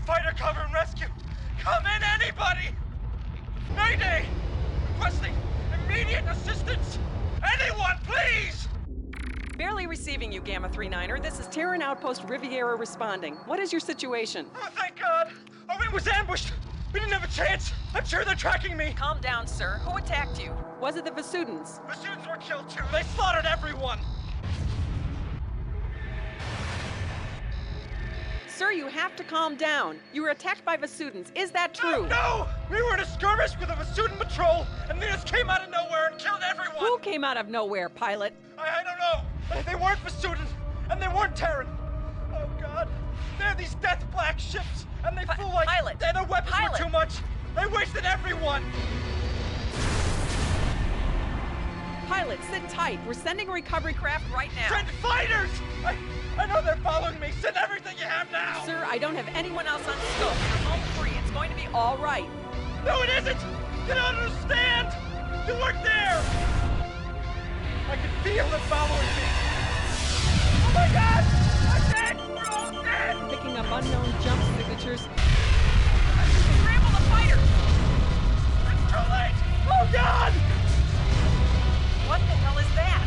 fighter cover and rescue! Come in, anybody! Mayday! Requesting immediate assistance! Anyone, please! Barely receiving you, Gamma 39er. This is Terran Outpost Riviera responding. What is your situation? Oh, thank God! Oh, it was ambushed! We didn't have a chance! I'm sure they're tracking me! Calm down, sir. Who attacked you? Was it the Vasudans? Vasudans were killed too! They slaughtered everyone! Sir, you have to calm down. You were attacked by Vasudans. Is that true? No! We were in a skirmish with a Vasudan patrol, and they just came out of nowhere and killed everyone! Who came out of nowhere, pilot? I don't know! They weren't Vasudans, and they weren't Terran! Oh, God. They're these death black ships, and they flew like... Pilot! Their weapons Pilot. were too much! They wasted everyone! Pilot, sit tight. We're sending a recovery craft right now. Send fighters! I know they're following me! Send everything you have now! Sir, I don't have anyone else on scope. You're home free. It's going to be all right. No, it isn't! You don't understand! You weren't there! I can feel them following me! Oh my God! I'm dead! We're all dead! Picking up unknown jump signatures. Scramble the fighters! It's too late! Oh God! What the hell is that?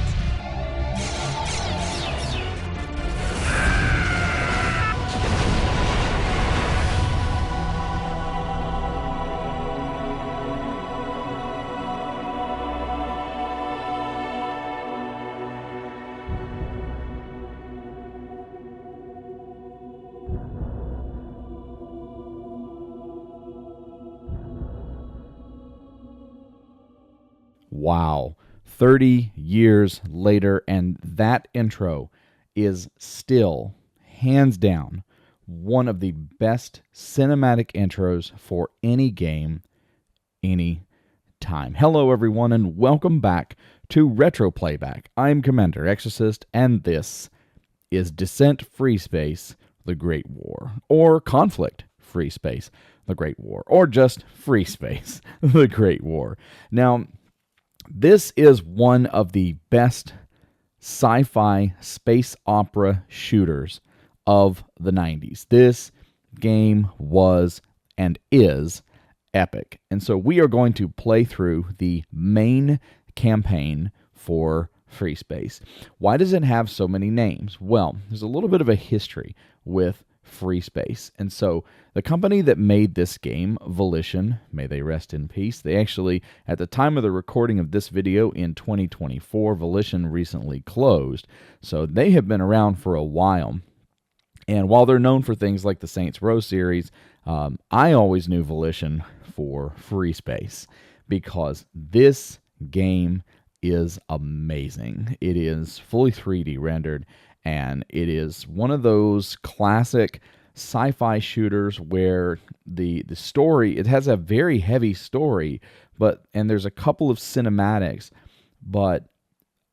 Wow. 30 years later, and that intro is still, hands down, one of the best cinematic intros for any game, any time. Hello, everyone, and welcome back to Retro Playback. I'm Commander Exorcist, and this is Descent Freespace, The Great War, or Conflict Freespace, The Great War, or just Freespace, The Great War. Now, this is one of the best sci-fi space opera shooters of the 90s. This game was and is epic. And so we are going to play through the main campaign for Freespace. Why does it have so many names? Well, there's a little bit of a history with Freespace. And so the company that made this game, Volition, may they rest in peace, they actually, at the time of the recording of this video in 2024, Volition recently closed. So they have been around for a while. And while they're known for things like the Saints Row series, I always knew Volition for Freespace because this game is amazing. It is fully 3D rendered, and it is one of those classic sci-fi shooters where the story, it has a very heavy story, and there's a couple of cinematics, but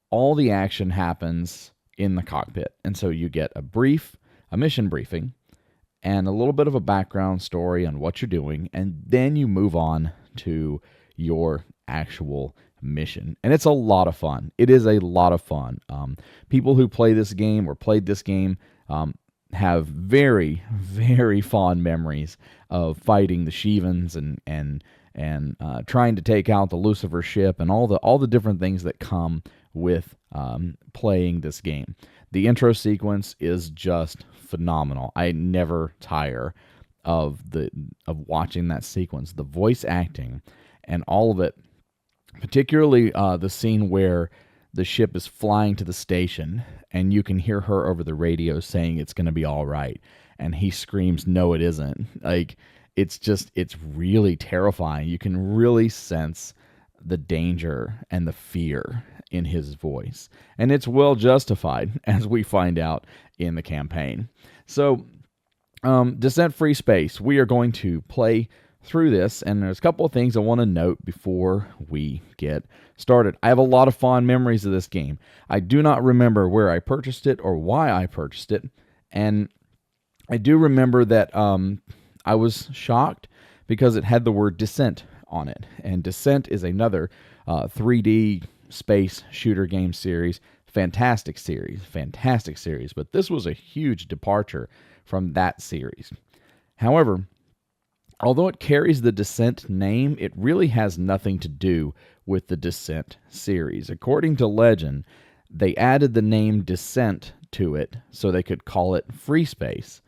all the action happens in the cockpit. And so you get a mission briefing, and a little bit of a background story on what you're doing, and then you move on to your actual mission. And it's a lot of fun. It is a lot of fun. People who play this game or played this game have very, very fond memories of fighting the Shivans and trying to take out the Lucifer ship and all the different things that come with playing this game. The intro sequence is just phenomenal. I never tire of watching that sequence. The voice acting and all of it, particularly the scene where the ship is flying to the station and you can hear her over the radio saying it's going to be all right, and he screams, "No, it isn't." Like, it's really terrifying. You can really sense the danger and the fear in his voice, and it's well justified, as we find out in the campaign. So, Descent Freespace, we are going to play through this, and there's a couple of things I want to note before we get started. I have a lot of fond memories of this game. I do not remember where I purchased it or why I purchased it, and I do remember that I was shocked because it had the word Descent on it, and Descent is another 3D space shooter game series. Fantastic series, but this was a huge departure from that series. However, although it carries the Descent name, it really has nothing to do with the Descent series. According to legend, they added the name Descent to it so they could call it Freespace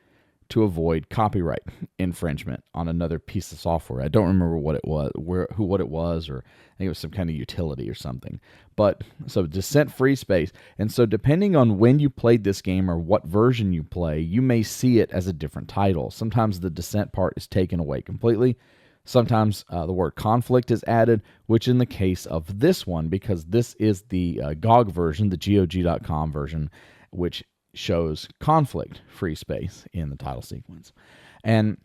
to avoid copyright infringement on another piece of software. I don't remember what it was, what it was, or I think it was some kind of utility or something. But so Descent Freespace, and so depending on when you played this game or what version you play, you may see it as a different title. Sometimes the Descent part is taken away completely. Sometimes the word conflict is added, which in the case of this one, because this is the GOG version, the GOG.com version, which shows conflict free space in the title sequence. And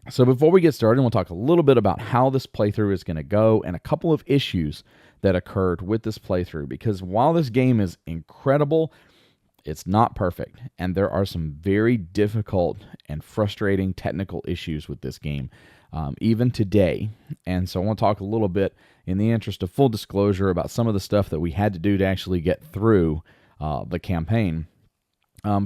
so before we get started, we'll talk a little bit about how this playthrough is going to go and a couple of issues that occurred with this playthrough, because while this game is incredible, it's not perfect, and there are some very difficult and frustrating technical issues with this game, even today. And so I want to talk a little bit, in the interest of full disclosure, about some of the stuff that we had to do to actually get through the campaign.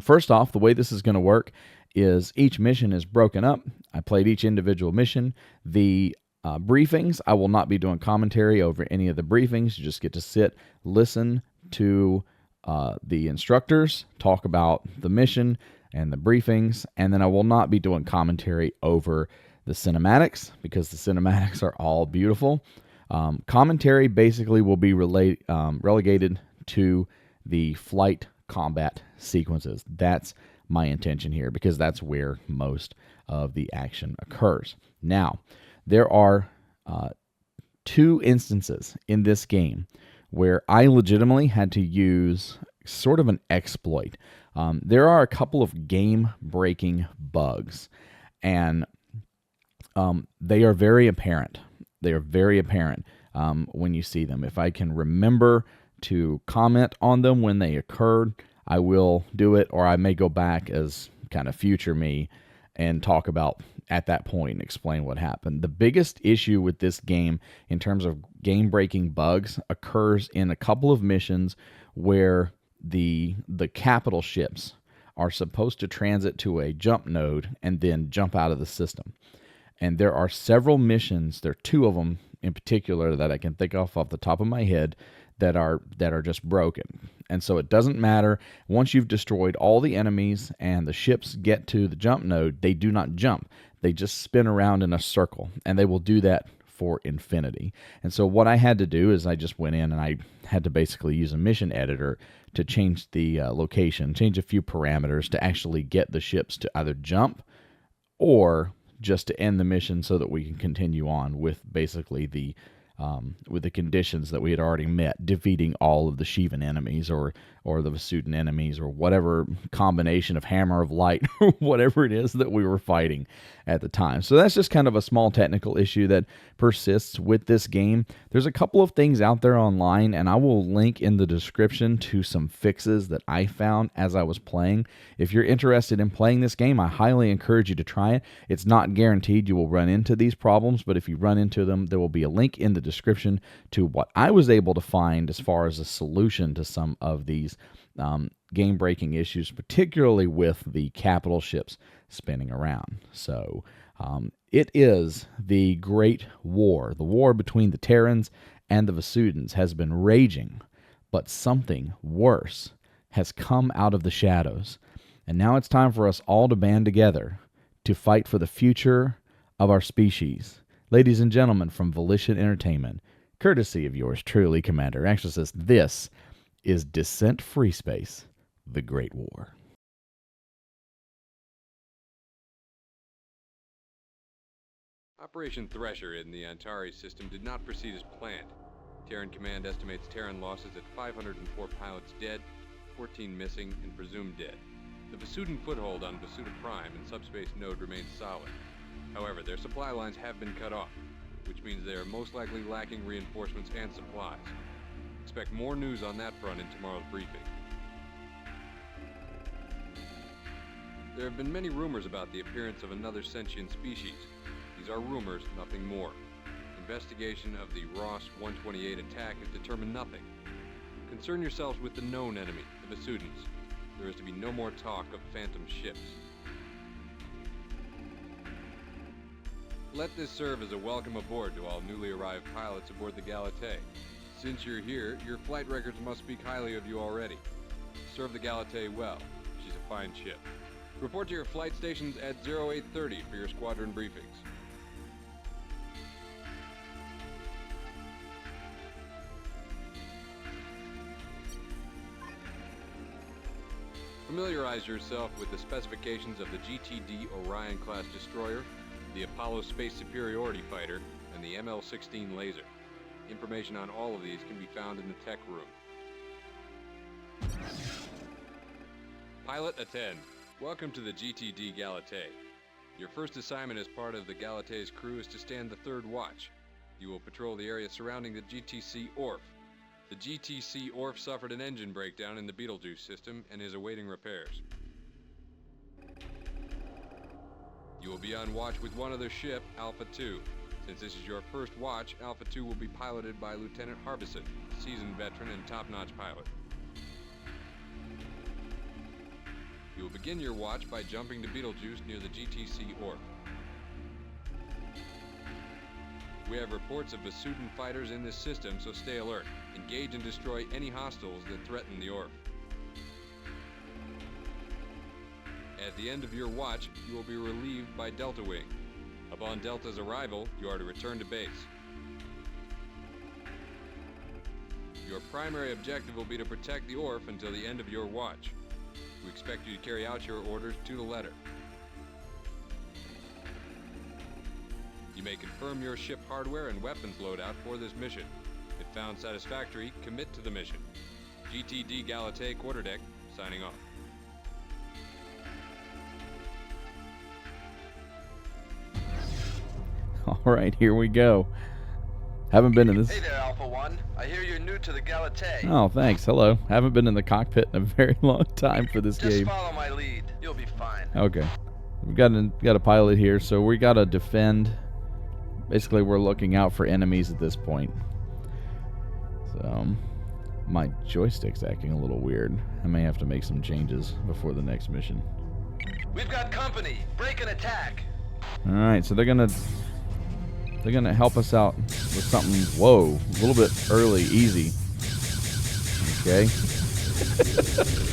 First off, the way this is going to work is each mission is broken up. I played each individual mission. The briefings, I will not be doing commentary over any of the briefings. You just get to sit, listen to the instructors talk about the mission and the briefings, and then I will not be doing commentary over the cinematics, because the cinematics are all beautiful. Commentary basically will be relegated to the flight combat sequences. That's my intention here, because that's where most of the action occurs. Now, there are 2 instances in this game where I legitimately had to use sort of an exploit. There are a couple of game-breaking bugs, and they are very apparent. They are very apparent when you see them. If I can remember to comment on them when they occurred, I will do it, or I may go back as kind of future me and talk about at that point and explain what happened. The biggest issue with this game in terms of game-breaking bugs occurs in a couple of missions where the capital ships are supposed to transit to a jump node and then jump out of the system. And there are several missions, there are 2 of them in particular that I can think of off the top of my head, that are just broken. And so it doesn't matter. Once you've destroyed all the enemies and the ships get to the jump node, they do not jump. They just spin around in a circle, and they will do that for infinity. And so what I had to do is I just went in and I had to basically use a mission editor to change the location, change a few parameters to actually get the ships to either jump or just to end the mission so that we can continue on with basically the conditions that we had already met, defeating all of the Shivan enemies or the Vasudan enemies, or whatever combination of hammer of light, whatever it is that we were fighting at the time. So that's just kind of a small technical issue that persists with this game. There's a couple of things out there online, and I will link in the description to some fixes that I found as I was playing. If you're interested in playing this game, I highly encourage you to try it. It's not guaranteed you will run into these problems, but if you run into them, there will be a link in the description to what I was able to find as far as a solution to some of these game-breaking issues, particularly with the capital ships spinning around. So it is the Great War. The war between the Terrans and the Vasudans has been raging, but something worse has come out of the shadows. And now it's time for us all to band together to fight for the future of our species. Ladies and gentlemen, from Volition Entertainment, courtesy of yours truly, Commander Anxiousist, this is Descent Freespace, The Great War. Operation Thresher in the Antares system did not proceed as planned. Terran Command estimates Terran losses at 504 pilots dead, 14 missing, and presumed dead. The Vasudan foothold on Vasuda Prime and subspace node remains solid. However, their supply lines have been cut off, which means they are most likely lacking reinforcements and supplies. Expect more news on that front in tomorrow's briefing. There have been many rumors about the appearance of another sentient species. These are rumors, nothing more. Investigation of the Ross 128 attack has determined nothing. Concern yourselves with the known enemy, the Vasudans. There is to be no more talk of phantom ships. Let this serve as a welcome aboard to all newly arrived pilots aboard the Galatée. Since you're here, your flight records must speak highly of you already. Serve the Galatée well. She's a fine ship. Report to your flight stations at 0830 for your squadron briefings. Familiarize yourself with the specifications of the GTD Orion-class destroyer, the Apollo Space Superiority Fighter, and the ML-16 laser. Information on all of these can be found in the tech room. Pilot, attend. Welcome to the GTD Galatée. Your first assignment as part of the Galatée's crew is to stand the third watch. You will patrol the area surrounding the GTC Orf. The GTC Orf suffered an engine breakdown in the Betelgeuse system and is awaiting repairs. You will be on watch with one other ship, Alpha 2. Since this is your first watch, Alpha 2 will be piloted by Lieutenant Harbison, seasoned veteran and top-notch pilot. You will begin your watch by jumping to Betelgeuse near the GTC Orf. We have reports of Vasudan fighters in this system, so stay alert. Engage and destroy any hostiles that threaten the Orf. At the end of your watch, you will be relieved by Delta Wing. Upon Delta's arrival, you are to return to base. Your primary objective will be to protect the Orf until the end of your watch. We expect you to carry out your orders to the letter. You may confirm your ship hardware and weapons loadout for this mission. If found satisfactory, commit to the mission. GTD Galatée Quarterdeck, signing off. All right, here we go. Haven't been in this. Hey there, Alpha 1. I hear you're new to the Galatée. Oh, thanks. Hello. Haven't been in the cockpit in a very long time for this Just game. follow my lead. You'll be fine. Okay. We've got a pilot here, so we got to defend. Basically, we're looking out for enemies at this point. So, my joystick's acting a little weird. I may have to make some changes before the next mission. We've got company. Break and attack. All right, so they're gonna help us out with something. Whoa, a little bit early, easy. Okay.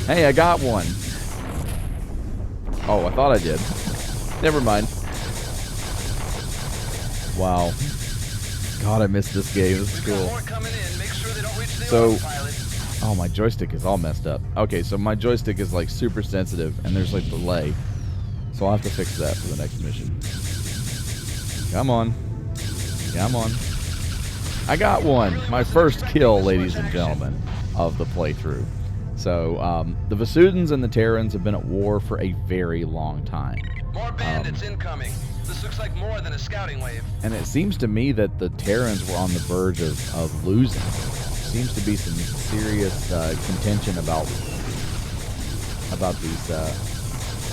Hey, I got one. Oh, I thought I did. Never mind. Wow. God, I missed this game. This is We've got cool. more coming in. Make sure they don't reach the So- Orf, pilot. Oh, my joystick is all messed up. Okay, so my joystick is like super sensitive, and there's like delay. So I'll have to fix that for the next mission. Come on. Come on. I got one. My first kill, ladies and gentlemen, of the playthrough. So, the Vasudans and the Terrans have been at war for a very long time. More bandits incoming. This looks like more than a scouting wave. And it seems to me that the Terrans were on the verge of losing. Seems to be some serious contention about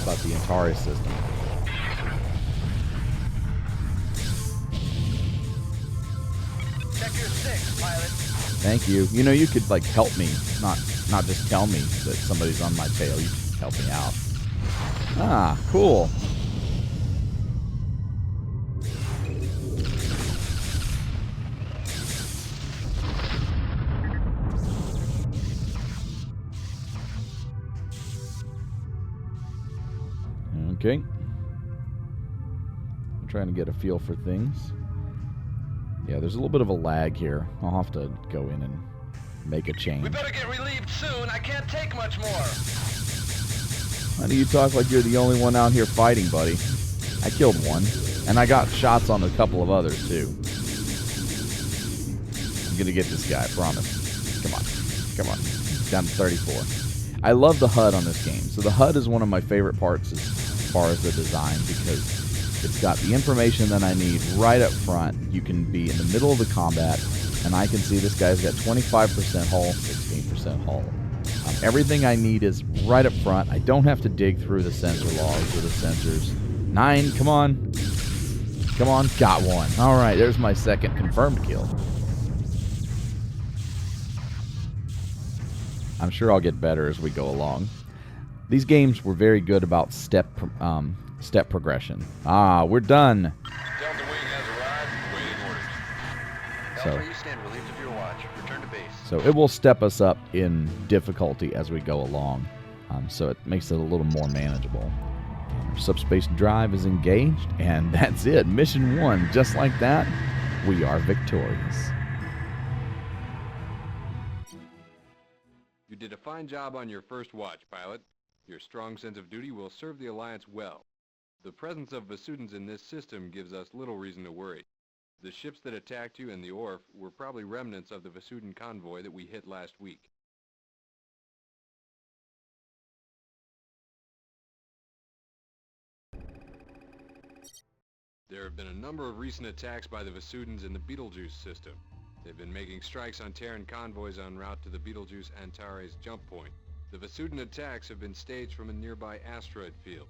the Antares system. Check your 6, pilot. Thank you. You know, you could like help me, not just tell me that somebody's on my tail. You could help me out. Ah, cool. Okay. I'm trying to get a feel for things. Yeah, there's a little bit of a lag here. I'll have to go in and make a change. We better get relieved soon. I can't take much more. Why do you talk like you're the only one out here fighting, buddy? I killed one, and I got shots on a couple of others, too. I'm gonna get this guy, I promise. Come on. Come on. Down to 34. I love the HUD on this game. So the HUD is one of my favorite parts as far as the design, because it's got the information that I need right up front. You can be in the middle of the combat, and I can see this guy's got 25% hull, 16% hull. Everything I need is right up front. I don't have to dig through the sensor logs or the sensors. 9, come on. Come on, got one. All right, there's my second confirmed kill. I'm sure I'll get better as we go along. These games were very good about step progression. Ah, we're done. Delta Wing L3, stand relieved of your watch. Return to base. So it will step us up in difficulty as we go along. So it makes it a little more manageable. And our subspace drive is engaged, and that's it. Mission 1. Just like that, we are victorious. You did a fine job on your first watch, pilot. Your strong sense of duty will serve the Alliance well. The presence of Vasudans in this system gives us little reason to worry. The ships that attacked you and the Orf were probably remnants of the Vasudan convoy that we hit last week. There have been a number of recent attacks by the Vasudans in the Betelgeuse system. They've been making strikes on Terran convoys en route to the Betelgeuse Antares jump point. The Vasudan attacks have been staged from a nearby asteroid field.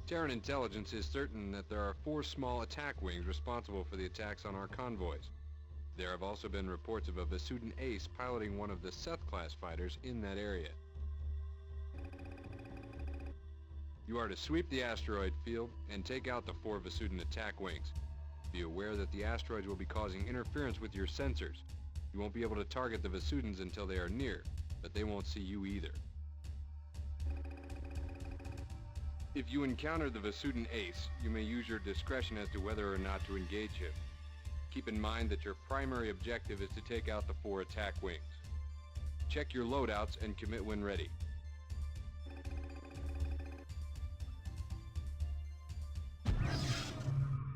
Terran intelligence is certain that there are 4 small attack wings responsible for the attacks on our convoys. There have also been reports of a Vasudan ace piloting one of the Seth-class fighters in that area. You are to sweep the asteroid field and take out the 4 Vasudan attack wings. Be aware that the asteroids will be causing interference with your sensors. You won't be able to target the Vasudans until they are near, but they won't see you either. If you encounter the Vasudan ace, you may use your discretion as to whether or not to engage him. Keep in mind that your primary objective is to take out the 4 attack wings. Check your loadouts and commit when ready.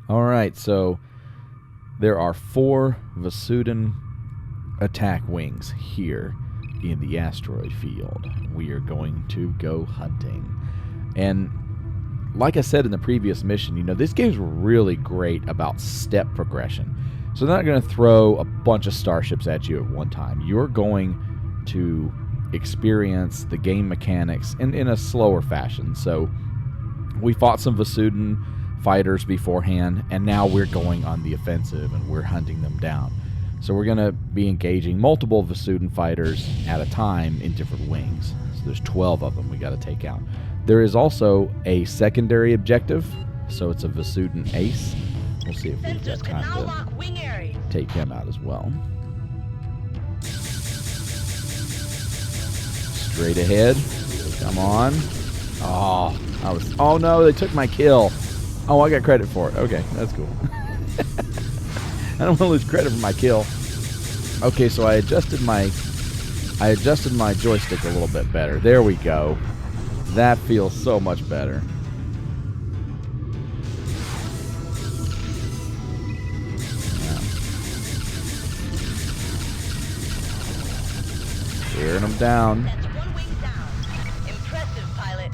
Alright, so there are 4 Vasudan attack wings here in the asteroid field. We are going to go hunting. And like I said in the previous mission, you know, this game's really great about step progression. So they're not going to throw a bunch of starships at you at one time. You're going to experience the game mechanics in a slower fashion. So we fought some Vasudan fighters beforehand, and now we're going on the offensive and we're hunting them down. So we're going to be engaging multiple Vasudan fighters at a time in different wings. So there's 12 of them we got to take out. There is also a secondary objective, so it's a Vasudan ace. We'll see if we've got time to take him out as well. Straight ahead. Come on. Oh no, they took my kill. Oh, I got credit for it. Okay, that's cool. I don't want to lose credit for my kill. Okay, so I adjusted my joystick a little bit better. There we go. That feels so much better. Yeah. Tearing them down. That's 1 wing down. Impressive, pilot.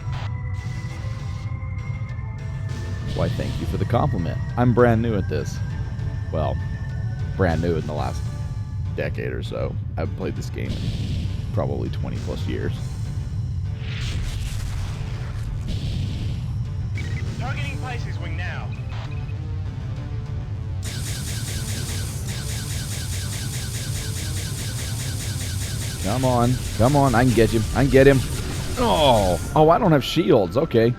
Why, thank you for the compliment. I'm brand new at this. Well, brand new in the last decade or so. I've played this game in probably 20 plus years. Targeting Pisces wing now. Come on. Come on. I can get him. I can get him. Oh, I don't have shields. Okay.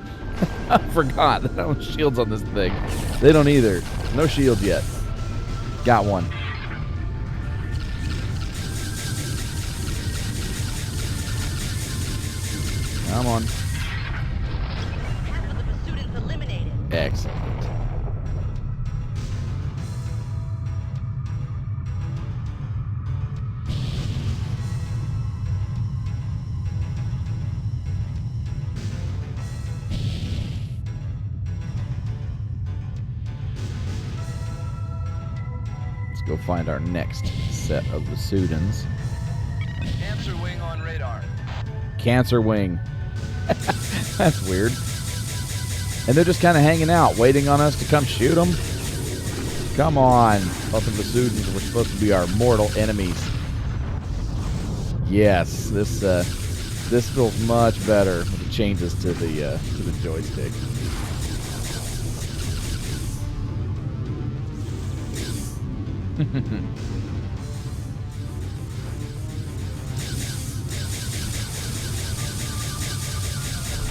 I forgot. I don't have shields on this thing. They don't either. No shields yet. Got one. Come on. Half of the Vasudans eliminated. Excellent. Let's go find our next set of Vasudans. Cancer wing on radar. Cancer wing. That's weird. And they're just kind of hanging out, waiting on us to come shoot them. Come on. Both of the Vasudans were supposed to be our mortal enemies. Yes, this feels much better with the changes to the joystick.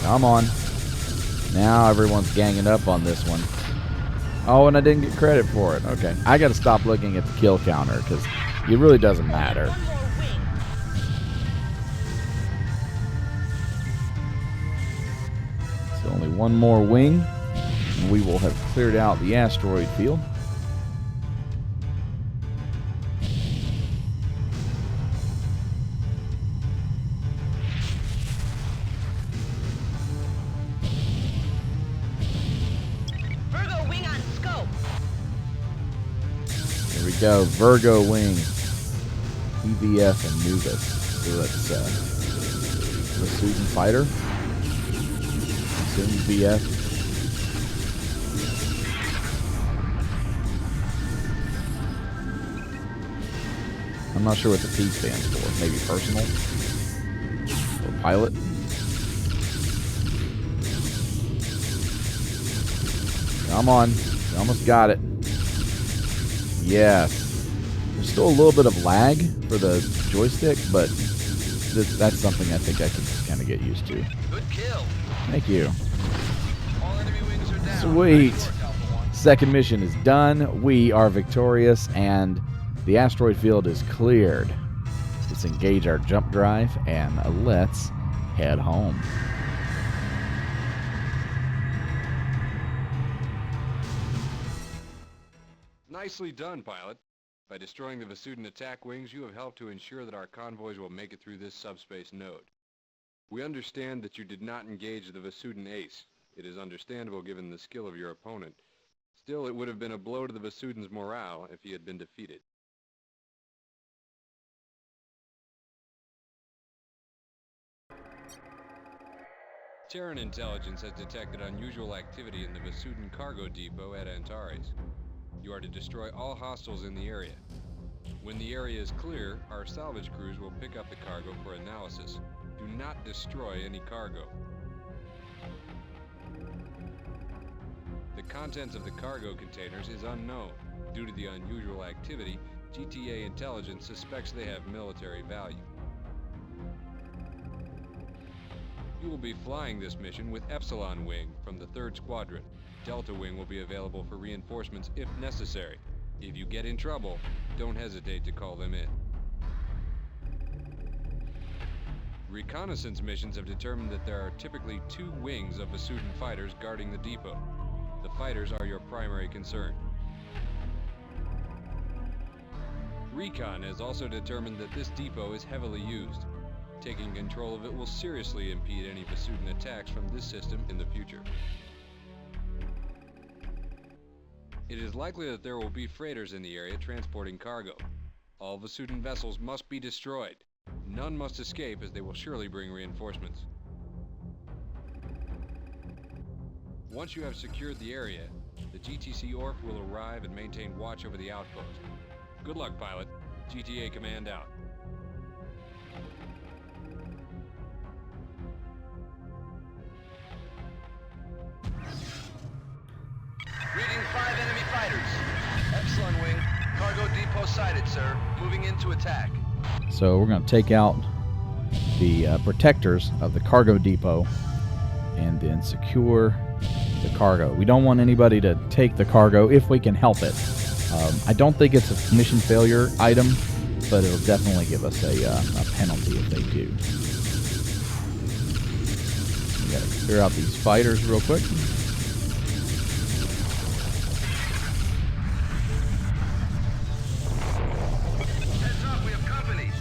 Come on. Now everyone's ganging up on this one. Oh, and I didn't get credit for it. Okay. I got to stop looking at the kill counter because it really doesn't matter. One more wing. So only one more wing, and we will have cleared out the asteroid field. Virgo wing on scope. Here we go. Virgo wing. EVF and Nubis. So that's Vasudans fighter. Vasudans VF. I'm not sure what the P stands for. Maybe personal? Or pilot? Come on. You almost got it. Yes. There's still a little bit of lag for the joystick, but that's something I think I can kind of get used to. Good kill. Thank you. All enemy wings are down. Sweet. Nice work, Alpha One. Second mission is done. We are victorious, and the asteroid field is cleared. Let's engage our jump drive, and let's head home. Nicely done, pilot. By destroying the Vasudan attack wings, you have helped to ensure that our convoys will make it through this subspace node. We understand that you did not engage the Vasudan ace. It is understandable given the skill of your opponent. Still, it would have been a blow to the Vasudan's morale if he had been defeated. Terran intelligence has detected unusual activity in the Vasudan cargo depot at Antares. You are to destroy all hostiles in the area. When the area is clear, our salvage crews will pick up the cargo for analysis. Do not destroy any cargo. The contents of the cargo containers is unknown. Due to the unusual activity, GTA intelligence suspects they have military value. You will be flying this mission with Epsilon Wing from the 3rd Squadron. Delta Wing will be available for reinforcements if necessary. If you get in trouble, don't hesitate to call them in. Reconnaissance missions have determined that there are typically 2 wings of Vasudan fighters guarding the depot. The fighters are your primary concern. Recon has also determined that this depot is heavily used. Taking control of it will seriously impede any Vasudan attacks from this system in the future. It is likely that there will be freighters in the area transporting cargo. All Vasudan vessels must be destroyed. None must escape, as they will surely bring reinforcements. Once you have secured the area, the GTC ORF will arrive and maintain watch over the outpost. Good luck, pilot. GTA Command out. Reading 5 enemy fighters. Epsilon Wing. Cargo depot sighted, sir. Moving in to attack. So we're going to take out the protectors of the cargo depot and then secure the cargo. We don't want anybody to take the cargo if we can help it. I don't think it's a mission failure item, but it'll definitely give us a penalty if they do. We got to clear out these fighters real quick. Heads up, we have company.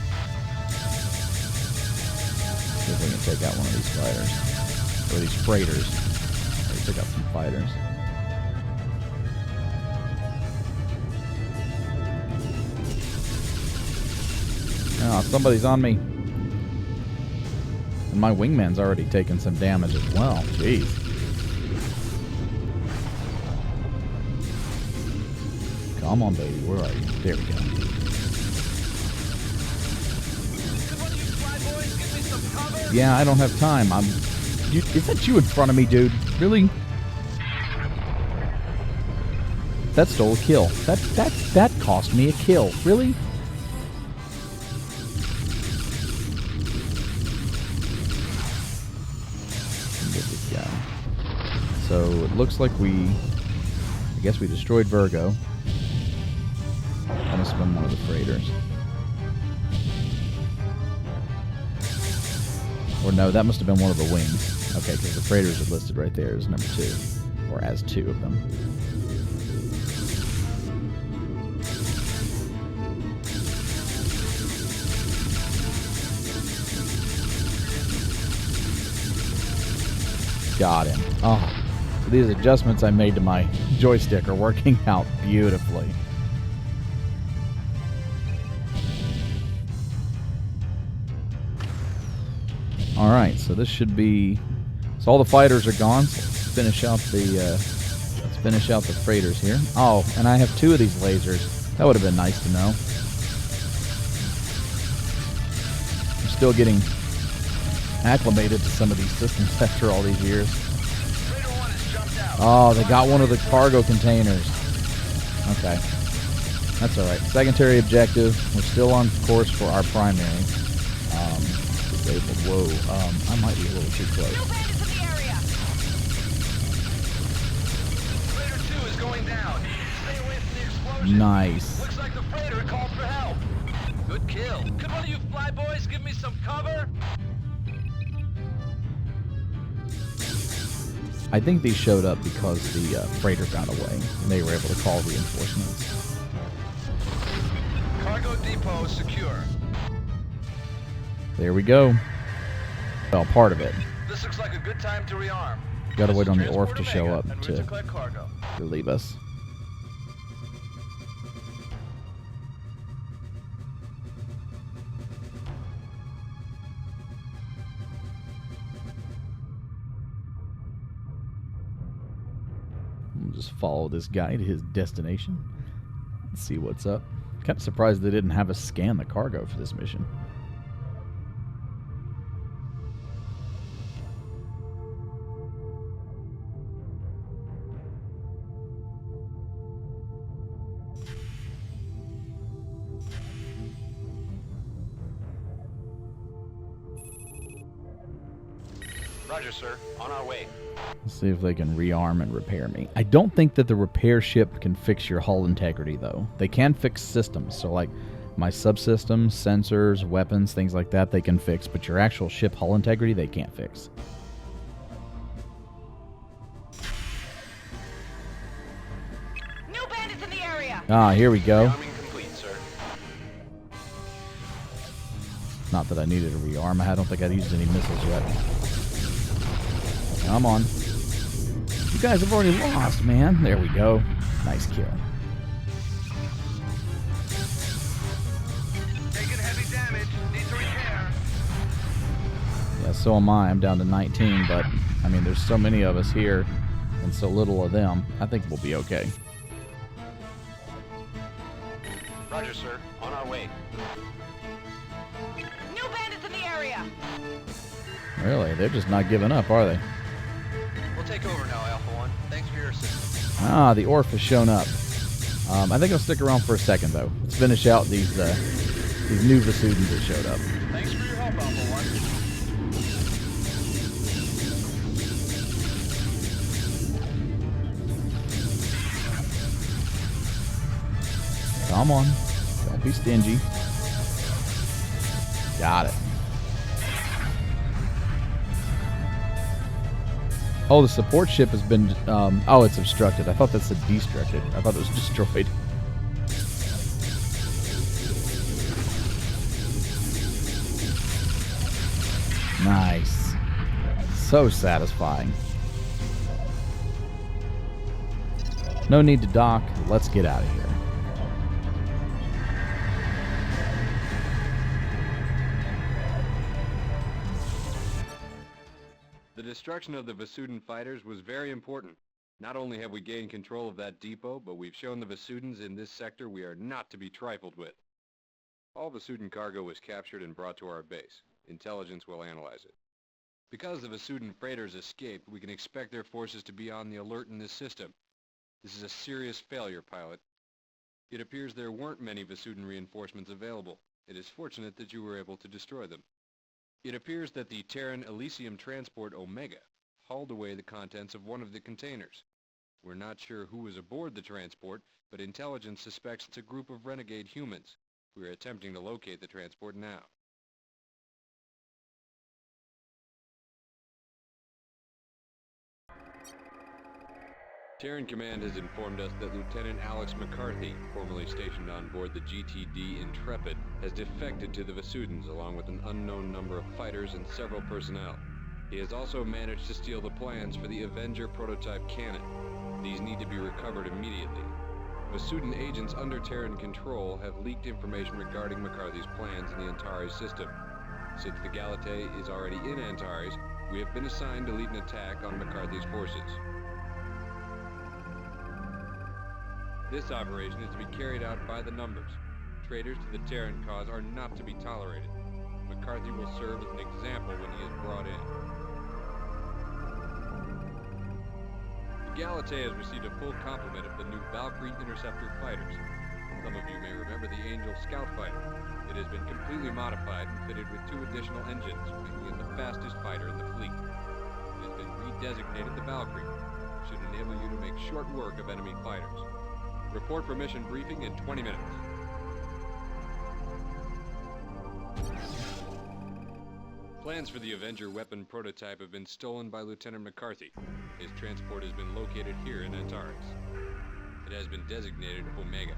See if we can take out one of these fighters. Or these freighters. Let's take out some fighters. Oh, somebody's on me. And my wingman's already taken some damage as well. Jeez. Come on, baby. Where are you? There we go. Yeah, I don't have time. Is that you in front of me, dude? Really? That stole a kill. That cost me a kill. Really? Get this guy. So it looks like we I guess we destroyed Virgo. That must have been one of the freighters. Or no, that must have been one of the wings. Okay, because the freighters are listed right there as number 2. Or as 2 of them. Got him. Oh, so these adjustments I made to my joystick are working out beautifully. All right, so this should be. So all the fighters are gone. So let's finish out the freighters here. Oh, and I have 2 of these lasers. That would have been nice to know. I'm still getting acclimated to some of these systems after all these years. Oh, they got one of the cargo containers. Okay. That's alright. Secondary objective. We're still on course for our primary. Disabled. Whoa. I might be a little too close. No bandits in the area. Freighter 2 is going down. Stay away from the explosion. Nice. Looks like the freighter called for help. Good kill. Could one of you flyboys give me some cover? I think these showed up because the freighter got away, and they were able to call reinforcements. Cargo depot secure. There we go. Well, part of it. This looks like a good time to rearm. Gotta wait on the Transport ORF to show Omega up en route to collect cargo. relieve us. We'll just follow this guy to his destination and see what's up. Kind of surprised they didn't have us scan the cargo for this mission. Roger, sir. On our way. Let's see if they can rearm and repair me. I don't think that the repair ship can fix your hull integrity, though. They can fix systems, so like my subsystems, sensors, weapons, things like that, they can fix, but your actual ship hull integrity, they can't fix. No bandits in the area. Ah, here we go. Rearming complete, sir. Not that I needed a rearm. I don't think I'd used any missiles yet. Come on. You guys have already lost, man. There we go. Nice kill. Taking heavy damage. Need to repair. Yeah, so am I. I'm down to 19, but, I mean, there's so many of us here and so little of them. I think we'll be okay. Roger, sir. On our way. No bandits in the area. Really? They're just not giving up, are they? We'll take over now, Alpha 1. Thanks for your assistance. Ah, the ORF has shown up. I think I'll stick around for a second, though. Let's finish out these new Vasudans that showed up. Thanks for your help, Alpha 1. Come on. Don't be stingy. Got it. Oh, the support ship has been... oh, it's obstructed. I thought that said destructed. I thought it was destroyed. Nice. So satisfying. No need to dock. Let's get out of here. The destruction of the Vasudan fighters was very important. Not only have we gained control of that depot, but we've shown the Vasudans in this sector we are not to be trifled with. All Vasudan cargo was captured and brought to our base. Intelligence will analyze it. Because the Vasudan freighters escaped, we can expect their forces to be on the alert in this system. This is a serious failure, pilot. It appears there weren't many Vasudan reinforcements available. It is fortunate that you were able to destroy them. It appears that the Terran Elysium transport Omega hauled away the contents of one of the containers. We're not sure who was aboard the transport, but intelligence suspects it's a group of renegade humans. We're attempting to locate the transport now. Terran Command has informed us that Lieutenant Alex McCarthy, formerly stationed on board the GTD Intrepid, has defected to the Vasudans along with an unknown number of fighters and several personnel. He has also managed to steal the plans for the Avenger prototype cannon. These need to be recovered immediately. Vasudan agents under Terran control have leaked information regarding McCarthy's plans in the Antares system. Since the Gauntlet is already in Antares, we have been assigned to lead an attack on McCarthy's forces. This operation is to be carried out by the numbers. Traitors to the Terran cause are not to be tolerated. McCarthy will serve as an example when he is brought in. The Gauntlet has received a full complement of the new Valkyrie Interceptor fighters. Some of you may remember the Angel Scout fighter. It has been completely modified and fitted with 2 additional engines, making it the fastest fighter in the fleet. It has been redesignated the Valkyrie, which should enable you to make short work of enemy fighters. Report for mission briefing in 20 minutes. Plans for the Avenger weapon prototype have been stolen by Lieutenant McCarthy. His transport has been located here in Antares. It has been designated Omega.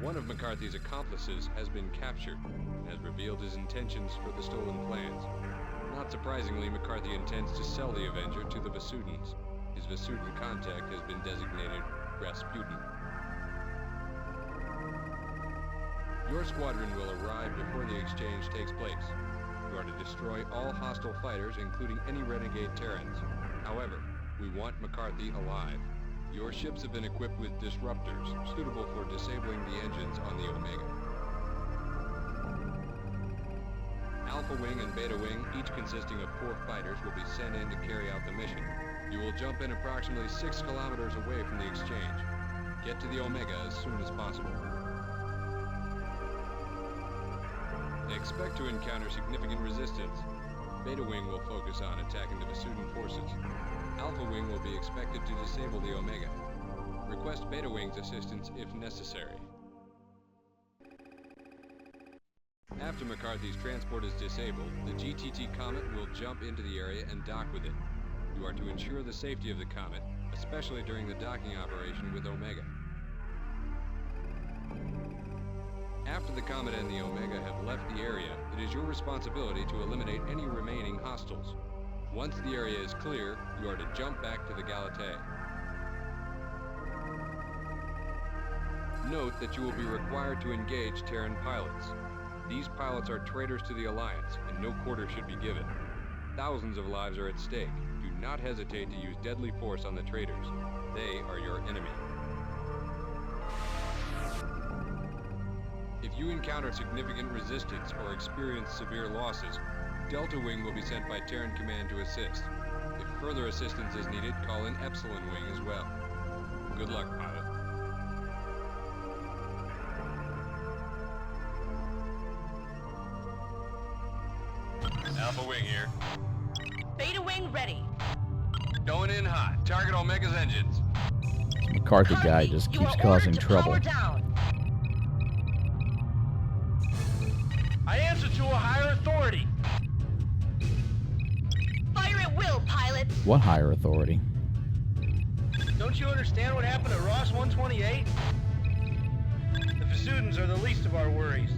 One of McCarthy's accomplices has been captured and has revealed his intentions for the stolen plans. Not surprisingly, McCarthy intends to sell the Avenger to the Vasudans. His Vasudan contact has been designated Rasputin. Your squadron will arrive before the exchange takes place. You are to destroy all hostile fighters, including any renegade Terrans. However, we want McCarthy alive. Your ships have been equipped with disruptors, suitable for disabling the engines on the Omega. Alpha Wing and Beta Wing, each consisting of 4 fighters, will be sent in to carry out the mission. You will jump in approximately 6 kilometers away from the exchange. Get to the Omega as soon as possible. Expect to encounter significant resistance. Beta Wing will focus on attacking the Vasudan forces. Alpha Wing will be expected to disable the Omega. Request Beta Wing's assistance if necessary. After McCarthy's transport is disabled, the GTT Comet will jump into the area and dock with it. You are to ensure the safety of the Comet, especially during the docking operation with Omega. After the Comet and the Omega have left the area, it is your responsibility to eliminate any remaining hostiles. Once the area is clear, you are to jump back to the Gauntlet. Note that you will be required to engage Terran pilots. These pilots are traitors to the Alliance, and no quarter should be given. Thousands of lives are at stake. Do not hesitate to use deadly force on the traitors. They are your enemy. If you encounter significant resistance or experience severe losses, Delta Wing will be sent by Terran Command to assist. If further assistance is needed, call in Epsilon Wing as well. Good luck, pilot. Alpha Wing here. Beta Wing ready. Going in hot. Target Omega's engines. McCarthy guy just you keeps are causing ordered to trouble. power down. I answer to a higher authority. Fire at will, pilot. What higher authority? Don't you understand what happened to Ross 128? The Vasudans are the least of our worries.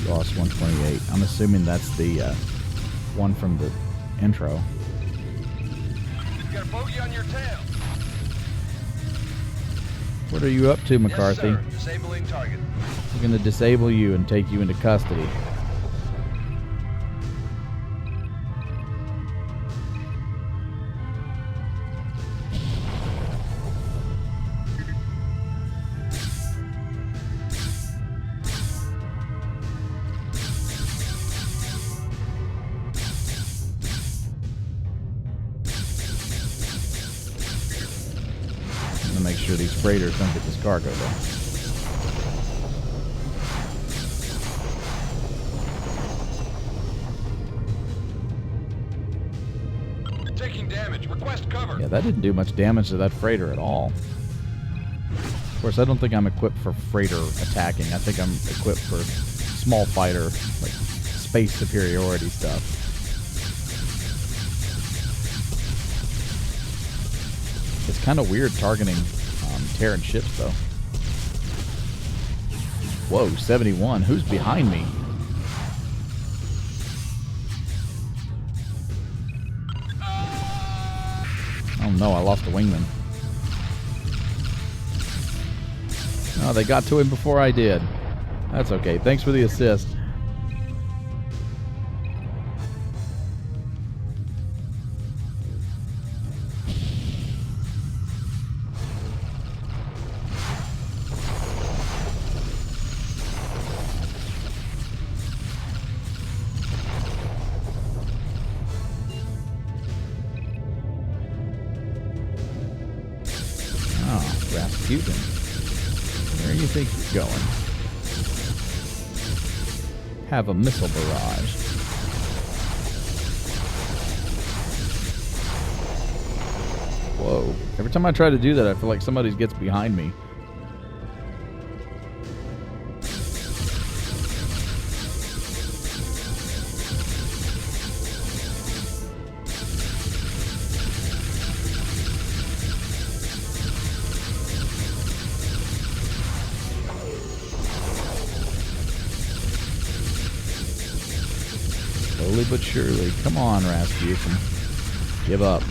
Ross 128. I'm assuming that's the one from the intro. You got a bogey on your tail. What are you up to, McCarthy? Yes, sir. Disabling target. We're going to disable you and take you into custody. Make sure these freighters don't get this cargo though. Request cover. Yeah, that didn't do much damage to that freighter at all. Of course, I don't think I'm equipped for freighter attacking. I think I'm equipped for small fighter, like space superiority stuff. It's kind of weird targeting Terran ships, though. Whoa, 71. Who's behind me? Oh no, I lost a wingman. Oh, they got to him before I did. That's okay. Thanks for the assist. Rasputin. Where do you think you're going? Have a missile barrage. Whoa. Every time I try to do that, I feel like somebody gets behind me. Slowly but surely. Come on, Rasputin. Give up.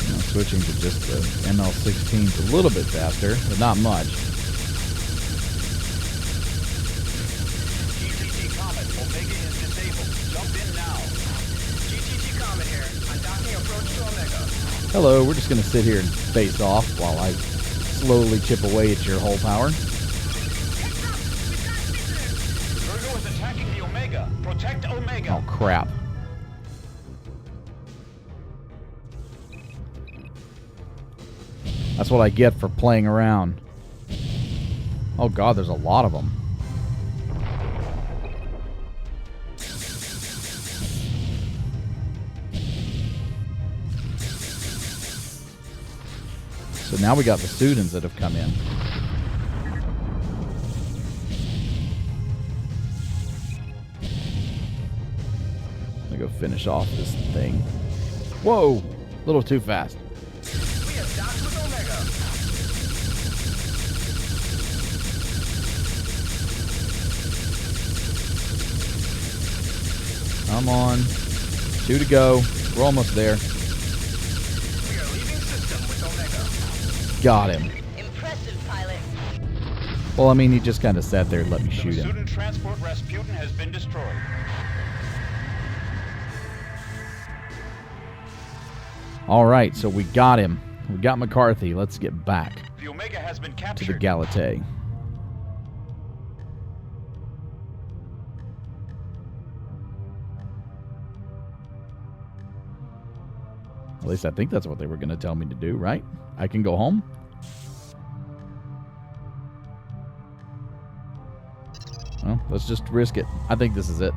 Now switching to just the ML-16 is a little bit faster, but not much. GTT Comet, Omega is disabled. Jump in now. GTT Comet here. Undocking approach to Omega. Hello, we're just going to sit here and face off while I slowly chip away at your hull power. Virgo is attacking the Omega. Protect Omega. Oh, crap. That's what I get for playing around. Oh, God, there's a lot of them. So now we got the Vasudans that have come in. I'm gonna go finish off this thing. Whoa! A little too fast. We have docked with Omega. Come on. 2 to go. We're almost there. We are leaving system with Omega. Got him. Impressive, pilot. Well, I mean, he just kind of sat there and let me The shoot him. Vasudin transport Rasputin has been destroyed. All right, so we got him. We got McCarthy. Let's get back The Omega has been to the captured. Gauntlet. At least I think that's what they were going to tell me to do, right? I can go home? Well, let's just risk it. I think this is it.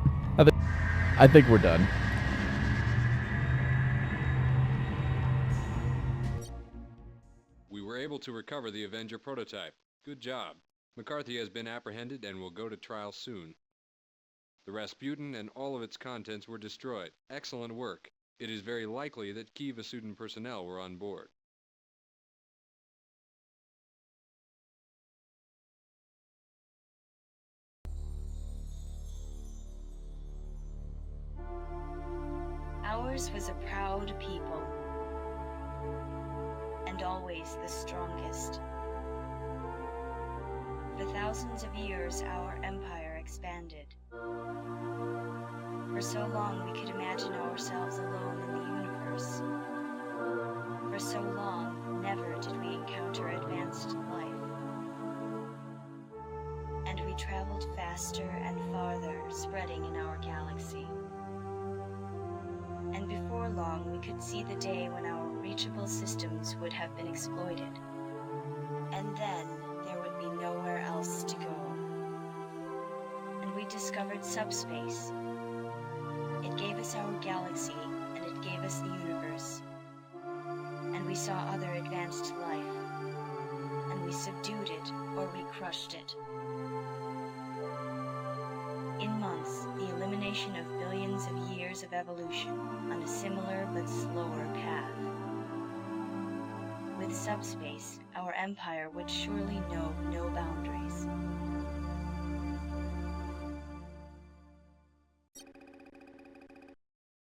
I think we're done. We were able to recover the Avenger prototype. Good job. McCarthy has been apprehended and will go to trial soon. The Rasputin and all of its contents were destroyed. Excellent work. It is very likely that key Vasudan personnel were on board. Ours was a proud people, and always the strongest. For thousands of years, our empire expanded. For so long, we could imagine ourselves alone in the universe. For so long, never did we encounter advanced life. And we traveled faster and farther, spreading in our galaxy. And before long, we could see the day when our reachable systems would have been exploited. And then, there would be nowhere else to go. we discovered subspace. It gave us our galaxy, and it gave us the universe. And we saw other advanced life. And we subdued it, or we crushed it. In months, the elimination of billions of years of evolution on a similar but slower path. With subspace, our empire would surely know no boundaries.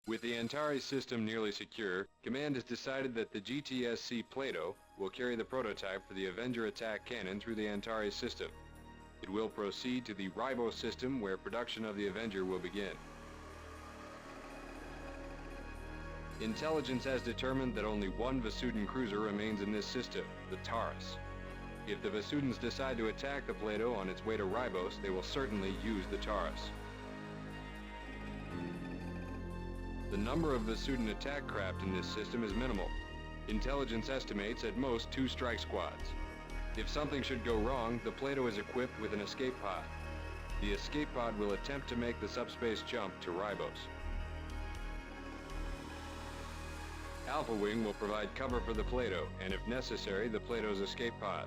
With the Antares system nearly secure, Command has decided that the GTSC Plato will carry the prototype for the Avenger attack cannon through the Antares system. It will proceed to the Ribo system, where production of the Avenger will begin. Intelligence has determined that only one Vasudan cruiser remains in this system, the Taurus. If the Vasudans decide to attack the Plato on its way to Ribos, they will certainly use the Taurus. The number of Vasudan attack craft in this system is minimal. Intelligence estimates at most 2 strike squads. If something should go wrong, the Plato is equipped with an escape pod. The escape pod will attempt to make the subspace jump to Ribos. Alpha Wing will provide cover for the Plato, and if necessary, the Plato's escape pod.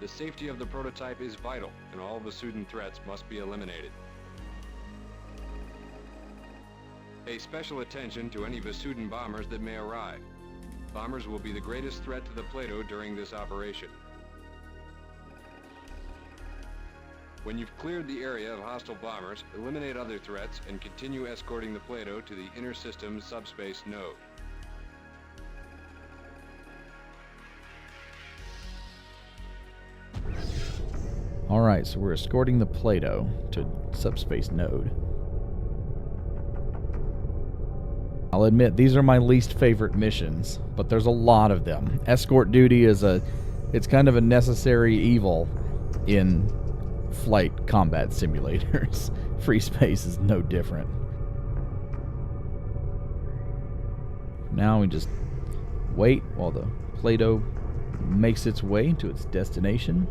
The safety of the prototype is vital, and all Vasudan threats must be eliminated. Pay special attention to any Vasudan bombers that may arrive. Bombers will be the greatest threat to the Plato during this operation. When you've cleared the area of hostile bombers, eliminate other threats and continue escorting the Plato to the inner system subspace node. Alright, so we're escorting the Plato to subspace node. I'll admit, these are my least favorite missions, but there's a lot of them. Escort duty is it's kind of a necessary evil in flight combat simulators. Freespace is no different. Now we just wait while the Plato makes its way to its destination,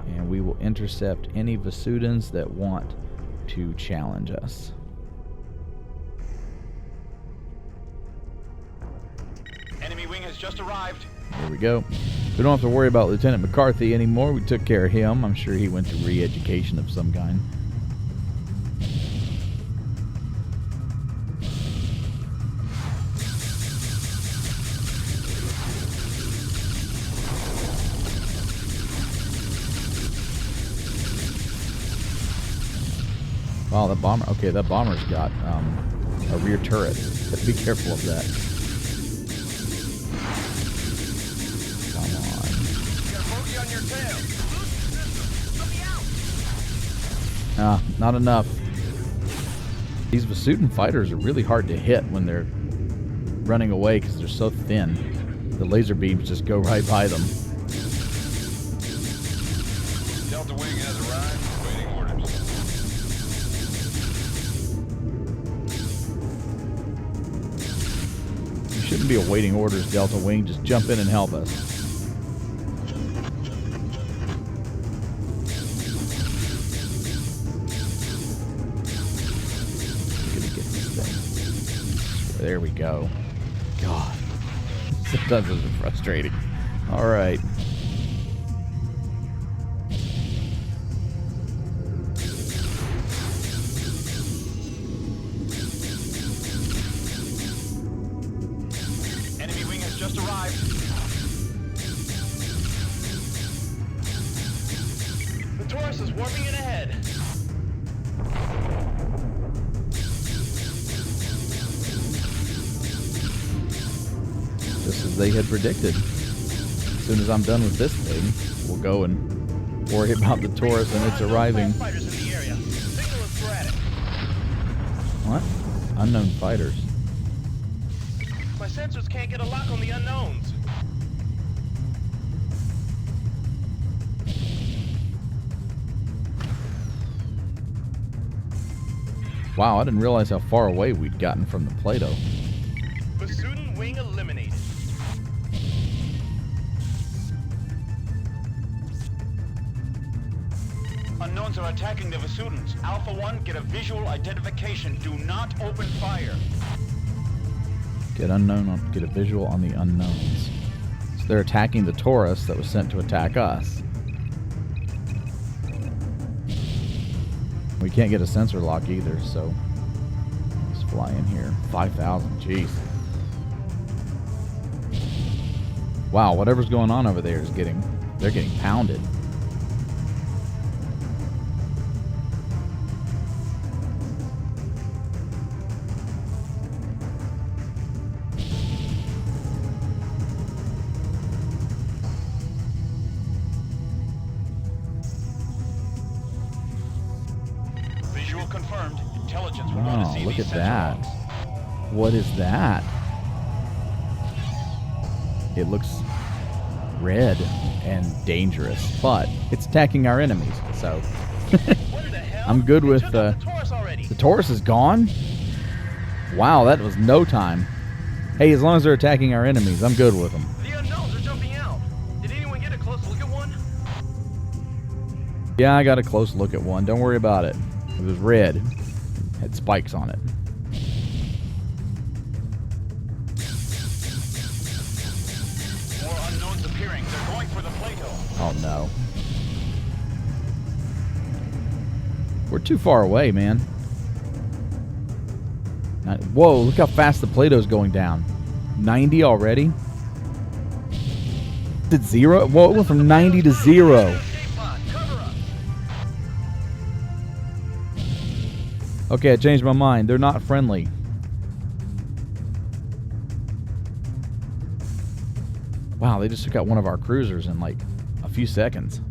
and we will intercept any Vasudans that want to challenge us. Enemy wing has just arrived. There we go. We don't have to worry about Lieutenant McCarthy anymore. We took care of him. I'm sure he went to re-education of some kind. Wow, that bomber. Okay, that bomber's got a rear turret. Be careful of that. Come on. Got a bogey on your tail. Ah, not enough. These Vasudan fighters are really hard to hit when they're running away because they're so thin. The laser beams just go right by them. Delta Wing has arrived, waiting orders. You shouldn't be awaiting orders, Delta Wing. Just jump in and help us. There we go. God. Sometimes it's frustrating. Alright. Enemy wing has just arrived. The Taurus is warping in ahead. Just as they had predicted. As soon as I'm done with this thing, we'll go and worry about the Taurus and its arriving. Fighters in the area. Signal is sporadic. What? Unknown fighters. My sensors can't get a lock on the unknowns. Wow, I didn't realize how far away we'd gotten from the Plato. Vasudin wing eliminated. Unknown unknowns are attacking the Vasudans. Alpha 1, get a visual identification. Do not open fire. Get a visual on the unknowns. So they're attacking the Taurus that was sent to attack us. We can't get a sensor lock either, so let's fly in here. 5,000, jeez. Wow, whatever's going on over there is they're getting pounded. Visual confirmed. Intelligence will want to see Look these at sensor that. logs. What is that? It looks red and dangerous, but it's attacking our enemies, so I'm good with the Taurus is gone. Wow, that was no time. Hey, as long as they're attacking our enemies, I'm good with them. The unknowns are jumping out. Did anyone get a close look at one? Yeah, I got a close look at one. Don't worry about it. It was red. Had spikes on it. More unknowns appearing. They're going for the Plato. Oh no. We're too far away, man. Whoa, look how fast the Plato's going down. 90 already? Did 0? Whoa, it went from 90 to 0. Okay, I changed my mind. They're not friendly. Wow, they just took out one of our cruisers in like a few seconds.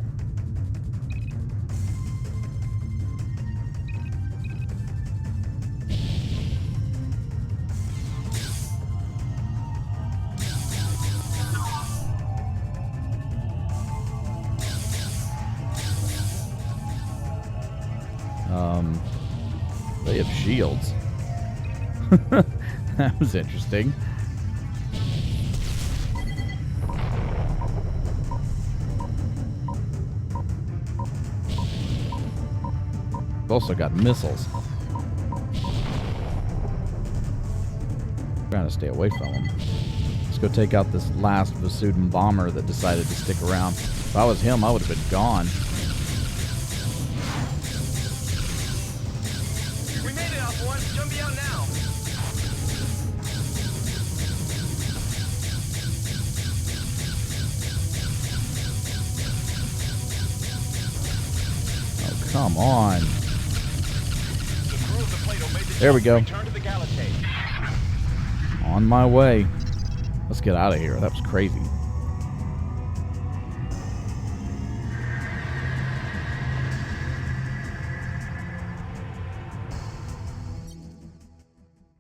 They have shields. That was interesting. We've also got missiles. Trying to stay away from them. Let's go take out this last Vasudan bomber that decided to stick around. If I was him, I would have been gone. Jumping out now. Oh, come on. There we go. On my way. Let's get out of here. That was crazy.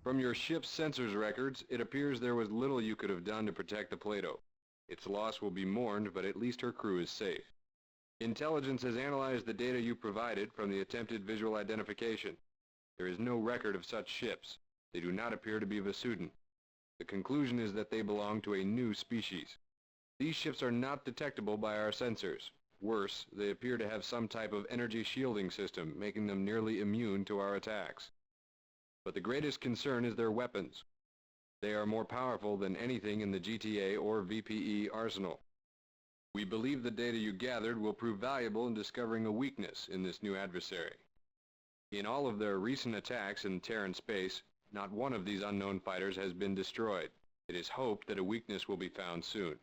From your ship's sensors records, it appears there was little you could have done to protect the Plato. Its loss will be mourned, but at least her crew is safe. Intelligence has analyzed the data you provided from the attempted visual identification. There is no record of such ships. They do not appear to be Vasudan. The conclusion is that they belong to a new species. These ships are not detectable by our sensors. Worse, they appear to have some type of energy shielding system, making them nearly immune to our attacks. But the greatest concern is their weapons. They are more powerful than anything in the GTA or VPE arsenal. We believe the data you gathered will prove valuable in discovering a weakness in this new adversary. In all of their recent attacks in Terran space, not one of these unknown fighters has been destroyed. It is hoped that a weakness will be found soon.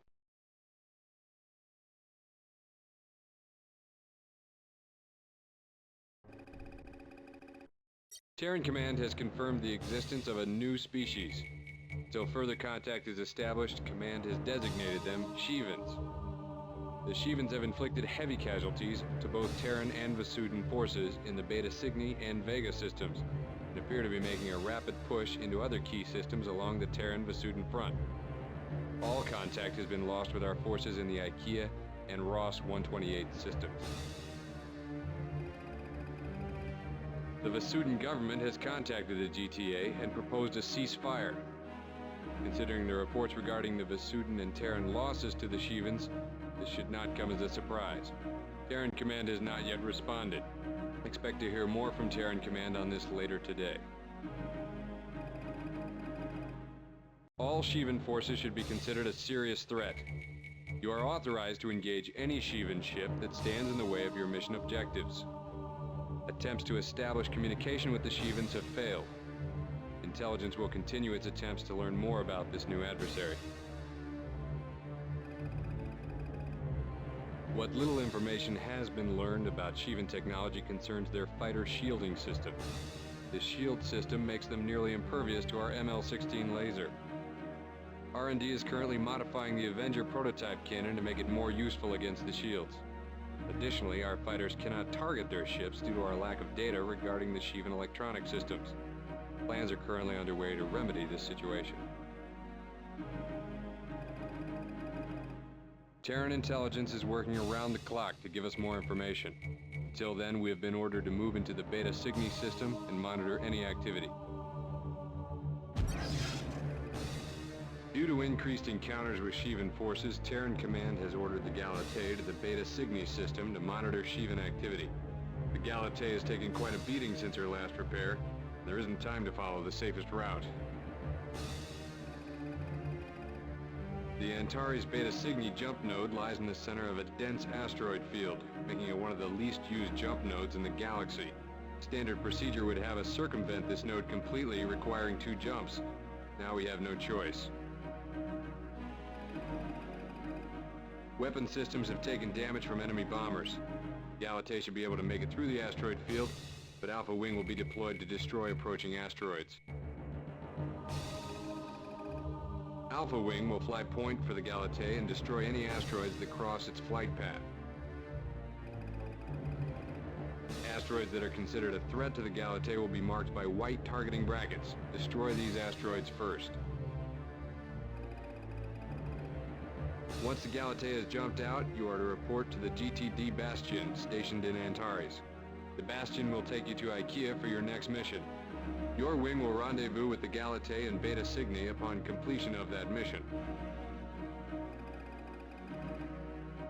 Terran Command has confirmed the existence of a new species. Until further contact is established, Command has designated them Shivans. The Shivans have inflicted heavy casualties to both Terran and Vasudan forces in the Beta Cygni and Vega systems, and appear to be making a rapid push into other key systems along the Terran-Vasudan front. All contact has been lost with our forces in the IKEA and Ross 128 systems. The Vasudan government has contacted the GTA and proposed a ceasefire. Considering the reports regarding the Vasudan and Terran losses to the Shivans, this should not come as a surprise. Terran Command has not yet responded. Expect to hear more from Terran Command on this later today. All Shivan forces should be considered a serious threat. You are authorized to engage any Shivan ship that stands in the way of your mission objectives. Attempts to establish communication with the Shivans have failed. Intelligence will continue its attempts to learn more about this new adversary. What little information has been learned about Shivan technology concerns their fighter shielding system. This shield system makes them nearly impervious to our ML-16 laser. R&D is currently modifying the Avenger prototype cannon to make it more useful against the shields. Additionally, our fighters cannot target their ships due to our lack of data regarding the Shivan electronic systems. Plans are currently underway to remedy this situation. Terran intelligence is working around the clock to give us more information. Until then, we have been ordered to move into the Beta Cygni system and monitor any activity. Due to increased encounters with Shivan forces, Terran Command has ordered the Gauntlet to the Beta Cygni system to monitor Shivan activity. The Gauntlet has taken quite a beating since her last repair. There isn't time to follow the safest route. The Antares Beta Cygni jump node lies in the center of a dense asteroid field, making it one of the least used jump nodes in the galaxy. Standard procedure would have us circumvent this node completely, requiring 2 jumps. Now we have no choice. Weapon systems have taken damage from enemy bombers. Gauntlet should be able to make it through the asteroid field, but Alpha Wing will be deployed to destroy approaching asteroids. Alpha Wing will fly point for the Gauntlet and destroy any asteroids that cross its flight path. Asteroids that are considered a threat to the Gauntlet will be marked by white targeting brackets. Destroy these asteroids first. Once the Gauntlet has jumped out, you are to report to the GTD Bastion stationed in Antares. The Bastion will take you to IKEA for your next mission. Your wing will rendezvous with the Gauntlet and Beta Cygni upon completion of that mission.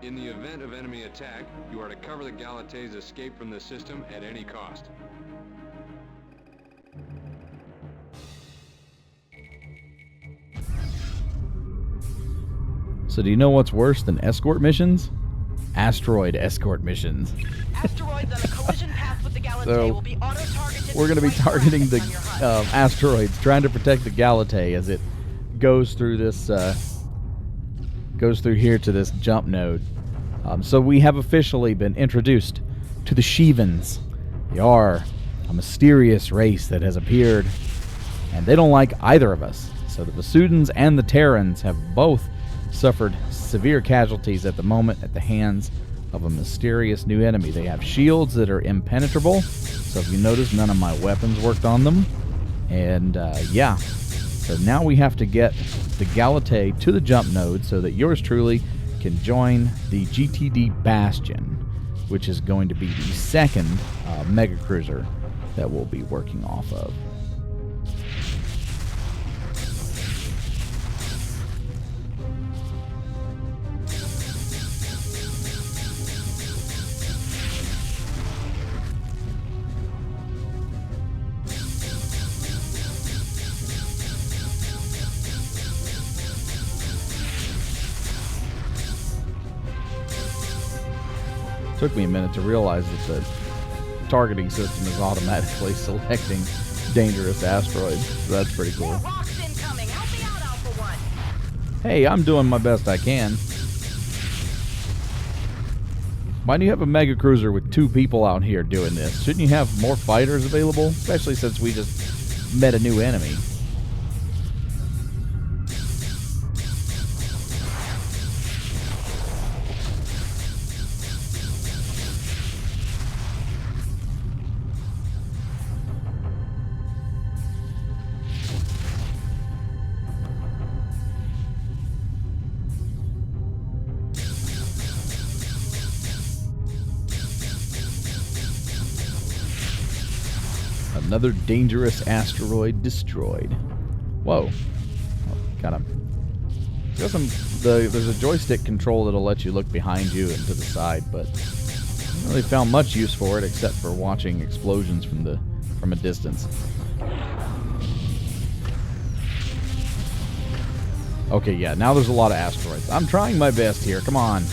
In the event of enemy attack, you are to cover the Gauntlet's escape from the system at any cost. So do you know what's worse than escort missions? Asteroid escort missions. Asteroids on a collision path with the Gauntlet So, will be auto-targeted. We're going to be right targeting the on your HUD. asteroids, trying to protect the Gauntlet as it goes through this, goes through here to this jump node. So we have officially been introduced to the Shivans. They are a mysterious race that has appeared, and they don't like either of us. So the Vasudans and the Terrans have both suffered severe casualties at the moment at the hands of a mysterious new enemy. They have shields that are impenetrable, so if you notice, none of my weapons worked on them. And yeah, so now we have to get the Gauntlet to the jump node so that yours truly can join the GTD Bastion, which is going to be the second mega cruiser that we'll be working off of. Took me a minute to realize that the targeting system is automatically selecting dangerous asteroids. So that's pretty cool. More rocks incoming. Help me out, Alpha One. Hey, I'm doing my best I can. Why do you have a mega cruiser with 2 people out here doing this? Shouldn't you have more fighters available? Especially since we just met a new enemy. Another dangerous asteroid destroyed. Whoa. Got him. There's a joystick control that'll let you look behind you and to the side, but really found much use for it except for watching explosions from a distance. Okay, yeah, now there's a lot of asteroids. I'm trying my best here. Come on.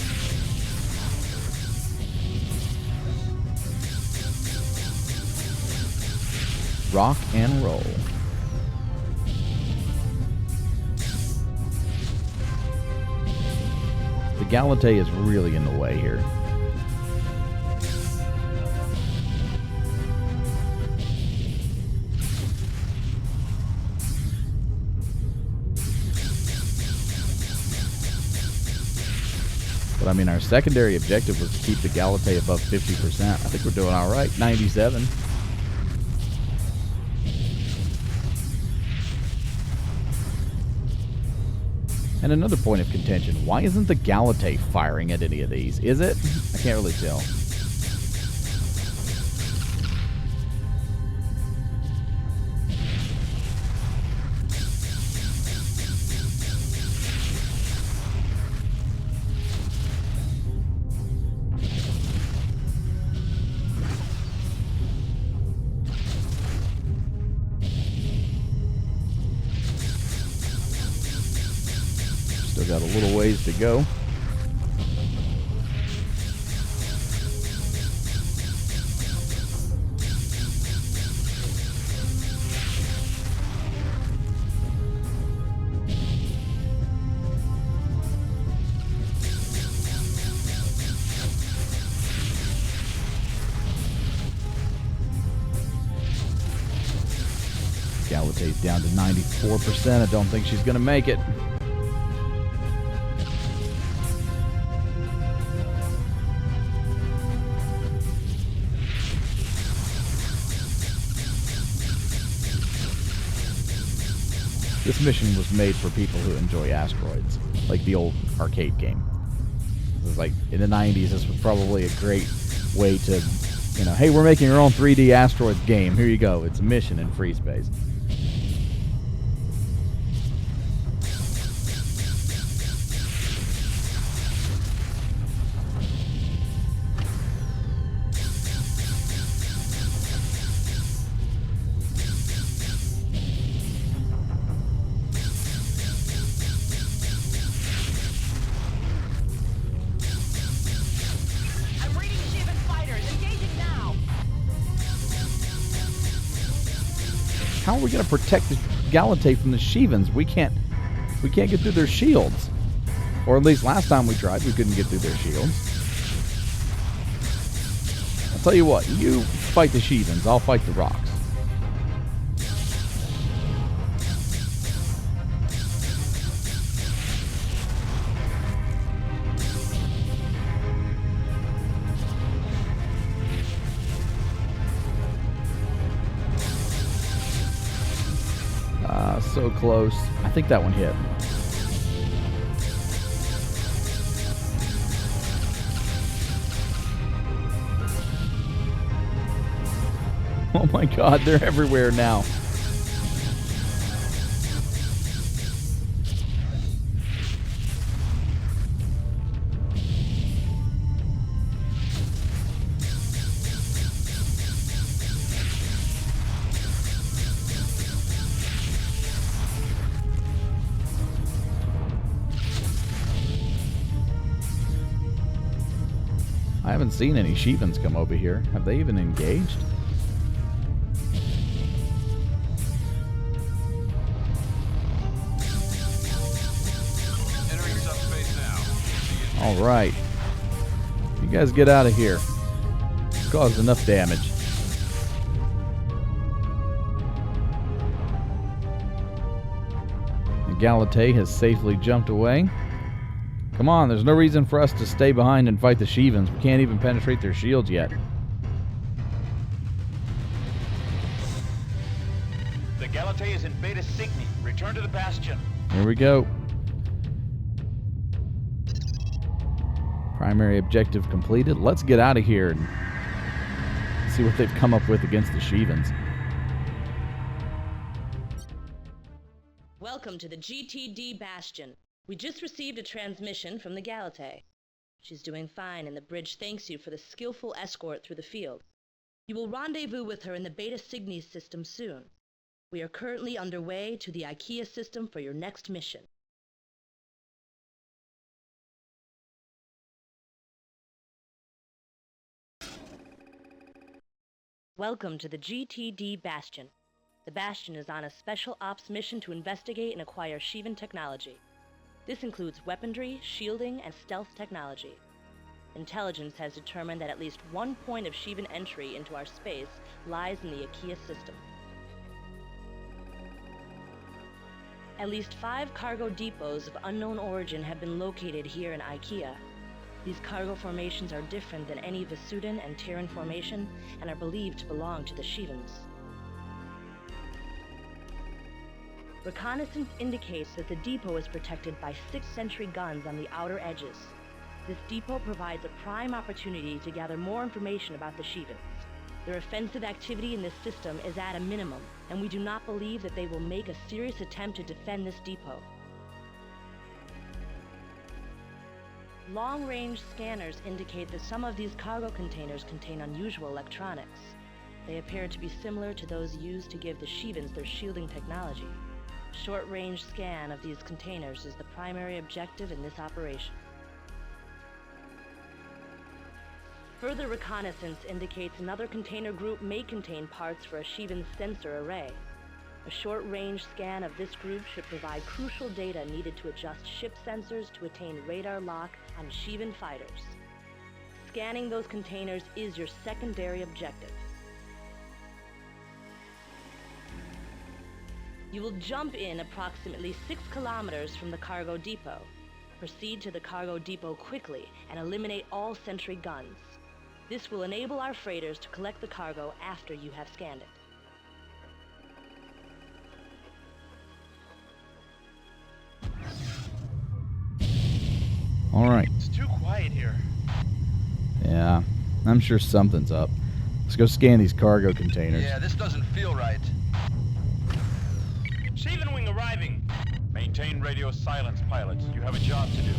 Rock and roll. The Gauntlet is really in the way here. But I mean, our secondary objective was to keep the Gauntlet above 50%. I think we're doing all right. 97. And another point of contention, why isn't the Gauntlet firing at any of these? Is it? I can't really tell. Got a little ways to go. Gauntlet's down to 94%. I don't think she's going to make it. This mission was made for people who enjoy asteroids, like the old arcade game. This is like, in the 90s, this was probably a great way to, you know, hey, we're making our own 3D asteroids game. Here you go. It's a mission in Freespace. How are we going to protect the Gauntlet from the Shivans? We can't get through their shields. Or at least last time we tried, we couldn't get through their shields. I'll tell you what, you fight the Shivans, I'll fight the rocks. So close. I think that one hit. Oh my god, they're everywhere now. I haven't seen any Shivans come over here. Have they even engaged? Entering subspace now. All right. You guys get out of here. Caused enough damage. The Gauntlet has safely jumped away. Come on, there's no reason for us to stay behind and fight the Shivans. We can't even penetrate their shields yet. The Gauntlet is in Beta Cygni. Return to the Bastion. Here we go. Primary objective completed. Let's get out of here and see what they've come up with against the Shivans. Welcome to the GTD Bastion. We just received a transmission from the Gauntlet. She's doing fine, and the bridge thanks you for the skillful escort through the field. You will rendezvous with her in the Beta Cygni system soon. We are currently underway to the IKEA system for your next mission. Welcome to the GTD Bastion. The Bastion is on a special ops mission to investigate and acquire Shivan technology. This includes weaponry, shielding, and stealth technology. Intelligence has determined that at least one point of Shivan entry into our space lies in the IKEA system. At least 5 cargo depots of unknown origin have been located here in IKEA. These cargo formations are different than any Vasudan and Terran formation and are believed to belong to the Shivans. Reconnaissance indicates that the depot is protected by 6th century guns on the outer edges. This depot provides a prime opportunity to gather more information about the Shivans. Their offensive activity in this system is at a minimum, and we do not believe that they will make a serious attempt to defend this depot. Long-range scanners indicate that some of these cargo containers contain unusual electronics. They appear to be similar to those used to give the Shivans their shielding technology. Short-range scan of these containers is the primary objective in this operation. Further reconnaissance indicates another container group may contain parts for a Shivan sensor array. A short-range scan of this group should provide crucial data needed to adjust ship sensors to attain radar lock on Shivan fighters. Scanning those containers is your secondary objective. You will jump in approximately 6 kilometers from the cargo depot. Proceed to the cargo depot quickly and eliminate all sentry guns. This will enable our freighters to collect the cargo after you have scanned it. All right. It's too quiet here. Yeah, I'm sure something's up. Let's go scan these cargo containers. Yeah, this doesn't feel right. Shivan wing arriving. Maintain radio silence, pilots. You have a job to do.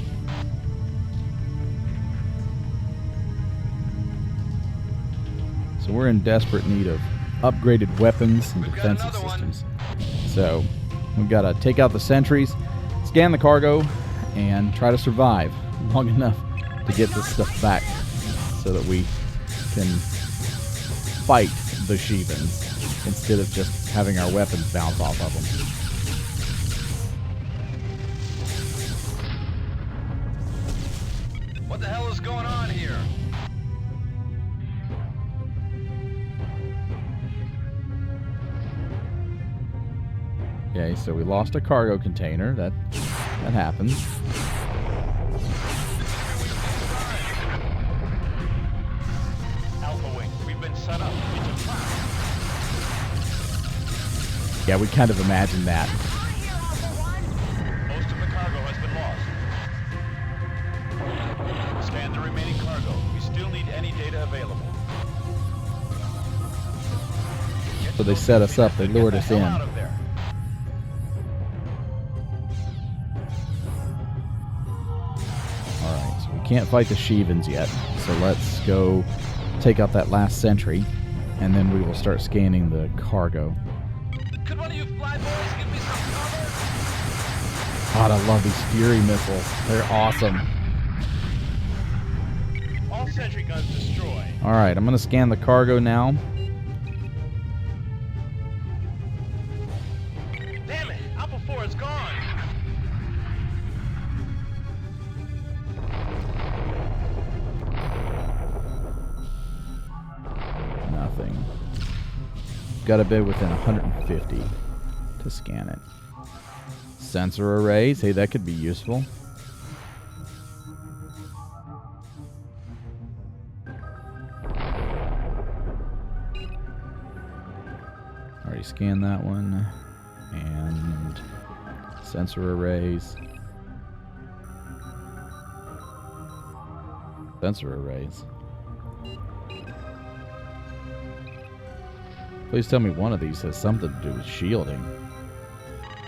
So we're in desperate need of upgraded weapons and defensive systems. So we've got to take out the sentries, scan the cargo, and try to survive long enough to get this stuff back so that we can fight the Shivans instead of just having our weapons bounce off of them. What the hell is going on here? Okay, so we lost a cargo container. That happens. Alpha wing, we've been set up. It's a trap. Yeah, we kind of imagined that. Most of the cargo has been lost. Scan the remaining cargo. We still need any data available. So they set us up. They lured us in. Out of there. Alright, so we can't fight the Shivans yet. So let's go take out that last sentry, and then we will start scanning the cargo. Could one of you fly boys give me some cover? God, I love these Fury missiles. They're awesome. All sentry guns destroyed. Alright, I'm going to scan the cargo now. Damn it! Alpha 4 is gone! Nothing. Got to be within 150 to scan it. Sensor arrays. Hey, that could be useful. Already scanned that one. And sensor arrays. Sensor arrays. Please tell me one of these has something to do with shielding.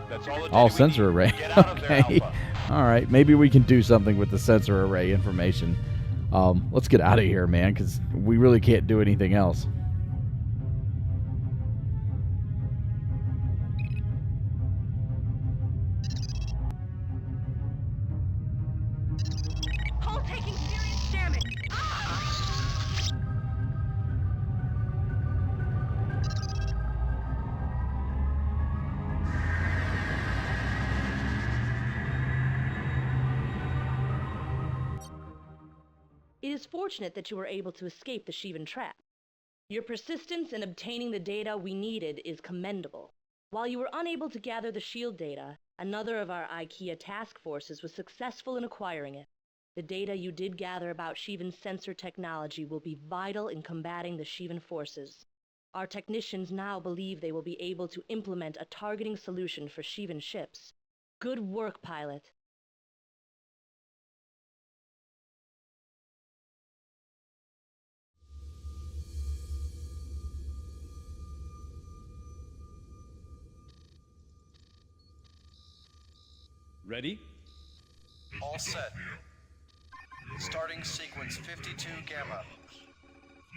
The That's all the data Oh, we sensor need. array. Get out of there, Okay. Alpha. All right. Maybe we can do something with the sensor array information. Let's get out of here, man, because we really can't do anything else. Hull taking serious damage. It is fortunate that you were able to escape the Shivan trap. Your persistence in obtaining the data we needed is commendable. While you were unable to gather the shield data, another of our IKEA task forces was successful in acquiring it. The data you did gather about Shivan's sensor technology will be vital in combating the Shivan forces. Our technicians now believe they will be able to implement a targeting solution for Shivan ships. Good work, pilot. Ready? All set. Starting sequence 52 Gamma.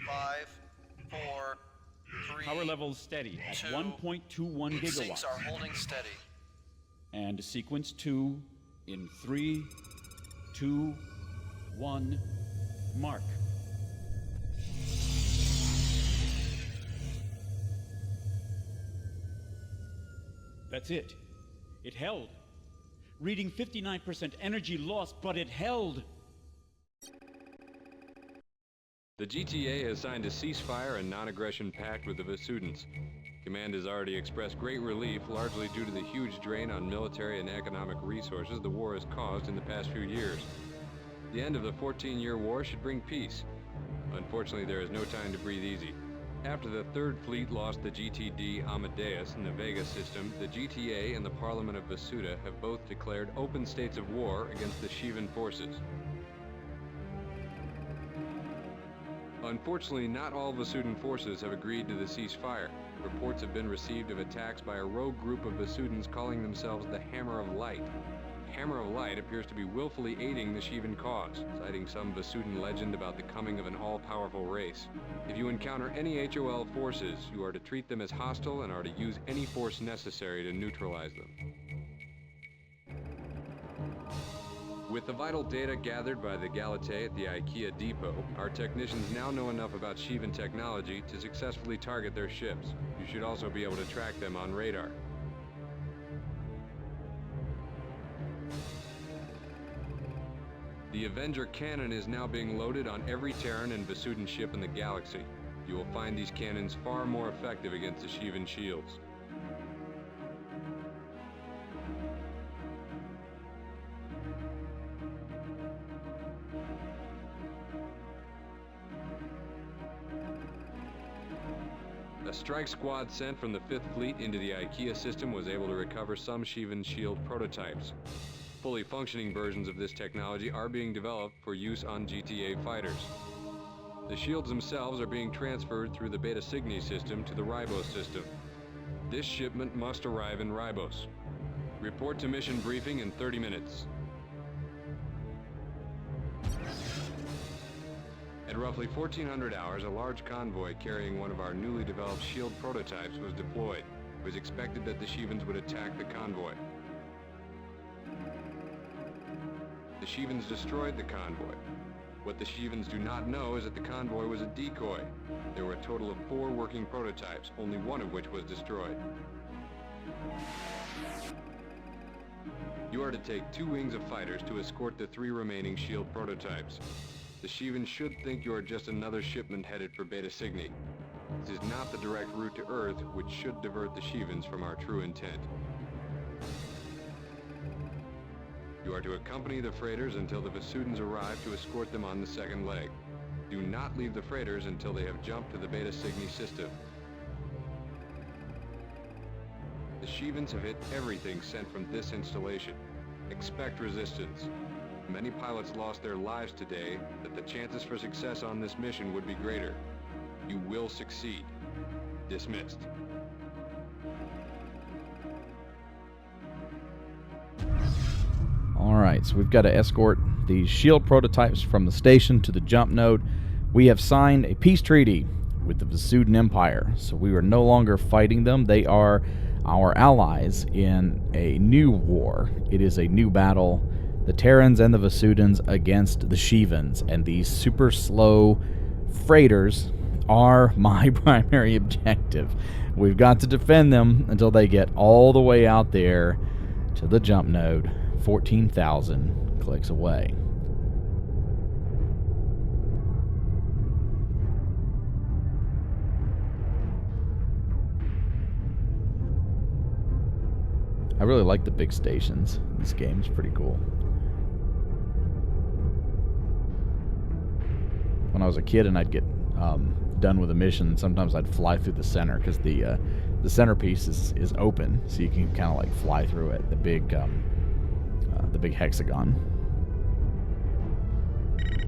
5, 4, 3... Power levels steady at 2. 1.21 gigawatts. Sinks are holding steady. And sequence 2 in 3, 2, 1, mark. That's it. It held. Reading 59% energy loss, but it held. The GTA has signed a ceasefire and non-aggression pact with the Vasudans. Command has already expressed great relief, largely due to the huge drain on military and economic resources the war has caused in the past few years. The end of the 14-year war should bring peace. Unfortunately, there is no time to breathe easy. After the Third Fleet lost the GTD Amadeus in the Vega system, the GTA and the Parliament of Vasuda have both declared open states of war against the Shivan forces. Unfortunately, not all Vasudan forces have agreed to the ceasefire. Reports have been received of attacks by a rogue group of Vasudans calling themselves the Hammer of Light. Hammer of Light appears to be willfully aiding the Shivan cause, citing some Vasudan legend about the coming of an all-powerful race. If you encounter any HOL forces, you are to treat them as hostile and are to use any force necessary to neutralize them. With the vital data gathered by the Gauntlet at the IKEA depot, our technicians now know enough about Shivan technology to successfully target their ships. You should also be able to track them on radar. The Avenger cannon is now being loaded on every Terran and Vasudan ship in the galaxy. You will find these cannons far more effective against the Shivan shields. A strike squad sent from the 5th Fleet into the IKEA system was able to recover some Shivan shield prototypes. Fully functioning versions of this technology are being developed for use on GTA fighters. The shields themselves are being transferred through the Beta Cygni system to the Ribos system. This shipment must arrive in Ribos. Report to mission briefing in 30 minutes. At roughly 1400 hours, a large convoy carrying one of our newly developed shield prototypes was deployed. It was expected that the Shivans would attack the convoy. The Shivans destroyed the convoy. What the Shivans do not know is that the convoy was a decoy. There were a total of 4 working prototypes, only one of which was destroyed. You are to take 2 wings of fighters to escort the 3 remaining shield prototypes. The Shivans should think you are just another shipment headed for Beta Cygni. This is not the direct route to Earth, which should divert the Shivans from our true intent. You are to accompany the freighters until the Vasudans arrive to escort them on the second leg. Do not leave the freighters until they have jumped to the Beta Cygni system. The Shivans have hit everything sent from this installation. Expect resistance. Many pilots lost their lives today, that the chances for success on this mission would be greater. You will succeed. Dismissed. Alright, so we've got to escort these shield prototypes from the station to the jump node. We have signed a peace treaty with the Vasudan Empire, so we are no longer fighting them. They are our allies in a new war. It is a new battle. The Terrans and the Vasudans against the Shivans, and these super slow freighters are my primary objective. We've got to defend them until they get all the way out there to the jump node, 14,000 clicks away. I really like the big stations. This game's pretty cool. When I was a kid and I'd get done with a mission, sometimes I'd fly through the center because the centerpiece is open, so you can kind of like fly through it. The big hexagon.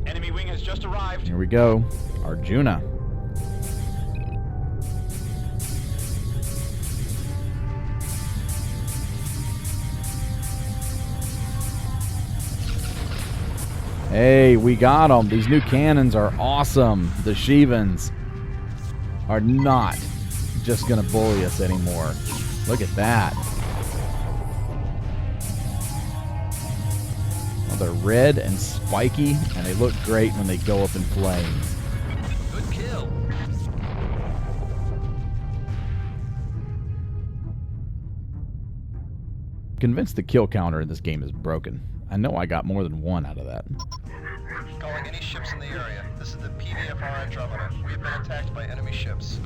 Enemy wing has just arrived. Here we go, Arjuna. Hey, we got them. These new cannons are awesome. The Shivans are not just going to bully us anymore. Look at that. Well, they're red and spiky, and they look great when they go up in flames. Good kill. Convinced the kill counter in this game is broken. I know I got more than one out of that. Calling any ships in the area. This is the PVFR Andromeda. We have been attacked by enemy ships.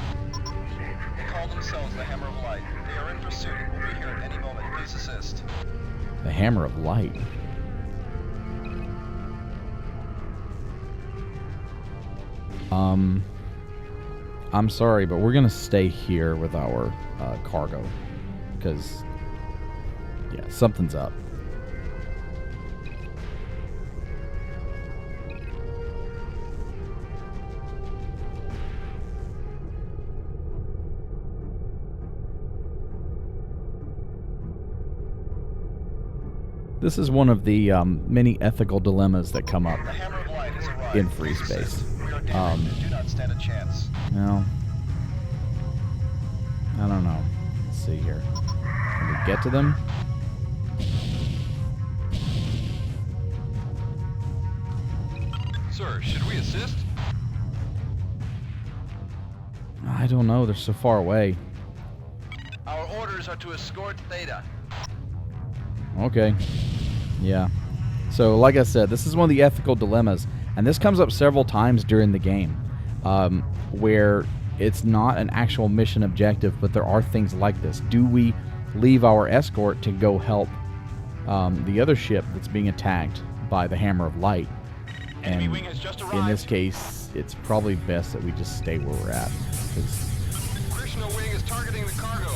They call themselves the Hammer of Light. They are in pursuit. We'll be here at any moment. Please assist. The Hammer of Light. I'm sorry, but we're gonna stay here with our cargo, because yeah, something's up. This is one of the many ethical dilemmas that come up in Freespace. Do not stand a chance. No. I don't know. Let's see here. Can we get to them? Sir, should we assist? I don't know. They're so far away. Our orders are to escort Theta. Okay. Yeah. So, like I said, this is one of the ethical dilemmas, and this comes up several times during the game, where it's not an actual mission objective, but there are things like this. Do we leave our escort to go help the other ship that's being attacked by the Hammer of Light? And in this case, it's probably best that we just stay where we're at, because Krishna wing is targeting the cargo.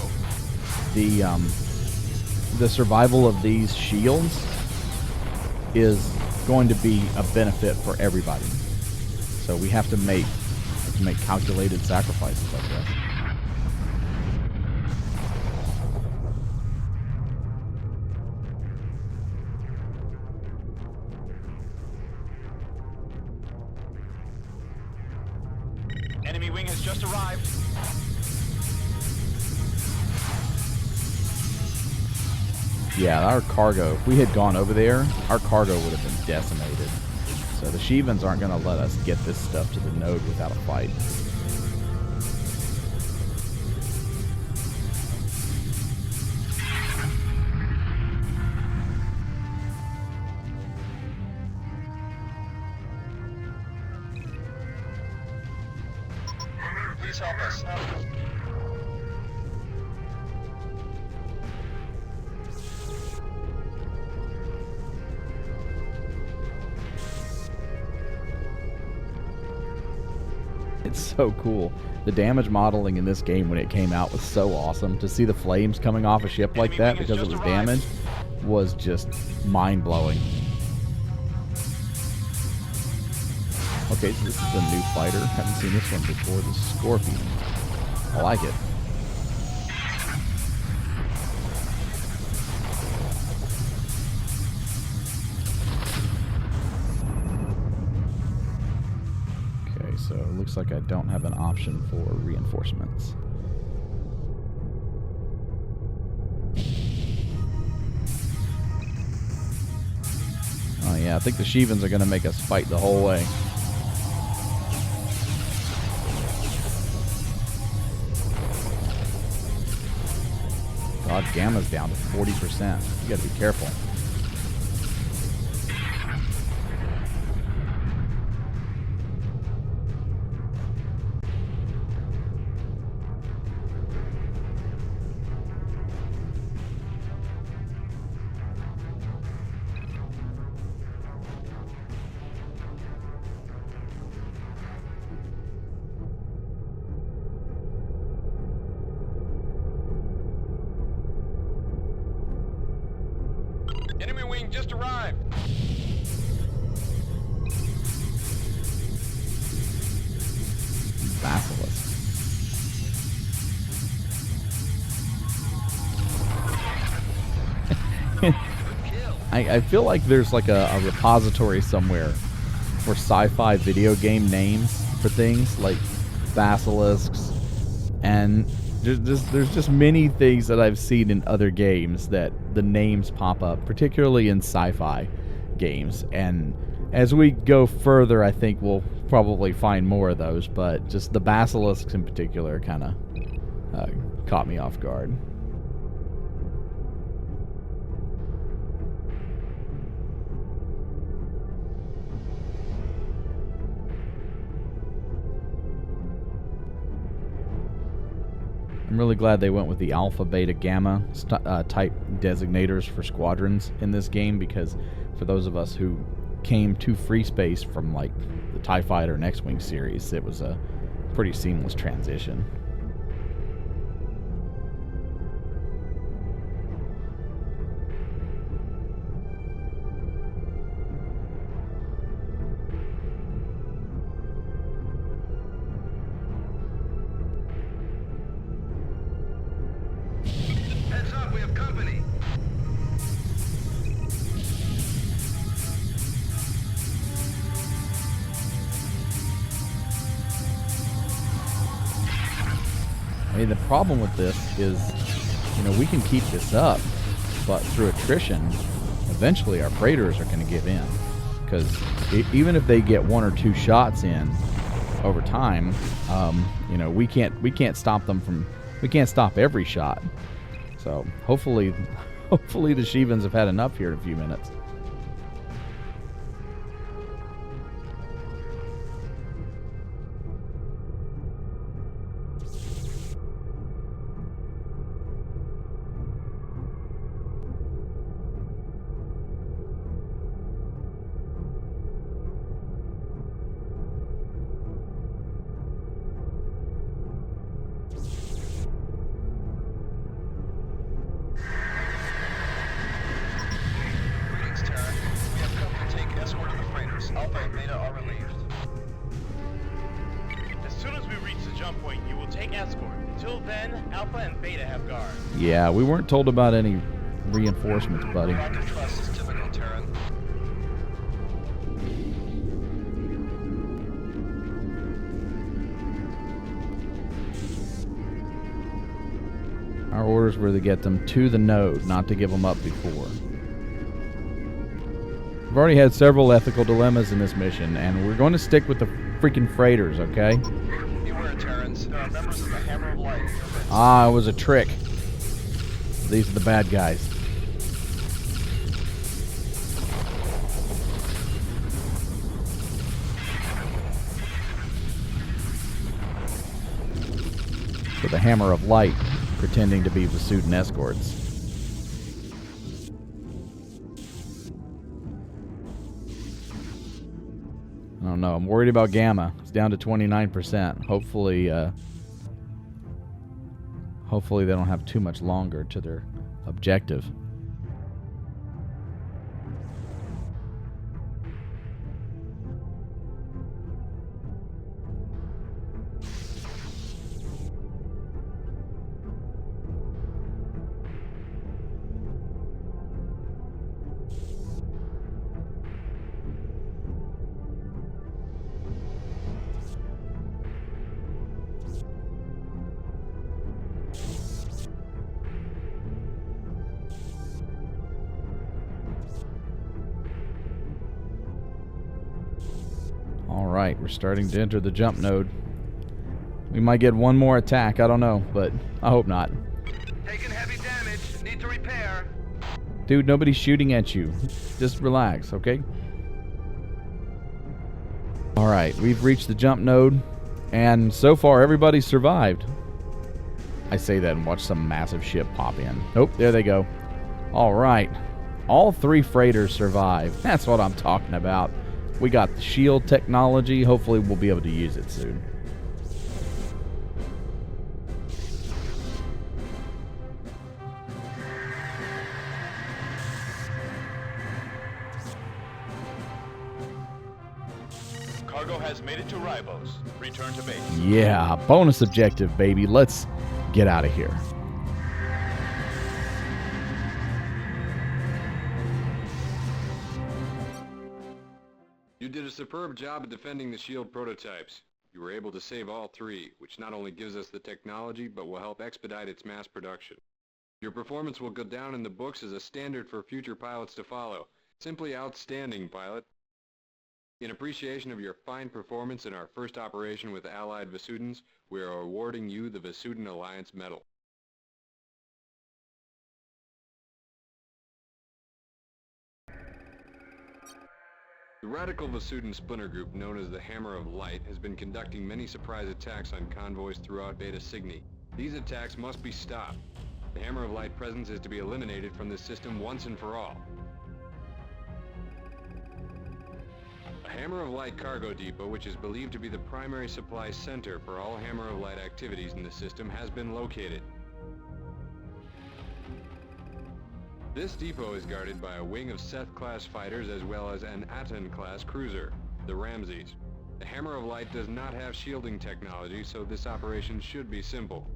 the survival of these shields is going to be a benefit for everybody. So we have to make calculated sacrifices like this. Enemy wing has just arrived. Yeah, our cargo, if we had gone over there, our cargo would have been decimated. So the Shivans aren't going to let us get this stuff to the node without a fight. Please help us. It's so cool. The damage modeling in this game when it came out was so awesome. To see the flames coming off a ship like that because it was damaged was just mind-blowing. Okay, so this is a new fighter. Haven't seen this one before. The Scorpion. I like it. looks like I don't have an option for reinforcements. Oh yeah, I think the Shivans are going to make us fight the whole way. God, Gamma's down to 40%. You got to be careful. Enemy wing just arrived. Basilisk. I feel like there's like a repository somewhere for sci-fi video game names for things like basilisks, and there's just many things that I've seen in other games that the names pop up, particularly in sci-fi games. And as we go further, I think we'll probably find more of those, but just the basilisks in particular kind of caught me off guard. I'm really glad they went with the alpha, beta, gamma type designators for squadrons in this game, because for those of us who came to Freespace from like the TIE Fighter and X-Wing series, it was a pretty seamless transition. Heads up, we have company. I mean, the problem with this is, you know, we can keep this up, but through attrition, eventually our freighters are going to give in. Because even if they get one or two shots in over time, you know, we can't stop them from, we can't stop every shot. So hopefully the Shivans have had enough here in a few minutes. Greetings, Terran. We have come to take escort of the freighters. Alpha and Beta are relieved. As soon as we reach the jump point, you will take escort. Until then, Alpha and Beta have guard. Yeah, we weren't told about any reinforcements, buddy. Lack of trust is typical, Terran. Our orders were to get them to the node, not to give them up before. We've already had several ethical dilemmas in this mission, and we're going to stick with the freaking freighters, okay? Beware, Terrans. There are members of the Hammer of Light in your midst. Ah, it was a trick. These are the bad guys. So the Hammer of Light pretending to be Vasudan escorts. I don't know. I'm worried about Gamma. It's down to 29%. Hopefully they don't have too much longer to their objective. Alright, we're starting to enter the jump node. We might get one more attack, I don't know, but I hope not. Taking heavy damage. Need to repair. Dude, nobody's shooting at you. Just relax, okay? Alright, we've reached the jump node, and so far everybody survived. I say that and watch some massive ship pop in. Nope, there they go. Alright. All 3 freighters survive. That's what I'm talking about. We got the shield technology. Hopefully we'll be able to use it soon. Cargo has made it to Ribos. Return to base. Yeah, bonus objective, baby. Let's get out of here. You did a superb job at defending the shield prototypes. You were able to save all 3, which not only gives us the technology, but will help expedite its mass production. Your performance will go down in the books as a standard for future pilots to follow. Simply outstanding, pilot. In appreciation of your fine performance in our first operation with Allied Vasudans, we are awarding you the Vasudan Alliance Medal. The radical Vasudan splinter group known as the Hammer of Light has been conducting many surprise attacks on convoys throughout Beta Cygni. These attacks must be stopped. The Hammer of Light presence is to be eliminated from this system once and for all. A Hammer of Light cargo depot, which is believed to be the primary supply center for all Hammer of Light activities in the system, has been located. This depot is guarded by a wing of Seth-class fighters as well as an Aten-class cruiser, the Ramses. The Hammer of Light does not have shielding technology, so this operation should be simple.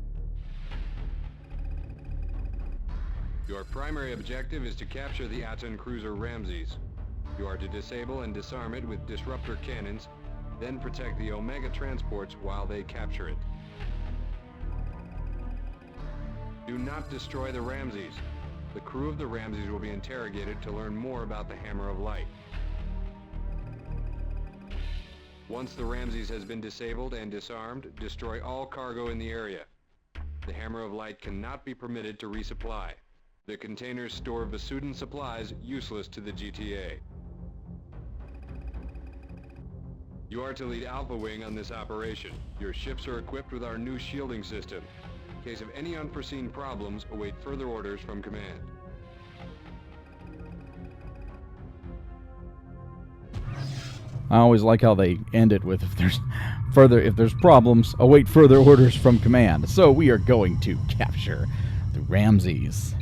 Your primary objective is to capture the Aten cruiser Ramses. You are to disable and disarm it with disruptor cannons, then protect the Omega transports while they capture it. Do not destroy the Ramses. The crew of the Ramses will be interrogated to learn more about the Hammer of Light. Once the Ramses has been disabled and disarmed, destroy all cargo in the area. The Hammer of Light cannot be permitted to resupply. The containers store Vasudan supplies useless to the GTA. You are to lead Alpha Wing on this operation. Your ships are equipped with our new shielding system. In case of any unforeseen problems, await further orders from command. I always like how they end it with if there's problems, await further orders from command. So we are going to capture the Ramses.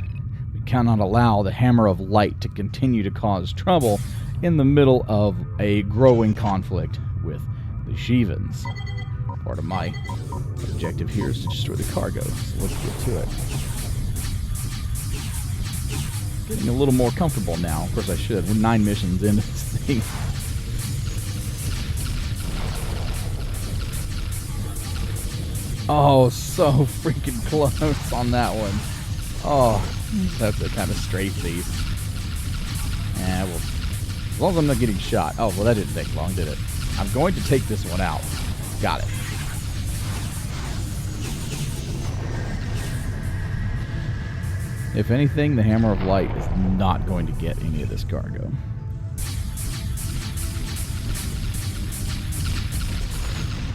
We cannot allow the Hammer of Light to continue to cause trouble in the middle of a growing conflict with the Shivans. Part of my objective here is to destroy the cargo, so let's get to it. Getting a little more comfortable now. Of course I should. We're 9 missions into this thing. Oh, so freaking close on that one. Oh, that's a kind of strafe thief. Yeah, well, as long as I'm not getting shot. Oh, well, that didn't take long, did it? I'm going to take this one out. Got it. If anything, the Hammer of Light is not going to get any of this cargo.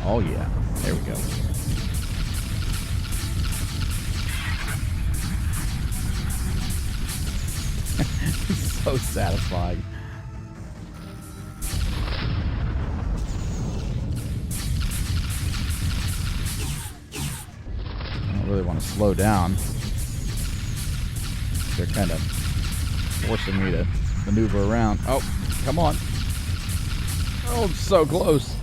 Oh, yeah. There we go. So satisfying. I don't really want to slow down. They're kind of forcing me to maneuver around. Oh, come on. Oh, it's so close.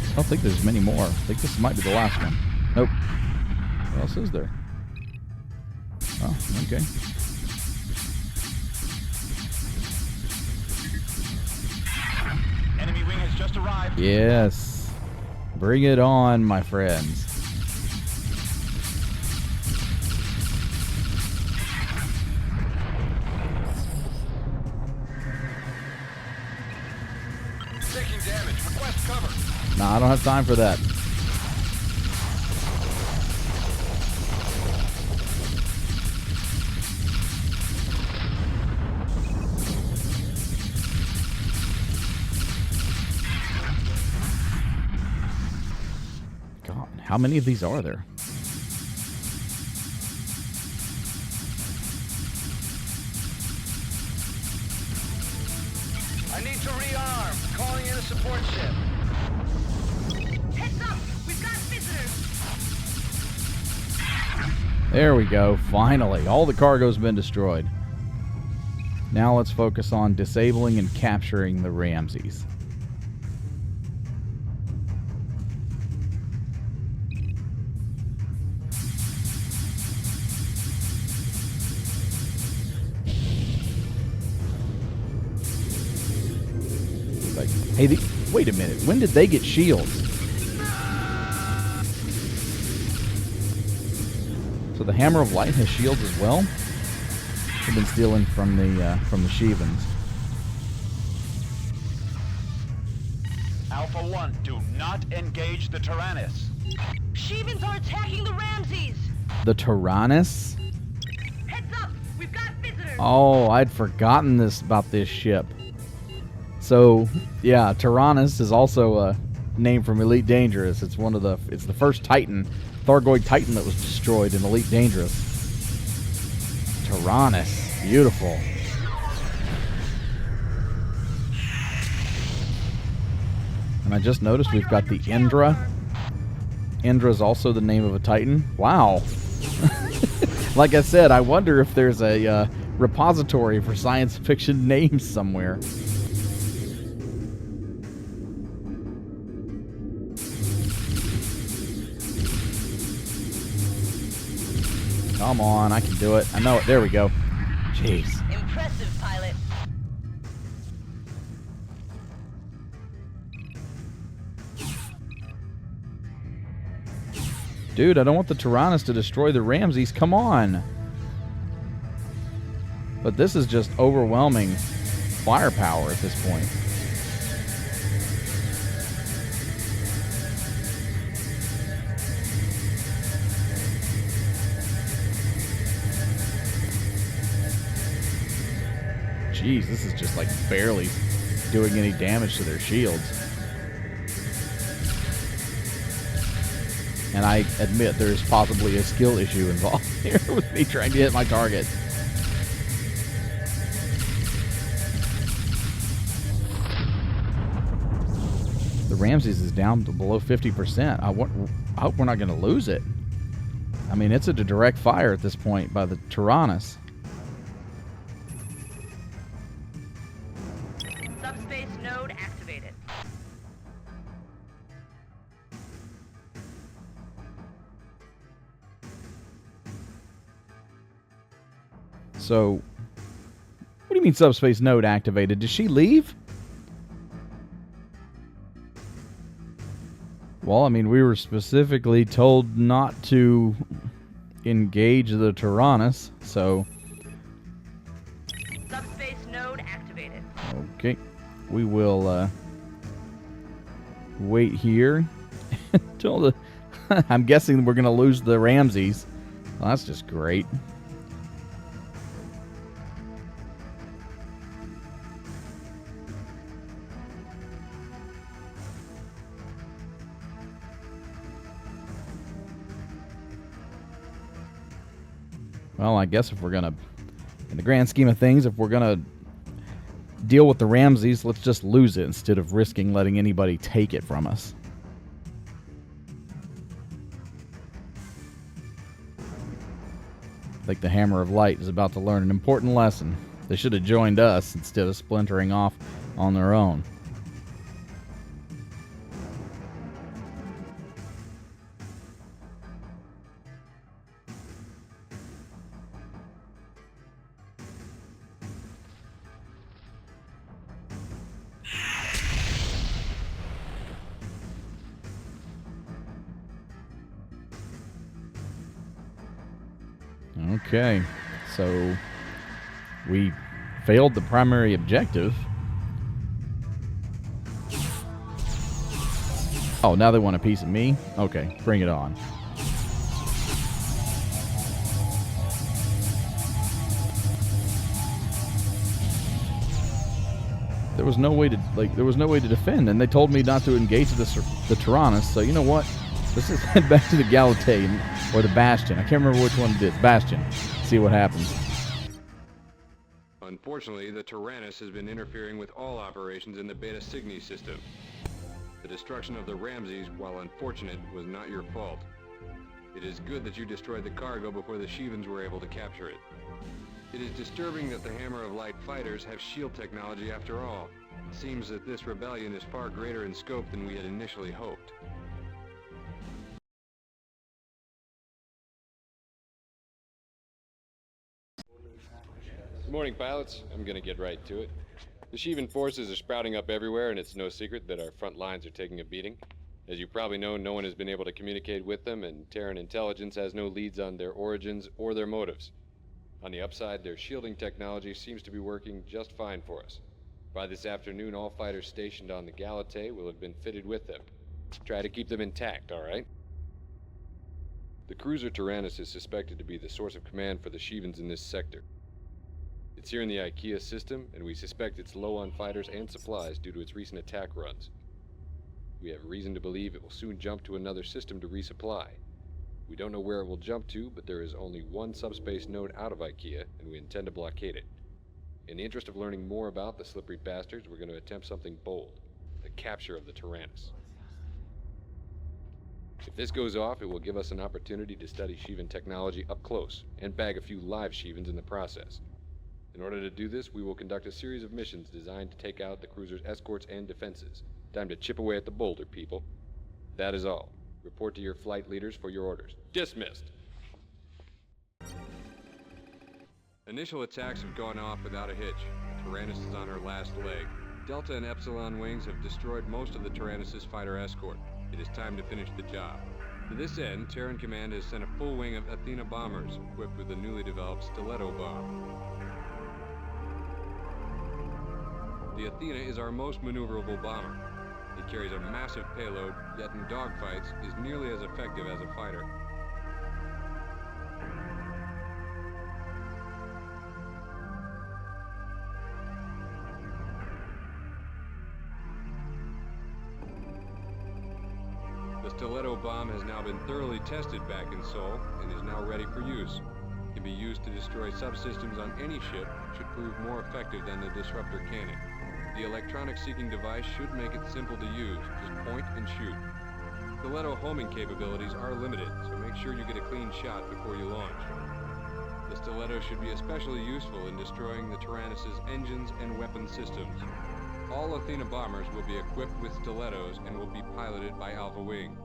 I don't think there's many more. I think this might be the last one. Nope. What else is there? Oh, okay. Enemy wing has just arrived. Yes. Bring it on, my friends. Taking damage. Request cover. Nah, I don't have time for that. God, how many of these are there? I need to rearm. Calling in a support ship. Heads up! We've got visitors! There we go. Finally, all the cargo's been destroyed. Now let's focus on disabling and capturing the Ramses. Like, hey, wait a minute. When did they get shields? So the Hammer of Light has shields as well. They've been stealing from the Shivans. Alpha 1, do not engage the Tyrannus. Shivans are attacking the Ramses! The Tyrannus? Heads up! We've got visitors! Oh, I'd forgotten about this ship. So, yeah, Tyrannus is also a name from Elite Dangerous. It's the first Titan, Thargoid Titan, that was destroyed in Elite Dangerous. Tyrannus, beautiful. And I just noticed we've got the Indra. Indra is also the name of a Titan. Wow. Like I said, I wonder if there's a repository for science fiction names somewhere. Come on, I can do it. I know it. There we go. Jeez. Impressive, pilot. Dude, I don't want the Tyrannus to destroy the Ramses. Come on. But this is just overwhelming firepower at this point. Jeez, this is just like barely doing any damage to their shields. And I admit there's possibly a skill issue involved here with me trying to hit my target. The Ramses is down to below 50%. I hope we're not going to lose it. I mean, it's a direct fire at this point by the Tyrannus. Subspace node activated. So, what do you mean subspace node activated? Did she leave? Well, I mean, we were specifically told not to engage the Tyrannus, so... Subspace node activated. Okay. We will wait here until the... I'm guessing we're going to lose the Ramses. Well, that's just great. Well, I guess if we're going to, in the grand scheme of things, if we're going to deal with the Ramses, let's just lose it instead of risking letting anybody take it from us. I think the Hammer of Light is about to learn an important lesson. They should have joined us instead of splintering off on their own. Okay, so we failed the primary objective. Oh, now they want a piece of me? Okay, bring it on. There was no way to defend, and they told me not to engage the Tyrannus. So you know what? Let's just head back to the Gauntlet or the Bastion. I can't remember which one it is. Bastion. See what happens. Unfortunately, the Tyrannus has been interfering with all operations in the Beta Cygni system. The destruction of the Ramses, while unfortunate, was not your fault. It is good that you destroyed the cargo before the Shivans were able to capture it. It is disturbing that the Hammer of Light fighters have shield technology after all. It seems that this rebellion is far greater in scope than we had initially hoped. Good morning, pilots. I'm gonna get right to it. The Shivan forces are sprouting up everywhere, and it's no secret that our front lines are taking a beating. As you probably know, no one has been able to communicate with them, and Terran intelligence has no leads on their origins or their motives. On the upside, their shielding technology seems to be working just fine for us. By this afternoon, all fighters stationed on the Gauntlet will have been fitted with them. Try to keep them intact, all right? The cruiser Tyrannus is suspected to be the source of command for the Shivans in this sector. It's here in the IKEA system, and we suspect it's low on fighters and supplies due to its recent attack runs. We have reason to believe it will soon jump to another system to resupply. We don't know where it will jump to, but there is only one subspace node out of IKEA, and we intend to blockade it. In the interest of learning more about the slippery bastards, we're going to attempt something bold: the capture of the Tyrannus. If this goes off, it will give us an opportunity to study Shivan technology up close, and bag a few live Shivans in the process. In order to do this, we will conduct a series of missions designed to take out the cruiser's escorts and defenses. Time to chip away at the boulder, people. That is all. Report to your flight leaders for your orders. Dismissed! Initial attacks have gone off without a hitch. The Tyrannus is on her last leg. Delta and Epsilon wings have destroyed most of the Tyrannus' fighter escort. It is time to finish the job. To this end, Terran Command has sent a full wing of Athena bombers, equipped with the newly developed Stiletto bomb. The Athena is our most maneuverable bomber. It carries a massive payload, yet in dogfights is nearly as effective as a fighter. The Stiletto bomb has now been thoroughly tested back in Sol and is now ready for use. It can be used to destroy subsystems on any ship, should prove more effective than the disruptor cannon. The electronic seeking device should make it simple to use. Just point and shoot. Stiletto homing capabilities are limited, so make sure you get a clean shot before you launch. The Stiletto should be especially useful in destroying the Tyrannus' engines and weapon systems. All Athena bombers will be equipped with Stilettos and will be piloted by Alpha Wing.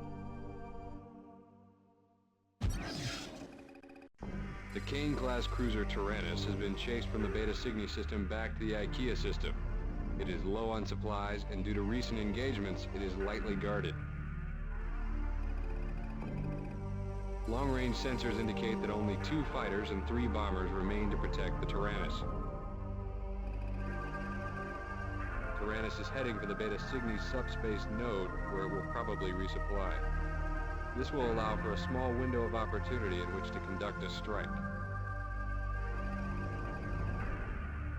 The Kane-class cruiser Tyrannus has been chased from the Beta Cygni system back to the IKEA system. It is low on supplies, and due to recent engagements, it is lightly guarded. Long-range sensors indicate that only 2 fighters and 3 bombers remain to protect the Tyrannus. Tyrannus is heading for the Beta Cygni subspace node, where it will probably resupply. This will allow for a small window of opportunity in which to conduct a strike.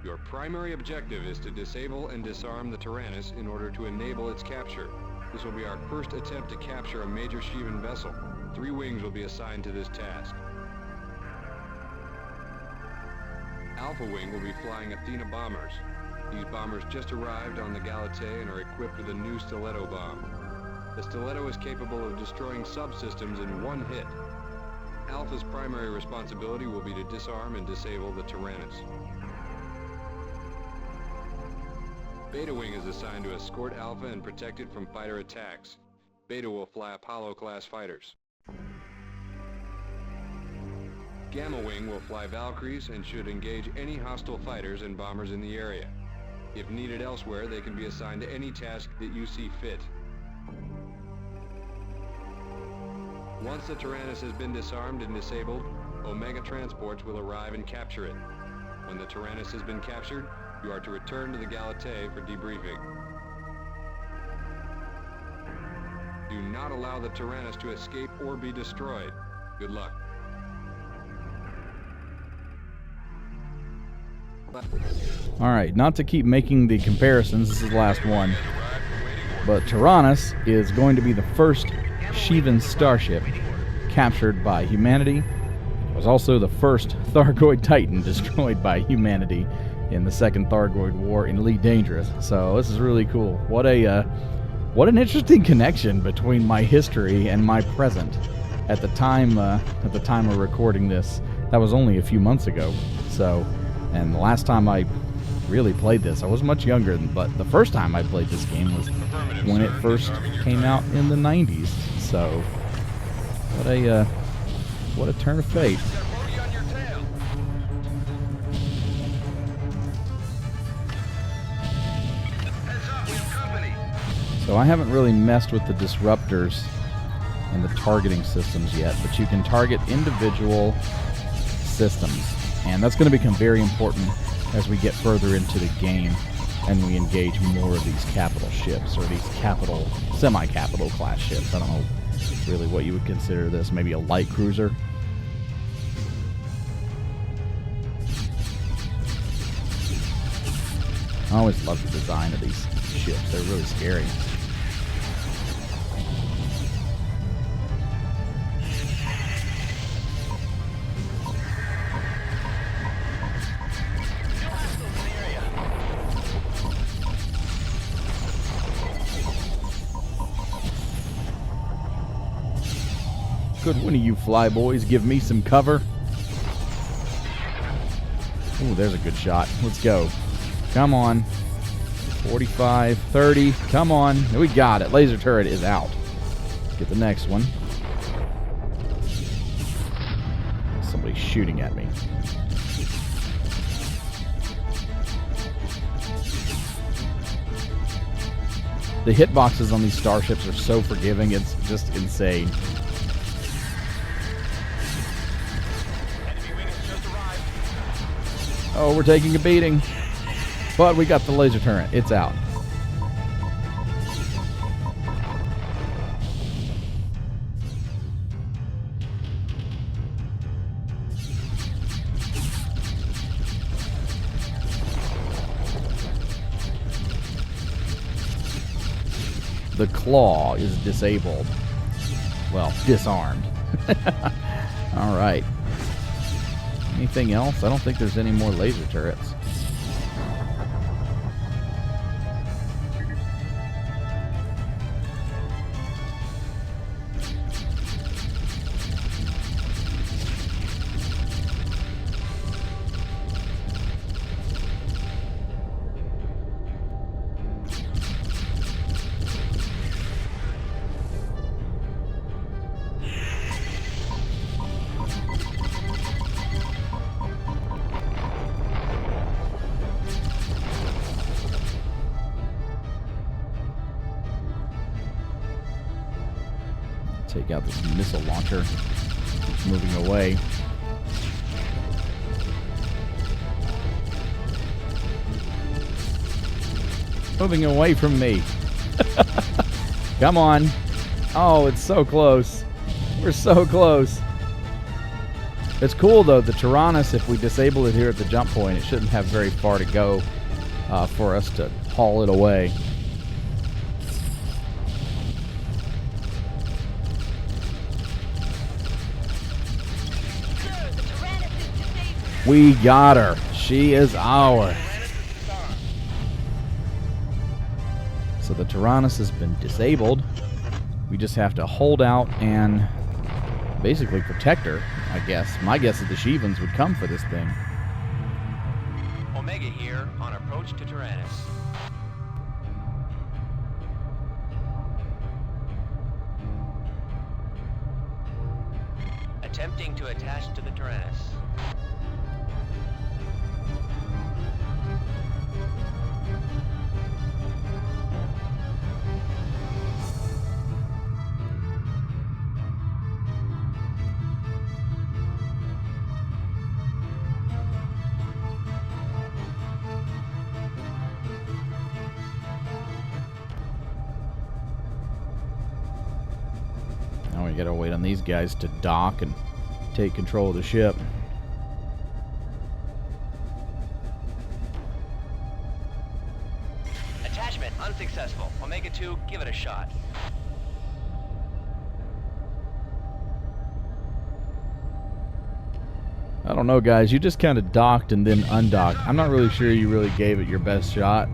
Your primary objective is to disable and disarm the Tyrannus in order to enable its capture. This will be our first attempt to capture a major Shivan vessel. 3 wings will be assigned to this task. Alpha Wing will be flying Athena bombers. These bombers just arrived on the Gauntlet and are equipped with a new Stiletto bomb. The Stiletto is capable of destroying subsystems in 1 hit. Alpha's primary responsibility will be to disarm and disable the Tyrannus. Beta Wing is assigned to escort Alpha and protect it from fighter attacks. Beta will fly Apollo-class fighters. Gamma Wing will fly Valkyries and should engage any hostile fighters and bombers in the area. If needed elsewhere, they can be assigned to any task that you see fit. Once the Tyrannus has been disarmed and disabled, Omega transports will arrive and capture it. When the Tyrannus has been captured, you are to return to the Galatea for debriefing. Do not allow the Tyrannus to escape or be destroyed. Good luck. All right, not to keep making the comparisons, this is the last one, but Tyrannus is going to be the first Shivan starship captured by humanity. It was also the first Thargoid Titan destroyed by humanity in the Second Thargoid War in Elite Dangerous. So this is really cool. What an interesting connection between my history and my present. At the time of recording this, that was only a few months ago. So, and the last time I really played this, I was much younger, but the first time I played this game was when it first came out in the 90s. So, what a turn of fate. So I haven't really messed with the disruptors and the targeting systems yet, but you can target individual systems, and that's going to become very important as we get further into the game and we engage more of these capital ships, or these capital, semi-capital class ships. I don't know really what you would consider this, maybe a light cruiser. I always love the design of these ships. They're really scary. Could one of you flyboys give me some cover? Ooh, there's a good shot. Let's go. Come on. 45, 30. Come on. We got it. Laser turret is out. Let's get the next one. Somebody's shooting at me. The hitboxes on these starships are so forgiving. It's just insane. Oh, we're taking a beating. But we got the laser turret. It's out. The claw is disabled. Well, disarmed. All right. Anything else? I don't think there's any more laser turrets. Take out this missile launcher. It's moving away. Moving away from me. Come on. Oh, it's so close. We're so close. It's cool, though. The Tyrannus, if we disable it here at the jump point, it shouldn't have very far to go for us to haul it away. We got her. She is ours. So the Tyrannus has been disabled. We just have to hold out and basically protect her, I guess. My guess is the Shivans would come for this thing. Omega here on approach to Tyrannus. Attempting to attach to the Tyrannus. I gotta wait on these guys to dock and take control of the ship. Attachment unsuccessful. Omega 2, give it a shot. I don't know, guys. You just kind of docked and then undocked. I'm not really sure you really gave it your best shot.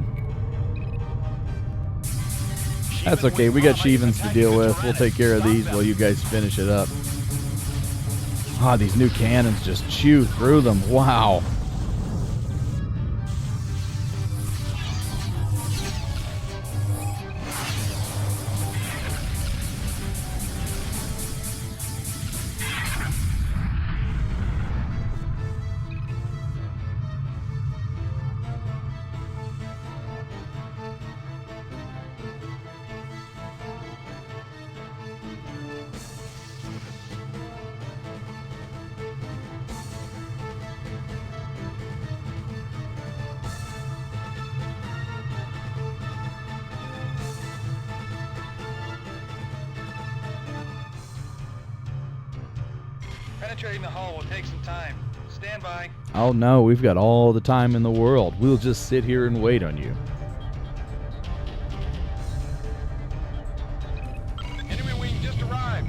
That's okay. We got Shivans to deal with. We'll take care of these while you guys finish it up. Ah, these new cannons just chew through them. Wow. Penetrating the hull will take some time. Stand by. Oh no, we've got all the time in the world. We'll just sit here and wait on you. Enemy wing just arrived.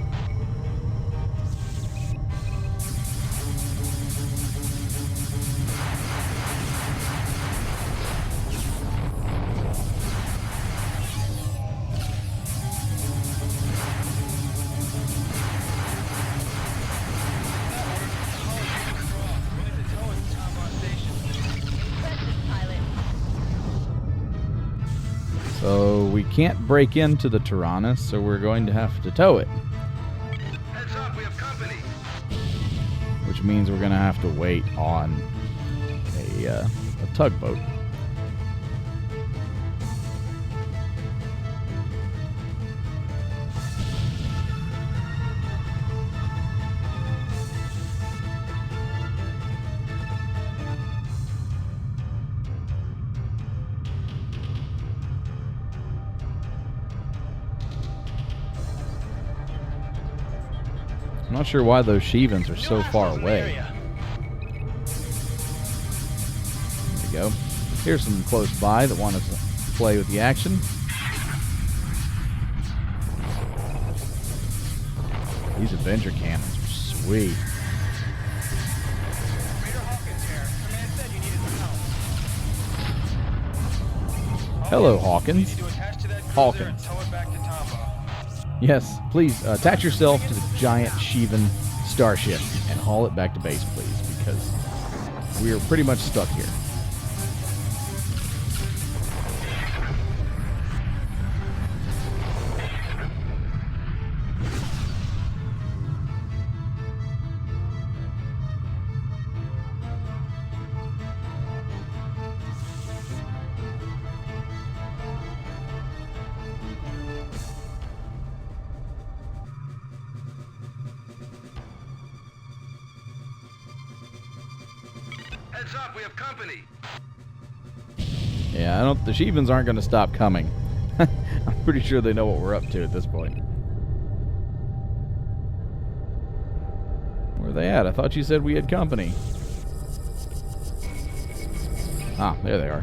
So we can't break into the Tyrannus, so we're going to have to tow it. Heads up, we have company. Which means we're going to have to wait on a tugboat. I'm not sure why those Shivans are so far away. There we go. Here's some close by that want to play with the action. These Avenger cannons are sweet. Hello, Hawkins. Hawkins. Yes, please attach yourself to the giant Shivan starship and haul it back to base, please, because we are pretty much stuck here. Heads up, we have company. Yeah, the Shivans aren't going to stop coming. I'm pretty sure they know what we're up to at this point. Where are they at? I thought you said we had company. Ah, there they are.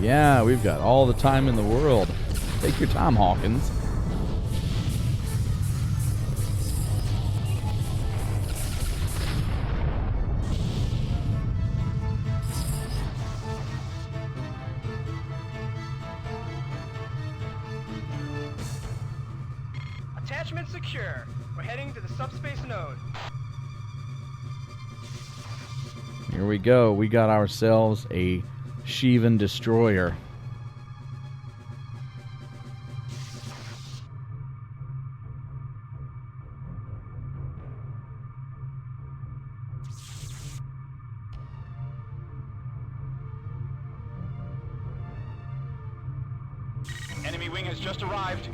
Yeah, we've got all the time in the world. Take your time, Hawkins. Attachment secure. We're heading to the subspace node. Here we go. We got ourselves a Shivan destroyer. Enemy wing has just arrived.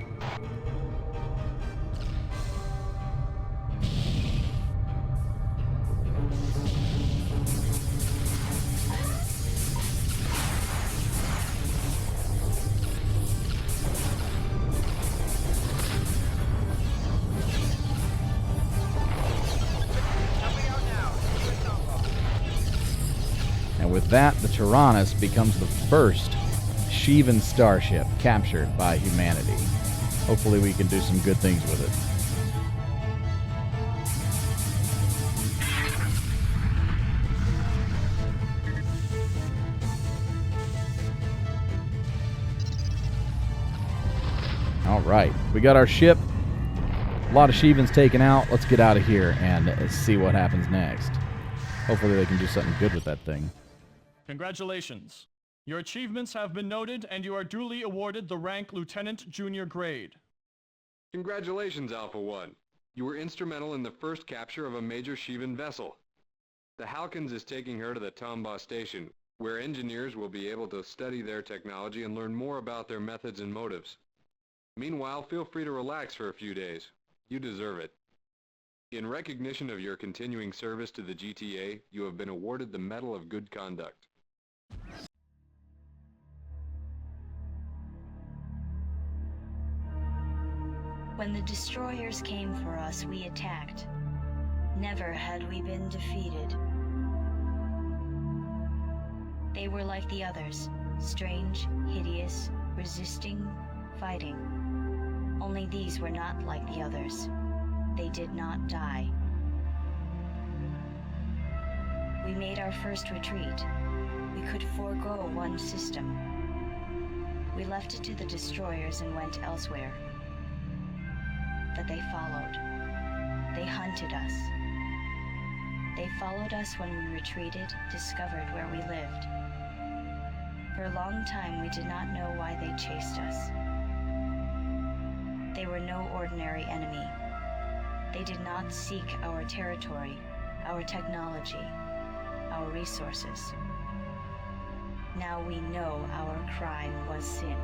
And with that, the Tyrannus becomes the first Shivan starship captured by humanity. Hopefully we can do some good things with it. All right, we got our ship. A lot of Shivans taken out. Let's get out of here and see what happens next. Hopefully they can do something good with that thing. Congratulations. Your achievements have been noted and you are duly awarded the rank Lieutenant Junior grade. Congratulations, Alpha 1. You were instrumental in the first capture of a major Shivan vessel. The Halkins is taking her to the Tombaugh station, where engineers will be able to study their technology and learn more about their methods and motives. Meanwhile, feel free to relax for a few days. You deserve it. In recognition of your continuing service to the GTA, you have been awarded the Medal of Good Conduct. When the destroyers came for us, we attacked. Never had we been defeated. They were like the others, strange, hideous, resisting, fighting. Only these were not like the others. They did not die. We made our first retreat. We could forego one system. We left it to the destroyers and went elsewhere. But they followed. They hunted us. They followed us when we retreated, discovered where we lived. For a long time, we did not know why they chased us. They were no ordinary enemy. They did not seek our territory, our technology, our resources. Now we know our crime was sin.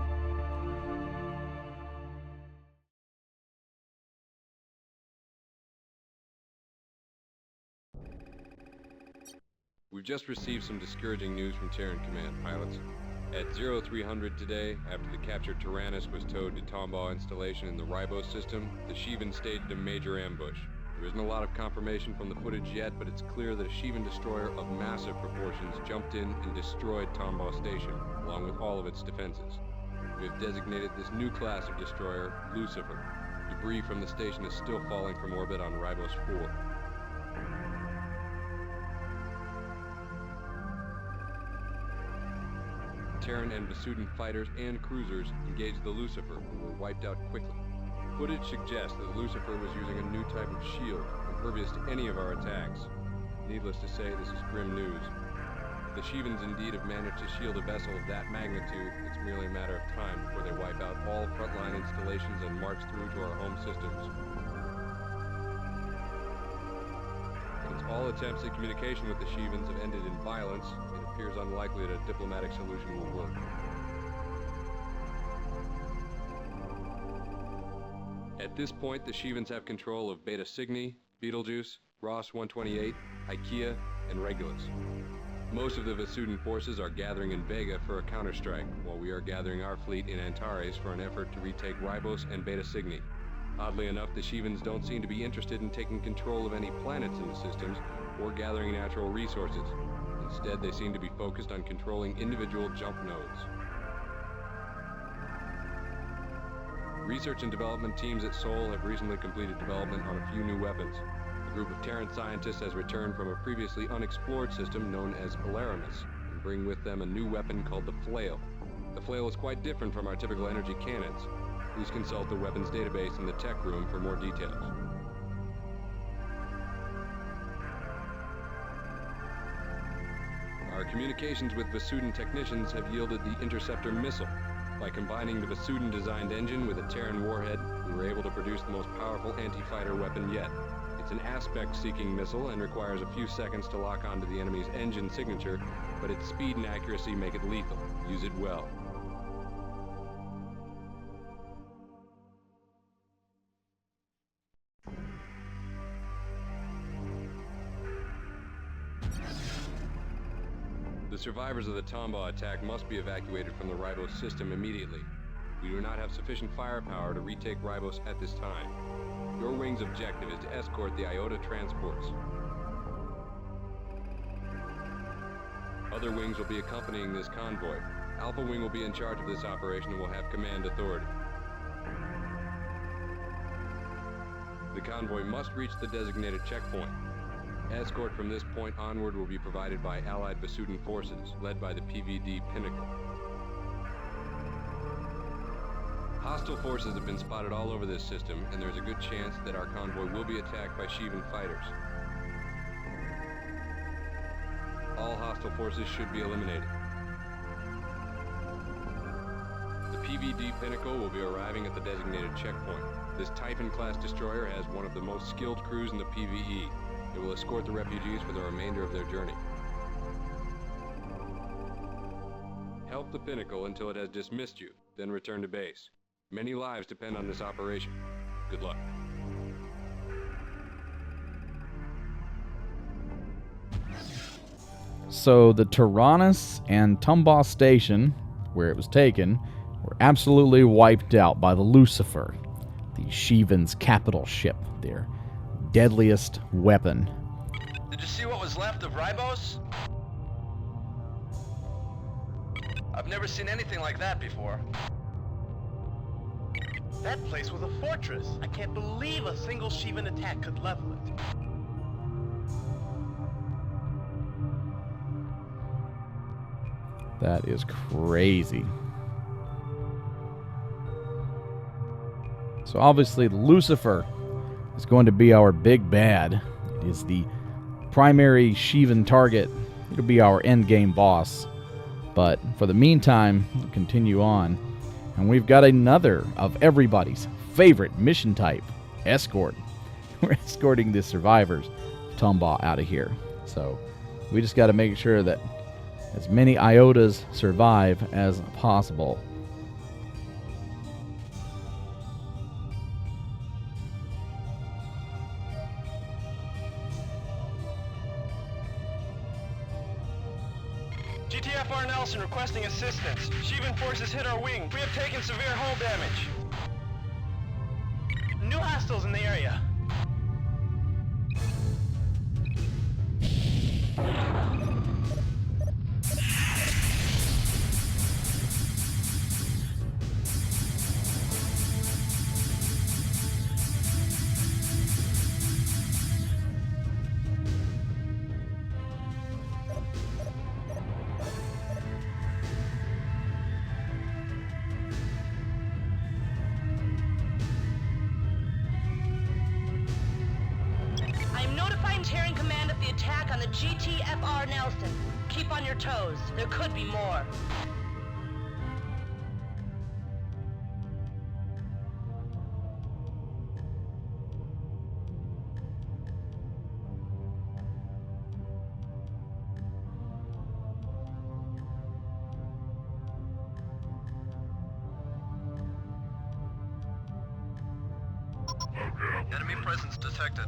We've just received some discouraging news from Terran Command pilots. At 0300 today, after the captured Tyrannus was towed to Tombaugh installation in the Ribos system, the Shivan staged a major ambush. There isn't a lot of confirmation from the footage yet, but it's clear that a Shivan destroyer of massive proportions jumped in and destroyed Tombaugh station, along with all of its defenses. We have designated this new class of destroyer Lucifer. Debris from the station is still falling from orbit on Ribos 4. Terran and Vasudan fighters and cruisers engaged the Lucifer and were wiped out quickly. Footage suggests that Lucifer was using a new type of shield, impervious to any of our attacks. Needless to say, this is grim news. If the Shivans indeed have managed to shield a vessel of that magnitude, it's merely a matter of time before they wipe out all frontline installations and march through to our home systems. Since all attempts at communication with the Shivans have ended in violence, it appears unlikely that a diplomatic solution will work. At this point, the Shivans have control of Beta Cygni, Betelgeuse, Ross 128, Ikea, and Regulus. Most of the Vasudan forces are gathering in Vega for a counterstrike, while we are gathering our fleet in Antares for an effort to retake Ribos and Beta Cygni. Oddly enough, the Shivans don't seem to be interested in taking control of any planets in the systems or gathering natural resources. Instead, they seem to be focused on controlling individual jump nodes. Research and development teams at Sol have recently completed development on a few new weapons. A group of Terran scientists has returned from a previously unexplored system known as Alaramis, and bring with them a new weapon called the Flail. The Flail is quite different from our typical energy cannons. Please consult the weapons database in the tech room for more details. Our communications with Vasudan technicians have yielded the Interceptor missile. By combining the Vasudan-designed engine with a Terran warhead, we were able to produce the most powerful anti-fighter weapon yet. It's an aspect-seeking missile and requires a few seconds to lock onto the enemy's engine signature, but its speed and accuracy make it lethal. Use it well. The survivors of the Tombaugh attack must be evacuated from the Ribos system immediately. We do not have sufficient firepower to retake Ribos at this time. Your wing's objective is to escort the Iota transports. Other wings will be accompanying this convoy. Alpha Wing will be in charge of this operation and will have command authority. The convoy must reach the designated checkpoint. Escort from this point onward will be provided by Allied Vasudan forces, led by the PVD Pinnacle. Hostile forces have been spotted all over this system, and there's a good chance that our convoy will be attacked by Shivan fighters. All hostile forces should be eliminated. The PVD Pinnacle will be arriving at the designated checkpoint. This Typhon-class destroyer has one of the most skilled crews in the PvE. It will escort the refugees for the remainder of their journey. Help the Pinnacle until it has dismissed you, then return to base. Many lives depend on this operation. Good luck. So the Tyrannus and Tumbas Station, where it was taken, were absolutely wiped out by the Lucifer, the Shivans' capital ship, their deadliest weapon. Did you see what was left of Ribos? I've never seen anything like that before. That place was a fortress. I can't believe a single Shivan attack could level it. That is crazy. So obviously Lucifer is going to be our big bad. It is the primary Shivan target. It'll be our endgame boss. But for the meantime, we'll continue on. And we've got another of everybody's favorite mission type, escort. We're escorting the survivors of Tumba out of here. So we just got to make sure that as many Iotas survive as possible. GTFR Nelson requesting assistance. Shivan forces hit our wing. We have taken severe hull damage. New hostiles in the area. Terran command of the attack on the GTFR Nelson. Keep on your toes. There could be more. Enemy presence detected.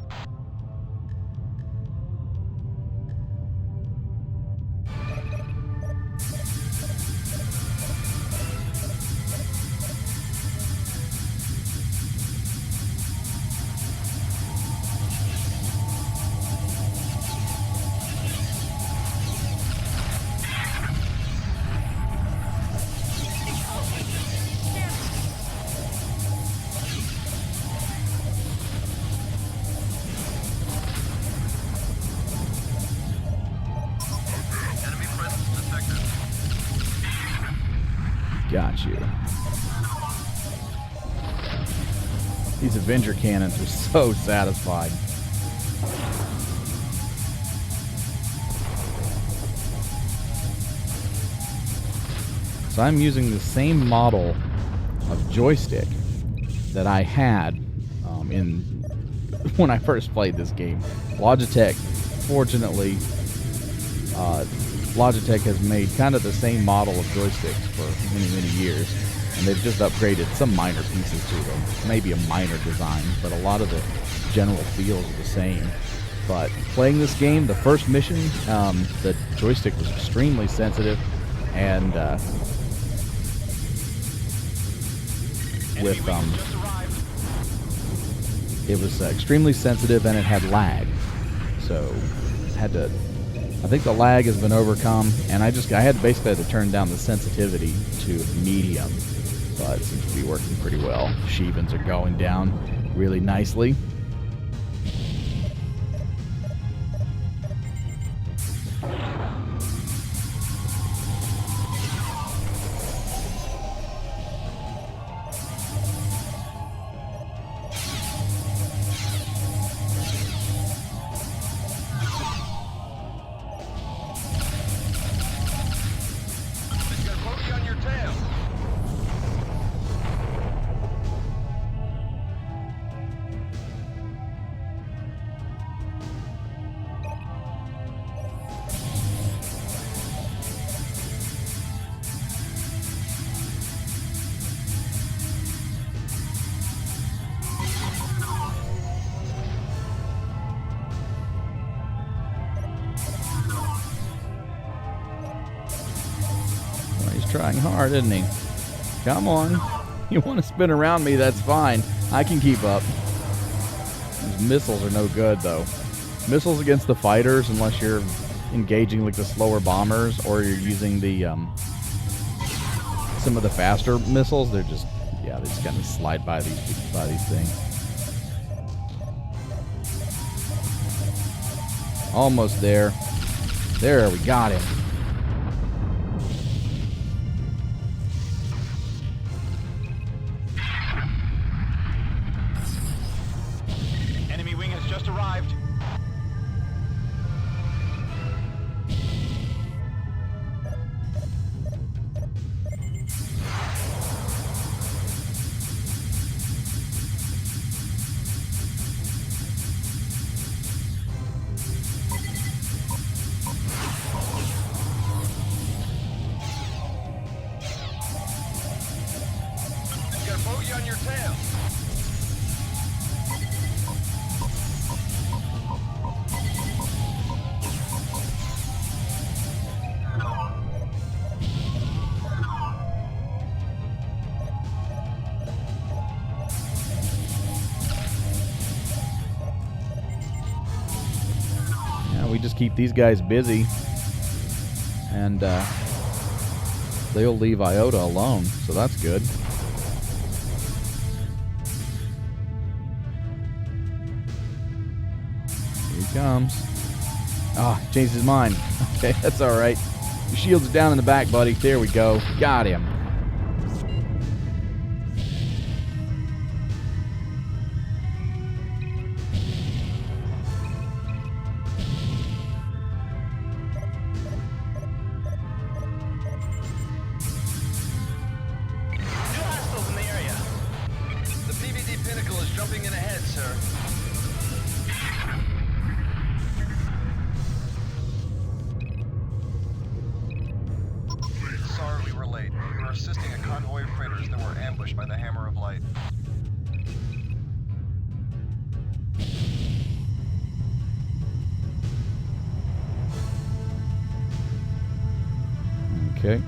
Got you. These Avenger cannons are so satisfying. So I'm using the same model of joystick that I had when I first played this game. Logitech, fortunately, Logitech has made kind of the same model of joysticks for many, many years, and they've just upgraded some minor pieces to them. Maybe a minor design, but a lot of the general feels are the same. But playing this game, the first mission, the joystick was extremely sensitive, and it was extremely sensitive, and it had lag, so had to I think the lag has been overcome, and I had basically had to turn down the sensitivity to medium, but it seems to be working pretty well. Shivans are going down really nicely. Trying hard, isn't he? Come on. You want to spin around me, that's fine. I can keep up. These missiles are no good, though. Missiles against the fighters, unless you're engaging like the slower bombers or you're using the some of the faster missiles, they're just, yeah, they just kind of slide by these things. Almost there. There, we got him. We just keep these guys busy, and they'll leave Iota alone, so that's good. Here he comes. Ah, oh, changed his mind. Okay, that's all right. Your shields are down in the back, buddy. There we go. Got him. Okay.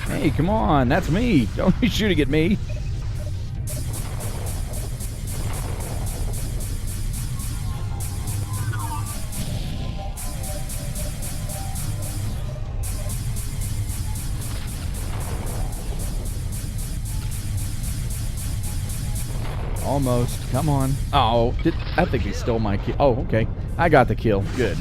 Hey, come on, that's me. Don't be shooting at me. Almost. Come on. Oh, I think he stole my kill. Oh, okay. I got the kill. Good.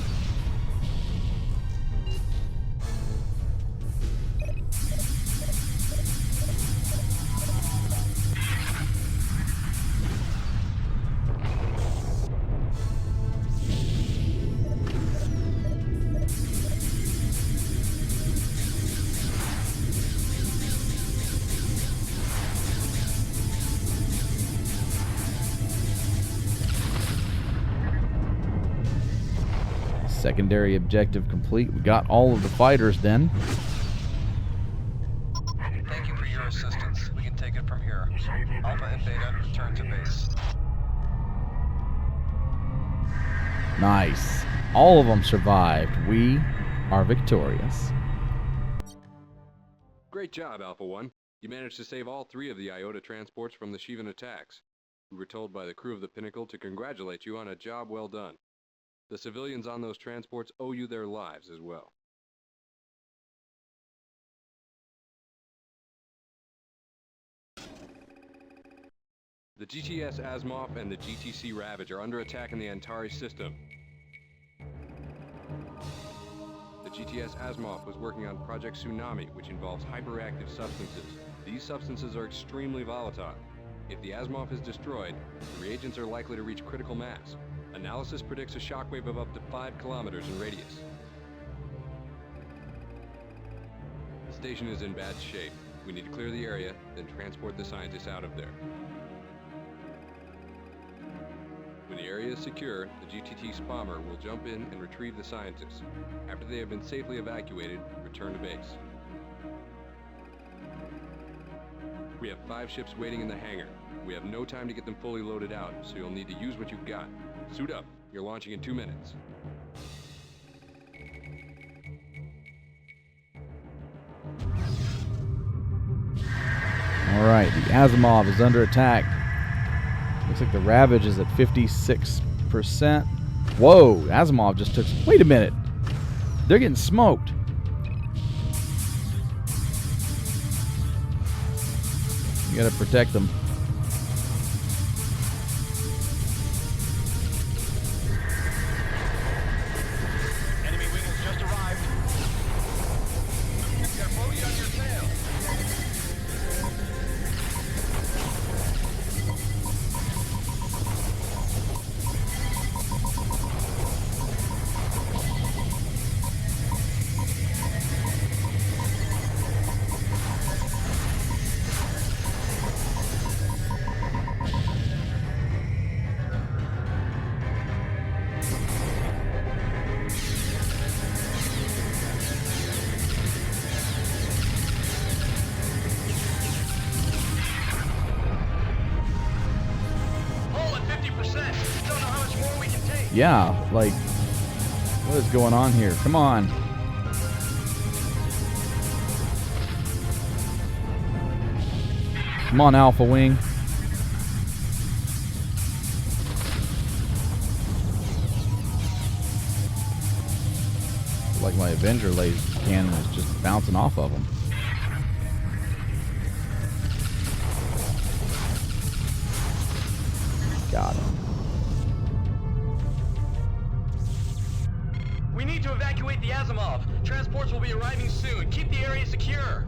Secondary objective complete. We got all of the fighters then. Thank you for your assistance. We can take it from here. Alpha and Beta, return to base. Nice. All of them survived. We are victorious. Great job, Alpha 1. You managed to save all 3 of the Iota transports from the Shivan attacks. We were told by the crew of the Pinnacle to congratulate you on a job well done. The civilians on those transports owe you their lives as well. The GTS Asimov and the GTC Ravage are under attack in the Antari system. The GTS Asimov was working on Project Tsunami, which involves hyperactive substances. These substances are extremely volatile. If the Asimov is destroyed, the reagents are likely to reach critical mass. Analysis predicts a shockwave of up to 5 kilometers in radius. The station is in bad shape. We need to clear the area, then transport the scientists out of there. When the area is secure, the GTT Spommer will jump in and retrieve the scientists. After they have been safely evacuated, return to base. We have 5 ships waiting in the hangar. We have no time to get them fully loaded out, so you'll need to use what you've got. Suit up. You're launching in 2 minutes. All right, the Asimov is under attack. Looks like the Ravage is at 56%. Whoa, Asimov just took... Wait a minute. They're getting smoked. You gotta protect them. Enemy wing has just arrived. You've got bogey on your tail. Yeah, like, what is going on here? Come on. Come on, Alpha Wing. Like my Avenger laser cannon is just bouncing off of them. Got him. We need to evacuate the Asimov. Transports will be arriving soon. Keep the area secure.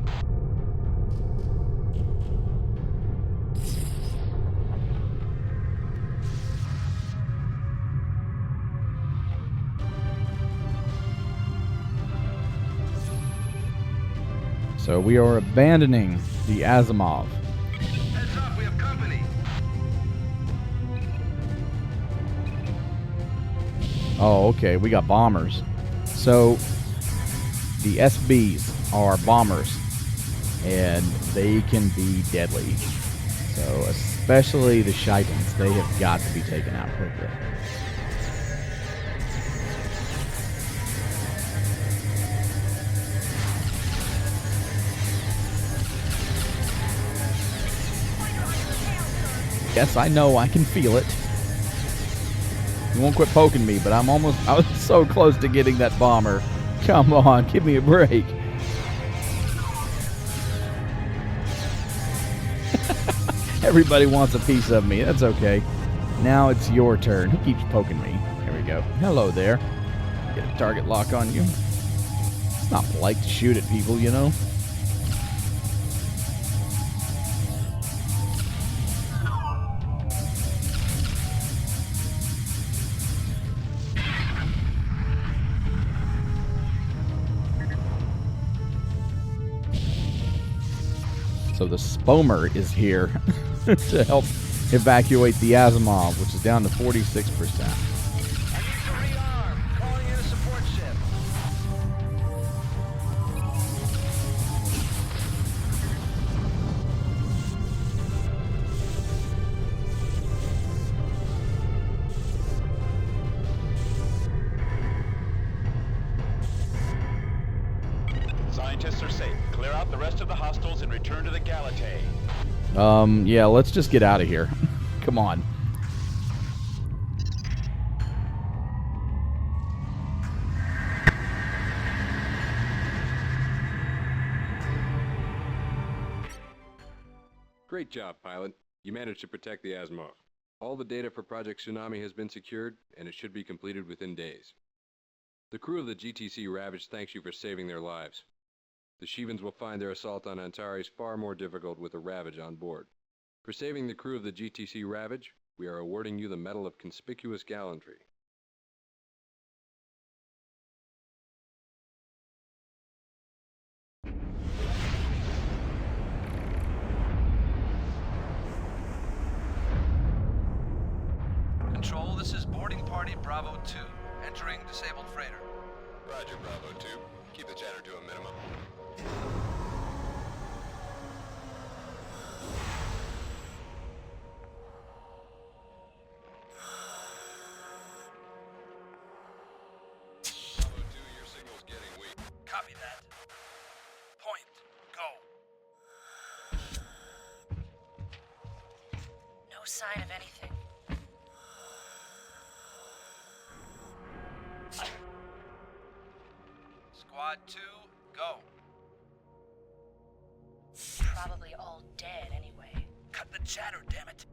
So we are abandoning the Asimov. Heads up, we have company. Oh, okay. We got bombers. So the SBs are bombers, and they can be deadly. So especially the Shivans, they have got to be taken out quickly. Yes, I know. I can feel it. You won't quit poking me, but I was so close to getting that bomber. Come on, give me a break. Everybody wants a piece of me. That's okay. Now it's your turn. Who keeps poking me? There we go. Hello there. Get a target lock on you. It's not polite to shoot at people, you know. So the Spomer is here to help evacuate the Asimov, which is down to 46%. I need to rearm. Calling in a support scientists are safe. Clear out the rest of the hostiles and return to the Gauntlet. Yeah, let's just get out of here. Come on. Great job, pilot. You managed to protect the Asimov. All the data for Project Tsunami has been secured, and it should be completed within days. The crew of the GTC Ravage thanks you for saving their lives. The Shivans will find their assault on Antares far more difficult with the Ravage on board. For saving the crew of the GTC Ravage, we are awarding you the Medal of Conspicuous Gallantry. Control, this is boarding party Bravo 2, entering disabled freighter. Roger, Bravo 2. Keep the chatter to a minimum. Bravo 2, your signal's getting weak. Copy that. Point. Go. No sign of anything. Squad 2, go. Probably all dead anyway. Cut the chatter, damn it.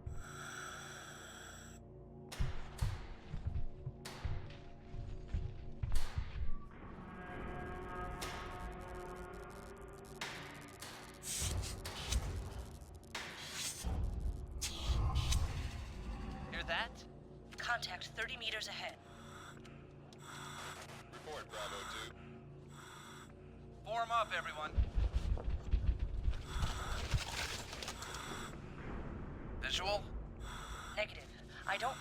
Hear that? Contact 30 meters ahead. Report, Bravo 2. Form up, everyone. Visual? Negative. I don't...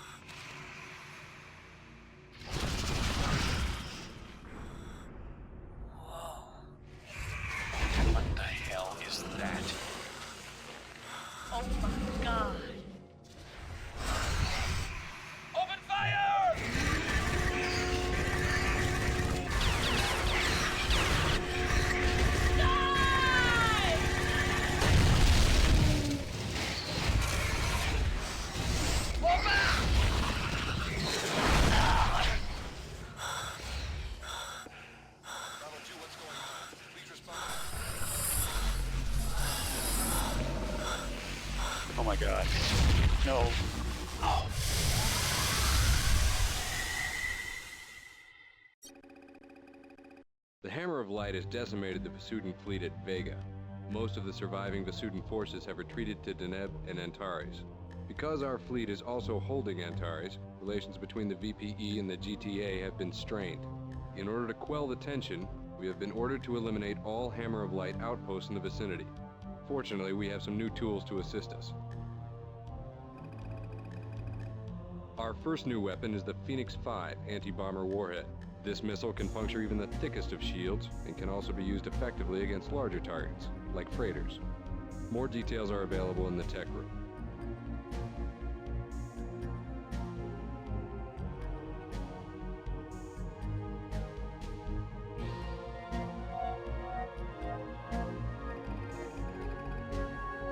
Whoa. What the hell is that? Oh my god. Open fire! Oh my god. No. Oh. The Hammer of Light has decimated the Vasudan fleet at Vega. Most of the surviving Vasudan forces have retreated to Deneb and Antares. Because our fleet is also holding Antares, relations between the VPE and the GTA have been strained. In order to quell the tension, we have been ordered to eliminate all Hammer of Light outposts in the vicinity. Fortunately, we have some new tools to assist us. Our first new weapon is the Phoenix 5 anti-bomber warhead. This missile can puncture even the thickest of shields and can also be used effectively against larger targets, like freighters. More details are available in the tech room.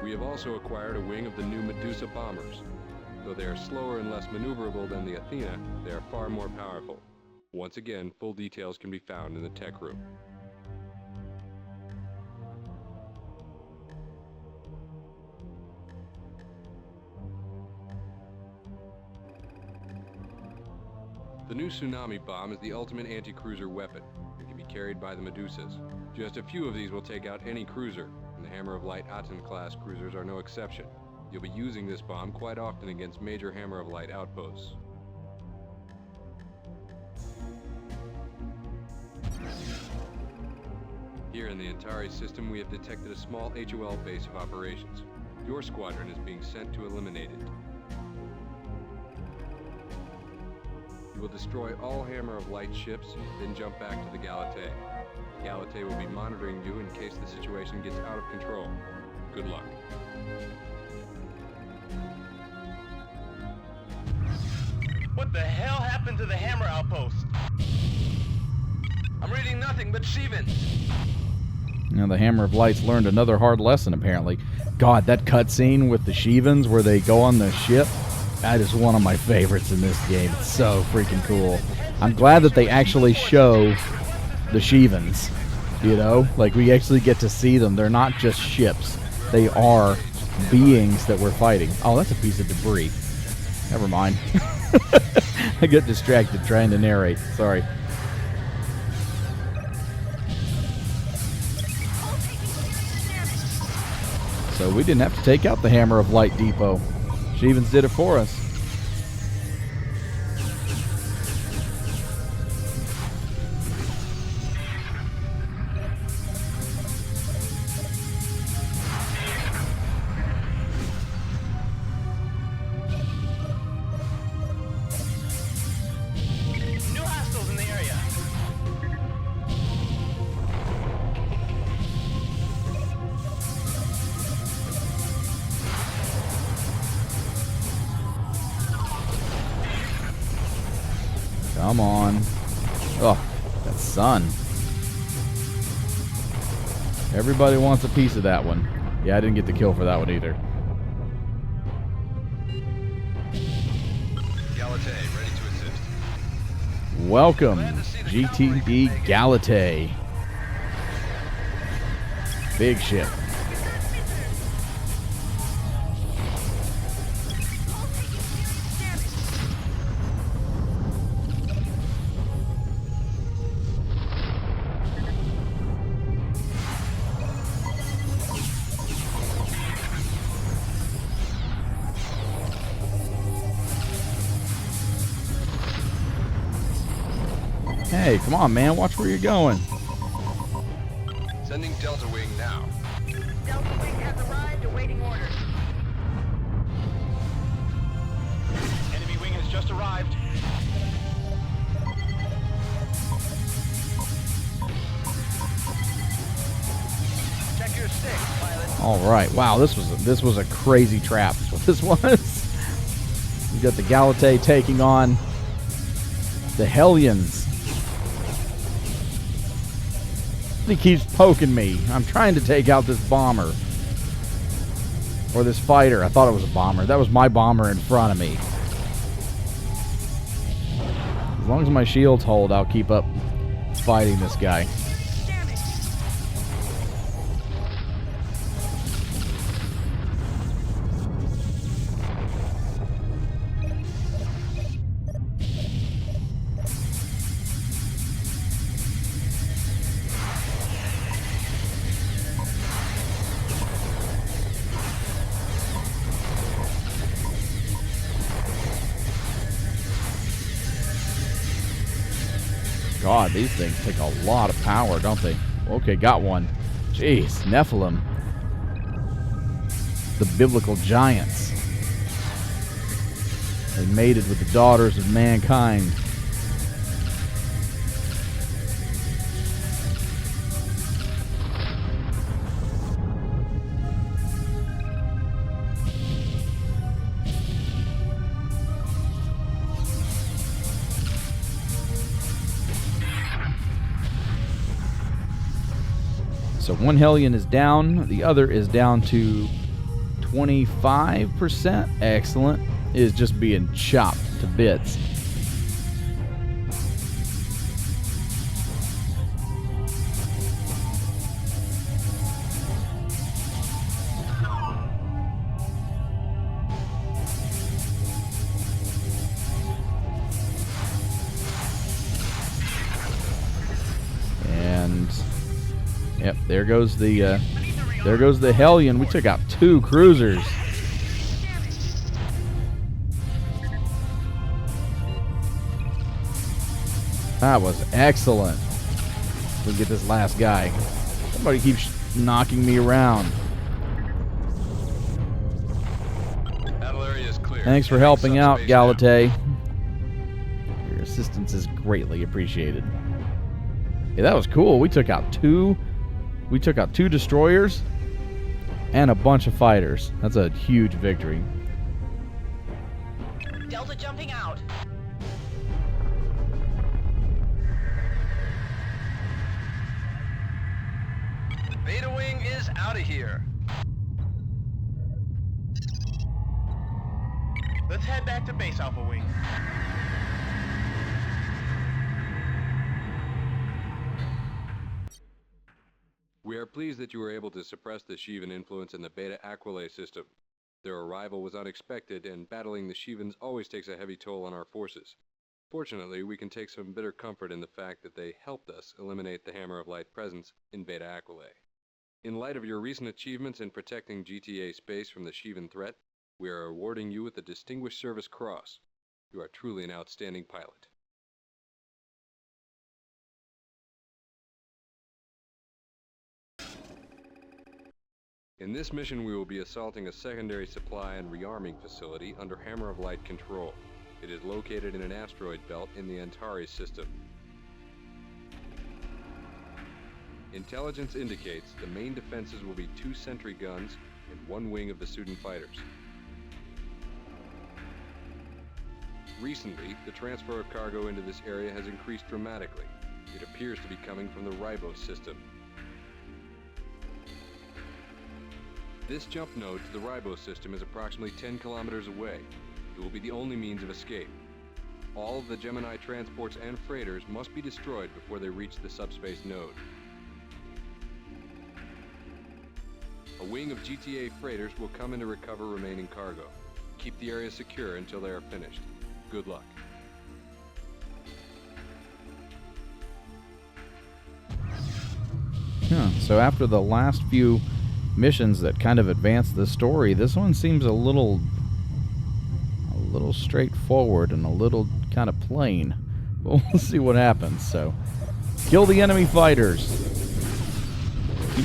We have also acquired a wing of the new Medusa bombers. Though they are slower and less maneuverable than the Athena, they are far more powerful. Once again, full details can be found in the tech room. The new Tsunami bomb is the ultimate anti-cruiser weapon and can be carried by the Medusas. Just a few of these will take out any cruiser, and the Hammer of Light Aten-class cruisers are no exception. You'll be using this bomb quite often against major Hammer of Light outposts. Here in the Antares system, we have detected a small HOL base of operations. Your squadron is being sent to eliminate it. You will destroy all Hammer of Light ships, then jump back to the Gauntlet. The Gauntlet will be monitoring you in case the situation gets out of control. Good luck. What the hell happened to the Hammer outpost? I'm reading nothing but Shivans. Now the Hammer of Light's learned another hard lesson, apparently. God, that cutscene with the Shivans where they go on the ship, that is one of my favorites in this game. It's so freaking cool. I'm glad that they actually show the Shivans, you know? Like, we actually get to see them. They're not just ships. They are beings that we're fighting. Oh, that's a piece of debris. Never mind. I get distracted trying to narrate. Sorry. So we didn't have to take out the Hammer of Light depot. Shivans did it for us. New hostiles in the area. Come on. Oh, that sun. Everybody wants a piece of that one. Yeah, I didn't get the kill for that one either. Galate, ready to assist. Welcome, GTD Galate. Big ship. Hey, come on, man. Watch where you're going. Sending Delta Wing now. Delta Wing has arrived, awaiting orders. Enemy wing has just arrived. Check your sticks, pilot. All right. Wow, this was a crazy trap. Is what this was. We got the Galate taking on the Hellions. He keeps poking me. I'm trying to take out this bomber. Or this fighter. I thought it was a bomber. That was my bomber in front of me. As long as my shields hold, I'll keep up fighting this guy. God, these things take a lot of power, don't they? Okay, got one. Jeez, Nephilim. The biblical giants. They mated with the daughters of mankind. So one Hellion is down, the other is down to 25%. Excellent. It is just being chopped to bits. Yep, there goes the Hellion. We took out 2 cruisers. That was excellent. We'll get this last guy. Somebody keeps knocking me around. Battle area is clear. Thanks for helping out, Galate. Your assistance is greatly appreciated. Yeah, that was cool. We took out 2 destroyers and a bunch of fighters. That's a huge victory. Delta jumping out. thing is out of here. Let's head back to base, Alpha Wing. We are pleased that you were able to suppress the Shivan influence in the Beta Aquila system. Their arrival was unexpected, and battling the Shivans always takes a heavy toll on our forces. Fortunately, we can take some bitter comfort in the fact that they helped us eliminate the Hammer of Light presence in Beta Aquila. In light of your recent achievements in protecting GTA space from the Shivan threat, we are awarding you with the Distinguished Service Cross. You are truly an outstanding pilot. In this mission, we will be assaulting a secondary supply and rearming facility under Hammer of Light control. It is located in an asteroid belt in the Antares system. Intelligence indicates the main defenses will be 2 sentry guns and 1 wing of Vasudans fighters. Recently, the transfer of cargo into this area has increased dramatically. It appears to be coming from the Ribos system. This jump node to the Ribos system is approximately 10 kilometers away. It will be the only means of escape. All of the Gemini transports and freighters must be destroyed before they reach the subspace node. A wing of GTA freighters will come in to recover remaining cargo. Keep the area secure until they are finished. Good luck. So after the last few missions that kind of advance the story, this one seems a little straightforward and a little kind of plain. But we'll see what happens. So, kill the enemy fighters, keep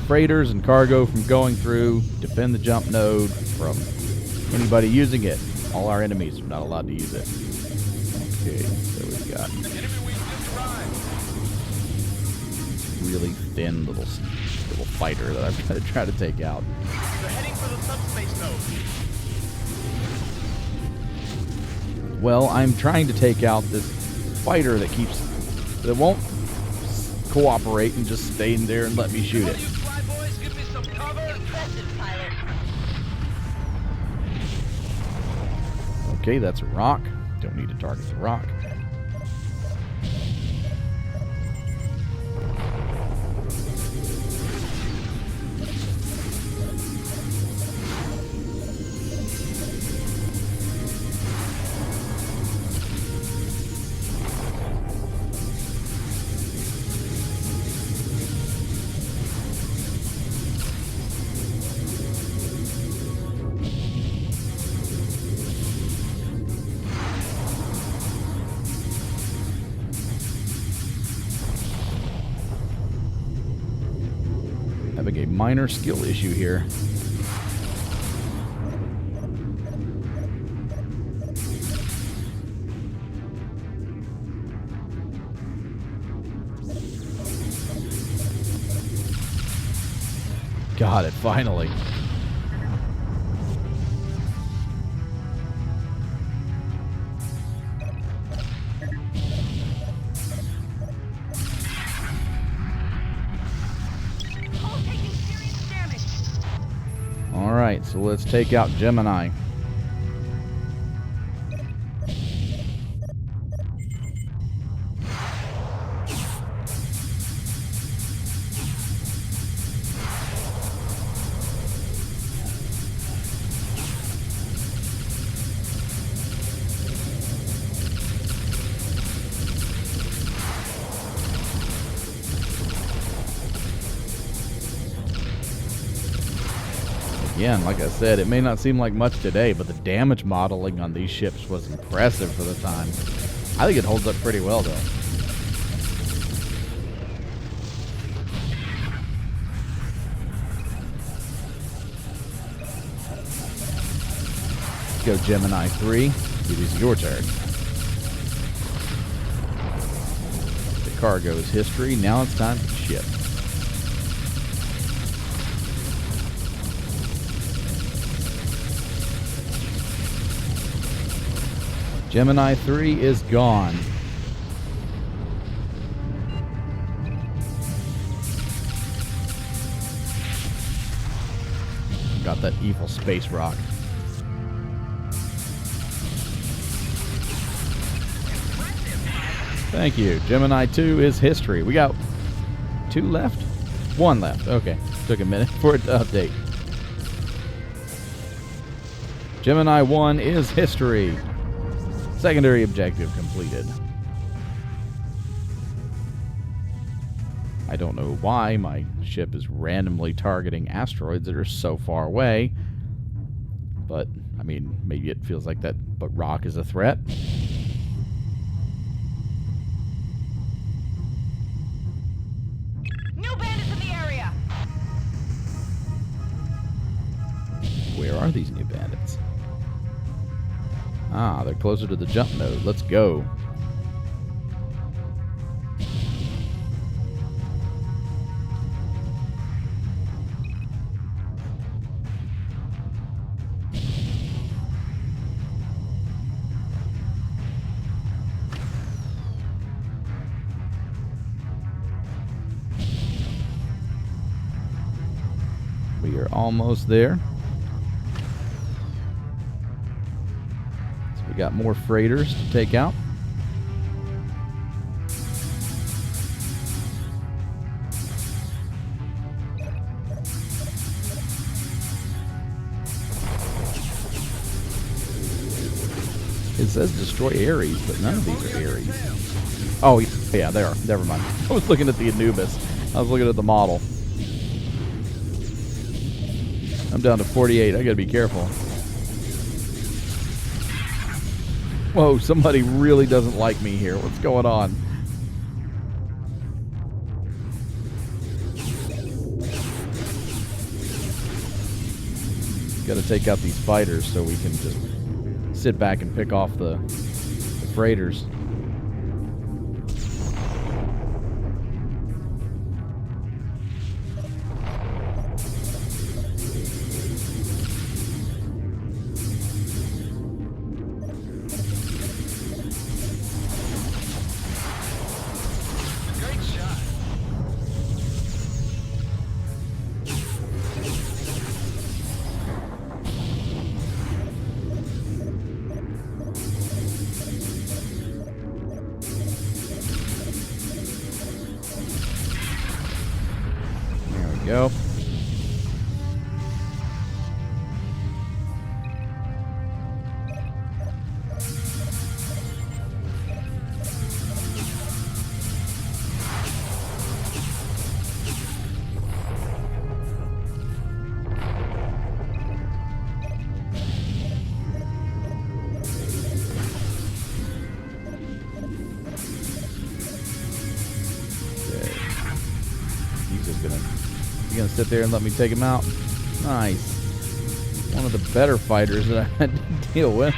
freighters and cargo from going through, defend the jump node from anybody using it. All our enemies are not allowed to use it. Okay, so we've got really thin little fighter that I'm going to try to take out. They're heading for the subspace node. Well, I'm trying to take out this fighter that won't cooperate and just stay in there and let me shoot it. Okay, that's a rock. Don't need to target the rock. Having a minor skill issue here. Got it, finally. Alright, so let's take out Gemini. Again, like I said, it may not seem like much today, but the damage modeling on these ships was impressive for the time. I think it holds up pretty well, though. Let's go Gemini 3. It is your turn. The cargo's history. Now it's time for the ship. Gemini 3 is gone. got that evil space rock. Thank you. Gemini 2 is history. We got 2 left? 1 left. Okay. Took a minute for it to update. Gemini 1 is history. Secondary objective completed. I don't know why my ship is randomly targeting asteroids that are so far away. But, I mean, maybe it feels like that, but rock is a threat. New bandits in the area! Where are these new bandits? Ah, they're closer to the jump node. Let's go. We are almost there. So we got more freighters to take out. It says destroy Ares, but none of these are Ares. Oh, yeah, they are. Never mind. I was looking at the Anubis. I was looking at the model. I'm down to 48. I gotta be careful. Whoa, somebody really doesn't like me here. What's going on? Gotta take out these fighters so we can just sit back and pick off the freighters. Go. Gonna sit there and let me take him out. Nice. One of the better fighters that I had to deal with.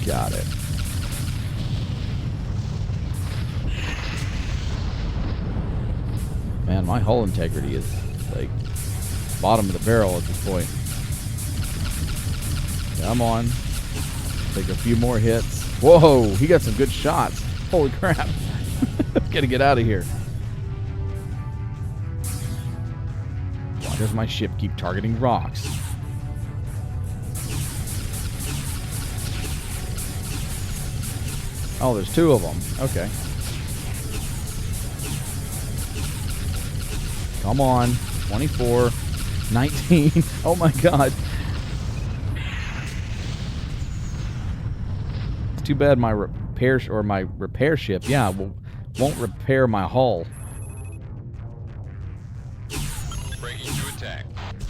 Got it. Man, my hull integrity is like bottom of the barrel at this point. Come on. Take a few more hits. Whoa, he got some good shots. Holy crap. Gotta get out of here. Why does my ship keep targeting rocks? Oh, there's 2 of them. Okay. Come on. 24. 19. Oh my god. It's too bad my repair ship, yeah, won't repair my hull. Breaking to attack.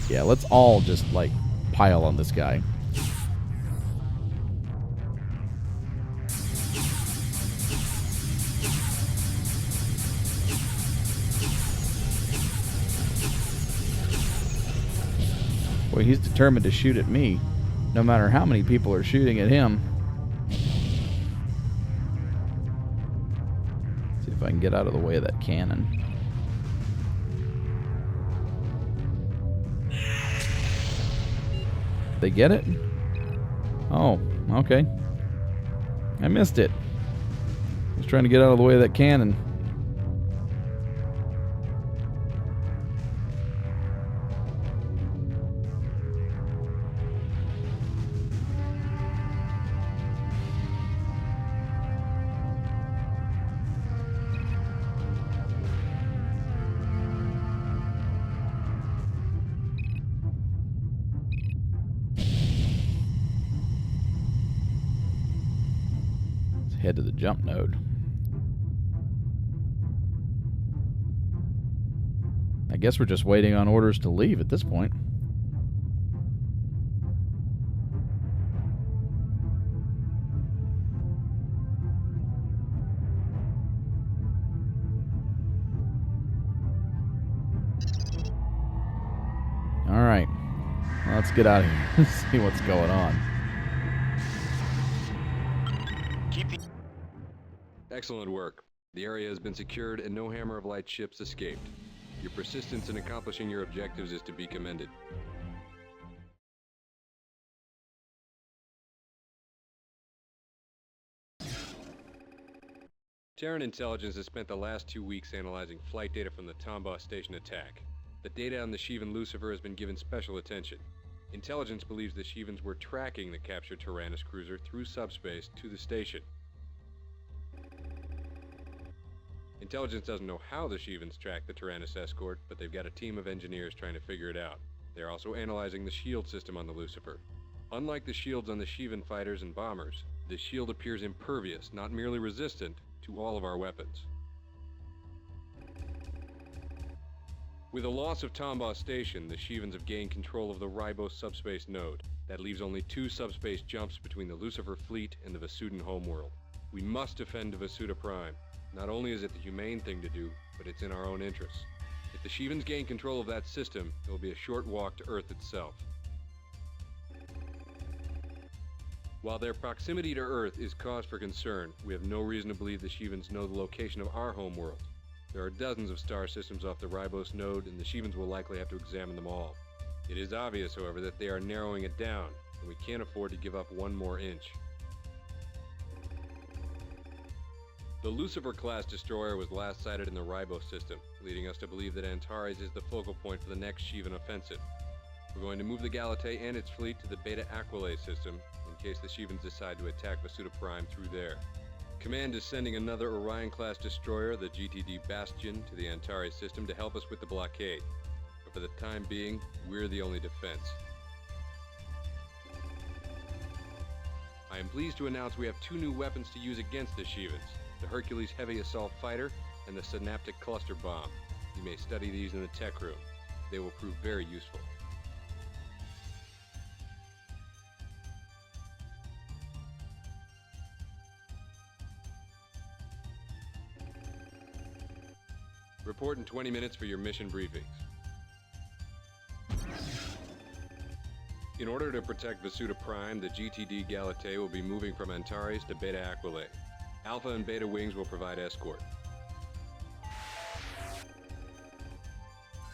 Yeah, let's all just like pile on this guy. Boy, he's determined to shoot at me, no matter how many people are shooting at him. See if if I can get out of the way of that cannon. They get it? Oh, okay. I missed it. I was trying to get out of the way of that cannon. Head to the jump node. I guess we're just waiting on orders to leave at this point. All right, well, let's get out of here and see what's going on. Excellent work. The area has been secured and no Hammer of Light ships escaped. Your persistence in accomplishing your objectives is to be commended. Terran intelligence has spent the last 2 weeks analyzing flight data from the Tombaugh station attack. The data on the Shivan Lucifer has been given special attention. Intelligence believes the Shivans were tracking the captured Tyrannus cruiser through subspace to the station. Intelligence doesn't know how the Shivans tracked the Tyrannus escort, but they've got a team of engineers trying to figure it out. They're also analyzing the shield system on the Lucifer. Unlike the shields on the Shivan fighters and bombers, the shield appears impervious, not merely resistant, to all of our weapons. With the loss of Tombaugh Station, the Shivans have gained control of the Ribos subspace node. That leaves only 2 subspace jumps between the Lucifer fleet and the Vasudan homeworld. We must defend Vasuda Prime. Not only is it the humane thing to do, but it's in our own interests. If the Shivans gain control of that system, it will be a short walk to Earth itself. While their proximity to Earth is cause for concern, we have no reason to believe the Shivans know the location of our homeworld. There are dozens of star systems off the Ribos node, and the Shivans will likely have to examine them all. It is obvious, however, that they are narrowing it down, and we can't afford to give up one more inch. The Lucifer-class destroyer was last sighted in the Ribos system, leading us to believe that Antares is the focal point for the next Shivan offensive. We're going to move the Gauntlet and its fleet to the Beta Aquila system, in case the Shivans decide to attack Vasuda Prime through there. Command is sending another Orion-class destroyer, the GTD Bastion, to the Antares system to help us with the blockade. But for the time being, we're the only defense. I am pleased to announce we have 2 new weapons to use against the Shivans. The Hercules Heavy Assault Fighter, and the Synaptic Cluster Bomb. You may study these in the tech room. They will prove very useful. Report in 20 minutes for your mission briefings. In order to protect Vasuda Prime, the GTD Gauntlet will be moving from Antares to Beta Aquila. Alpha and Beta wings will provide escort.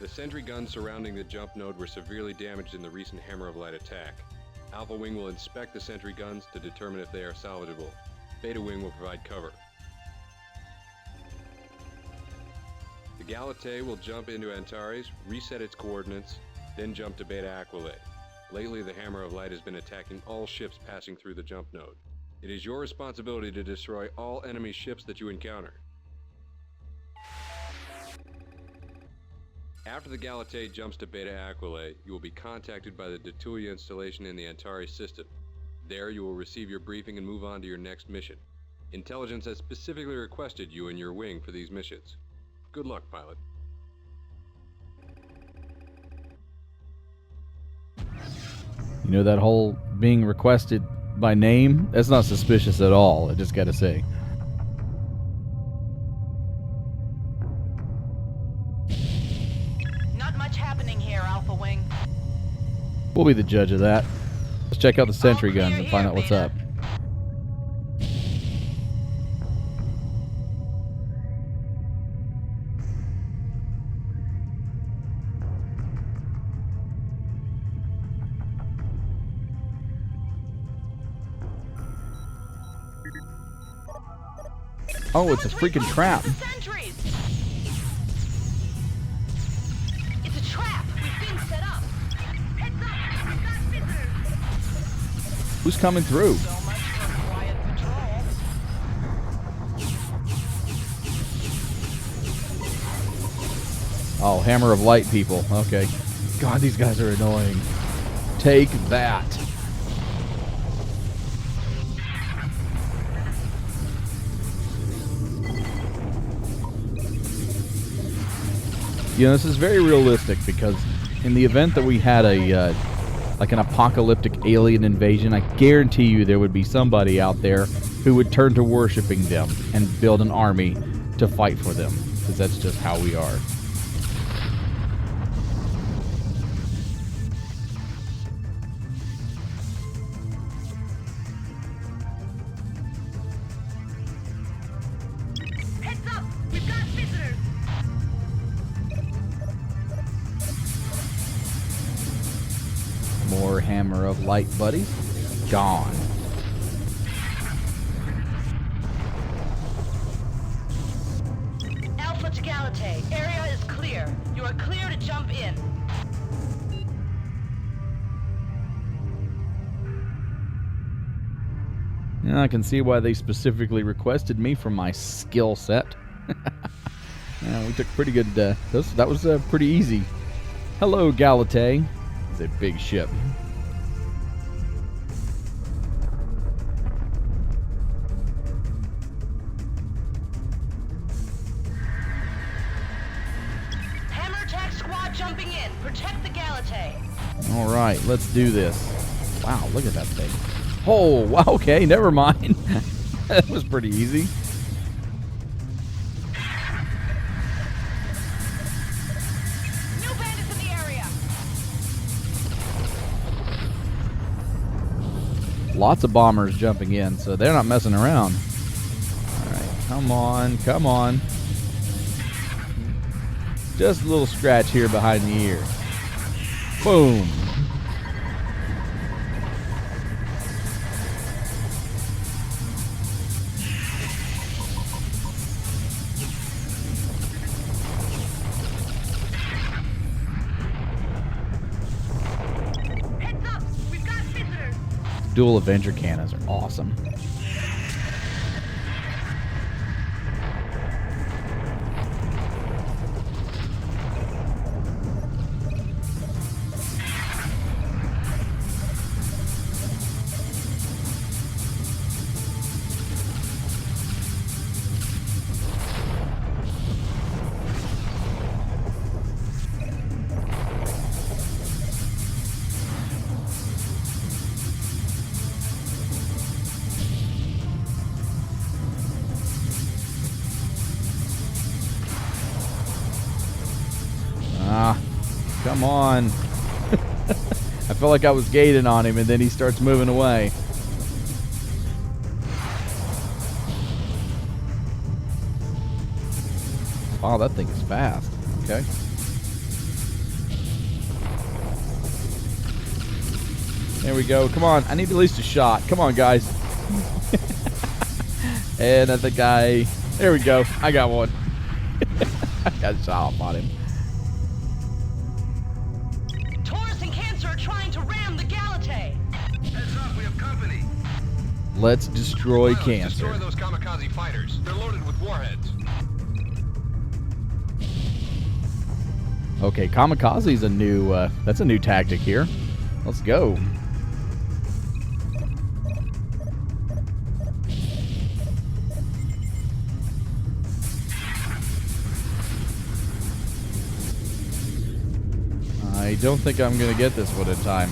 The sentry guns surrounding the jump node were severely damaged in the recent Hammer of Light attack. Alpha wing will inspect the sentry guns to determine if they are salvageable. Beta wing will provide cover. The Gauntlet will jump into Antares, reset its coordinates, then jump to Beta Aquila. Lately, the Hammer of Light has been attacking all ships passing through the jump node. It is your responsibility to destroy all enemy ships that you encounter. After the Gauntlet jumps to Beta Aquila, you will be contacted by the Detulia installation in the Antares system. There you will receive your briefing and move on to your next mission. Intelligence has specifically requested you and your wing for these missions. Good luck, pilot. You know, that whole being requested by name, that's not suspicious at all, I just gotta say. Not much happening here, Alpha Wing. We'll be the judge of that. Let's check out the sentry guns and find out what's up. Oh, it's a freaking trap. It's a trap. We've been set up. Heads up. We've got visitors. Who's coming through? So much for quiet patrol. Oh, Hammer of Light people. Okay. God, these guys are annoying. Take that. You know, this is very realistic because in the event that we had a like an apocalyptic alien invasion, I guarantee you there would be somebody out there who would turn to worshiping them and build an army to fight for them, because that's just how we are. Heads up. We've got visitors. More Hammer of Light buddies. Gone. Alpha to Galate. Area is clear. You are clear to jump in. Yeah, I can see why they specifically requested me for my skill set. Yeah, we took pretty good. That was pretty easy. Hello, Galate. It's a big ship. Hammer attack squad jumping in. Protect the Galate. All right, let's do this. Wow, look at that thing. Oh, wow, okay, never mind. That was pretty easy. New bandits in the area. Lots of bombers jumping in, so they're not messing around. All right, come on, come on. Just a little scratch here behind the ear. Boom. Heads up. We've got visitors. Dual Avenger cannons are awesome. Come on. I felt like I was gating on him, and then he starts moving away. Wow, that thing is fast. Okay. There we go. Come on. I need at least a shot. Come on, guys. And I think there we go. I got one. I got a shot off on him. Let's destroy Cancer. Destroy those kamikaze fighters. They're loaded with warheads. Okay, kamikaze's a new. That's a new tactic here. Let's go. I don't think I'm gonna get this one in time.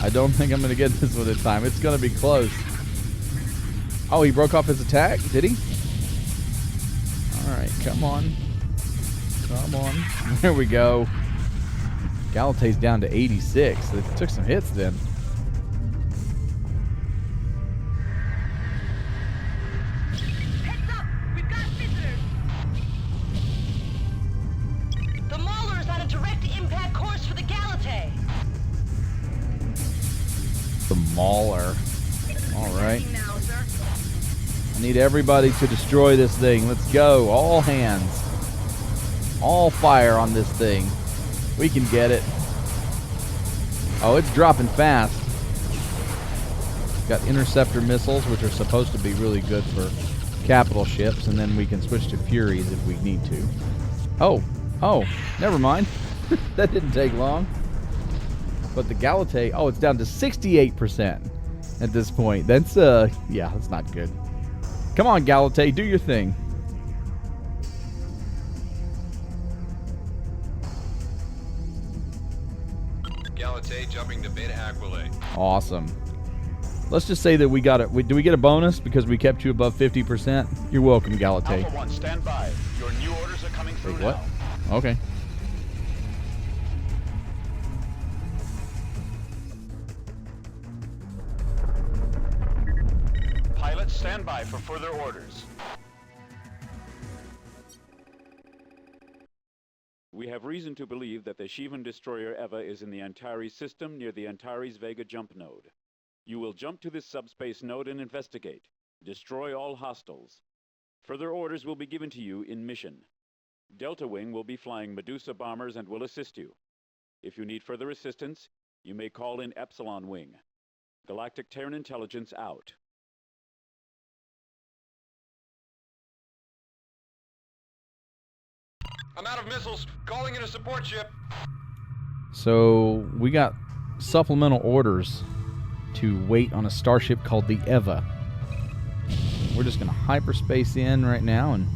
I don't think I'm gonna get this one in time. It's gonna be close. Oh, he broke off his attack, did he? Alright, come on. Come on. There we go. Galate's down to 86. They took some hits then. Heads up! We've got visitors! The Mauler is on a direct impact course for the Galate. The Mauler. Alright. I need Need everybody to destroy this thing. Let's go. All hands. All fire on this thing. We can get it. Oh, it's dropping fast. Got interceptor missiles, which are supposed to be really good for capital ships, and then we can switch to Furies if we need to. Oh, never mind. That didn't take long. But the Gauntlet, oh, it's down to 68% at this point. That's, yeah, that's not good. Come on, Gauntlet, do your thing. Gauntlet jumping to Beta Aquilay. Awesome. Let's just say that we got it. Do we get a bonus because we kept you above 50%? You're welcome, Gauntlet. Alpha 1, stand by. Your new orders are coming through Wait, what? now. Okay. Pilots, stand by for further orders. We have reason to believe that the Shivan destroyer Eva is in the Antares system near the Antares Vega jump node. You will jump to this subspace node and investigate. Destroy all hostiles. Further orders will be given to you in mission. Delta Wing will be flying Medusa bombers and will assist you. If you need further assistance, you may call in Epsilon Wing. Galactic Terran Intelligence out. I'm out of missiles. Calling in a support ship. So we got supplemental orders to wait on a starship called the Eva. We're just going to hyperspace in right now and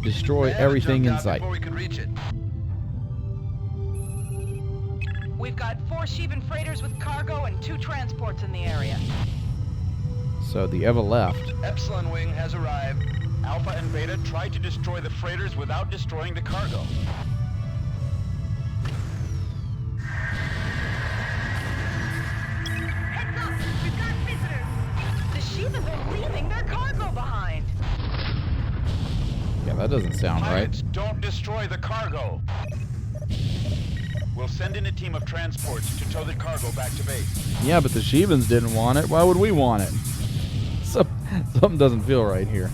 destroy everything in sight. Before we could reach it. We've got 4 Shivan freighters with cargo and 2 transports in the area. So the Eva left. Epsilon Wing has arrived. Alpha and Beta try to destroy the freighters without destroying the cargo. Heads up! We've got visitors! The Shivans are leaving their cargo behind! Yeah, that doesn't sound Pilots, right. don't destroy the cargo. We'll send in a team of transports to tow the cargo back to base. Yeah, but the Shivans didn't want it. Why would we want it? Something doesn't feel right here.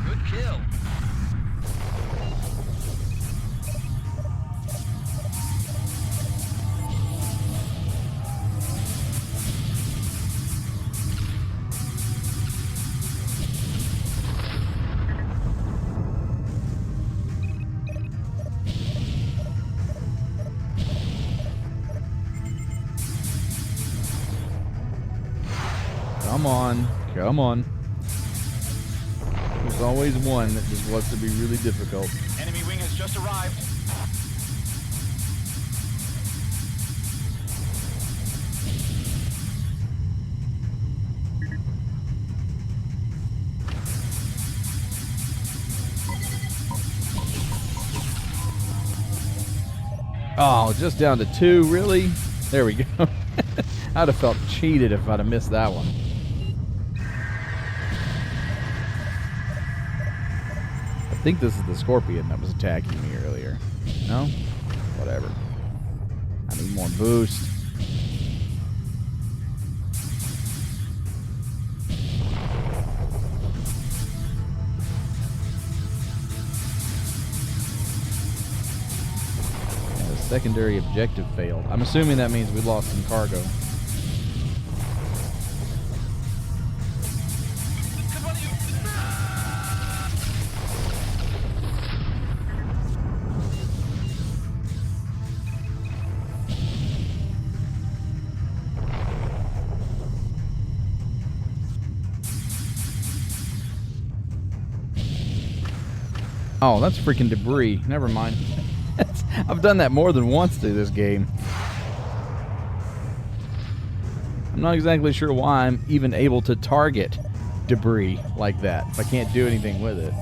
Good kill. Come on. Come on. There's always one that just wants to be really difficult. Enemy wing has just arrived. Oh, just down to 2, really? There we go. I'd have felt cheated if I'd have missed that one. I think this is the Scorpion that was attacking me earlier. No? Whatever. I need more boost. Yeah, the secondary objective failed. I'm assuming that means we lost some cargo. Oh, that's freaking debris. Never mind. I've done that more than once through this game. I'm not exactly sure why I'm even able to target debris like that if I can't do anything with it.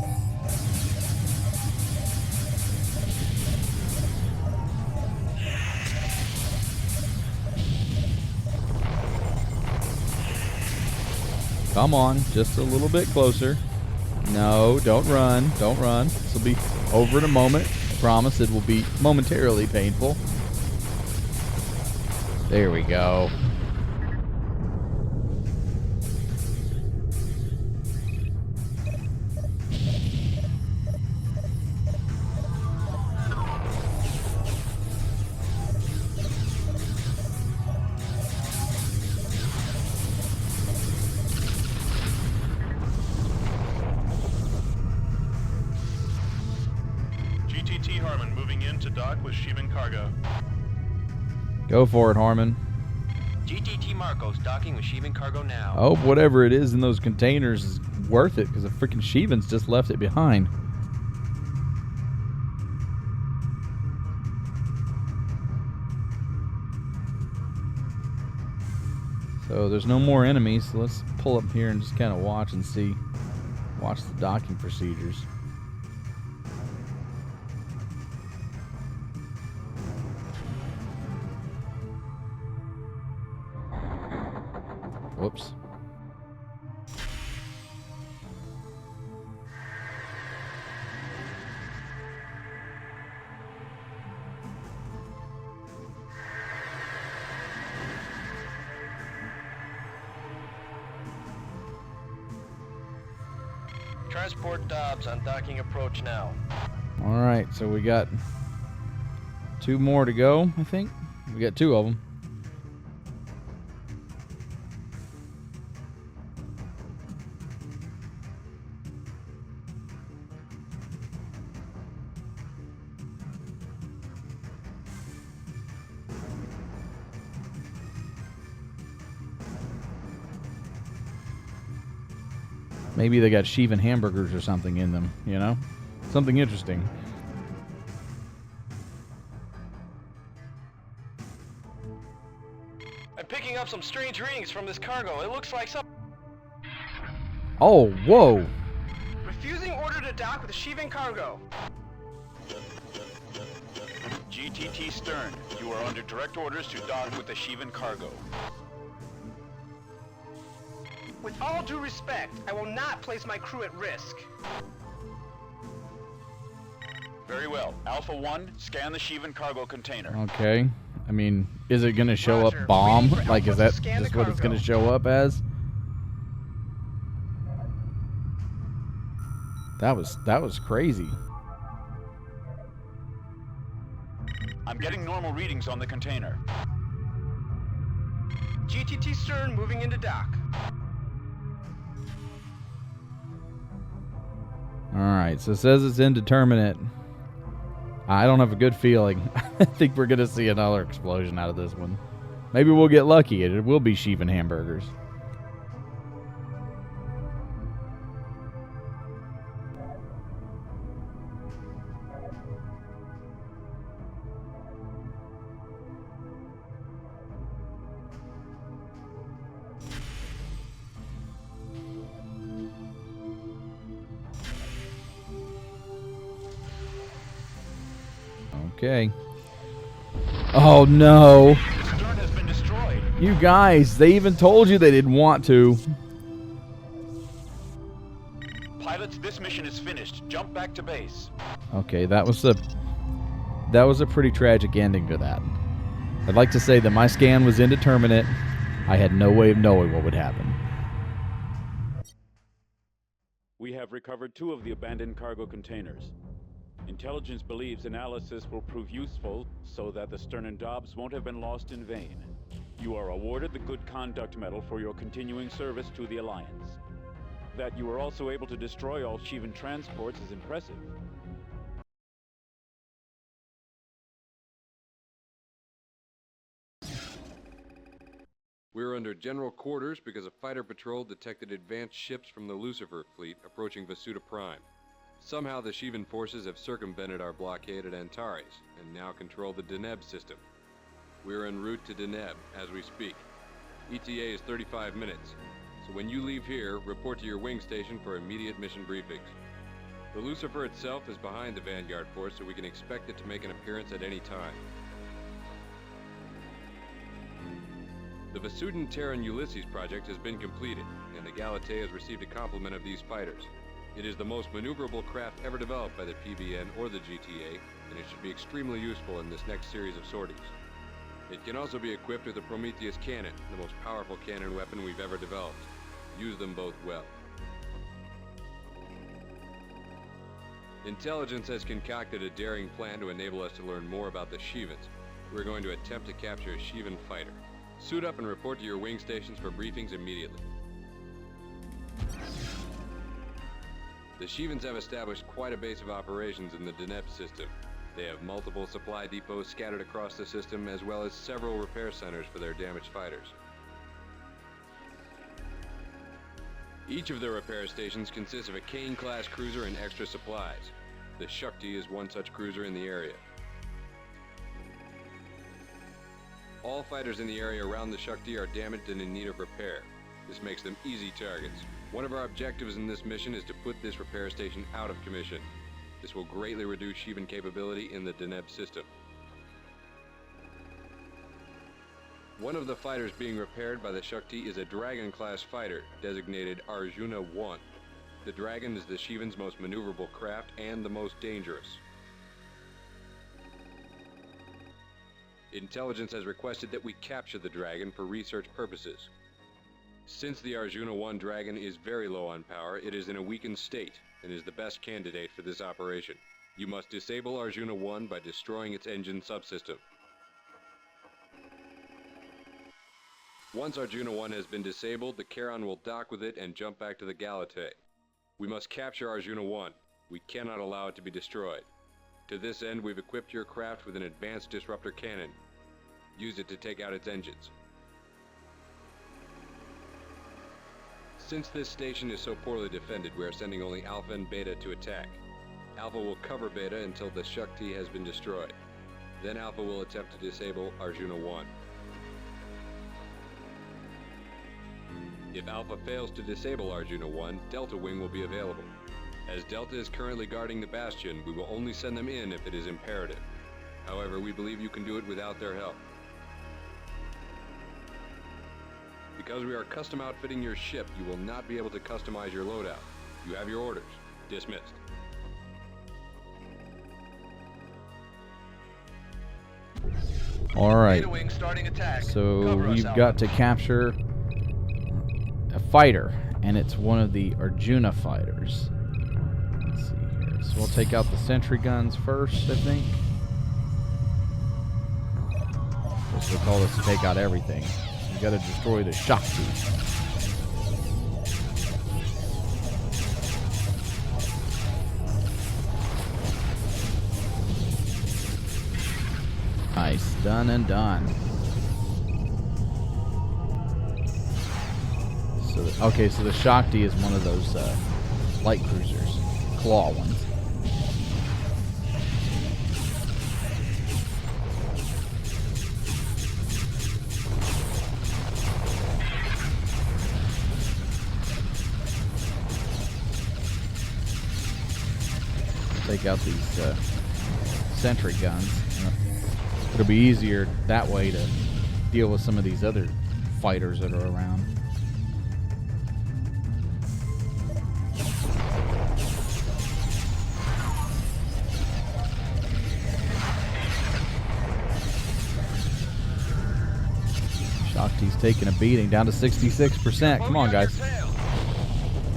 Come on, just a little bit closer. No, don't run. Don't run. This will be over in a moment. I promise it will be momentarily painful. There we go. GTT Harmon moving in to dock with Shivan cargo. Go for it, Harmon. GTT Marcos docking with Shivan cargo now. I hope whatever it is in those containers is worth it, because the freaking Shivans just left it behind. So there's no more enemies, so let's pull up here and just kind of watch and see. Watch the docking procedures. Whoops. Transport Dobbs on docking approach now. All right, so we got 2 more to go, I think. We got 2 of them. Maybe they got Shivan hamburgers or something in them, you know? Something interesting. I'm picking up some strange readings from this cargo. It looks like some... Oh, whoa! Refusing order to dock with the Shivan cargo. GTT Stern, you are under direct orders to dock with the Shivan cargo. With all due respect, I will not place my crew at risk. Very well. Alpha 1, scan the Shivan cargo container. Okay. I mean, is it going to show Roger. up bomb? Waiting for Like, is Alpha that to scan just the what it's going to cargo. show up as? That was crazy. I'm getting normal readings on the container. GTT Stern moving into dock. Alright, so it says it's indeterminate. I don't have a good feeling. I think we're going to see another explosion out of this one. Maybe we'll get lucky and it will be Shivan hamburgers. Okay. Oh no. Stern has been destroyed. You guys, they even told you they didn't want to. Pilots, this mission is finished. Jump back to base. Okay, that was a pretty tragic ending to that. I'd like to say that my scan was indeterminate. I had no way of knowing what would happen. We have recovered 2 of the abandoned cargo containers. Intelligence believes analysis will prove useful so that the Stern and Dobbs won't have been lost in vain. You are awarded the Good Conduct Medal for your continuing service to the Alliance. That you were also able to destroy all Shivan transports is impressive. We're under general quarters because a fighter patrol detected advanced ships from the Lucifer fleet approaching Vasuda Prime. Somehow the Shivan forces have circumvented our blockade at Antares and now control the Deneb system. We're en route to Deneb as we speak. ETA is 35 minutes, so when you leave here, report to your wing station for immediate mission briefings. The Lucifer itself is behind the Vanguard force, so we can expect it to make an appearance at any time. The Vasudan Terran Ulysses project has been completed, and the Galatea has received a complement of these fighters. It is the most maneuverable craft ever developed by the PBN or the GTA, and it should be extremely useful in this next series of sorties. It can also be equipped with a Prometheus cannon, the most powerful cannon weapon we've ever developed. Use them both well. Intelligence has concocted a daring plan to enable us to learn more about the Shivans. We're going to attempt to capture a Shivan fighter. Suit up and report to your wing stations for briefings immediately. The Shivans have established quite a base of operations in the Deneb system. They have multiple supply depots scattered across the system, as well as several repair centers for their damaged fighters. Each of the repair stations consists of a Kane-class cruiser and extra supplies. The Shakti is one such cruiser in the area. All fighters in the area around the Shakti are damaged and in need of repair. This makes them easy targets. One of our objectives in this mission is to put this repair station out of commission. This will greatly reduce Shivan capability in the Deneb system. One of the fighters being repaired by the Shakti is a Dragon-class fighter, designated Arjuna 1. The Dragon is the Shivan's most maneuverable craft and the most dangerous. Intelligence has requested that we capture the Dragon for research purposes. Since the Arjuna 1 Dragon is very low on power, it is in a weakened state and is the best candidate for this operation. You must disable Arjuna 1 by destroying its engine subsystem. Once Arjuna 1 has been disabled, the Charon will dock with it and jump back to the Gauntlet. We must capture Arjuna 1. We cannot allow it to be destroyed. To this end, we've equipped your craft with an advanced disruptor cannon. Use it to take out its engines. Since this station is so poorly defended, we are sending only Alpha and Beta to attack. Alpha will cover Beta until the Shakti has been destroyed. Then Alpha will attempt to disable Arjuna 1. If Alpha fails to disable Arjuna 1, Delta Wing will be available. As Delta is currently guarding the Bastion, we will only send them in if it is imperative. However, we believe you can do it without their help. Because we are custom outfitting your ship, you will not be able to customize your loadout. You have your orders. Dismissed. Alright, Beta wing starting attack. so Cover us, we've Alpha. got to capture a fighter, and it's one of the Arjuna fighters. Let's see here. So we'll take out the sentry guns first, I think. This will call this to take out everything. You gotta destroy the Shakti. Nice, done and done. So, okay, so the Shakti is one of those light cruisers, claw ones. Take out these sentry guns. It'll be easier that way to deal with some of these other fighters that are around. Shakti's taking a beating, down to 66%. Come on, guys.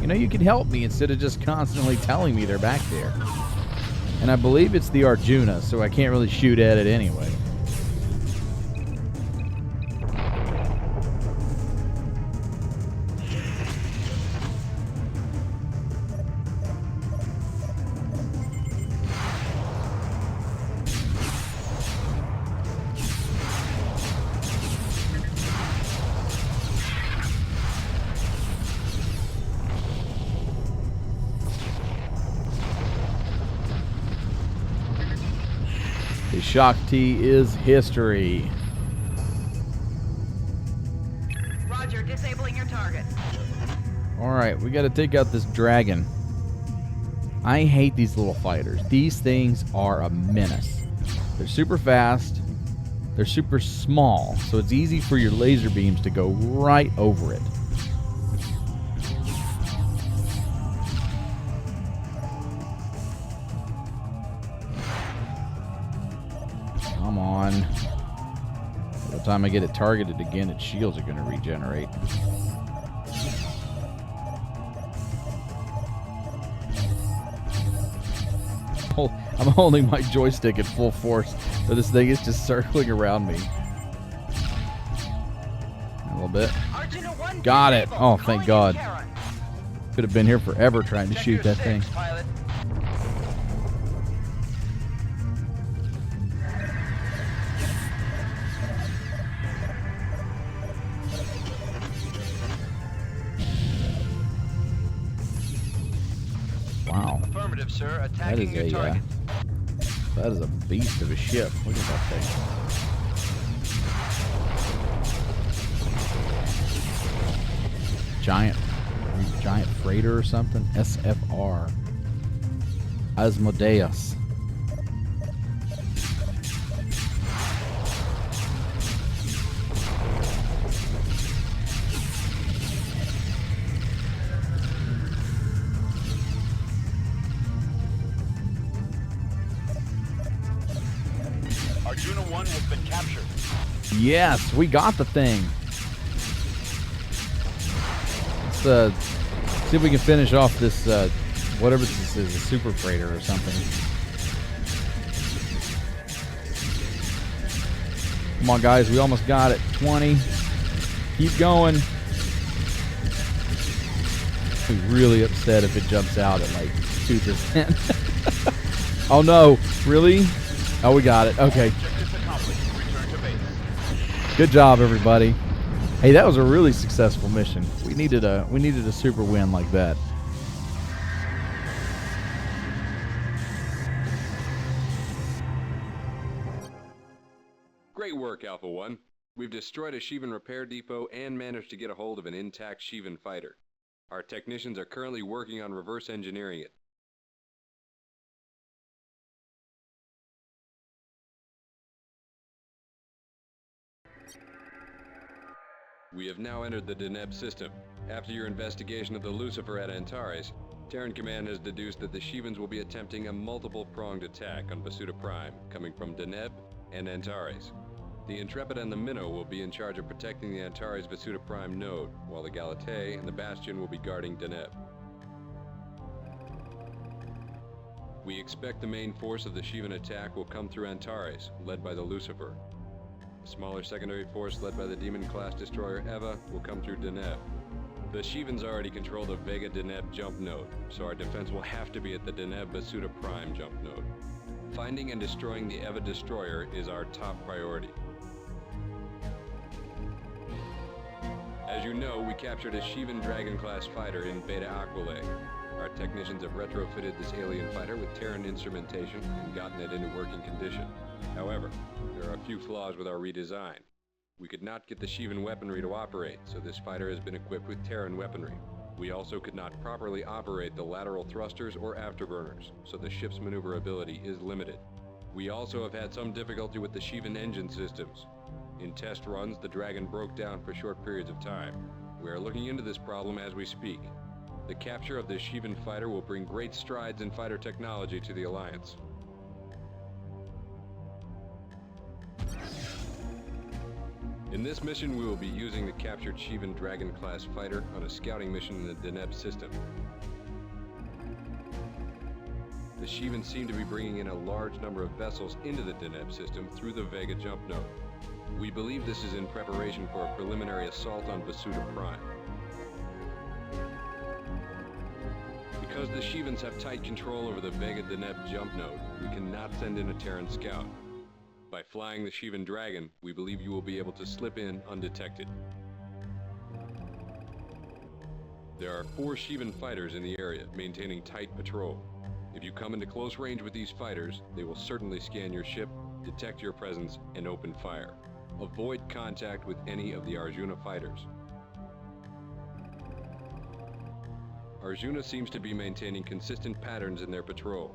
You know, you can help me instead of just constantly telling me they're back there. And I believe it's the Arjuna, so I can't really shoot at it anyway. The Shakti is history. Roger, disabling your target. Alright, we gotta take out this dragon. I hate these little fighters. These things are a menace. They're super fast. They're super small, so it's easy for your laser beams to go right over it. Come on. By the time I get it targeted again, its shields are going to regenerate. I'm holding my joystick at full force, so this thing is just circling around me. A little bit. Got it. Oh, thank God. Could have been here forever trying to shoot that thing. Wow. Affirmative, sir. That Attacking is your a target. that is a beast of a ship. Look at that thing. Giant freighter or something. SFR. Asmodeus. Arjuna 1 has been captured. Yes, we got the thing. Let's see if we can finish off this, whatever this is, a super freighter or something. Come on, guys, we almost got it. 20. Keep going. I'll be really upset if it jumps out at like 2%. Oh no, really? Oh, we got it. Okay. Good job, everybody. Hey, that was a really successful mission. We needed a super win like that. Great work, Alpha 1. We've destroyed a Shivan repair depot and managed to get a hold of an intact Shivan fighter. Our technicians are currently working on reverse engineering it. We have now entered the Deneb system. After your investigation of the Lucifer at Antares, Terran Command has deduced that the Shivans will be attempting a multiple-pronged attack on Vasuda Prime, coming from Deneb and Antares. The Intrepid and the Minnow will be in charge of protecting the Antares Vasuda Prime node, while the Galatea and the Bastion will be guarding Deneb. We expect the main force of the Shivan attack will come through Antares, led by the Lucifer. A smaller secondary force led by the Demon-class destroyer Eva will come through Deneb. The Shivans already control the Vega Deneb jump node, so our defense will have to be at the Deneb Vasuda Prime jump node. Finding and destroying the Eva destroyer is our top priority. As you know, we captured a Shivan Dragon-class fighter in Beta Aquila. Our technicians have retrofitted this alien fighter with Terran instrumentation and gotten it into working condition. However, there are a few flaws with our redesign. We could not get the Shivan weaponry to operate, so this fighter has been equipped with Terran weaponry. We also could not properly operate the lateral thrusters or afterburners, so the ship's maneuverability is limited. We also have had some difficulty with the Shivan engine systems. In test runs, the Dragon broke down for short periods of time. We are looking into this problem as we speak. The capture of this Shivan fighter will bring great strides in fighter technology to the Alliance. In this mission, we will be using the captured Shivan Dragon-class fighter on a scouting mission in the Deneb system. The Shivans seem to be bringing in a large number of vessels into the Deneb system through the Vega jump node. We believe this is in preparation for a preliminary assault on Vasuda Prime. Because the Shivans have tight control over the Vega Deneb jump node, we cannot send in a Terran scout. By flying the Shivan Dragon, we believe you will be able to slip in undetected. There are 4 Shivan fighters in the area, maintaining tight patrol. If you come into close range with these fighters, they will certainly scan your ship, detect your presence, and open fire. Avoid contact with any of the Arjuna fighters. Arjuna seems to be maintaining consistent patterns in their patrol.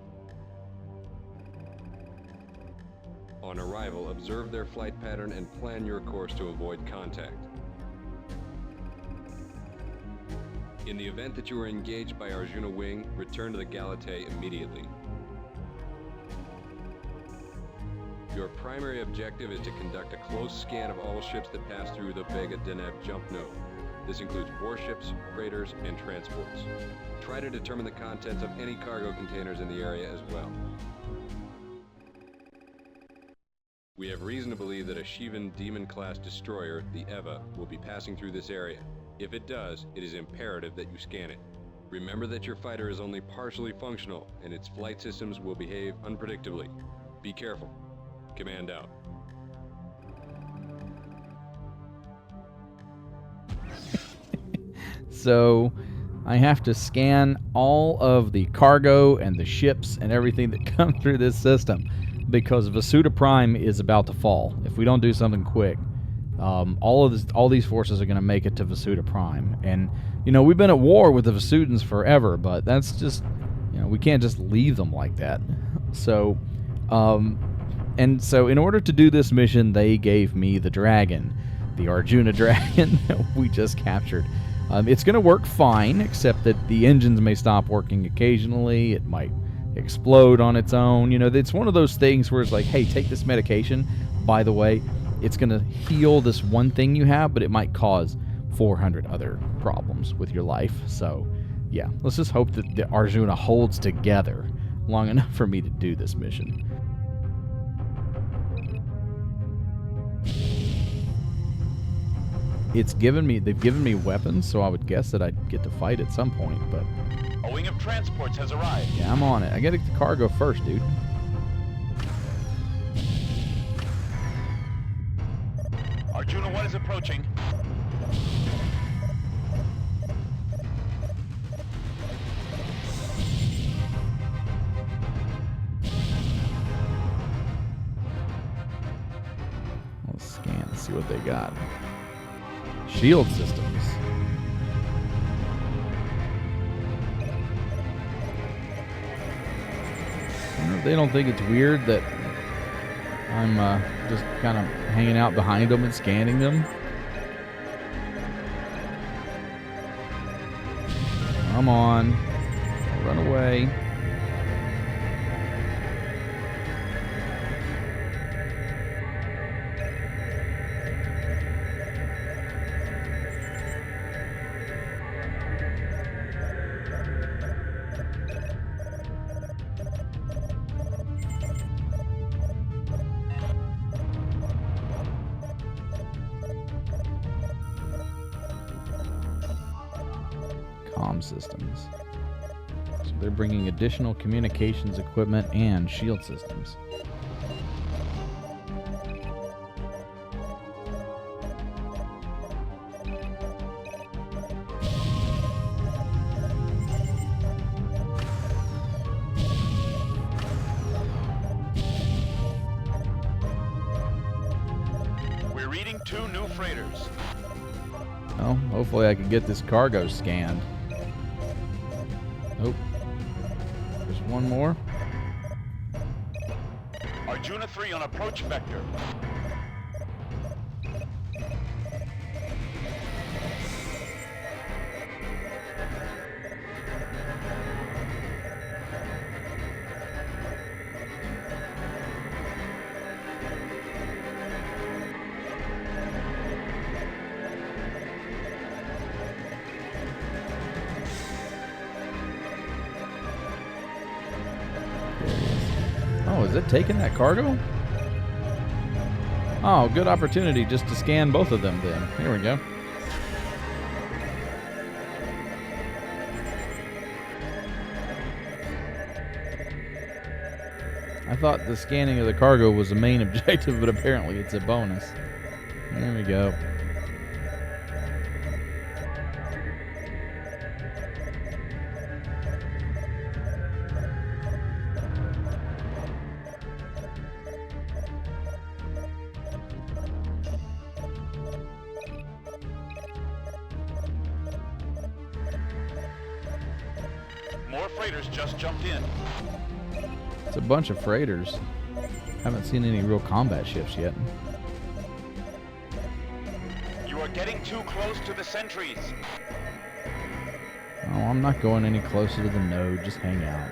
On arrival, observe their flight pattern and plan your course to avoid contact. In the event that you are engaged by Arjuna Wing, return to the Galatea immediately. Your primary objective is to conduct a close scan of all ships that pass through the Vega Deneb jump node. This includes warships, freighters, and transports. Try to determine the contents of any cargo containers in the area as well. We have reason to believe that a Shivan Demon-class destroyer, the Eva, will be passing through this area. If it does, it is imperative that you scan it. Remember that your fighter is only partially functional, and its flight systems will behave unpredictably. Be careful. Command out. So, I have to scan all of the cargo and the ships and everything that come through this system because Vasuda Prime is about to fall. If we don't do something quick, all these forces are going to make it to Vasuda Prime. And, you know, we've been at war with the Vasudans forever, but that's just, you know, we can't just leave them like that. So, and so in order to do this mission, they gave me the dragon, the Arjuna dragon that we just captured. It's going to work fine, except that the engines may stop working occasionally. It might explode on its own. You know, it's one of those things where it's like, hey, take this medication. By the way, it's going to heal this one thing you have, but it might cause 400 other problems with your life. So, yeah, let's just hope that the Arjuna holds together long enough for me to do this mission. They've given me weapons, so I would guess that I'd get to fight at some point, but... A wing of transports has arrived. Yeah, I'm on it. I gotta get the cargo first, dude. Arjuna 1 is approaching. Let's scan and see what they got. Shield systems. I wonder if they don't think it's weird that I'm just kind of hanging out behind them and scanning them. Come on. Run away. Systems. So they're bringing additional communications equipment and shield systems. We're reading 2 new freighters. Well, hopefully I can get this cargo scanned. Nope. There's one more. Arjuna 3 on approach vector. Is it taking that cargo? Oh, good opportunity just to scan both of them then. Here we go. I thought the scanning of the cargo was the main objective, but apparently it's a bonus. There we go. More freighters just jumped in. It's a bunch of freighters. Haven't seen any real combat ships yet. You are getting too close to the sentries. Oh, I'm not going any closer to the node. Just hang out.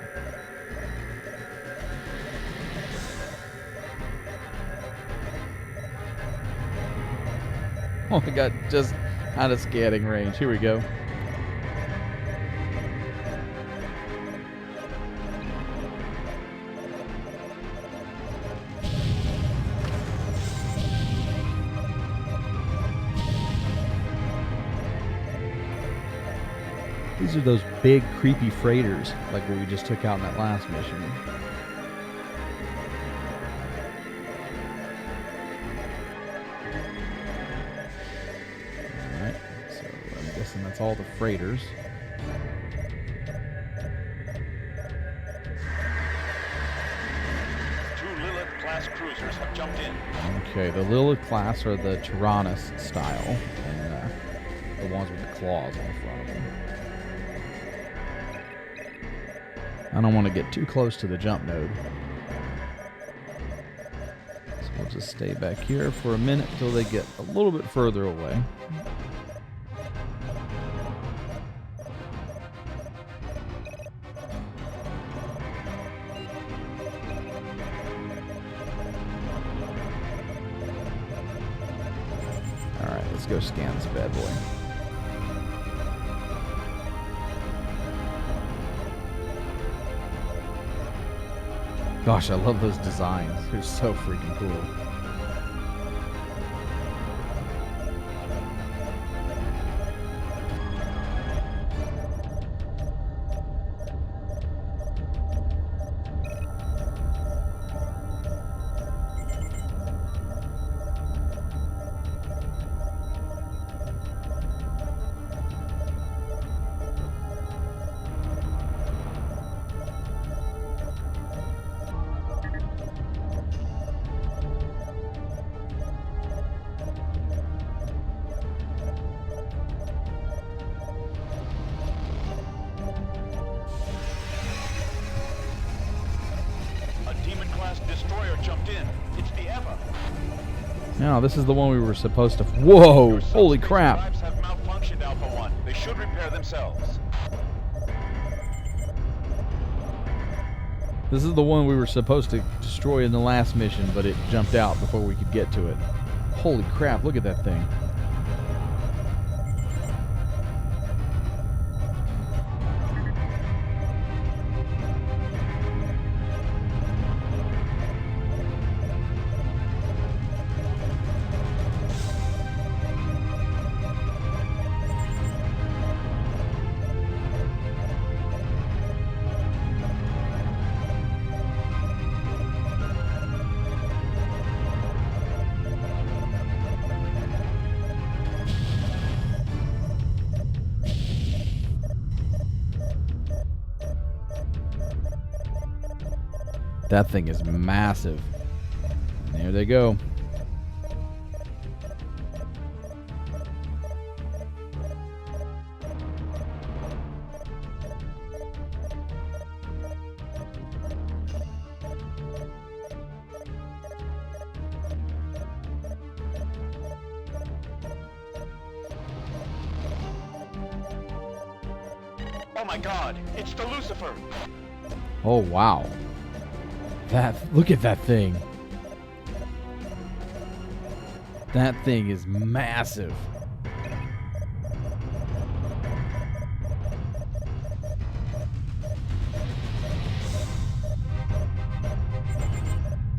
Oh, I got just out of scanning range. Here we go. These are those big, creepy freighters, like what we just took out in that last mission. Alright, so I'm guessing that's all the freighters. Lilith-class cruisers have jumped in. Okay, the Lilith class are the Tyrannus style, and the ones with the claws on the front of them. I don't want to get too close to the jump node. So we'll just stay back here for a minute till they get a little bit further away. Alright, let's go scan this bad boy. Gosh, I love those designs. They're so freaking cool. Destroyer jumped in. It's the Eva. No, this is the one we were supposed to... Whoa! Holy crap! Drives have malfunctioned, Alpha 1. They should repair themselves. This is the one we were supposed to destroy in the last mission, but it jumped out before we could get to it. Holy crap, look at that thing. That thing is massive. There they go. Oh my god, it's the Lucifer! Oh wow. Look at that thing. That thing is massive.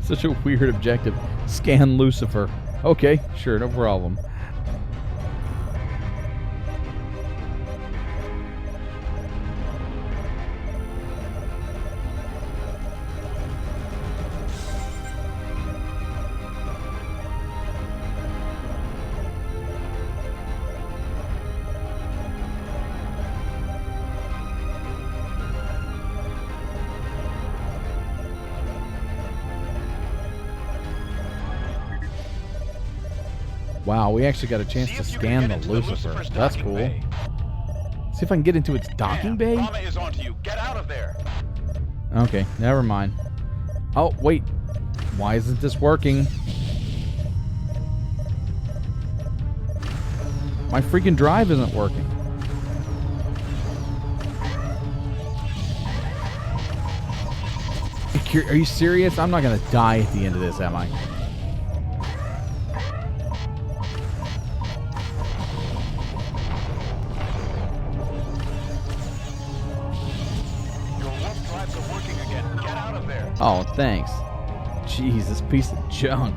Such a weird objective. Scan Lucifer. Okay, sure, no problem. Wow, we actually got a chance to scan the Lucifer. That's cool. See if I can get into its docking bay. Rama is onto you. Get out of there. Okay, never mind. Oh, wait. Why isn't this working? My freaking drive isn't working. Are you serious? I'm not going to die at the end of this, am I? Oh, thanks. Jeez, this piece of junk.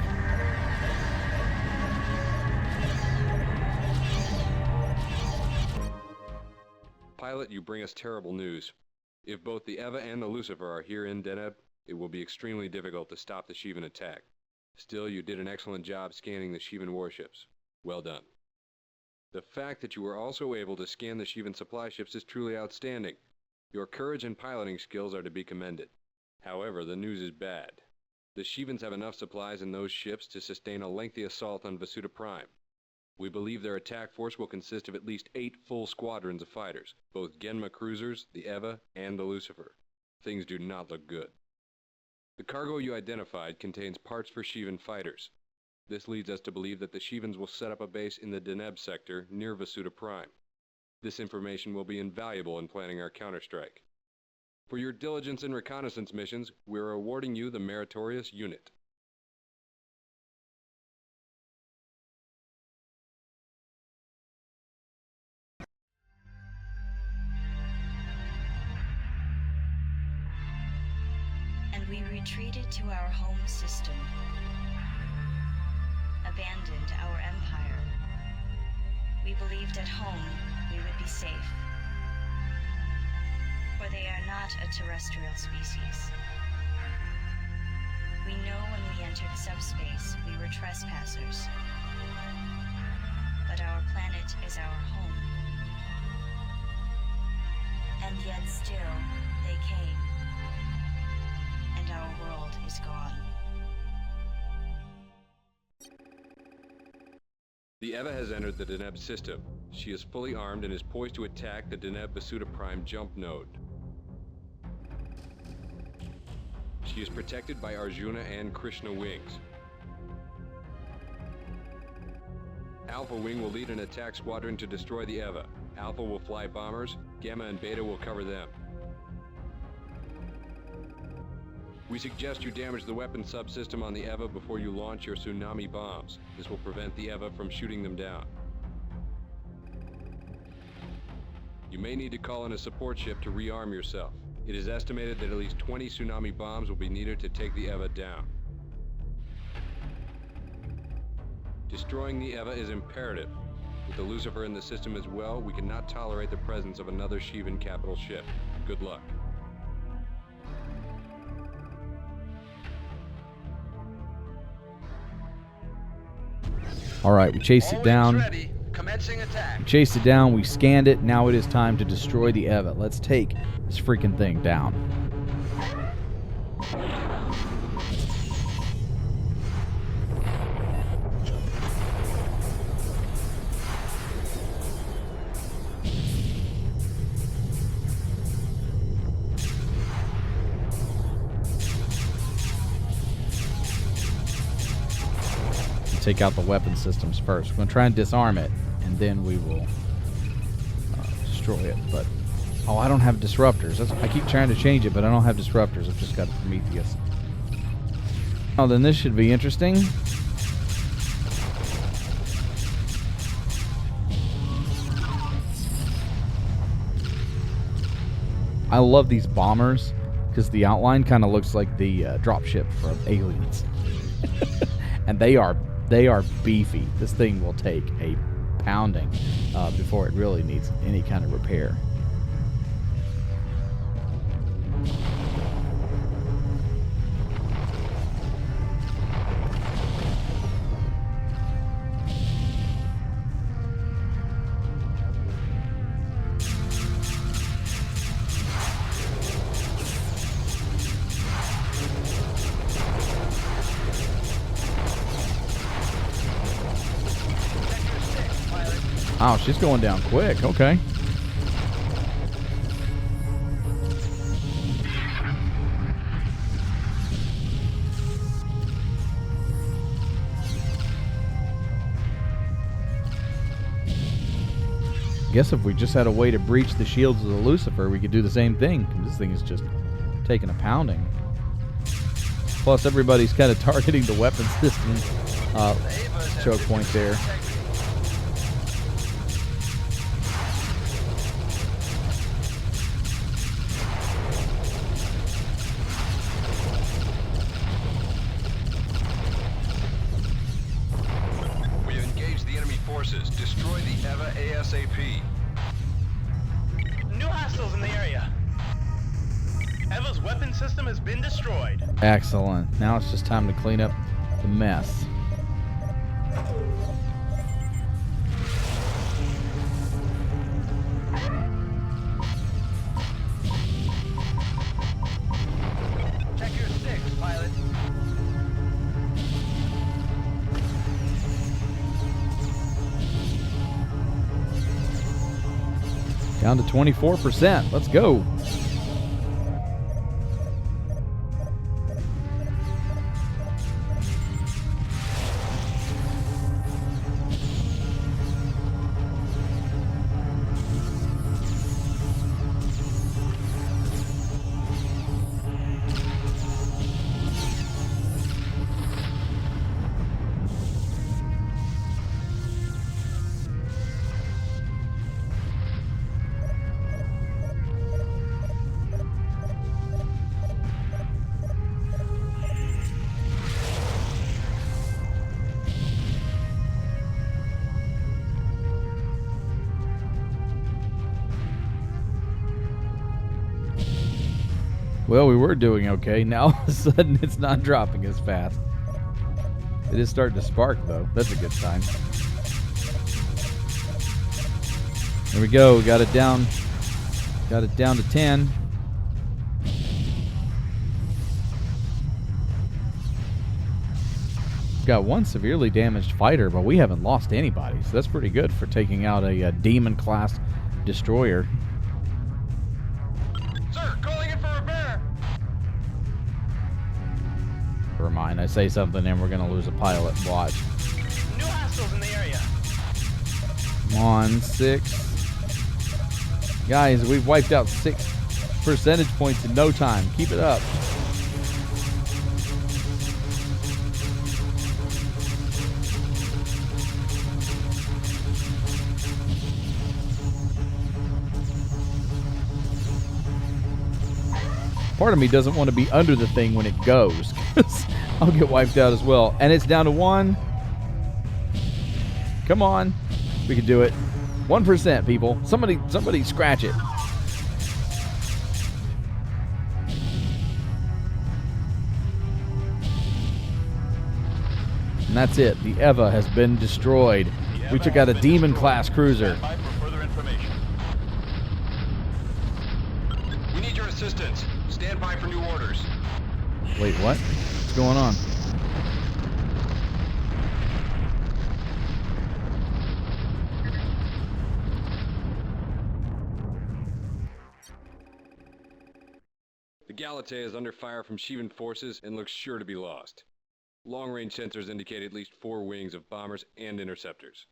Pilot, you bring us terrible news. If both the Eva and the Lucifer are here in Deneb, it will be extremely difficult to stop the Shivan attack. Still, you did an excellent job scanning the Shivan warships. Well done. The fact that you were also able to scan the Shivan supply ships is truly outstanding. Your courage and piloting skills are to be commended. However, the news is bad. The Shivans have enough supplies in those ships to sustain a lengthy assault on Vasuda Prime. We believe their attack force will consist of at least 8 full squadrons of fighters, both Genma cruisers, the Eva, and the Lucifer. Things do not look good. The cargo you identified contains parts for Shivan fighters. This leads us to believe that the Shivans will set up a base in the Deneb sector near Vasuda Prime. This information will be invaluable in planning our counterstrike. For your diligence in reconnaissance missions, we are awarding you the meritorious unit. And we retreated to our home system, abandoned our empire. We believed at home we would be safe, for they are not a terrestrial species. We know when we entered subspace we were trespassers, but our planet is our home. And yet still, they came, and our world is gone. The Eva has entered the Deneb system. She is fully armed and is poised to attack the Deneb Vasuda Prime jump node. She is protected by Arjuna and Krishna wings. Alpha Wing will lead an attack squadron to destroy the Eva. Alpha will fly bombers, Gamma and Beta will cover them. We suggest you damage the weapon subsystem on the Eva before you launch your tsunami bombs. This will prevent the Eva from shooting them down. You may need to call in a support ship to rearm yourself. It is estimated that at least 20 tsunami bombs will be needed to take the Eva down. Destroying the Eva is imperative. With the Lucifer in the system as well, we cannot tolerate the presence of another Shivan capital ship. Good luck. All right, we chased it down. Ready. Commencing attack. We chased it down, we scanned it, now it is time to destroy the Eva. Let's take this freaking thing down. Take out the weapon systems first. We're going to try and disarm it, and then we will destroy it. But, oh, I don't have disruptors. I keep trying to change it, but I don't have disruptors. I've just got Prometheus. Oh, then this should be interesting. I love these bombers, because the outline kind of looks like the dropship from Aliens. And they are beefy. This thing will take a pounding before it really needs any kind of repair. Oh, she's going down quick. Okay. I guess if we just had a way to breach the shields of the Lucifer, we could do the same thing. This thing is just taking a pounding. Plus, everybody's kind of targeting the weapon system choke point there. Destroy the Eva ASAP. New hostiles in the area. Eva's weapon system has been destroyed. Excellent. Now it's just time to clean up the mess. Check your six, pilot. Down to 24%. Let's go. Well, we were doing okay. Now all of a sudden it's not dropping as fast. It is starting to spark though. That's a good sign. There we go. We got it down. Got it down to 10. Got one severely damaged fighter, but we haven't lost anybody. So that's pretty good for taking out a demon class destroyer. Sir, calling in for repair. Never mind. I say something and we're going to lose a pilot. Watch. New hostiles in the area. Come on, 6. Guys, we've wiped out 6 percentage points in no time. Keep it up. Part of me doesn't want to be under the thing when it goes, because I'll get wiped out as well. And it's down to 1. Come on. We can do it. 1%, people. Somebody scratch it. And that's it. The Eva has been destroyed. We took out a demon-class cruiser. We need your assistance. Stand by for new orders. Wait, what? What's going on? The Gauntlet is under fire from Shivan forces and looks sure to be lost. Long-range sensors indicate at least 4 wings of bombers and interceptors.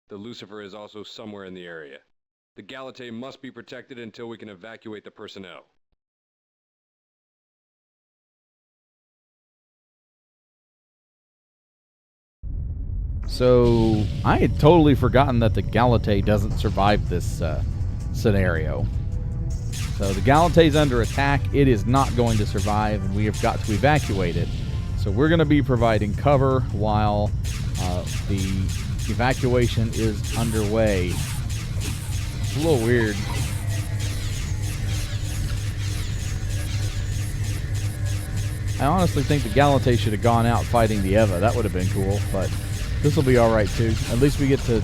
The Lucifer is also somewhere in the area. The Gauntlet must be protected until we can evacuate the personnel. So, I had totally forgotten that the Gauntlet doesn't survive this scenario. So, the Gauntlet is under attack. It is not going to survive, and we have got to evacuate it. So, we're going to be providing cover while the evacuation is underway. It's a little weird. I honestly think the Gauntlet should have gone out fighting the Eva. That would have been cool, but this will be alright too. At least we get to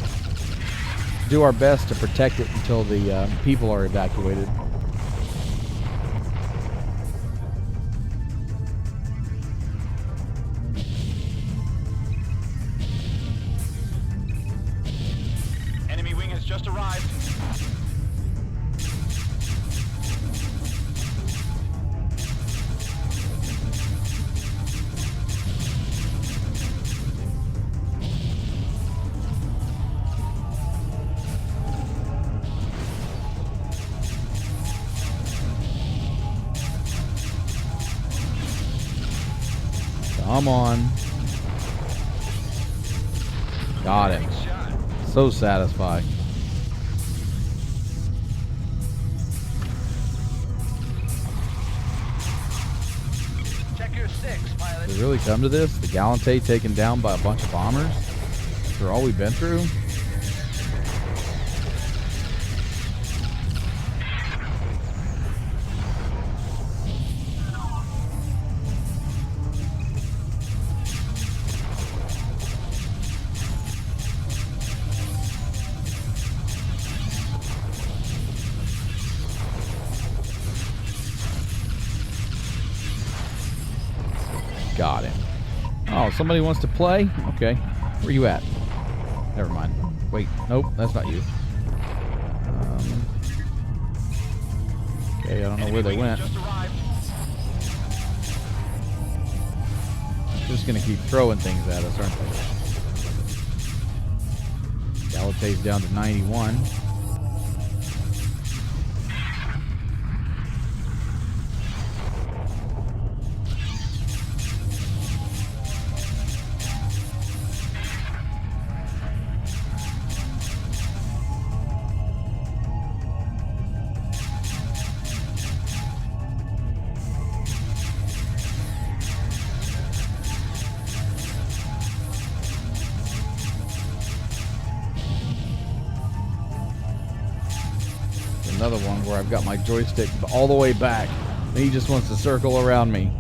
do our best to protect it until the people are evacuated. Enemy wing has just arrived. Come on. Got it. So satisfying. Check your 6, pilot. Did it really come to this? The Gauntlet taken down by a bunch of bombers? After all we've been through? Got him. Oh, somebody wants to play? Okay. Where you at? Never mind. Wait. Nope, that's not you. I don't know where they went. Just gonna keep throwing things at us, aren't they? Galate's down to 91. Another one where I've got my joystick all the way back. He just wants to circle around me.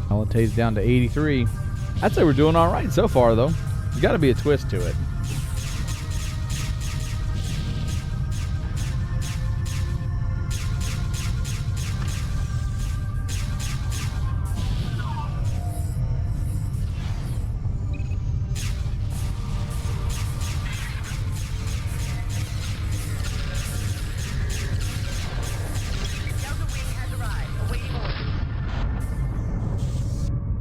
Galate's down to 83. I'd say we're doing all right so far, though. There's got to be a twist to it.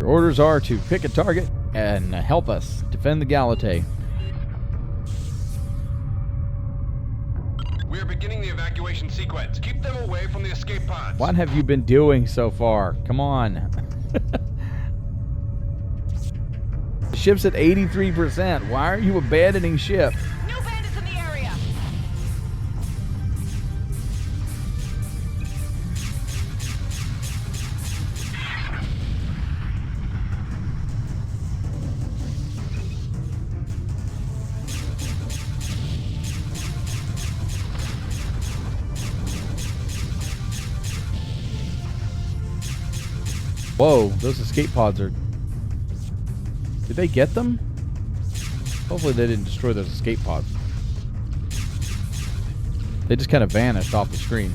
Orders are to pick a target and help us defend the Galate. We're beginning the evacuation sequence. Keep them away from the escape pods. What have you been doing so far? Come on. The ship's at 83%. Why are you abandoning ship? New bandits in the area. Whoa, those escape pods are... Did they get them? Hopefully they didn't destroy those escape pods. They just kind of vanished off the screen.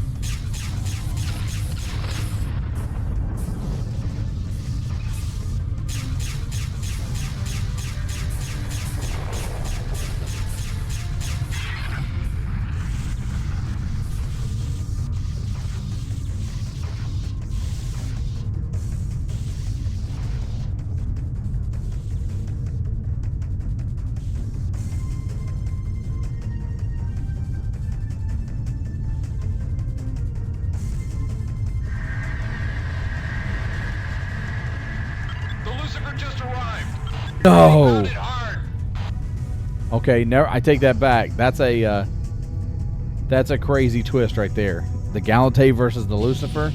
No. Okay, never. I take that back. That's a crazy twist right there. The Galate versus the Lucifer.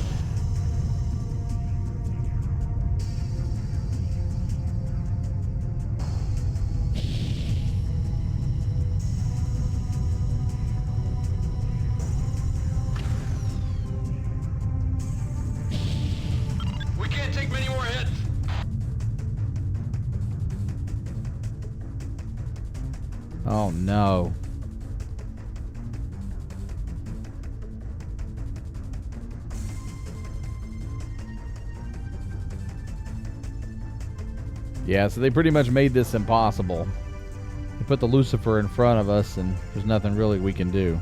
We can't take many more hits. Oh no. Yeah, so they pretty much made this impossible. They put the Lucifer in front of us and there's nothing really we can do.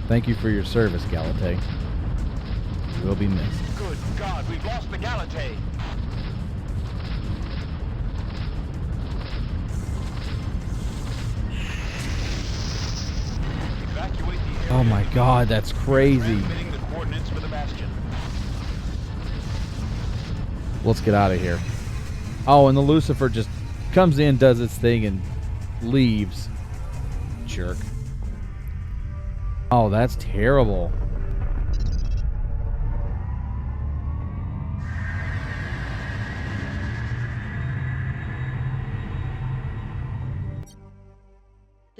Thank you for your service, Galate. You will be missed. Good God, we've lost the Galate. Oh my God, that's crazy. The coordinates for the bastion. Let's get out of here. Oh, and the Lucifer just comes in, does its thing, and leaves. Jerk. Oh, that's terrible.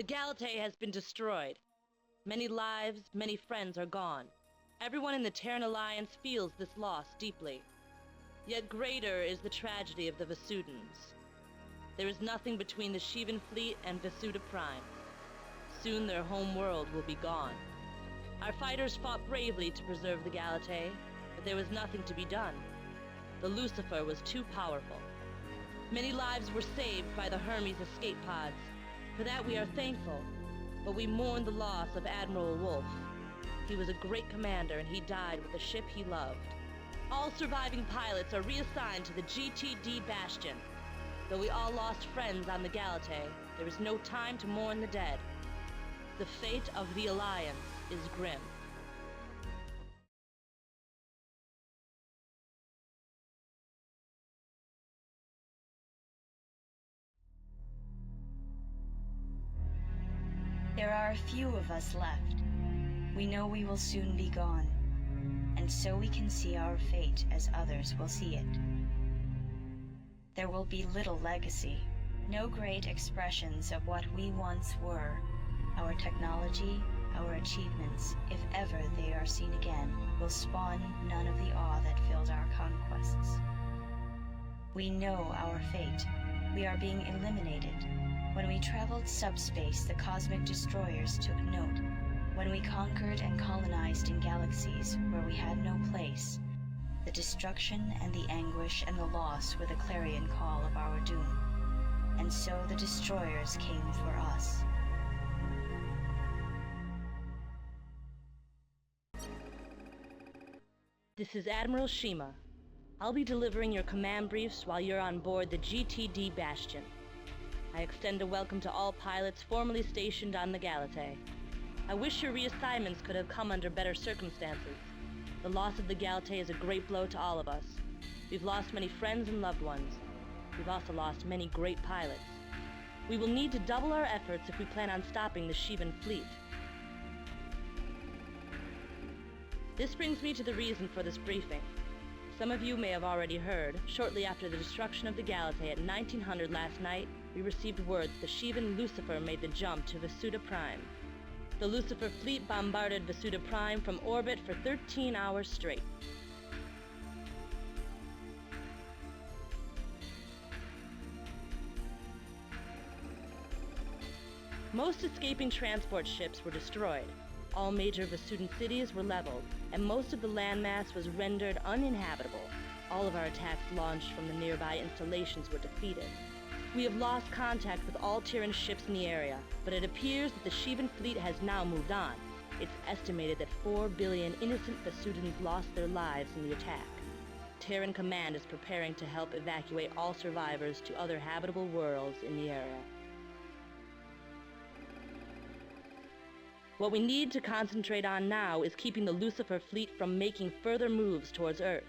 The Galatea has been destroyed. Many lives, many friends are gone. Everyone in the Terran Alliance feels this loss deeply. Yet greater is the tragedy of the Vasudans. There is nothing between the Shivan fleet and Vasuda Prime. Soon their home world will be gone. Our fighters fought bravely to preserve the Galatea, but there was nothing to be done. The Lucifer was too powerful. Many lives were saved by the Hermes escape pods. For that we are thankful, but we mourn the loss of Admiral Wolf. He was a great commander and he died with the ship he loved. All surviving pilots are reassigned to the GTD Bastion. Though we all lost friends on the Galatea, there is no time to mourn the dead. The fate of the Alliance is grim. There are a few of us left. We know we will soon be gone, and so we can see our fate as others will see it. There will be little legacy, no great expressions of what we once were. Our technology, our achievements, if ever they are seen again, will spawn none of the awe that filled our conquests. We know our fate. We are being eliminated. When we traveled subspace, the cosmic destroyers took note. When we conquered and colonized in galaxies where we had no place, the destruction and the anguish and the loss were the clarion call of our doom. And so the destroyers came for us. This is Admiral Shima. I'll be delivering your command briefs while you're on board the GTD Bastion. I extend a welcome to all pilots formerly stationed on the Galatea. I wish your reassignments could have come under better circumstances. The loss of the Galatea is a great blow to all of us. We've lost many friends and loved ones. We've also lost many great pilots. We will need to double our efforts if we plan on stopping the Shivan fleet. This brings me to the reason for this briefing. Some of you may have already heard, shortly after the destruction of the Galatea at 1900 last night, we received word that the Shivan Lucifer made the jump to Vasuda Prime. The Lucifer fleet bombarded Vasuda Prime from orbit for 13 hours straight. Most escaping transport ships were destroyed. All major Vasudan cities were leveled, and most of the landmass was rendered uninhabitable. All of our attacks launched from the nearby installations were defeated. We have lost contact with all Terran ships in the area, but it appears that the Shivan fleet has now moved on. It's estimated that 4 billion innocent Vasudans lost their lives in the attack. Terran Command is preparing to help evacuate all survivors to other habitable worlds in the area. What we need to concentrate on now is keeping the Lucifer fleet from making further moves towards Earth.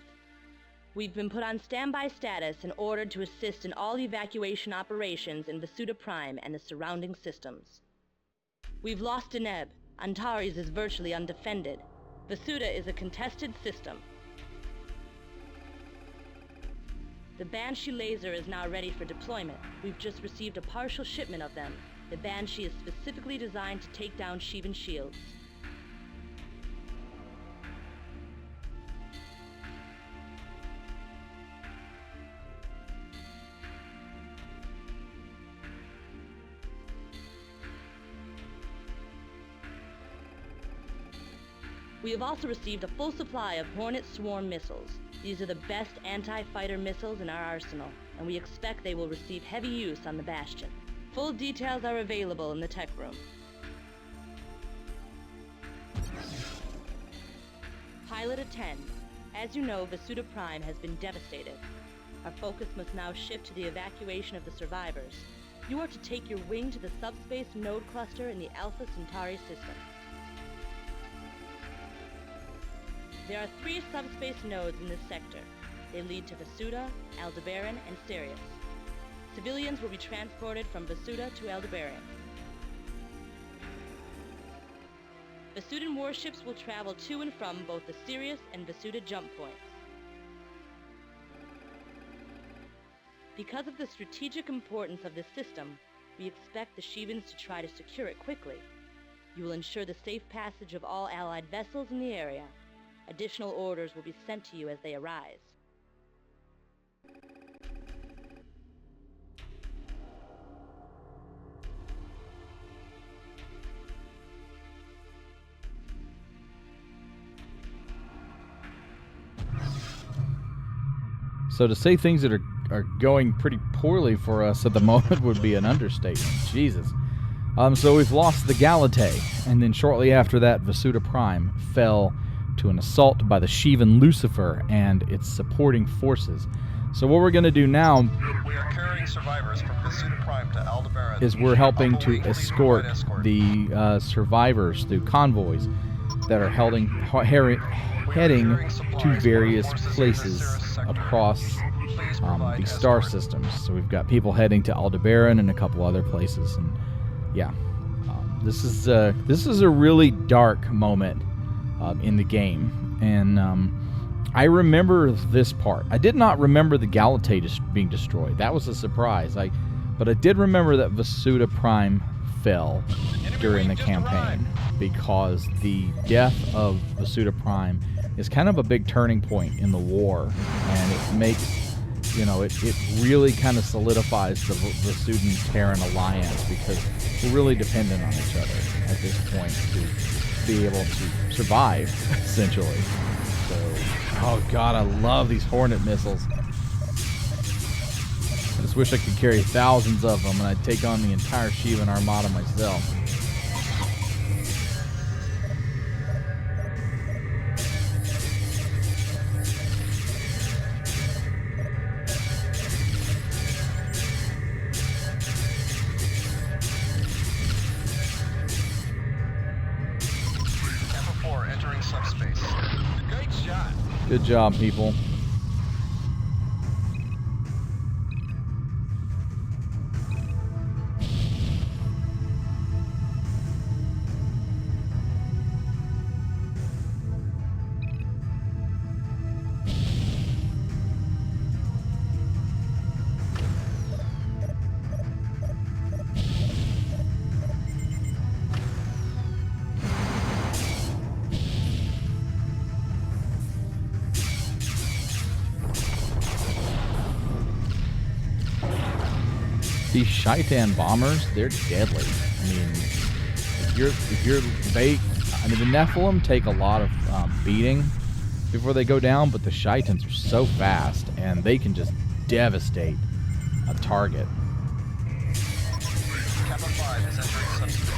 We've been put on standby status and ordered to assist in all evacuation operations in Vasuda Prime and the surrounding systems. We've lost Deneb. Antares is virtually undefended. Vasuda is a contested system. The Banshee laser is now ready for deployment. We've just received a partial shipment of them. The Banshee is specifically designed to take down Shivan shields. We have also received a full supply of Hornet Swarm missiles. These are the best anti-fighter missiles in our arsenal, and we expect they will receive heavy use on the Bastion. Full details are available in the tech room. Pilot attend. As you know, Vasuda Prime has been devastated. Our focus must now shift to the evacuation of the survivors. You are to take your wing to the subspace node cluster in the Alpha Centauri system. There are 3 subspace nodes in this sector. They lead to Vasuda, Aldebaran, and Sirius. Civilians will be transported from Vasuda to Aldebaran. Vasudan warships will travel to and from both the Sirius and Vasuda jump points. Because of the strategic importance of this system, we expect the Shivans to try to secure it quickly. You will ensure the safe passage of all Allied vessels in the area. Additional orders will be sent to you as they arise. So to say things that are going pretty poorly for us at the moment would be an understatement. Jesus. So we've lost the Gauntlet, and then shortly after that, Vasuda Prime fell to an assault by the Shivan Lucifer and its supporting forces. So what we're going to do now We are carrying survivors from Vasuda Prime to Aldebaran. is we're helping to escort the survivors through convoys that are heading to various places across the star systems. So we've got people heading to Aldebaran and a couple other places, and yeah, this is a really dark moment in the game, and I remember this part. I did not remember the Gauntlet being destroyed. That was a surprise. But I did remember that Vasuda Prime fell during the campaign, because the death of Vasuda Prime is kind of a big turning point in the war, and it makes, it really kind of solidifies the Vasudan Terran alliance, because we're really dependent on each other at this point to be able to survive, essentially. So, oh god, I love these Hornet missiles. I just wish I could carry thousands of them and I'd take on the entire Shivan armada myself. Good job, people. These Shaitan bombers, they're deadly. I mean, the Nephilim take a lot of beating before they go down, but the Shaitans are so fast, and they can just devastate a target. Kappa 5 is entering subspace.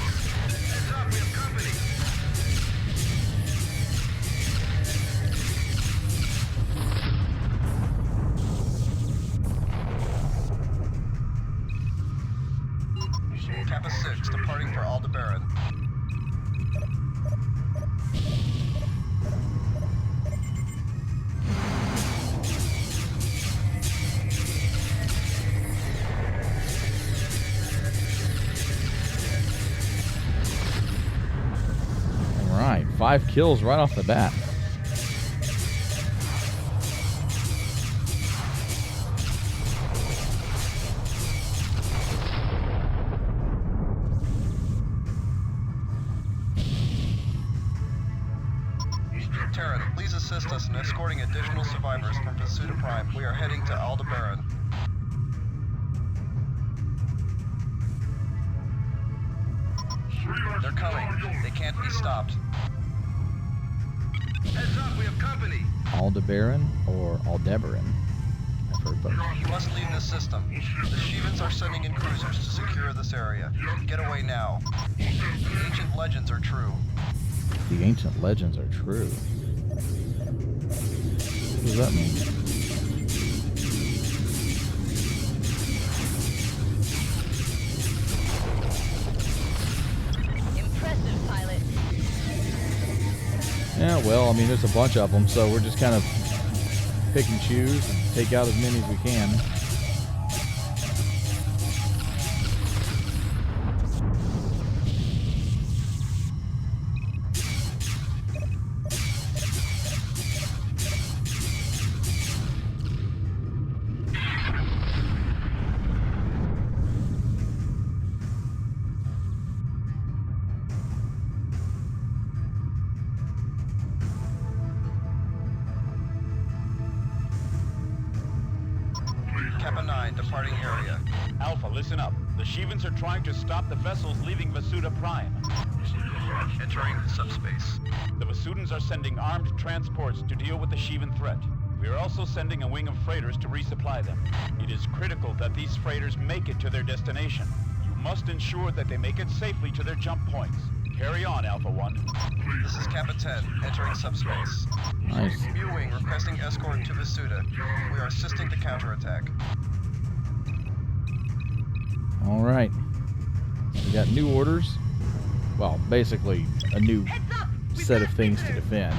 Heads up, we have company. Kappa 6 departing for Aldebaran. Alright, 5 kills right off the bat. Terran, please assist us in escorting additional survivors from Vasuda Prime. We are heading to Aldebaran. They're coming. They can't be stopped. Heads up, we have company. Aldebaran or Aldebaran? I've heard both. You must leave this system. The Shivans are sending in cruisers to secure this area. Get away now. The ancient legends are true. The ancient legends are true. What does that mean? Impressive, pilot. Yeah, well, I mean, there's a bunch of them, so we're just kind of pick and choose and take out as many as we can. Kappa 9, departing area. Alpha, listen up. The Shivans are trying to stop the vessels leaving Vasuda Prime. Entering subspace. The Vasudans are sending armed transports to deal with the Shivan threat. We are also sending a wing of freighters to resupply them. It is critical that these freighters make it to their destination. You must ensure that they make it safely to their jump points. Carry on, Alpha 1. This is Kappa 10, entering subspace. Nice. Mu Wing requesting escort to Vasuda. We are assisting the counterattack. All right. We got new orders. Well, basically a new set of things to defend.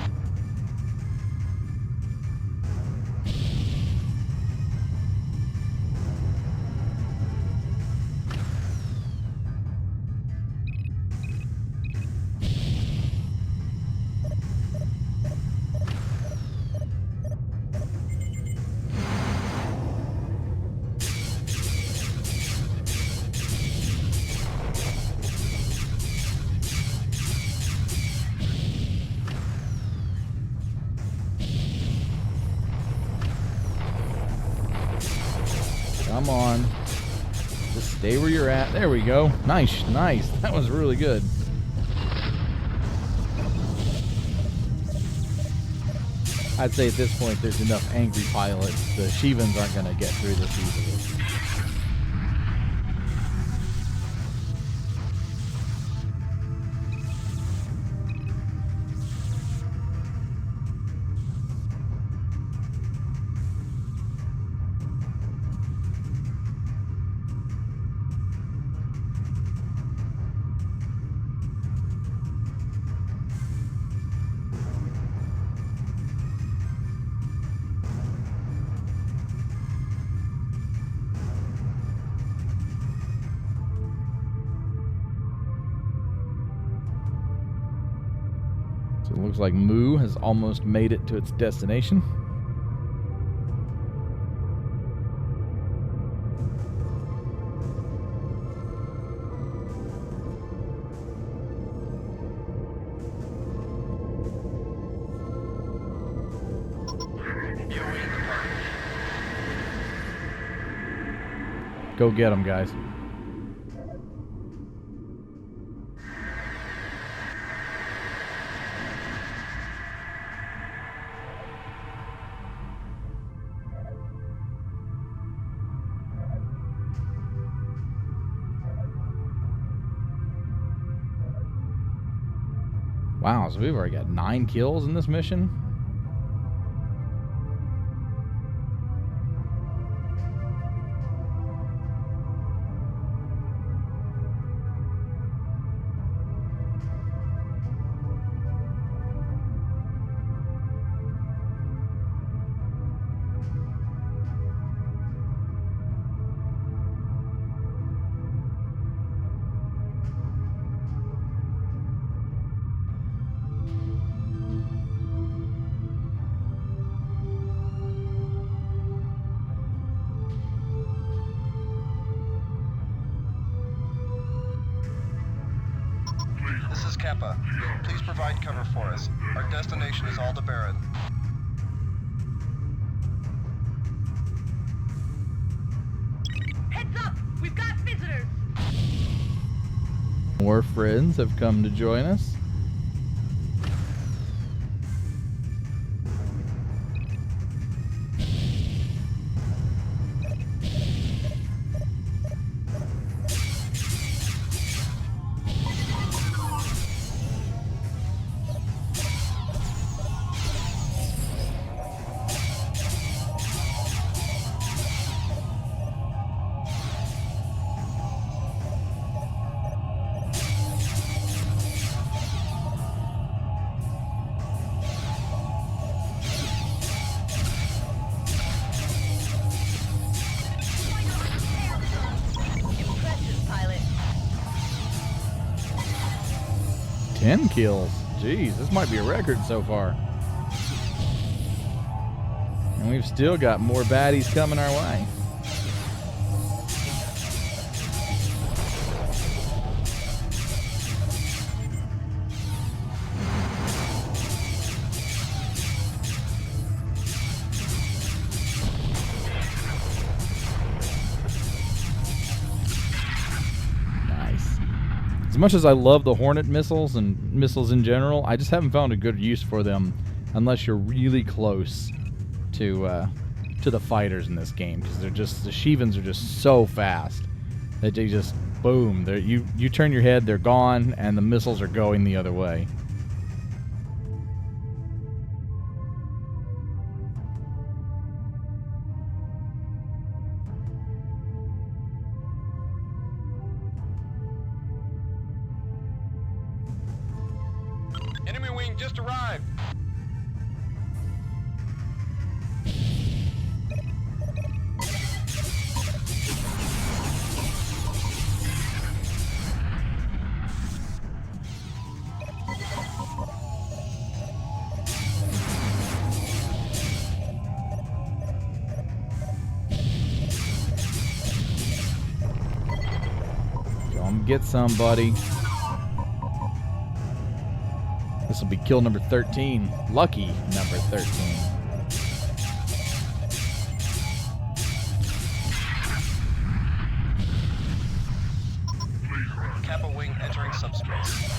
Come on. Just stay where you're at. There we go. Nice, nice. That was really good. I'd say at this point there's enough angry pilots. The Shivans aren't going to get through this easily. So it looks like Mu has almost made it to its destination. Go get them, guys. Wow, so we've already got 9 kills in this mission. This is Kappa. Please provide cover for us. Our destination is Aldebaran. Heads up! We've got visitors! More friends have come to join us. Impressive, pilot. 10 kills. Jeez, this might be a record so far. And we've still got more baddies coming our way. As much as I love the Hornet missiles and missiles in general, I just haven't found a good use for them unless you're really close to the fighters in this game, because the Shivans are just so fast that they just boom. You turn your head, they're gone, and the missiles are going the other way. Enemy wing just arrived. Come get somebody. This will be kill number 13. Lucky number 13. Kappa wing entering subspace.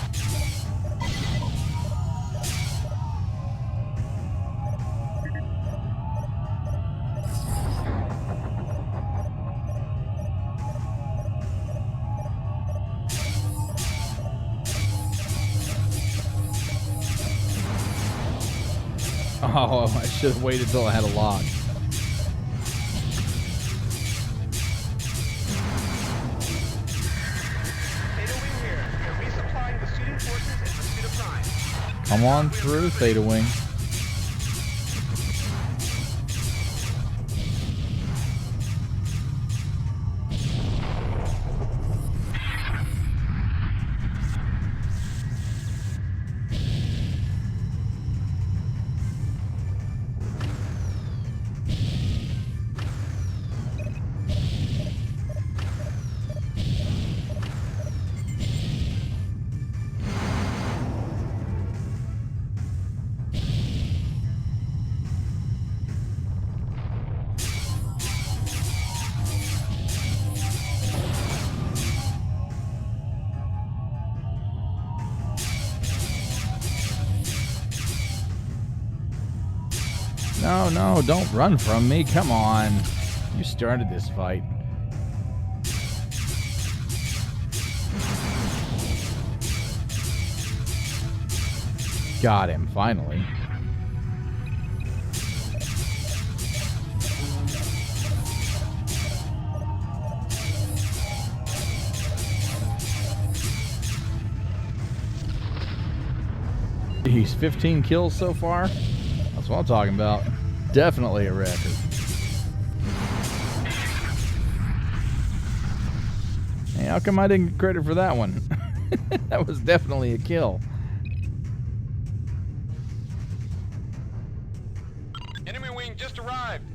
Oh, I should have waited till I had a lock. Come on through, Theta Wing. No, don't run from me. Come on. You started this fight. Got him, finally. He's 15 kills so far. That's what I'm talking about. Definitely a record. Hey, how come I didn't get credit for that one? That was definitely a kill. Enemy wing just arrived.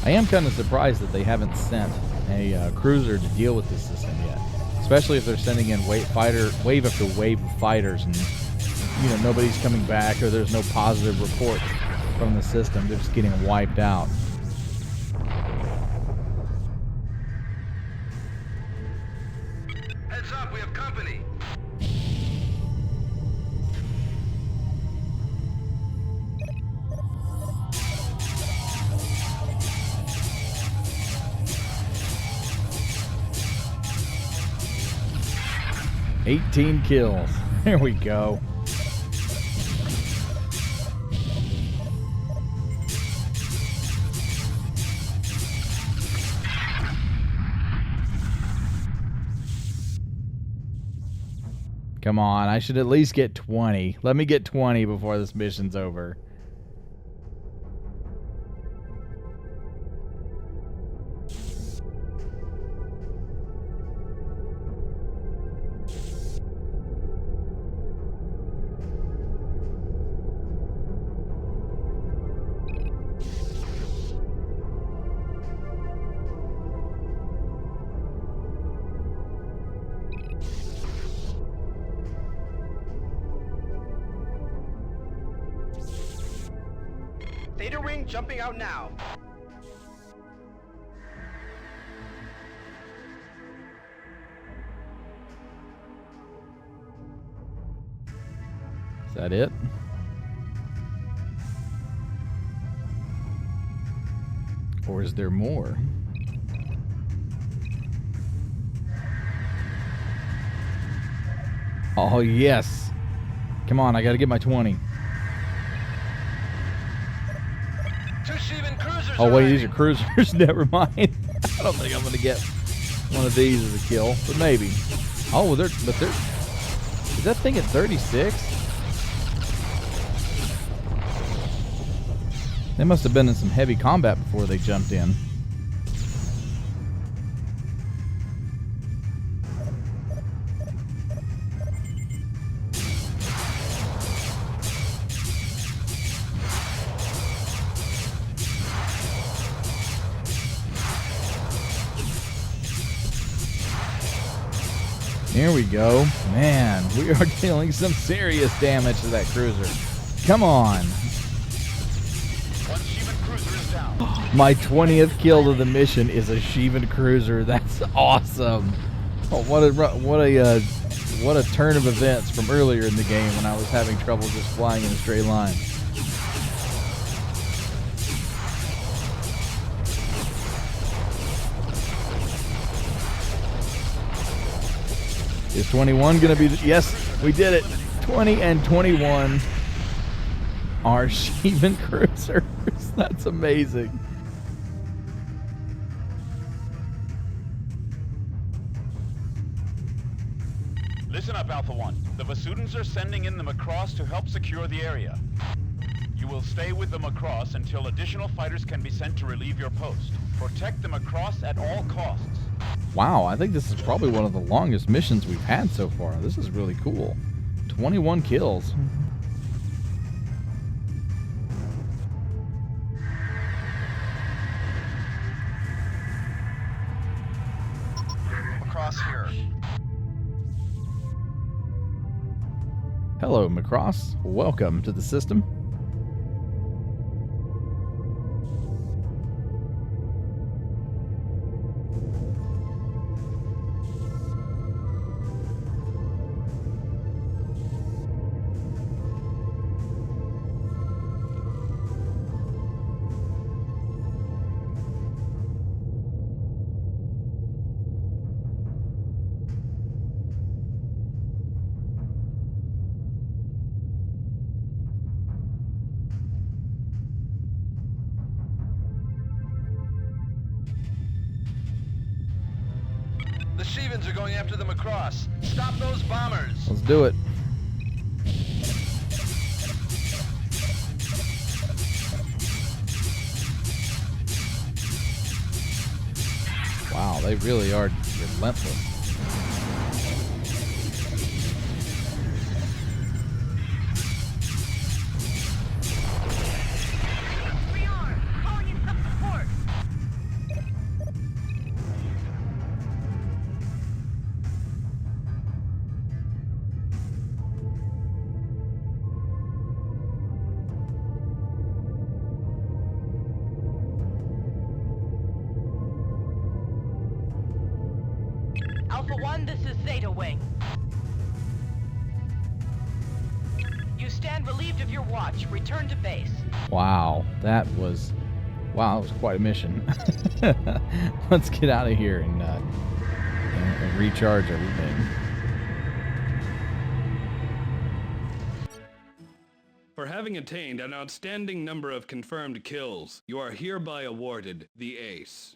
I am kind of surprised that they haven't sent a cruiser to deal with this system yet, especially if they're sending in wave after wave of fighters, and nobody's coming back, or there's no positive reports from the system. They're just getting wiped out. Heads up, we have company. 18 kills. There we go. Come on, I should at least get 20. Let me get 20 before this mission's over. Theta ring jumping out now. Is that it? Or is there more? Oh, yes. Come on, I gotta get my 20. Two Shivan cruisers. Oh, wait, these are cruisers. Never mind. I don't think I'm gonna get one of these as a kill, but maybe. Oh, they're is that thing at 36? They must have been in some heavy combat before they jumped in. Here we go. Man, we are dealing some serious damage to that cruiser. Come on. One Shivan cruiser is down. My 20th kill of the mission is a Shivan cruiser. That's awesome. Oh, what a turn of events from earlier in the game when I was having trouble just flying in a straight line. Is 21 going to be yes, we did it. 20 and 21 are Shivan cruisers. That's amazing. Listen up, Alpha 1. The Vasudans are sending in the Macross to help secure the area. You will stay with the Macross until additional fighters can be sent to relieve your post. Protect the Macross at all costs. Wow, I think this is probably one of the longest missions we've had so far. This is really cool. 21 kills. Across here. Hello, Macross. Welcome to the system. The Shivans are going after the Macross. Stop those bombers. Let's do it. Wow, they really are relentless. Alpha 1, this is Zeta Wing. You stand relieved of your watch. Return to base. Wow, that was quite a mission. Let's get out of here and recharge everything. For having attained an outstanding number of confirmed kills, you are hereby awarded the Ace.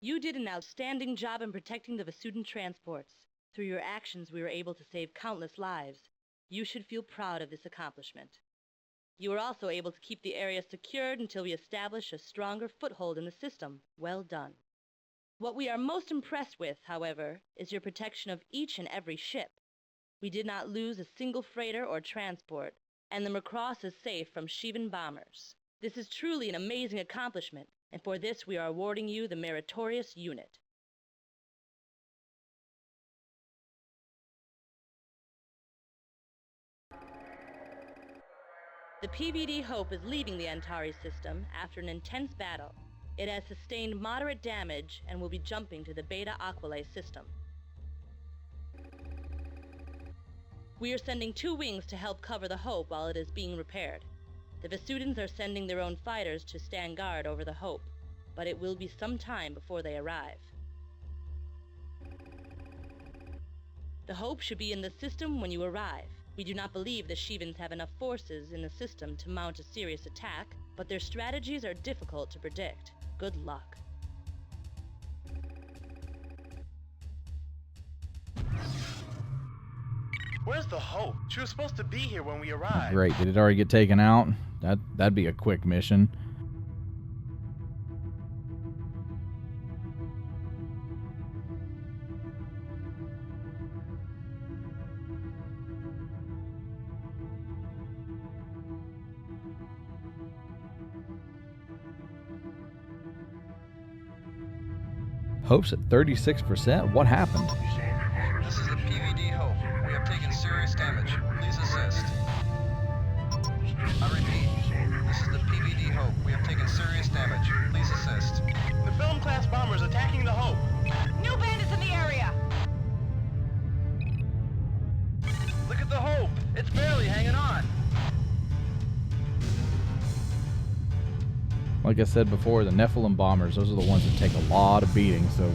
You did an outstanding job in protecting the Vasudan transports. Through your actions, we were able to save countless lives. You should feel proud of this accomplishment. You were also able to keep the area secured until we establish a stronger foothold in the system. Well done. What we are most impressed with, however, is your protection of each and every ship. We did not lose a single freighter or transport, and the Macross is safe from Shivan bombers. This is truly an amazing accomplishment, and for this we are awarding you the Meritorious Unit. The PVD Hope is leaving the Antares system after an intense battle. It has sustained moderate damage and will be jumping to the Beta Aquila system. We are sending 2 wings to help cover the Hope while it is being repaired. The Vasudans are sending their own fighters to stand guard over the Hope, but it will be some time before they arrive. The Hope should be in the system when you arrive. We do not believe the Shivans have enough forces in the system to mount a serious attack, but their strategies are difficult to predict. Good luck. Where's the Hope? She was supposed to be here when we arrived. Great. Did it already get taken out? That'd be a quick mission. Hope's at 36%? What happened? This is the PVD Hope. We have taken serious damage. Please assist. I repeat, this is the PVD Hope. We have taken serious damage. Please assist. The film-class bombers attacking the Hope. New bandits in the area! Look at the Hope. It's barely hanging on. Like I said before, the Nephilim bombers, those are the ones that take a lot of beating, so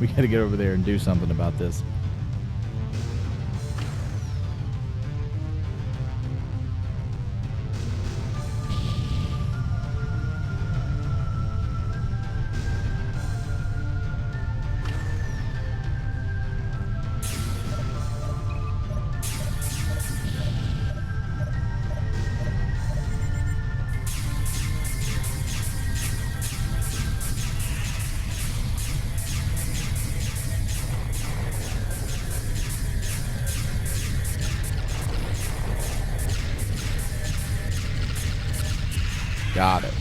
we gotta get over there and do something about this. Got it.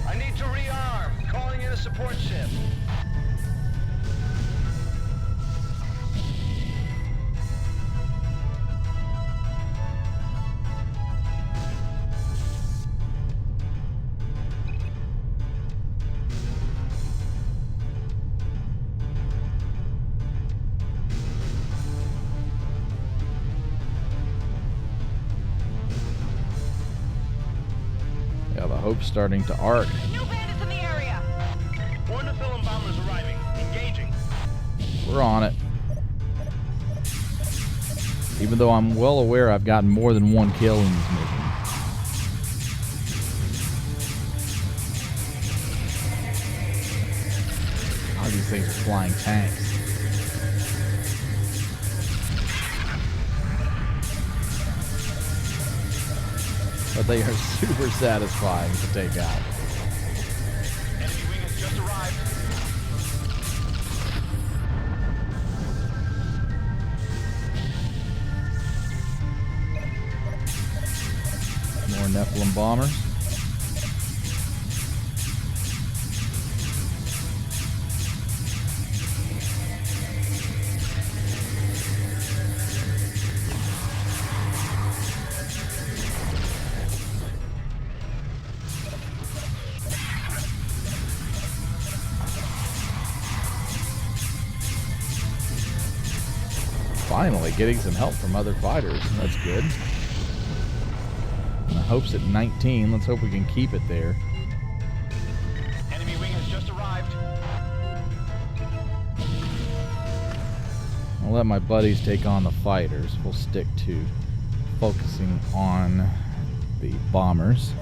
I need to rearm. Calling in a support ship. Yeah, the Hope's starting to arc. New bandits in the area! More Nephilim bombers arriving. Engaging. We're on it. Even though I'm well aware I've gotten more than 1 kill in this mission. All these things are flying tanks. But they are super satisfying to take out. Enemy wing has just arrived. More Nephilim bombers. Finally getting some help from other fighters. That's good. And the Hope's at 19. Let's hope we can keep it there. Enemy wing has just arrived. I'll let my buddies take on the fighters. We'll stick to focusing on the bombers.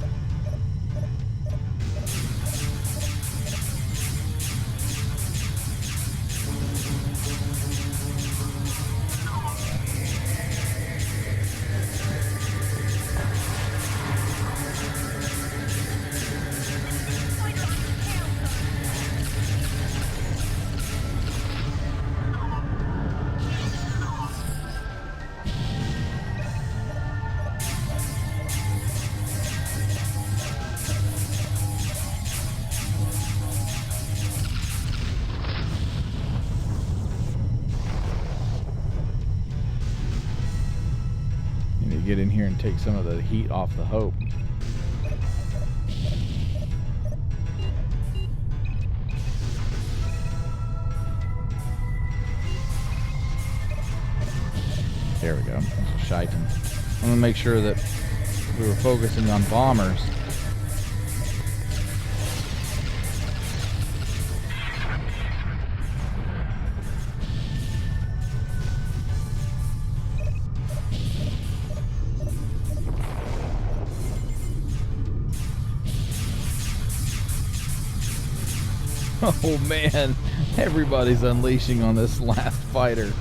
get in here and take some of the heat off the Hope. There we go. Shitan. I'm going to make sure that we were focusing on bombers. Oh man, everybody's unleashing on this last fighter.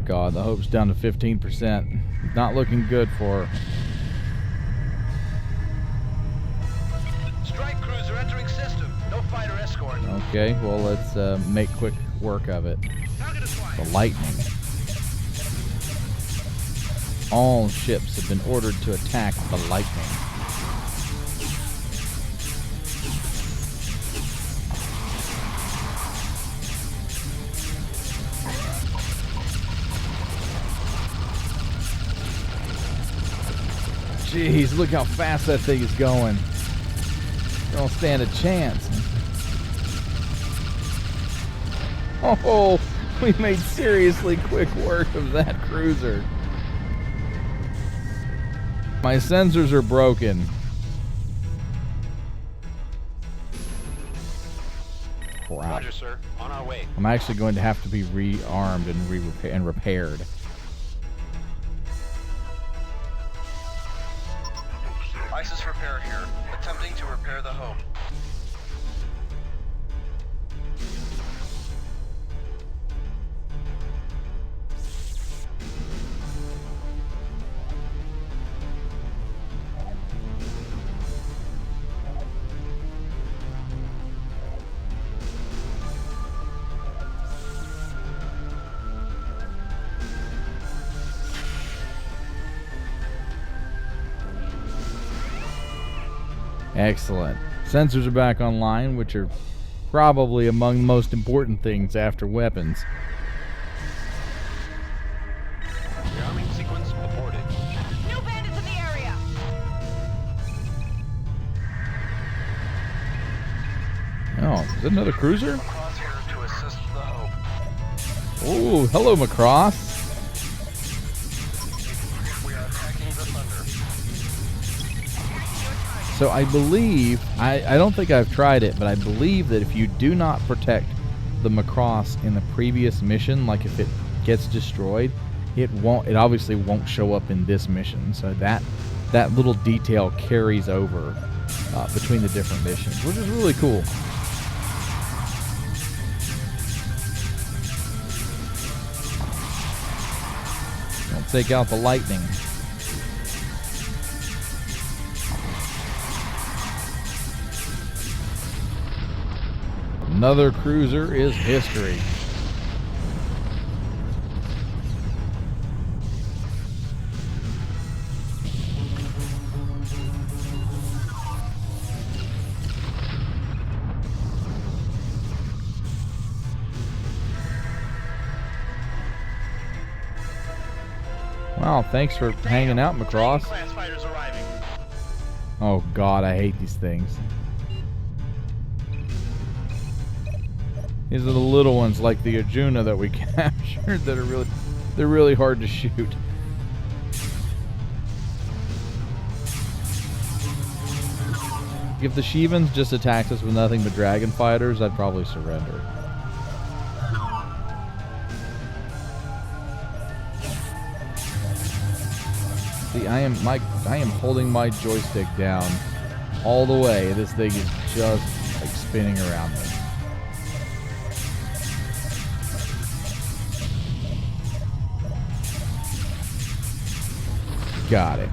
God, the Hope's down to 15%. Not looking good for her. Strike cruiser entering system. No fighter escort. Okay, well, let's make quick work of it. The lightning. All ships have been ordered to attack the lightning. Jeez, look how fast that thing is going. Don't stand a chance. Oh, we made seriously quick work of that cruiser. My sensors are broken. Crap. Roger, sir. On our way. I'm actually going to have to be rearmed and repaired. ISIS repair here. Attempting to repair the Hope. Excellent. Sensors are back online, which are probably among the most important things after weapons. Rearming sequence aborted. New bandits in the area! Oh, is that another cruiser? Macross here to assist the Hope. Oh, hello, Macross. We are attacking the Thunder. So I believe, I don't think I've tried it, but I believe that if you do not protect the Macross in the previous mission, like if it gets destroyed, it obviously won't show up in this mission. So that little detail carries over between the different missions, which is really cool. Let's take out the lightning. Another cruiser is history. Wow, thanks for hanging out, Macross. Class fighters arriving. Oh God, I hate these things. These are the little ones like the Arjuna that we captured that are they're really hard to shoot. If the Shivans just attacked us with nothing but dragon fighters, I'd probably surrender. See, I am holding my joystick down all the way. This thing is just like spinning around me. Got it.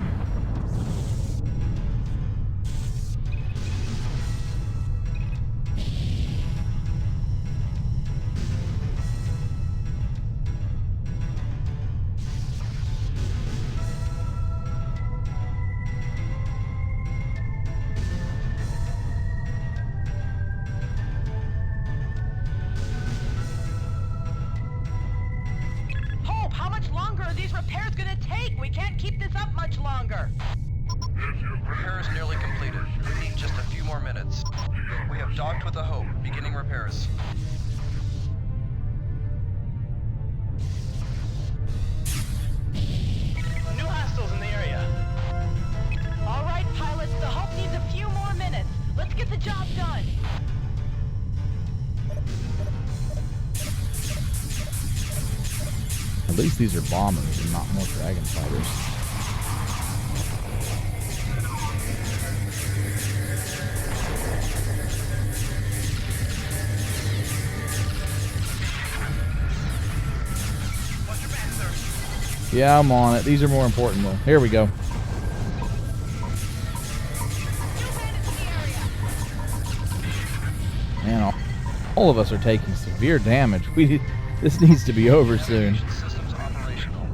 this repair's gonna take? We can't keep this up much longer. Repair is nearly completed. We need just a few more minutes. We have docked with the Hope, beginning repairs. New hostiles in the area. All right, pilots, the Hope needs a few more minutes. Let's get the job done. At least these are bombers and not more dragon fighters. Yeah, I'm on it. These are more important though. Here we go. Man, all of us are taking severe damage. This needs to be over soon. Systems operational.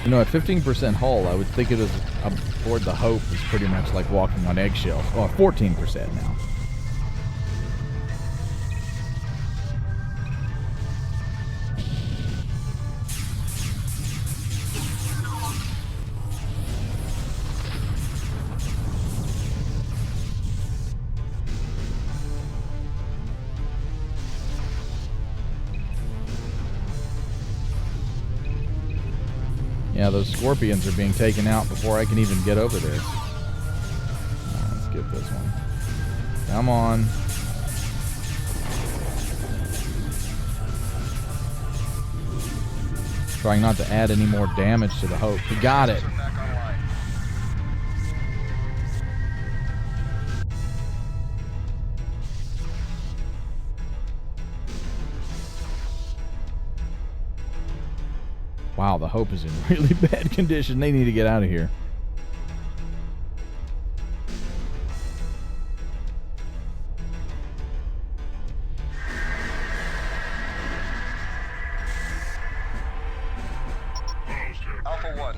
You know, at 15% hull, I would think it was aboard the Hope is pretty much like walking on eggshells. Oh, 14% now. Yeah, those scorpions are being taken out before I can even get over there. Let's get this one. Come on. Trying not to add any more damage to the Hope. We got it. Wow, the Hope is in really bad condition. They need to get out of here. Alpha 1,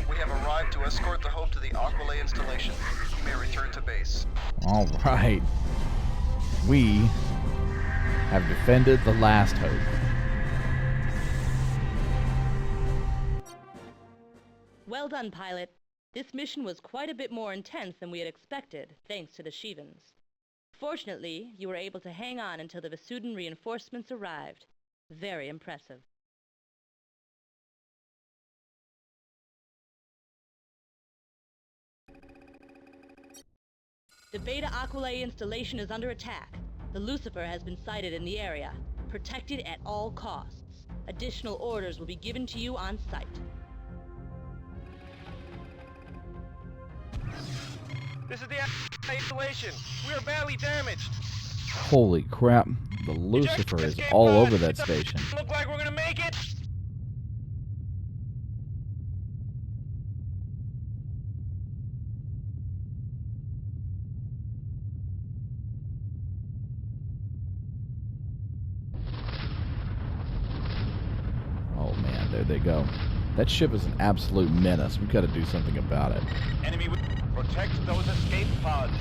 we have arrived to escort the Hope to the Aqualay installation. You may return to base. All right. We have defended the last Hope. Well done, pilot. This mission was quite a bit more intense than we had expected, thanks to the Shivans. Fortunately, you were able to hang on until the Vasudan reinforcements arrived. Very impressive. The Beta Aqualay installation is under attack. The Lucifer has been sighted in the area. Protect it at all costs. Additional orders will be given to you on site. This is the installation. We are badly damaged. Holy crap. The Lucifer is all over that station. Look like we're gonna make it. Oh man, there they go. That ship is an absolute menace. We've got to do something about it. Enemy, protect those escape pods.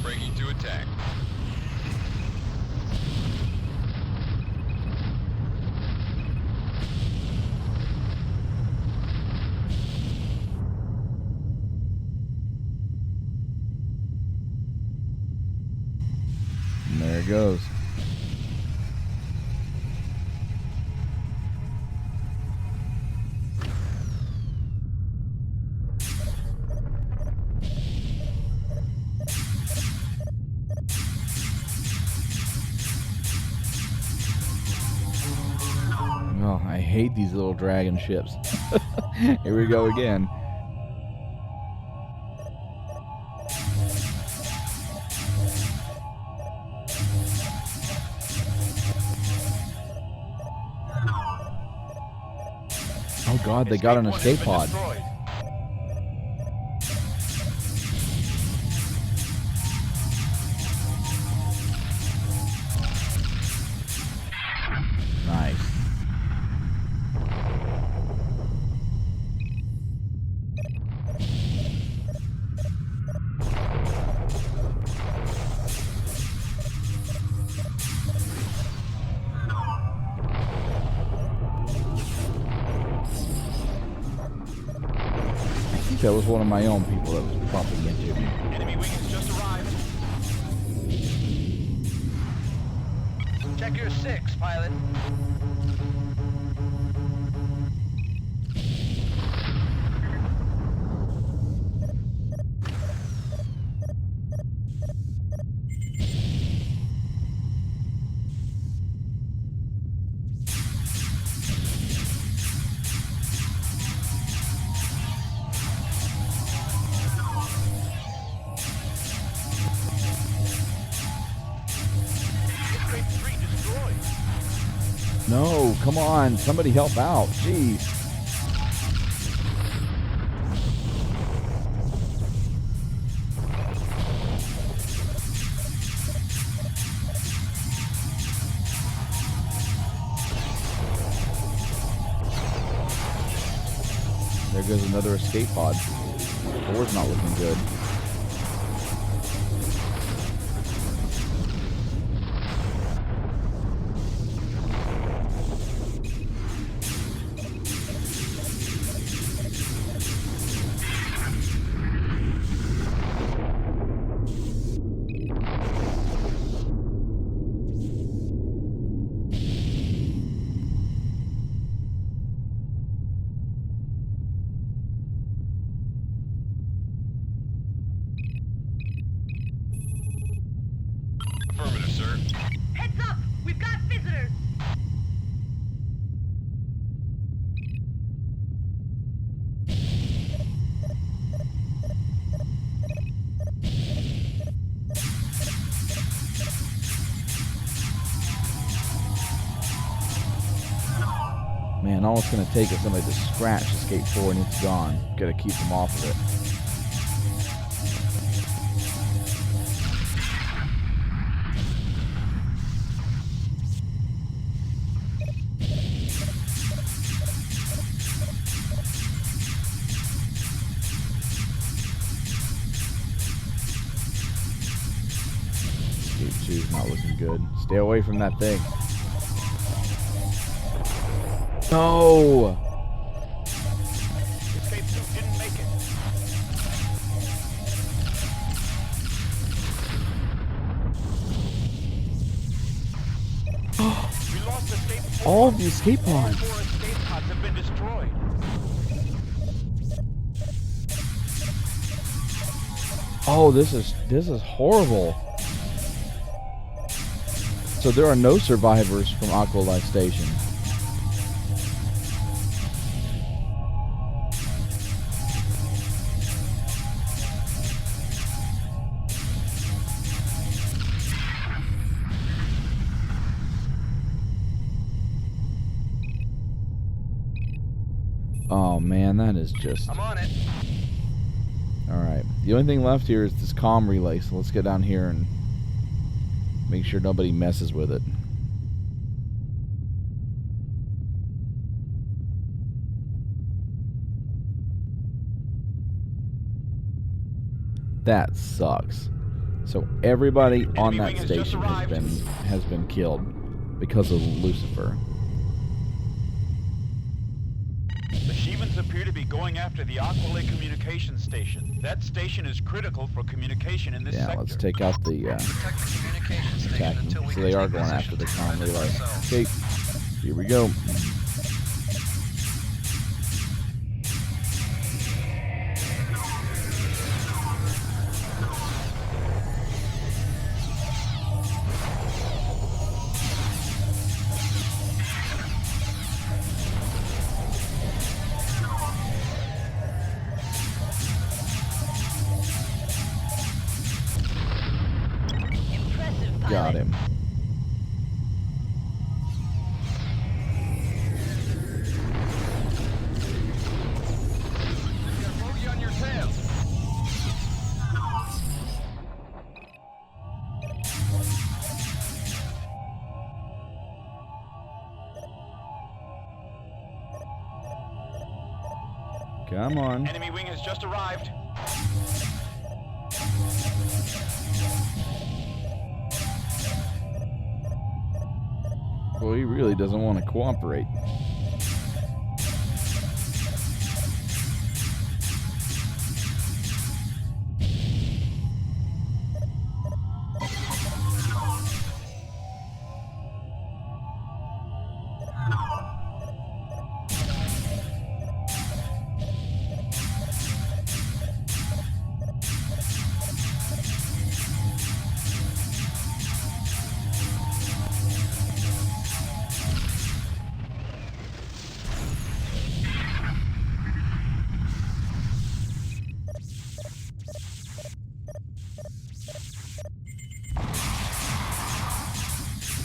Breaking to attack. And there it goes. Oh, I hate these little dragon ships. Here we go again. Oh god, they got an escape pod. that was one of my own people that was bumping into me. Enemy wing has just arrived. Check your 6, pilot. No, come on. Somebody help out. Jeez. There goes another escape pod. Door's not looking good. Affirmative, sir. Heads up! We've got visitors! Man, all it's going to take is somebody to scratch Escape 4 and it's gone. Got to keep them off of it. Escape 2 is not looking good. Stay away from that thing. No! Escape 2 didn't make it. We lost Escape 4. All of the escape pods. 4 escape pods have been destroyed. Oh, this is horrible. So there are no survivors from Aqua Life Station. Oh man, that is just... I'm on it. Alright. The only thing left here is this comm relay, so let's get down here and make sure nobody messes with it. That sucks. So everybody on that station has been killed because of Lucifer. The Shivans appear to be going after the Aqualay communication station. That station is critical for communication in this sector. Yeah, let's take out the attacking. So they are going after the comm relay. Okay, here we go. Got him. Come on. Enemy wing has just arrived. Well, he really doesn't want to cooperate.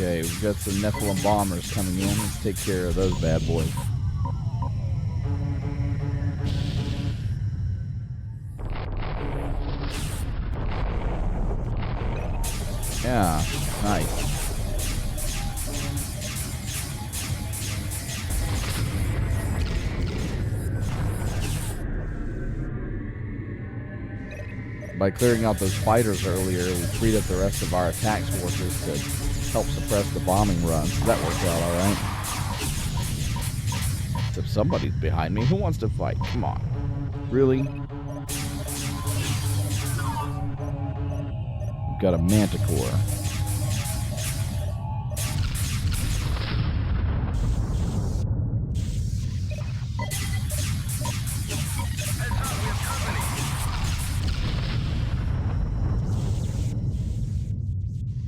Okay, we've got some Nephilim bombers coming in. Let's take care of those bad boys. Yeah, nice. By clearing out those fighters earlier, we freed up the rest of our attack forces to help suppress the bombing runs. So that worked out all right. Except somebody's behind me. Who wants to fight? Come on. Really? We've got a Manticore.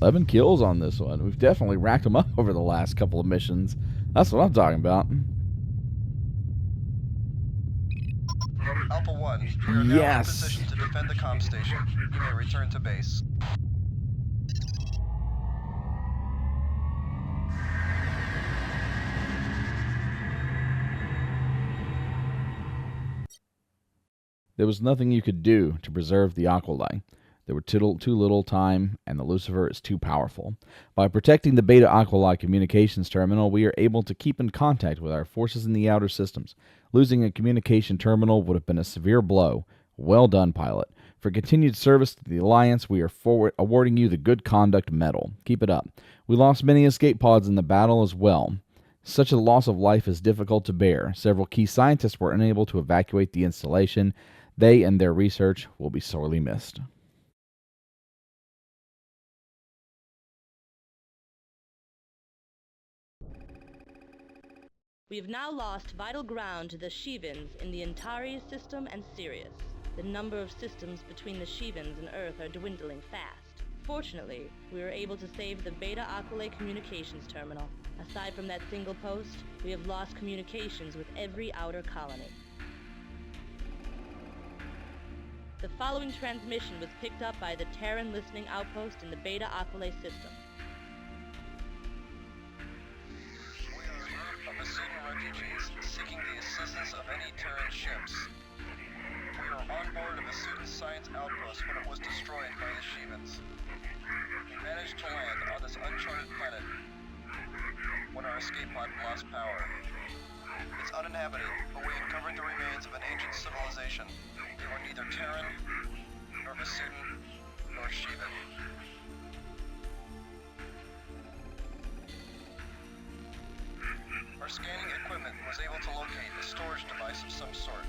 Eleven kills on this one. We've definitely racked them up over the last couple of missions. That's what I'm talking about. Alpha 1, we are now in position to defend the comm station. You may return to base. There was nothing you could do to preserve the Aqualae. There were too little time, and the Lucifer is too powerful. By protecting the Beta Aqualae communications terminal, we are able to keep in contact with our forces in the outer systems. Losing a communication terminal would have been a severe blow. Well done, pilot. For continued service to the Alliance, we are awarding you the Good Conduct Medal. Keep it up. We lost many escape pods in the battle as well. Such a loss of life is difficult to bear. Several key scientists were unable to evacuate the installation. They and their research will be sorely missed. We have now lost vital ground to the Shivans in the Antares system and Sirius. The number of systems between the Shivans and Earth are dwindling fast. Fortunately, we were able to save the Beta Aqualae communications terminal. Aside from that single post, we have lost communications with every outer colony. The following transmission was picked up by the Terran listening outpost in the Beta Aqualae system. Refugees seeking the assistance of any Terran ships. We were on board a Vasudan science outpost when it was destroyed by the Shivans. We managed to land on this uncharted planet when our escape pod lost power. It's uninhabited, but we uncovered the remains of an ancient civilization. They were neither Terran, nor Vasudan, nor Shivan. Our scanning equipment was able to locate a storage device of some sort.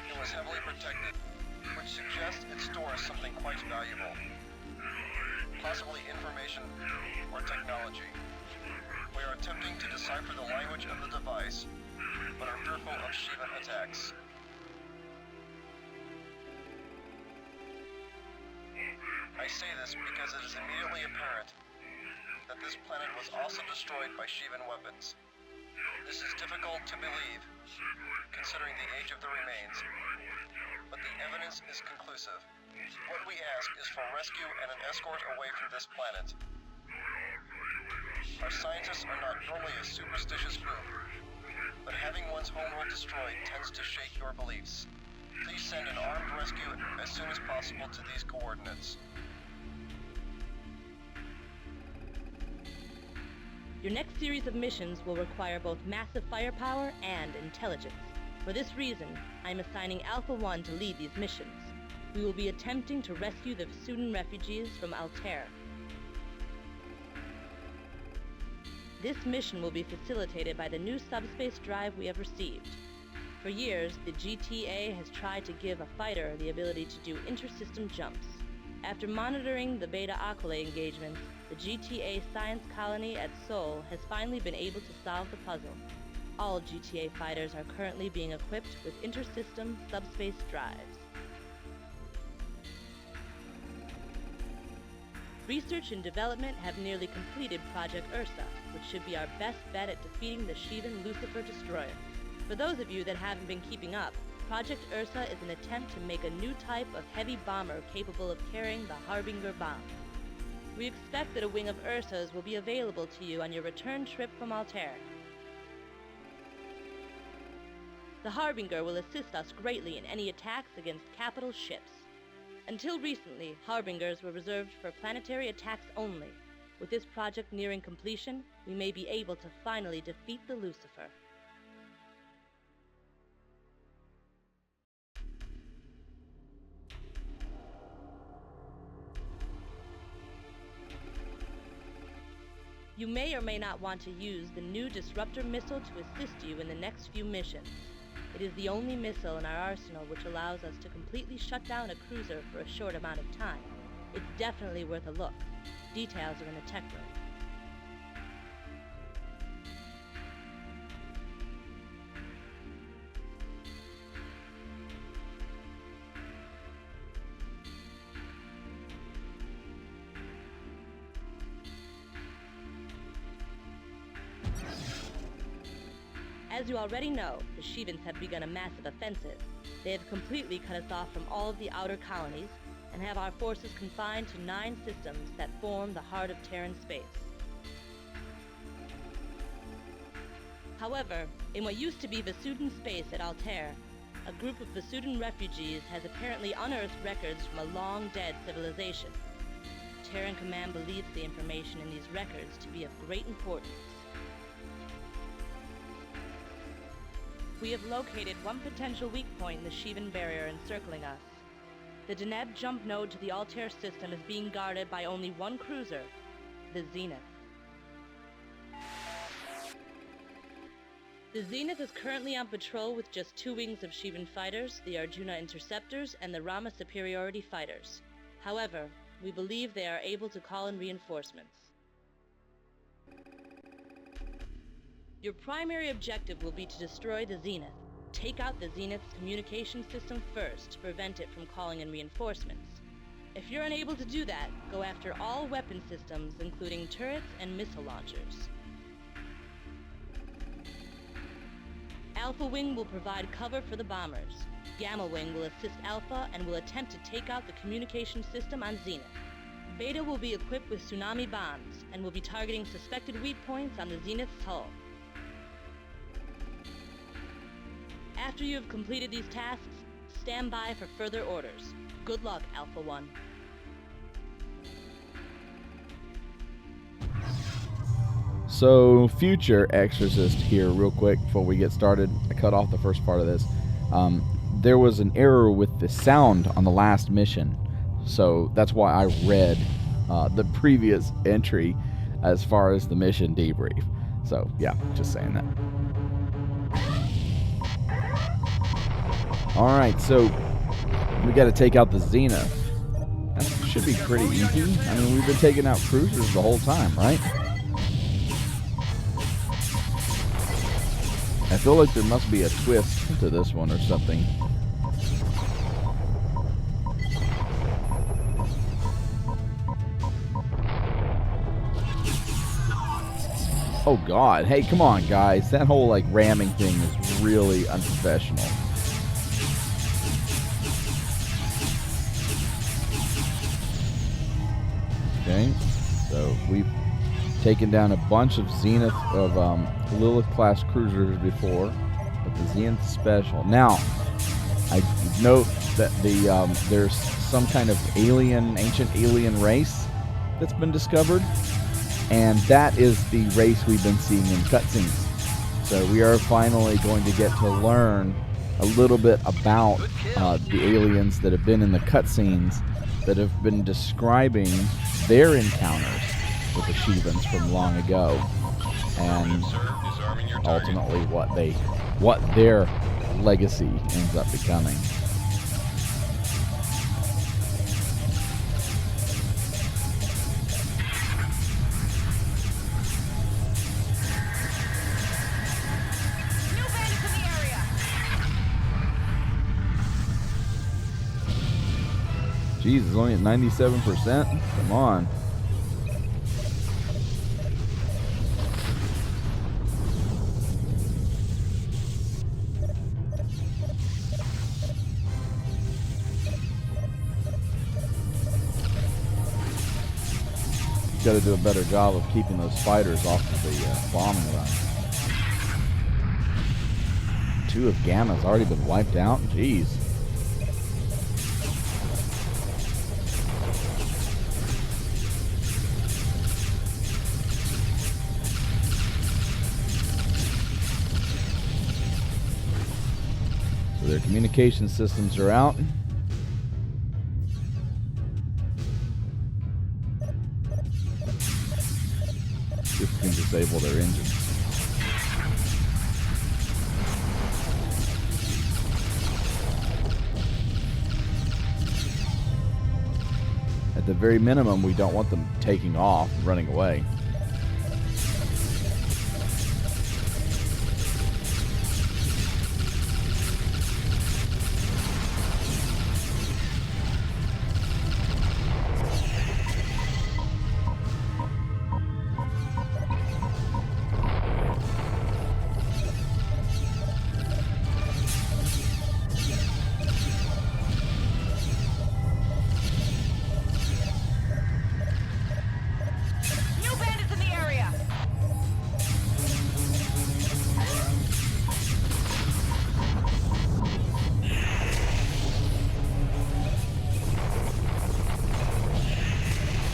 It was heavily protected, which suggests it stores something quite valuable. Possibly information or technology. We are attempting to decipher the language of the device, but are fearful of Shivan attacks. I say this because it is immediately apparent that this planet was also destroyed by Shivan weapons. This is difficult to believe, considering the age of the remains, but the evidence is conclusive. What we ask is for rescue and an escort away from this planet. Our scientists are not normally a superstitious group, but having one's homeworld destroyed tends to shake your beliefs. Please send an armed rescue as soon as possible to these coordinates. Your next series of missions will require both massive firepower and intelligence. For this reason, I'm assigning Alpha 1 to lead these missions. We will be attempting to rescue the Vasudan refugees from Altair. This mission will be facilitated by the new subspace drive we have received. For years, the GTA has tried to give a fighter the ability to do inter-system jumps. After monitoring the Beta Aqualae engagements, the GTA science colony at Sol has finally been able to solve the puzzle. All GTA fighters are currently being equipped with inter-system subspace drives. Research and development have nearly completed Project Ursa, which should be our best bet at defeating the Shivan Lucifer Destroyer. For those of you that haven't been keeping up, Project Ursa is an attempt to make a new type of heavy bomber capable of carrying the Harbinger bomb. We expect that a wing of Ursa's will be available to you on your return trip from Altair. The Harbinger will assist us greatly in any attacks against capital ships. Until recently, Harbingers were reserved for planetary attacks only. With this project nearing completion, we may be able to finally defeat the Lucifer. You may or may not want to use the new Disruptor missile to assist you in the next few missions. It is the only missile in our arsenal which allows us to completely shut down a cruiser for a short amount of time. It's definitely worth a look. Details are in the tech room. As you already know, the Shivans have begun a massive offensive. They have completely cut us off from all of the outer colonies, and have our forces confined to 9 systems that form the heart of Terran space. However, in what used to be Vasudan space at Altair, a group of Vasudan refugees has apparently unearthed records from a long-dead civilization. Terran Command believes the information in these records to be of great importance. We have located one potential weak point in the Shivan barrier encircling us. The Deneb jump node to the Altair system is being guarded by only one cruiser, the Zenith. The Zenith is currently on patrol with just 2 wings of Shivan fighters, the Arjuna Interceptors and the Rama Superiority Fighters. However, we believe they are able to call in reinforcements. Your primary objective will be to destroy the Zenith. Take out the Zenith's communication system first to prevent it from calling in reinforcements. If you're unable to do that, go after all weapon systems, including turrets and missile launchers. Alpha Wing will provide cover for the bombers. Gamma Wing will assist Alpha and will attempt to take out the communication system on Zenith. Beta will be equipped with tsunami bombs and will be targeting suspected weak points on the Zenith's hull. After you have completed these tasks, stand by for further orders. Good luck, Alpha 1. So, future Exorcist here, real quick, before we get started. I cut off the first part of this. There was an error with the sound on the last mission. So, that's why I read the previous entry as far as the mission debrief. So, yeah, just saying that. Alright, so we got to take out the Zenith. That should be pretty easy. I mean, we've been taking out cruisers the whole time, right? I feel like there must be a twist to this one or something. Oh god, hey, come on guys. That whole like ramming thing is really unprofessional. Okay, so we've taken down a bunch of Zenith of Lilith-class cruisers before, but the Zenith special. Now, I note that there's some kind of ancient alien race that's been discovered, and that is the race we've been seeing in cutscenes. So we are finally going to get to learn a little bit about the aliens that have been in the cutscenes that have been describing their encounters with the Shivans from long ago, and ultimately what their legacy ends up becoming. Jeez, it's only at 97%? Come on. got to do a better job of keeping those fighters off of the bombing run. 2 of Gamma's already been wiped out. Jeez. So their communication systems are out. See if we can disable their engines. At the very minimum, we don't want them taking off and running away.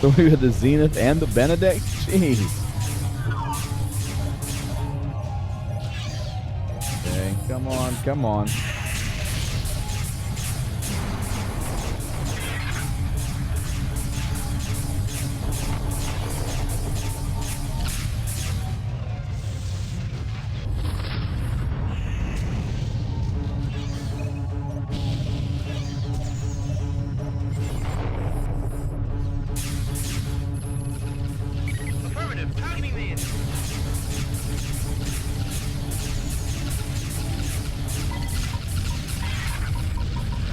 So we got the Zenith and the Benedict? Jeez. Okay, come on, come on.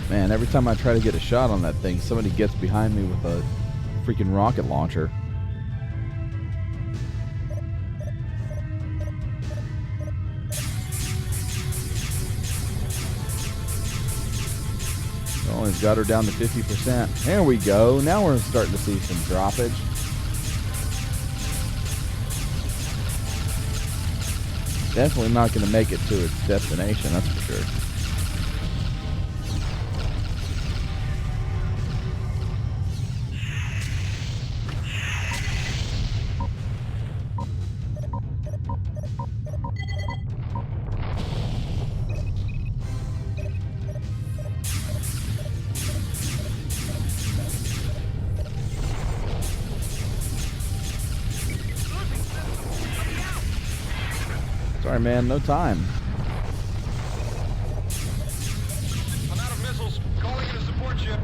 Man, every time I try to get a shot on that thing, somebody gets behind me with a freaking rocket launcher. Oh, he's got her down to 50%. There we go. Now we're starting to see some droppage. Definitely not going to make it to its destination, that's for sure. Sorry, man, no time. I'm out of missiles. Calling in a support ship.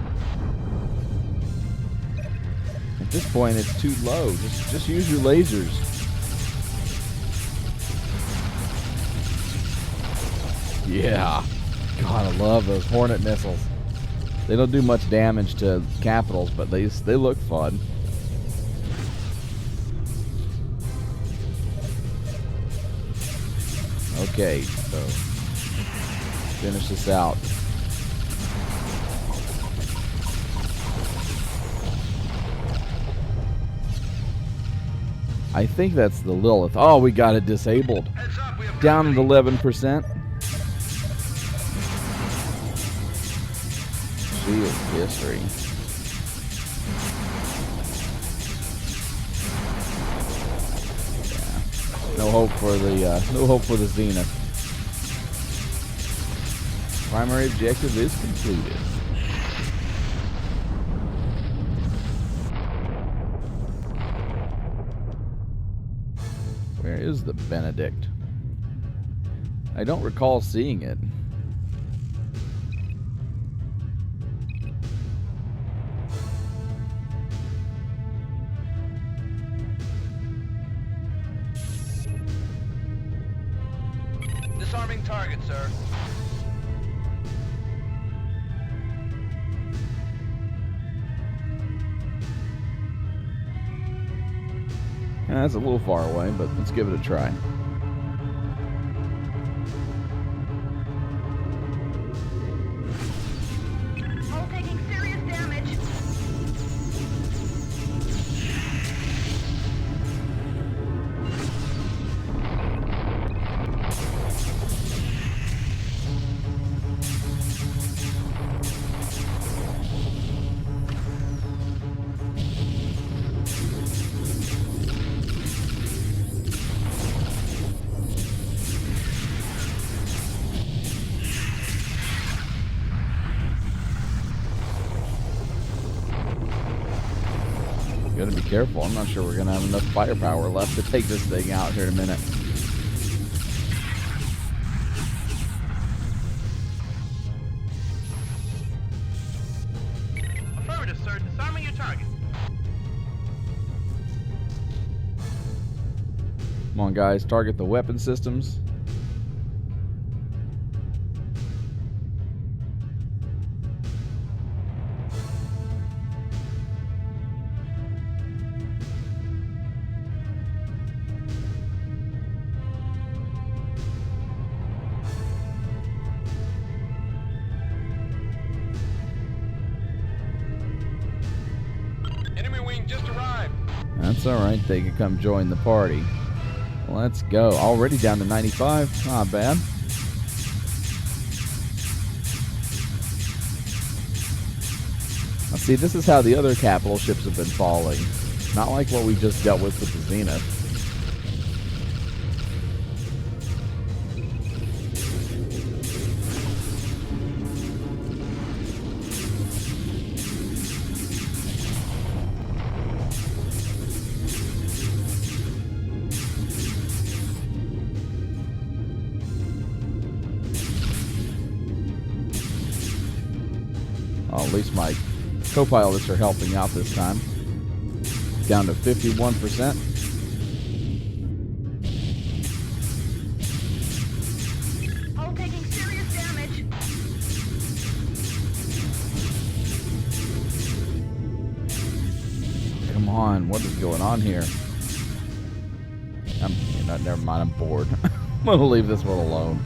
At this point, it's too low. Just use your lasers. Yeah. God, I love those Hornet missiles. They don't do much damage to capitals, but they look fun. Okay, so finish this out. I think that's the Lilith. Oh, we got it disabled. Down at 11%. She is history. No hope for the Zenith. Primary objective is completed. Where is the Benedict? I don't recall seeing it. Disarming target, sir. That's a little far away, but let's give it a try. All taking serious damage. Gotta be careful. I'm not sure we're gonna have enough firepower left to take this thing out here in a minute. Affirmative, sir. Disarming your target. Come on, guys. Target the weapon systems. Enemy wing just arrived. That's alright. They can come join the party. Let's go. Already down to 95. Not bad. Now, see, this is how the other capital ships have been falling. Not like what we just dealt with the Zenith. Well, at least my co-pilots are helping out this time. Down to 51%. Hull taking serious damage. Come on, what is going on here? Never mind, I'm bored. I'm gonna leave this one alone.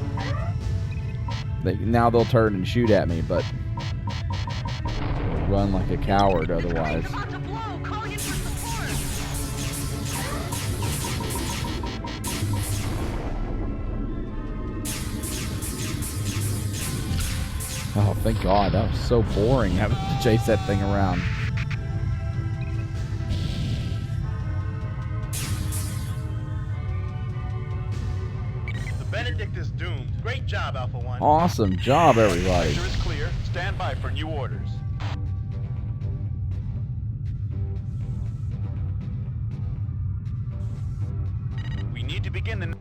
Now they'll turn and shoot at me, but run like a coward otherwise. Oh, thank God. That was so boring having to chase that thing around. The Benedict is doomed. Great job, Alpha 1. Awesome job, everybody. Sector is clear. Stand by for new orders. We need to begin the...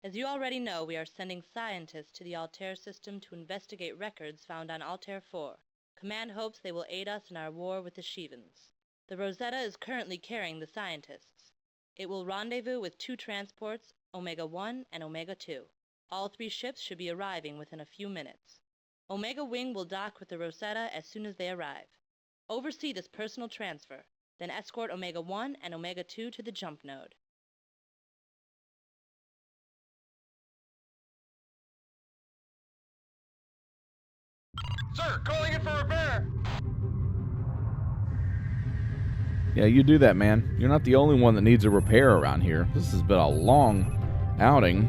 As you already know, we are sending scientists to the Altair system to investigate records found on Altair 4. Command hopes they will aid us in our war with the Shivans. The Rosetta is currently carrying the scientists. It will rendezvous with 2 transports, Omega 1 and Omega 2. All 3 ships should be arriving within a few minutes. Omega Wing will dock with the Rosetta as soon as they arrive. Oversee this personal transfer, then escort Omega 1 and Omega 2 to the jump node. Sir, calling in for repair. Yeah, you do that, man. You're not the only one that needs a repair around here. This has been a long outing.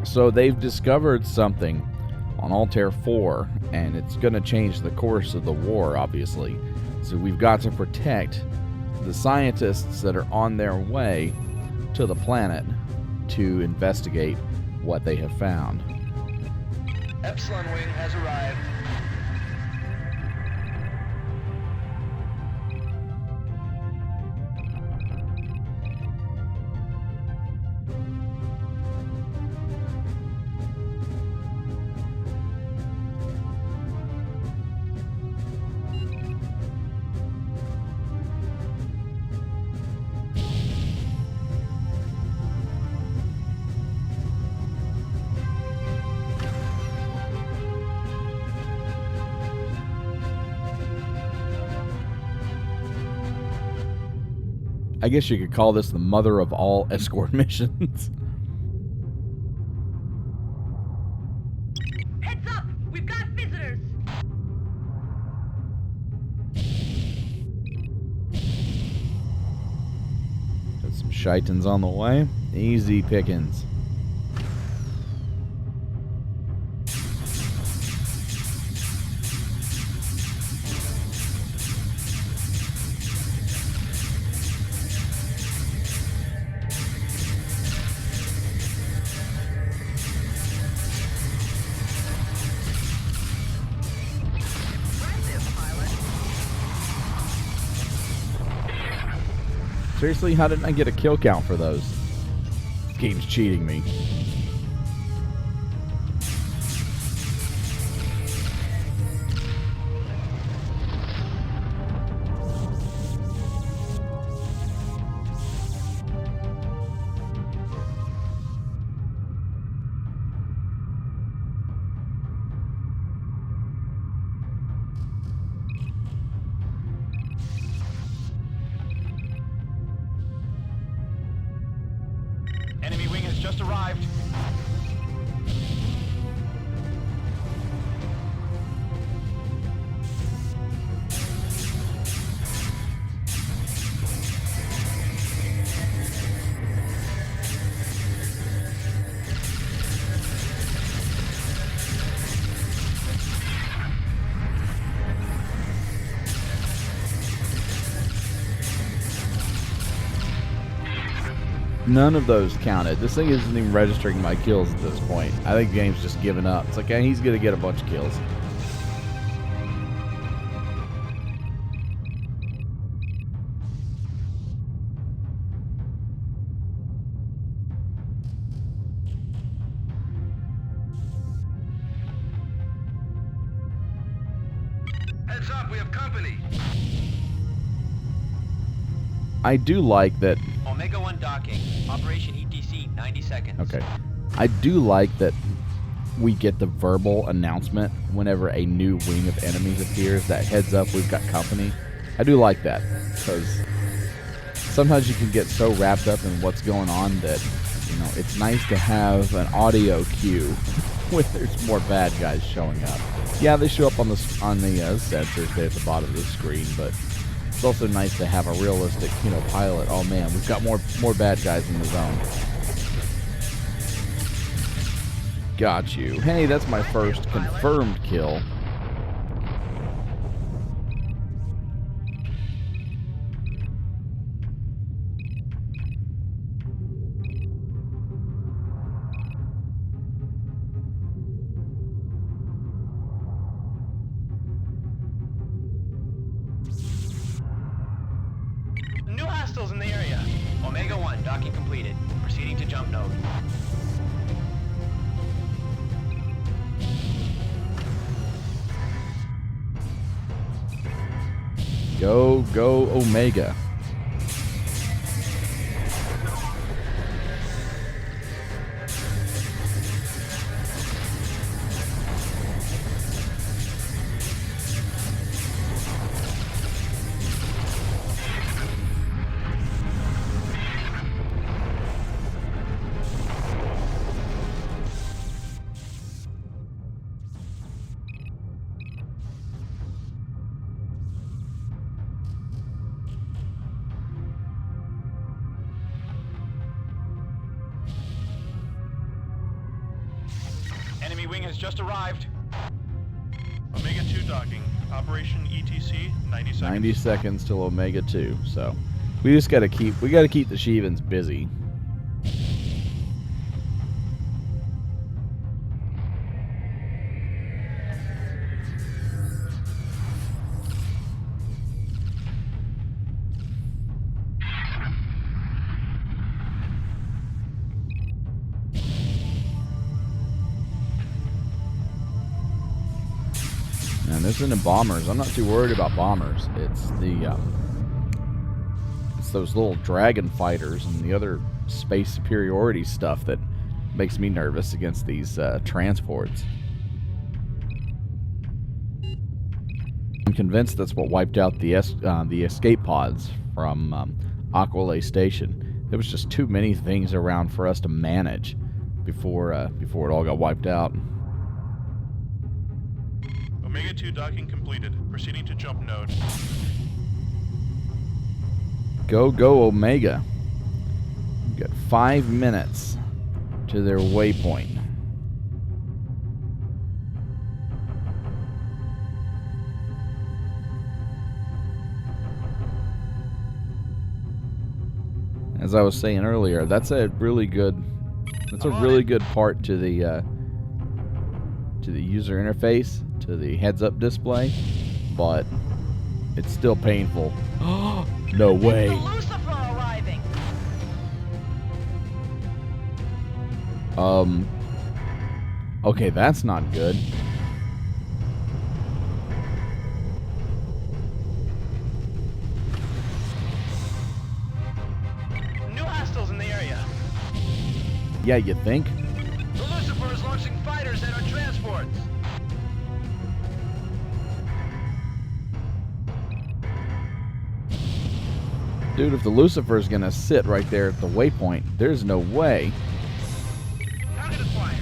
So they've discovered something on Altair 4, and it's going to change the course of the war, obviously. So we've got to protect the scientists that are on their way to the planet to investigate what they have found. Epsilon Wing has arrived. I guess you could call this the mother of all escort missions. Heads up! We've got visitors! Got some Shitans on the way. Easy pickings. Seriously, how didn't I get a kill count for those? This game's cheating me. Enemy wing has just arrived. None of those counted. This thing isn't even registering my kills at this point. I think the game's just giving up. It's like, hey, he's going to get a bunch of kills. Heads up, we have company. I do like that. Omega 1 docking. Operation ETC, 90 seconds. Okay. I do like that we get the verbal announcement whenever a new wing of enemies appears. That heads up, we've got company. I do like that, because sometimes you can get so wrapped up in what's going on that, you know, it's nice to have an audio cue when there's more bad guys showing up. Yeah, they show up on the sensors there at the bottom of the screen, but it's also nice to have a realistic, you know, pilot. Oh man, we've got more bad guys in the zone. Got you. Hey, that's my first confirmed kill. New hostiles in the area. Omega 1, docking completed. Proceeding to jump node. Go, Omega. Enemy wing has just arrived. Omega 2 docking. Operation ETC, 90 seconds. 90 seconds till Omega 2. So we just gotta keep the Shivans busy. And this isn't bombers. I'm not too worried about bombers. It's it's those little dragon fighters and the other space superiority stuff that makes me nervous against these transports. I'm convinced that's what wiped out the escape pods from Aqualay Station. There was just too many things around for us to manage before it all got wiped out. Omega 2 docking completed. Proceeding to jump node. Go, Omega. We've got 5 minutes to their waypoint. As I was saying earlier, that's a really good part to the user interface, to the heads-up display, but it's still painful. No way. Lucifer arriving. Okay, that's not good. New hostiles in the area. Yeah, you think? The Lucifer is launching fighters at our transports. Dude, if the Lucifer's gonna sit right there at the waypoint, there's no way. Target acquired.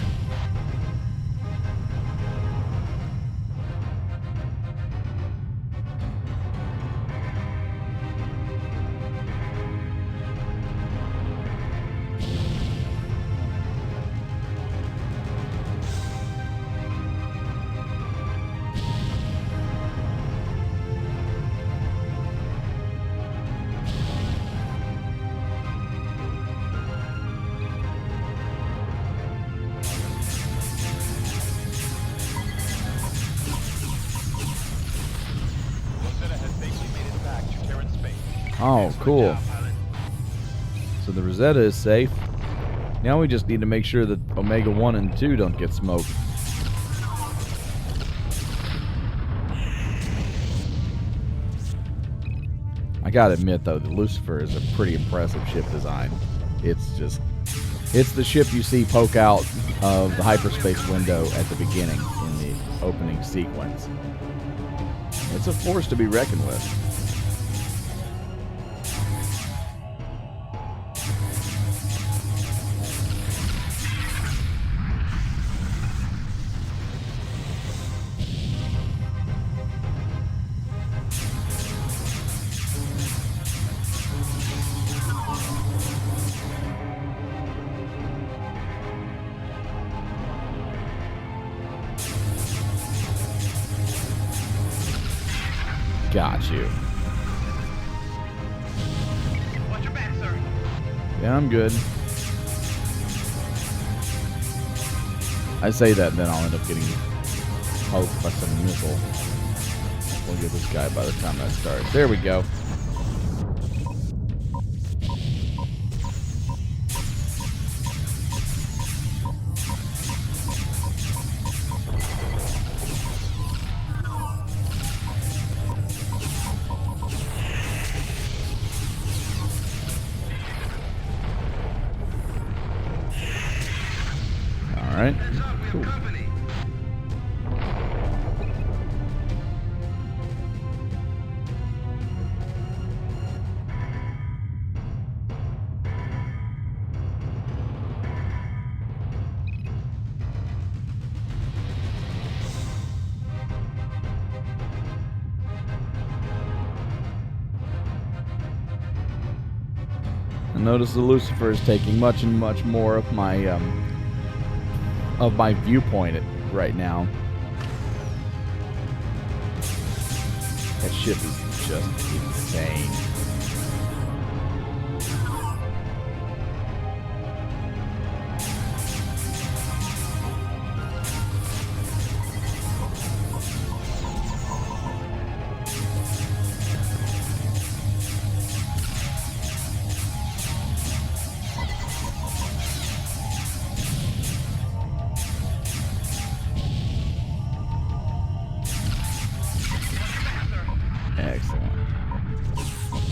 Oh, cool. So the Rosetta is safe. Now we just need to make sure that Omega 1 and 2 don't get smoked. I gotta admit, though, the Lucifer is a pretty impressive ship design. It's the ship you see poke out of the hyperspace window at the beginning in the opening sequence. It's a force to be reckoned with. Got you. Watch your back, sir. Yeah, I'm good. I say that, then I'll end up getting poked by some missile. We'll get this guy by the time that starts. There we go. Alright, cool. I notice the Lucifer is taking much and much more of my viewpoint right now. That ship is just insane.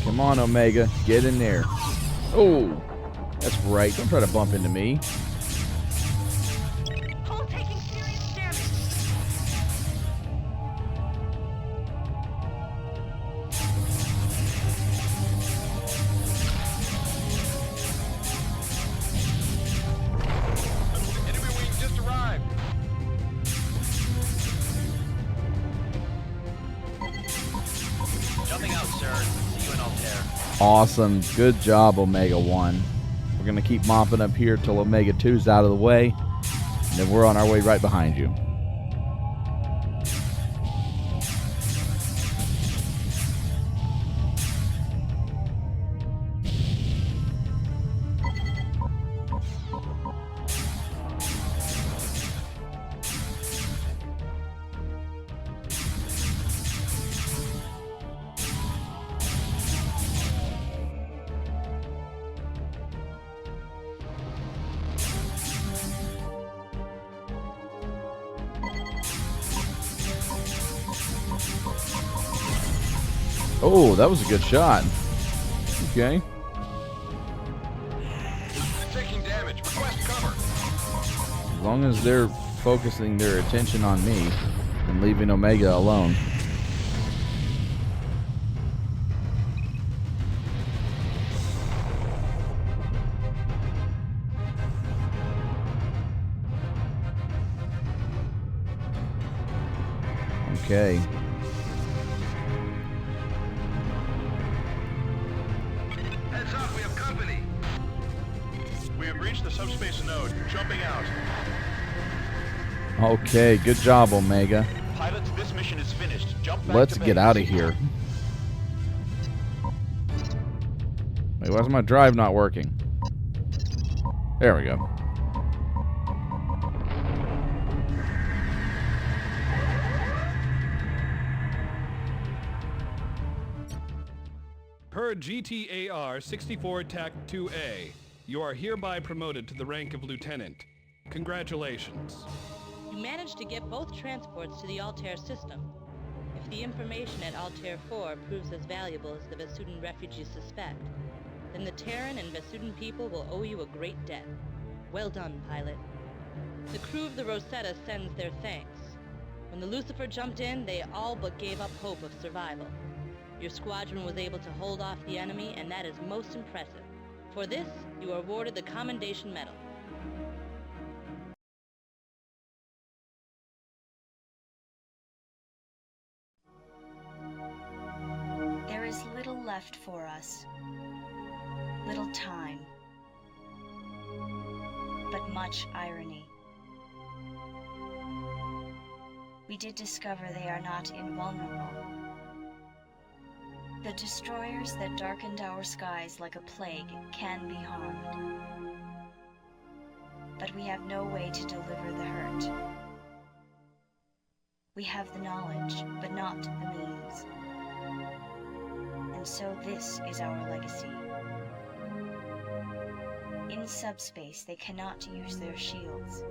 Come on, Omega. Get in there. Oh, that's right. Don't try to bump into me. Hull taking serious damage. Enemy wing just arrived. Jumping out, sir. See you in Altair. Awesome. Good job, Omega 1. We're going to keep mopping up here till Omega 2's out of the way. And then we're on our way right behind you. Oh, that was a good shot. Okay. Taking damage. Request cover. As long as they're focusing their attention on me and leaving Omega alone. Okay. Heads up, we have company. We have reached the subspace node. Jumping out. Okay, good job, Omega. Pilots, this mission is finished. Jump back Let's to get base. out of here. Wait, why's my drive not working? There we go. Per GTAR 64 TAC 2A, you are hereby promoted to the rank of lieutenant. Congratulations. You managed to get both transports to the Altair system. If the information at Altair 4 proves as valuable as the Vasudan refugees suspect, then the Terran and Vasudan people will owe you a great debt. Well done, pilot. The crew of the Rosetta sends their thanks. When the Lucifer jumped in, they all but gave up hope of survival. Your squadron was able to hold off the enemy, and that is most impressive. For this, you are awarded the Commendation Medal. There is little left for us. Little time. But much irony. We did discover they are not invulnerable. The destroyers that darkened our skies like a plague can be harmed. But we have no way to deliver the hurt. We have the knowledge, but not the means. And so this is our legacy. In subspace, they cannot use their shields.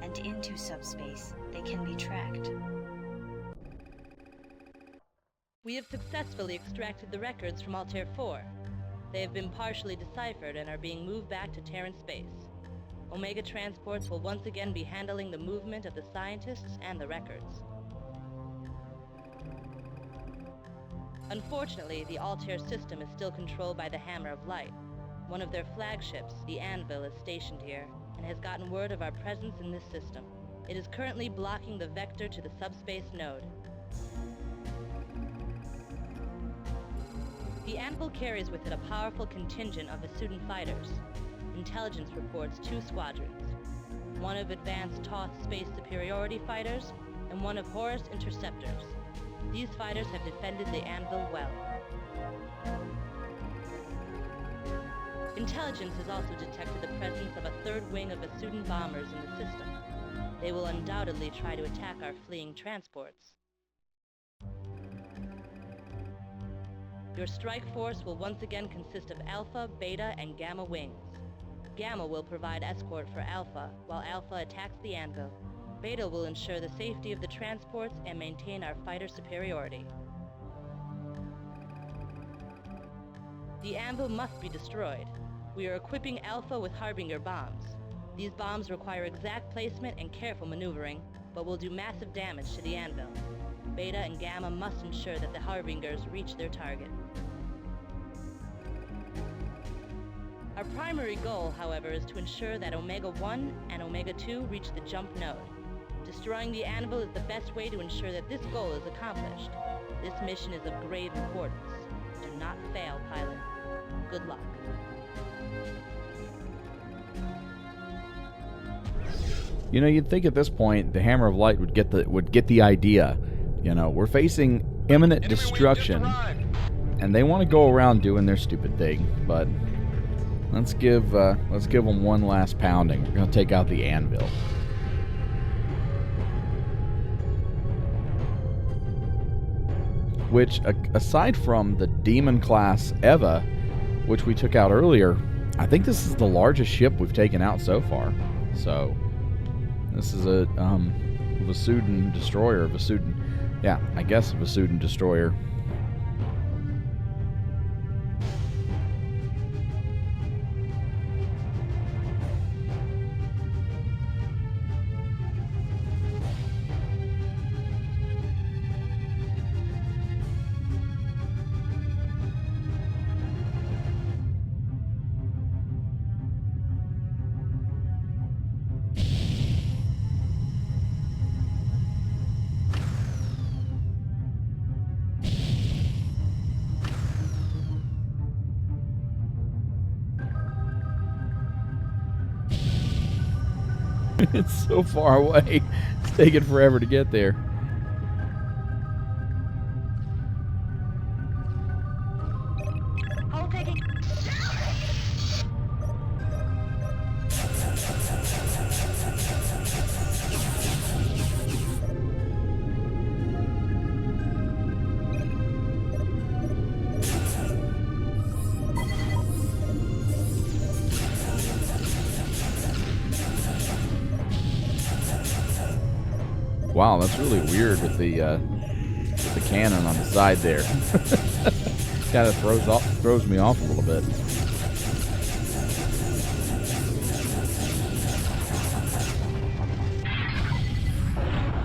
And into subspace, they can be tracked. We have successfully extracted the records from Altair 4. They have been partially deciphered and are being moved back to Terran space. Omega transports will once again be handling the movement of the scientists and the records. Unfortunately, the Altair system is still controlled by the Hammer of Light. One of their flagships, the Anvil, is stationed here and has gotten word of our presence in this system. It is currently blocking the vector to the subspace node. The Anvil carries with it a powerful contingent of Vasudan fighters. Intelligence reports 2 squadrons. One of advanced Toth space superiority fighters, and one of Horus interceptors. These fighters have defended the Anvil well. Intelligence has also detected the presence of a 3rd wing of Vasudan bombers in the system. They will undoubtedly try to attack our fleeing transports. Your strike force will once again consist of Alpha, Beta, and Gamma wings. Gamma will provide escort for Alpha, while Alpha attacks the Anvil. Beta will ensure the safety of the transports and maintain our fighter superiority. The Anvil must be destroyed. We are equipping Alpha with Harbinger bombs. These bombs require exact placement and careful maneuvering, but will do massive damage to the Anvil. Beta and Gamma must ensure that the Harbingers reach their target. Our primary goal, however, is to ensure that Omega 1 and Omega 2 reach the jump node. Destroying the Anvil is the best way to ensure that this goal is accomplished. This mission is of grave importance. Do not fail, pilot. Good luck. You know, you'd think at this point the Hammer of Light would get the idea. You know, we're facing imminent destruction, and they want to go around doing their stupid thing. But let's give them one last pounding. We're gonna take out the Anvil. Which, aside from the Demon class Eva, which we took out earlier, I think this is the largest ship we've taken out so far. So this is a Vasudan destroyer. Yeah, I guess a Vasudan destroyer. It's so far away. It's taking forever to get there. Hold taking. Wow, that's really weird with the cannon on the side there. Kind of throws me off a little bit.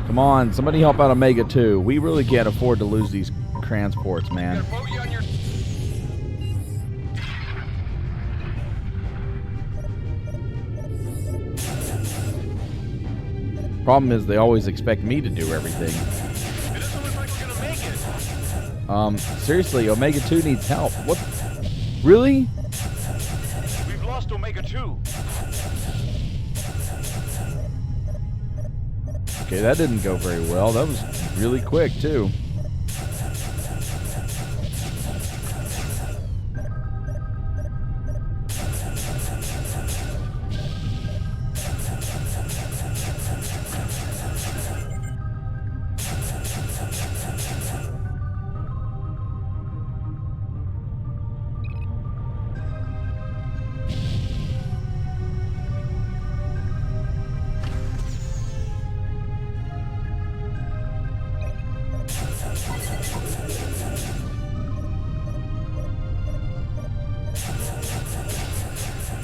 Come on, somebody help out Omega 2. We really can't afford to lose these transports, man. Problem is, they always expect me to do everything. It doesn't look like we're gonna make it. Seriously, Omega 2 needs help. What? Really? We've lost Omega 2. Okay, that didn't go very well. That was really quick, too.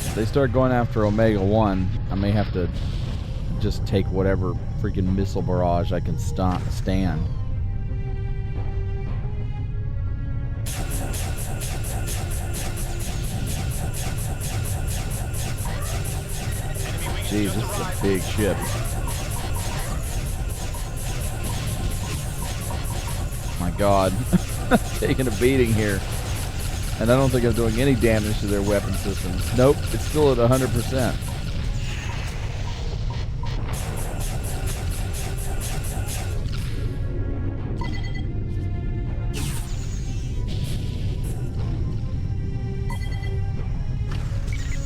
If they start going after Omega 1, I may have to just take whatever freaking missile barrage I can stand. Jeez, this is a big ship. My God. Taking a beating here. And I don't think I'm doing any damage to their weapon systems. Nope, it's still at 100%.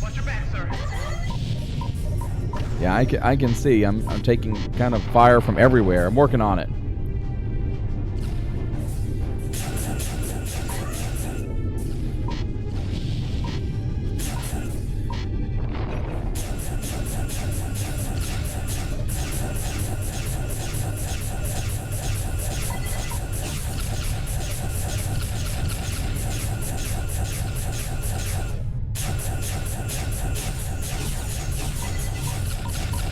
Watch your back, sir. Yeah, I can see. I'm taking kind of fire from everywhere. I'm working on it.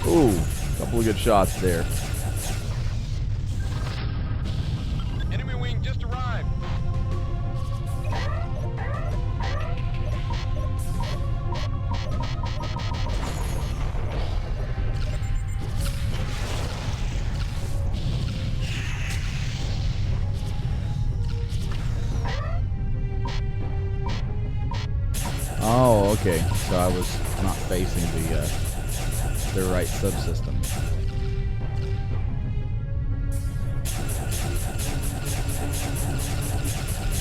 Ooh, a couple of good shots there. Enemy wing just arrived. Oh, okay. So I was not facing the right subsystem.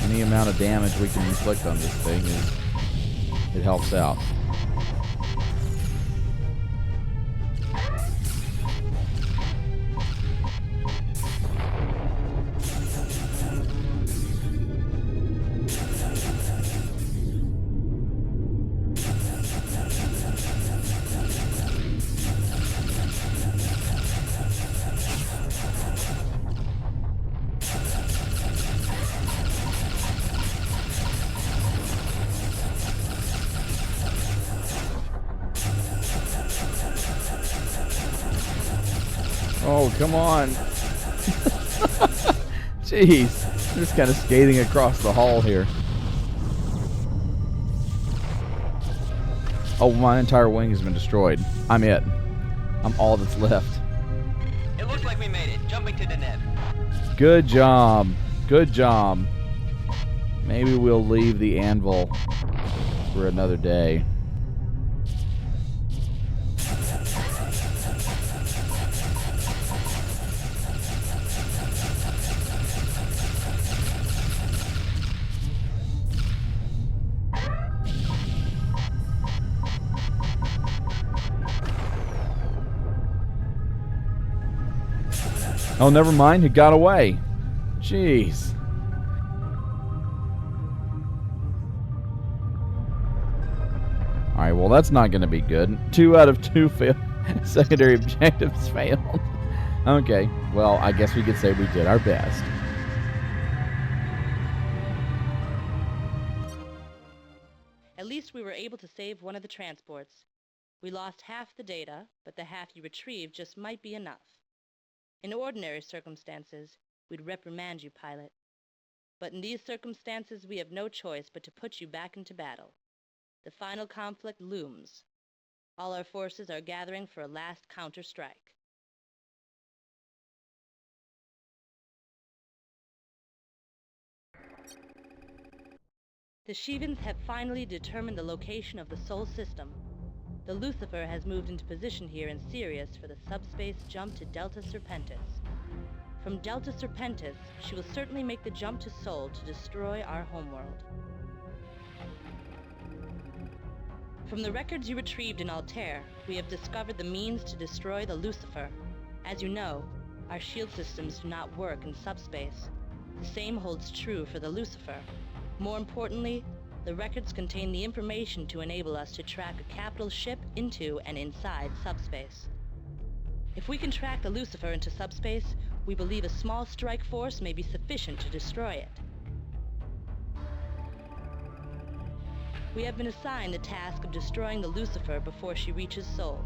Any amount of damage we can inflict on this thing it helps out. Oh, come on. Jeez. Just kind of skating across the hall here. Oh, my entire wing has been destroyed. I'm it. I'm all that's left. It looks like we made it. Jumping to Deneb. Good job. Good job. Maybe we'll leave the Anvil for another day. Oh, never mind. He got away. Jeez. All right, well, that's not going to be good. 2 out of 2 secondary objectives failed. Okay, well, I guess we could say we did our best. At least we were able to save one of the transports. We lost half the data, but the half you retrieved just might be enough. In ordinary circumstances, we'd reprimand you, pilot. But in these circumstances, we have no choice but to put you back into battle. The final conflict looms. All our forces are gathering for a last counter-strike. The Shivans have finally determined the location of the Sol system. The Lucifer has moved into position here in Sirius for the subspace jump to Delta Serpentis. From Delta Serpentis, she will certainly make the jump to Sol to destroy our homeworld. From the records you retrieved in Altair, we have discovered the means to destroy the Lucifer. As you know, our shield systems do not work in subspace. The same holds true for the Lucifer. More importantly, the records contain the information to enable us to track a capital ship into and inside subspace. If we can track the Lucifer into subspace, we believe a small strike force may be sufficient to destroy it. We have been assigned the task of destroying the Lucifer before she reaches Sol.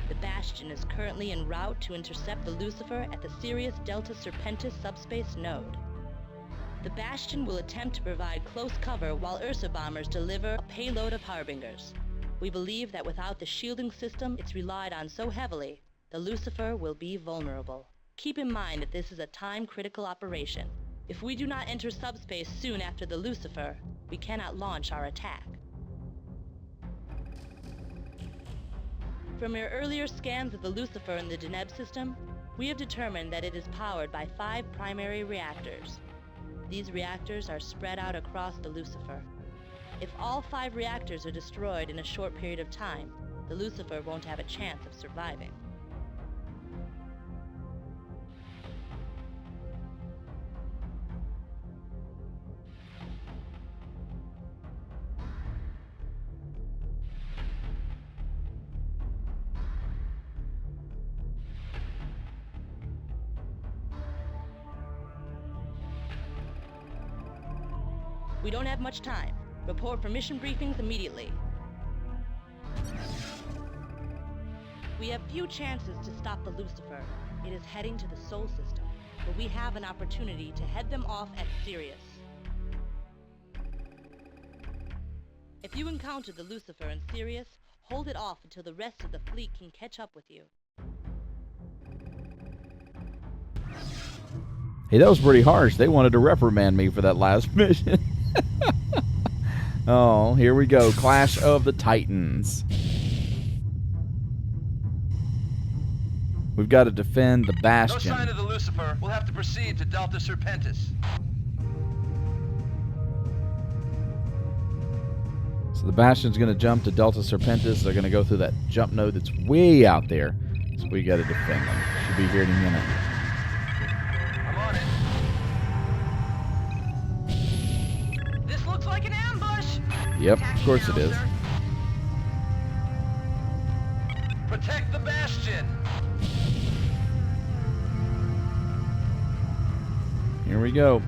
The Bastion is currently en route to intercept the Lucifer at the Sirius Delta Serpentis subspace node. The Bastion will attempt to provide close cover while Ursa bombers deliver a payload of Harbingers. We believe that without the shielding system it's relied on so heavily, the Lucifer will be vulnerable. Keep in mind that this is a time-critical operation. If we do not enter subspace soon after the Lucifer, we cannot launch our attack. From your earlier scans of the Lucifer in the Deneb system, we have determined that it is powered by 5 primary reactors. These reactors are spread out across the Lucifer. If all 5 reactors are destroyed in a short period of time, the Lucifer won't have a chance of surviving. We don't have much time. Report for mission briefings immediately. We have few chances to stop the Lucifer. It is heading to the Sol system, but we have an opportunity to head them off at Sirius. If you encounter the Lucifer in Sirius, hold it off until the rest of the fleet can catch up with you. Hey, that was pretty harsh. They wanted to reprimand me for that last mission. Oh, here we go. Clash of the Titans. We've got to defend the Bastion. No sign of the Lucifer. We'll have to proceed to Delta Serpentis. So the Bastion's going to jump to Delta Serpentis. They're going to go through that jump node that's way out there. So we got to defend them. Should be here in a minute. I'm on it. This looks like an ambush. Yep, of course it is. Protect the Bastion. Here we go.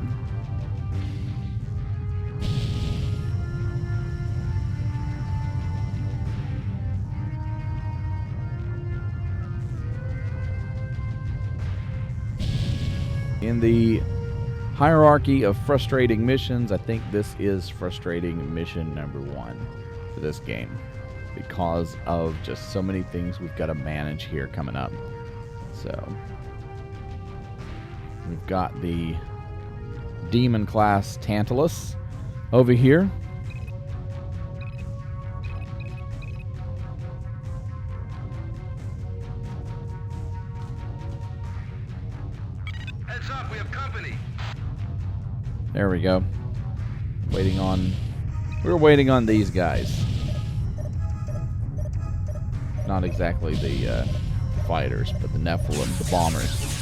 In the hierarchy of frustrating missions, I think this is frustrating mission number 1 for this game because of just so many things we've got to manage here coming up. So we've got the Demon class Tantalus over here. Heads up, we have company. There we go. Waiting on... We're waiting on these guys. Not exactly the fighters, but the Nephilim, the bombers.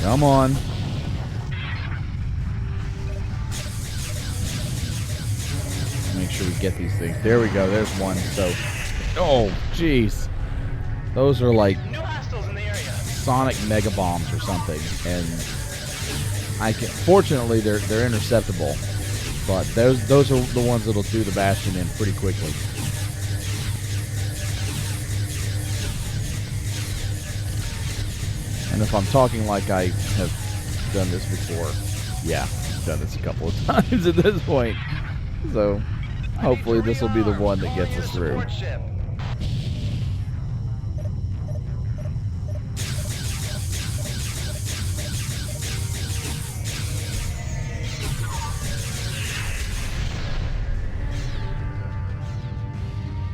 Come on. Make sure we get these things. There we go. There's one. So, oh, jeez. Those are like sonic mega bombs or something, and I can. Fortunately, they're interceptable, but those are the ones that'll do the Bastion in pretty quickly. And if I'm talking like I have done this before, yeah, I've done this a couple of times at this point. So hopefully this will be the one that gets us through.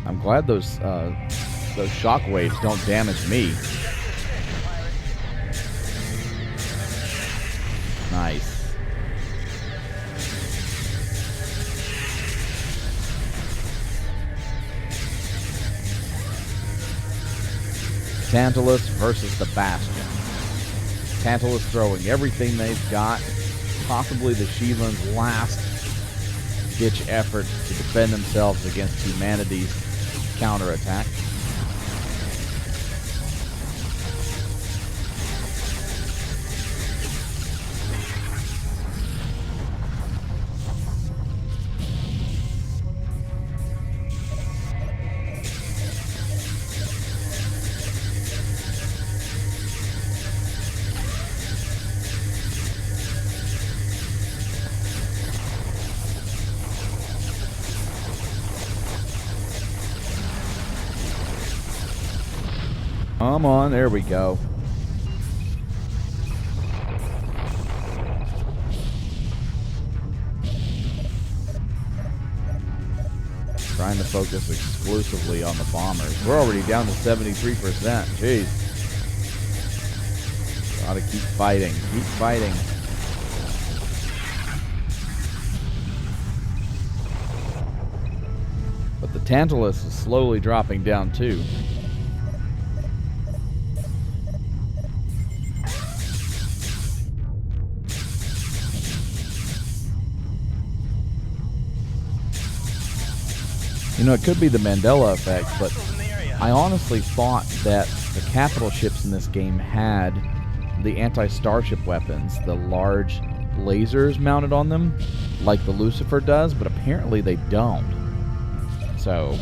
I'm glad those shockwaves don't damage me. Nice. Tantalus versus the Bastion. Tantalus throwing everything they've got, possibly the Shivan's last ditch effort to defend themselves against humanity's counterattack. Come on, there we go. Trying to focus exclusively on the bombers. We're already down to 73%. Jeez. Gotta keep fighting. Keep fighting. But the Tantalus is slowly dropping down too. You know, it could be the Mandela effect, but I honestly thought that the capital ships in this game had the anti-starship weapons, the large lasers mounted on them, like the Lucifer does, but apparently they don't. So,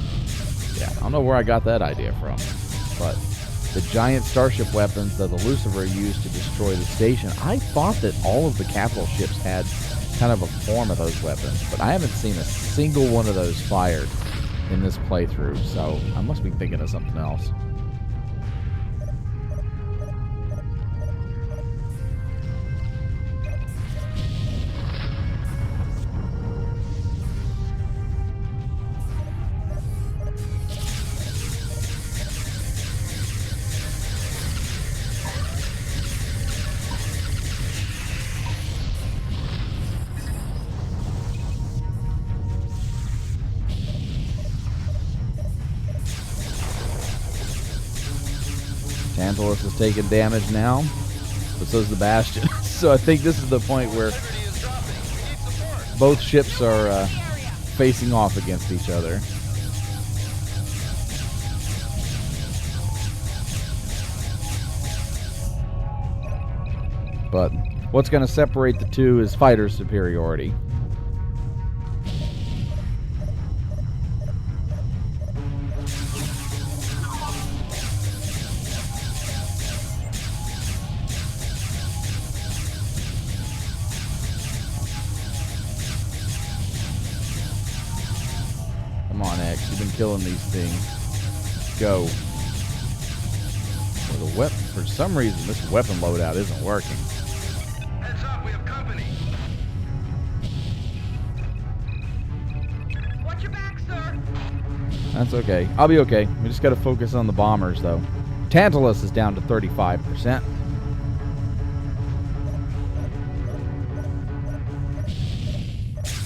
yeah, I don't know where I got that idea from, but the giant starship weapons that the Lucifer used to destroy the station, I thought that all of the capital ships had kind of a form of those weapons, but I haven't seen a single one of those fired in this playthrough, so I must be thinking of something else. Tantalus is taking damage now, but so is the Bastion. So I think this is the point where both ships are facing off against each other. But what's going to separate the two is fighter superiority. Killing these things. Go. Well, the weapon, for some reason, this weapon loadout isn't working. Heads up, we have company. Watch your back, sir. That's okay. I'll be okay. We just got to focus on the bombers, though. Tantalus is down to 35%.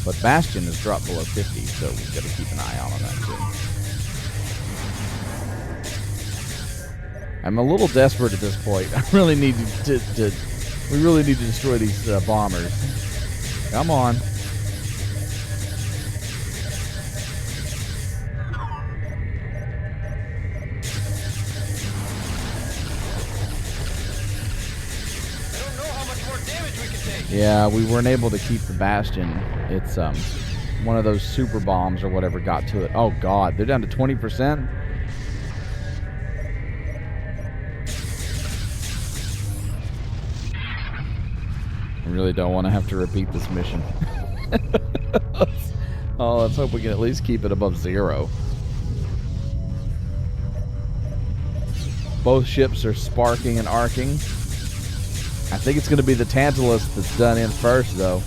But Bastion has dropped below 50, so we've got to keep an eye out on that too. I'm a little desperate at this point. I really need to We really need to destroy these bombers. Come on. Yeah, we weren't able to keep the Bastion. It's one of those super bombs or whatever got to it. Oh god, they're down to 20%. I really don't want to have to repeat this mission. Oh, let's hope we can at least keep it above 0. Both ships are sparking and arcing. I think it's going to be the Tantalus that's done in first, though.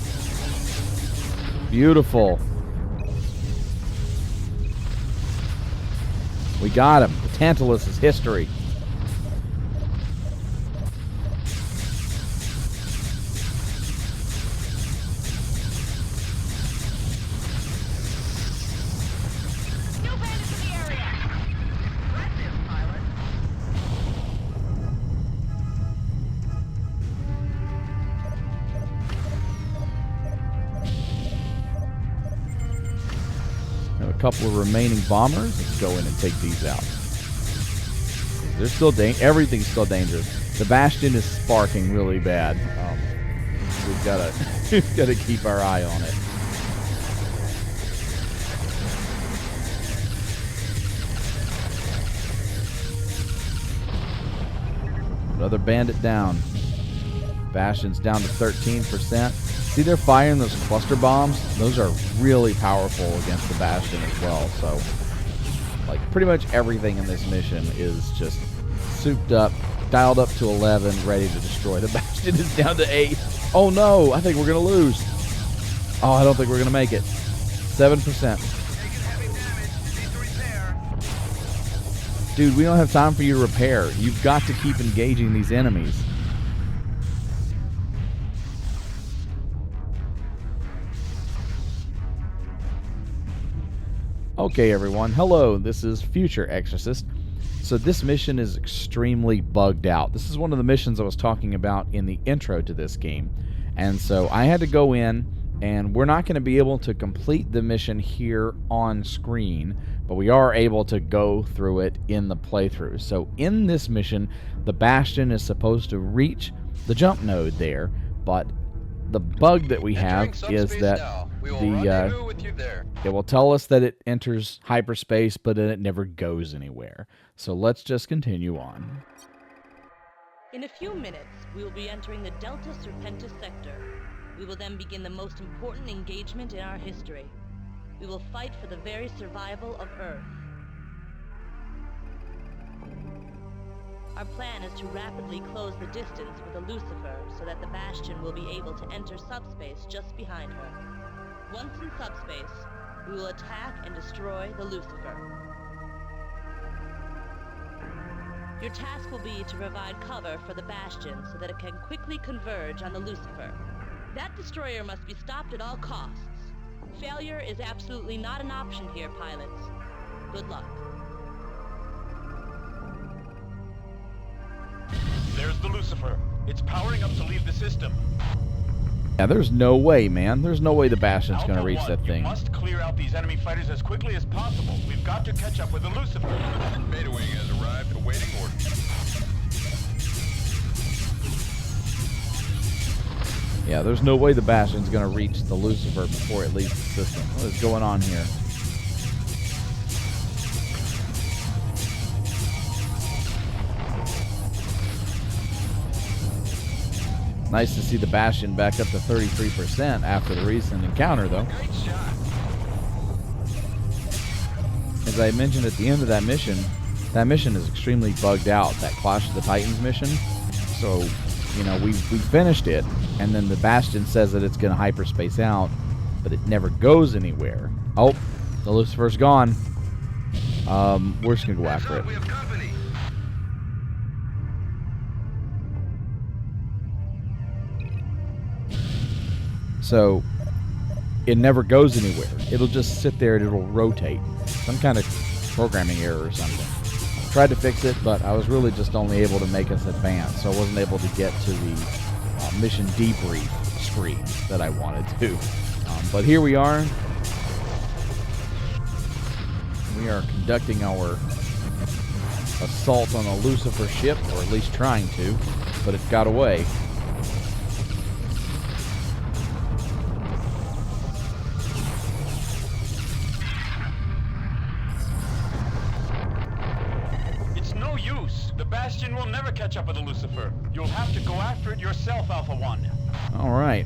Beautiful. We got him. The Tantalus is history. Couple of remaining bombers. Let's go in and take these out. They're still everything's still dangerous. The Bastion is sparking really bad. We've gotta keep our eye on it. Another bandit down. Bastion's down to 13%. See, they're firing those cluster bombs. Those are really powerful against the Bastion as well. So, like, pretty much everything in this mission is just souped up, dialed up to 11, ready to destroy. The Bastion is down to 8. Oh no, I think we're going to lose. Oh, I don't think we're going to make it. 7%. Dude, we don't have time for you to repair. You've got to keep engaging these enemies. Okay, everyone. Hello, this is Future Exorcist. So this mission is extremely bugged out. This is one of the missions I was talking about in the intro to this game. And so I had to go in, and we're not going to be able to complete the mission here on screen, but we are able to go through it in the playthrough. So in this mission, the Bastion is supposed to reach the jump node there, but the bug that we have is that it will tell us that it enters hyperspace, but then it never goes anywhere. So let's just continue on. In a few minutes, we will be entering the Delta Serpentis sector. We will then begin the most important engagement in our history. We will fight for the very survival of Earth. Our plan is to rapidly close the distance with a Lucifer so that the Bastion will be able to enter subspace just behind her. Once in subspace, we will attack and destroy the Lucifer. Your task will be to provide cover for the Bastion so that it can quickly converge on the Lucifer. That destroyer must be stopped at all costs. Failure is absolutely not an option here, pilots. Good luck. There's the Lucifer. It's powering up to leave the system. Yeah, there's no way, man. There's no way the Bastion's going to reach that thing. You must clear out these enemy fighters as quickly as possible. We've got to catch up with the Lucifer. Beta Wing has arrived, awaiting orders. Yeah, there's no way the Bastion's going to reach the Lucifer before it leaves the system. What is going on here? Nice to see the Bastion back up to 33% after the recent encounter, though. As I mentioned at the end of that mission is extremely bugged out, that Clash of the Titans mission. So, you know, we finished it, and then the Bastion says that it's going to hyperspace out, but it never goes anywhere. Oh, the Lucifer's gone. We're just going to go after it. So it never goes anywhere. It'll just sit there and it'll rotate. Some kind of programming error or something. I tried to fix it, but I was really just only able to make us advance, so I wasn't able to get to the mission debrief screen that I wanted to. But here we are. We are conducting our assault on a Lucifer ship, or at least trying to, but it got away. It's no use. The Bastion will never catch up with the Lucifer. You'll have to go after it yourself, Alpha 1. All right.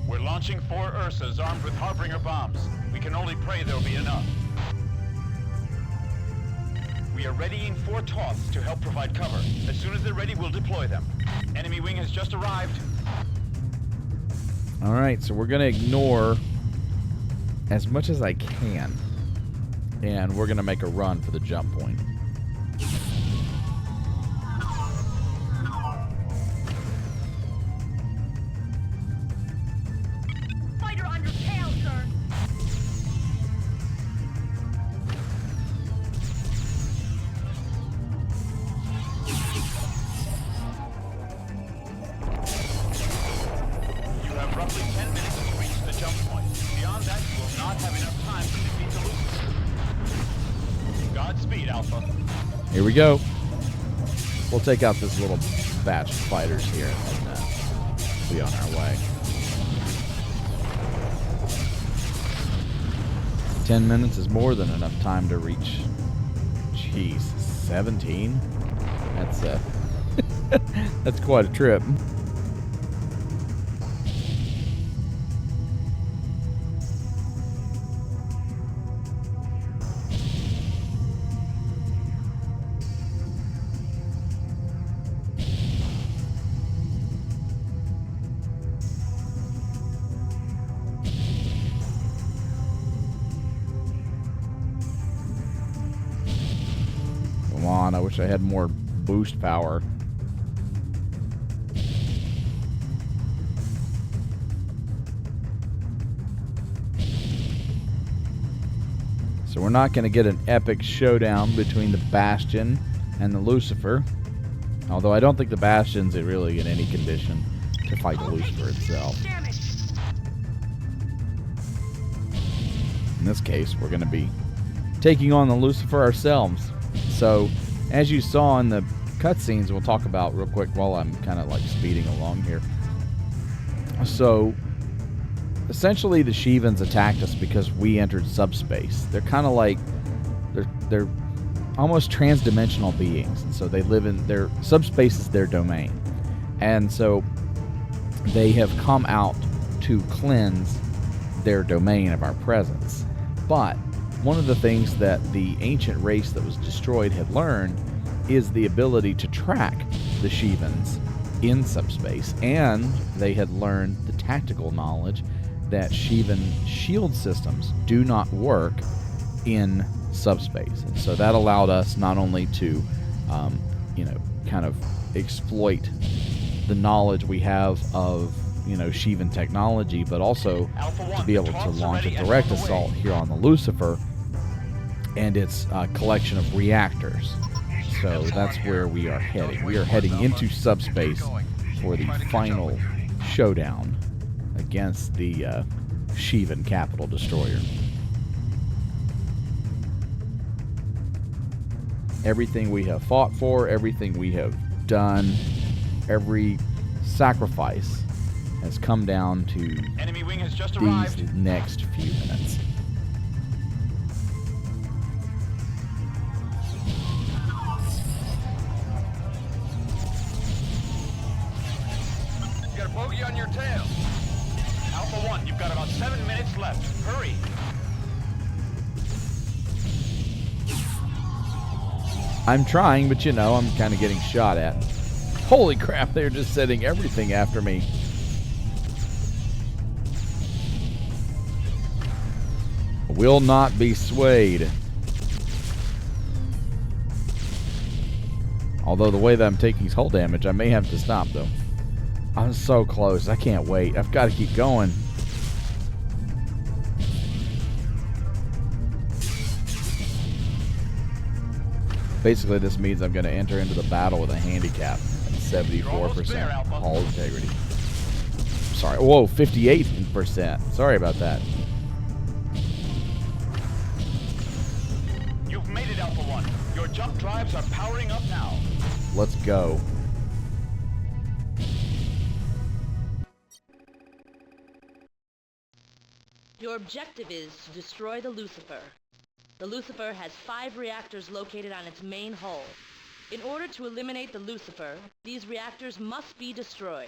We're launching 4 Ursas armed with Harbinger bombs. We can only pray there'll be enough. We are readying 4 Toths to help provide cover. As soon as they're ready, we'll deploy them. Enemy wing has just arrived. All right, so we're going to ignore as much as I can, and we're going to make a run for the jump point. Fighter on your tail, sir. You have roughly 10 minutes to reach the jump point. Beyond that, you will not have enough time to defeat the Lucifer. Godspeed, Alpha. Here we go. We'll take out this little batch of fighters here and be on our way. 10 minutes is more than enough time to reach. Jeez, 17? That's that's quite a trip. Come on, I wish I had more boost power. So we're not going to get an epic showdown between the Bastion and the Lucifer. Although I don't think the Bastion's really in any condition to fight the Lucifer itself. In this case, we're going to be taking on the Lucifer ourselves. So, as you saw in the cutscenes, we'll talk about real quick while I'm kind of like speeding along here. So, essentially the Shivans attacked us because we entered subspace. They're kind of like, they're almost trans-dimensional beings. And so they live in their subspace is their domain. And so they have come out to cleanse their domain of our presence. But one of the things that the ancient race that was destroyed had learned is the ability to track the Shivans in subspace, and they had learned the tactical knowledge that Shivan shield systems do not work in subspace. And so that allowed us not only to, kind of exploit the knowledge we have of, Shivan technology, but also to be able to launch a direct assault here on the Lucifer and its collection of reactors. So that's where we are heading. We are heading into subspace for the final showdown against the Shivan Capital Destroyer. Everything we have fought for, everything we have done, every sacrifice has come down to Enemy wing has just these arrived. next few minutes. You got a bogey on your tail. Alpha 1, you've got about 7 minutes left. Hurry. I'm trying, but I'm kind of getting shot at. Holy crap, they're just setting everything after me. Will not be swayed. Although the way that I'm taking hull damage, I may have to stop though. I'm so close. I can't wait. I've got to keep going. Basically, this means I'm going to enter into the battle with a handicap and 74% hull integrity. sorry. Whoa, 58%. Sorry about that. You've made it, Alpha 1. Your jump drives are powering up now. Let's go. Your objective is to destroy the Lucifer. The Lucifer has 5 reactors located on its main hull. In order to eliminate the Lucifer, these reactors must be destroyed.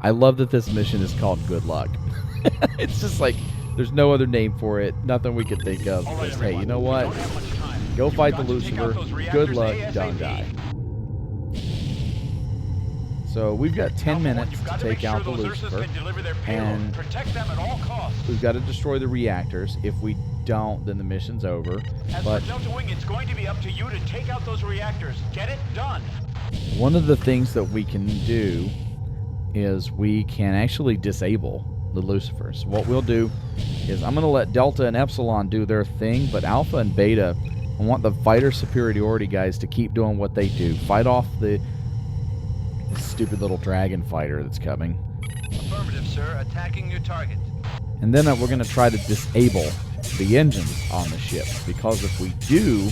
I love that this mission is called Good Luck. It's just like, there's no other name for it. Nothing we could think of. Just, hey, you know what? Go fight the Lucifer. Good luck. Don't die. So we've got 10 minutes to take out the Lucifer, and we've got to destroy the reactors. If we don't, then the mission's over. But for Delta Wing, it's going to be up to you to take out those reactors. Get it done. One of the things that we can do is we can actually disable the Lucifers. What we'll do is I'm going to let Delta and Epsilon do their thing, but Alpha and Beta, I want the fighter superiority guys to keep doing what they do. Fight off the stupid little dragon fighter that's coming. Affirmative, sir. Attacking your target. And then we're going to try to disable the engines on the ship, because if we do,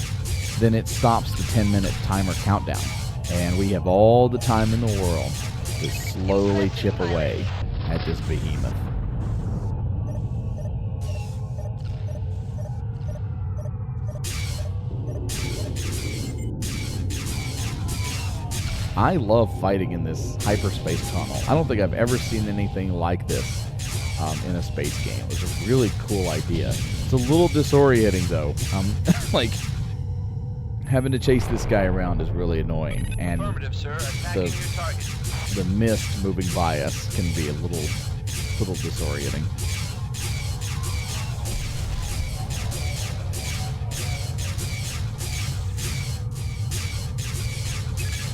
then it stops the 10-minute timer countdown. And we have all the time in the world to slowly chip away at this behemoth. I love fighting in this hyperspace tunnel. I don't think I've ever seen anything like this in a space game. It was a really cool idea. It's a little disorienting, though. Like, having to chase this guy around is really annoying. And the mist moving by us can be a little disorienting.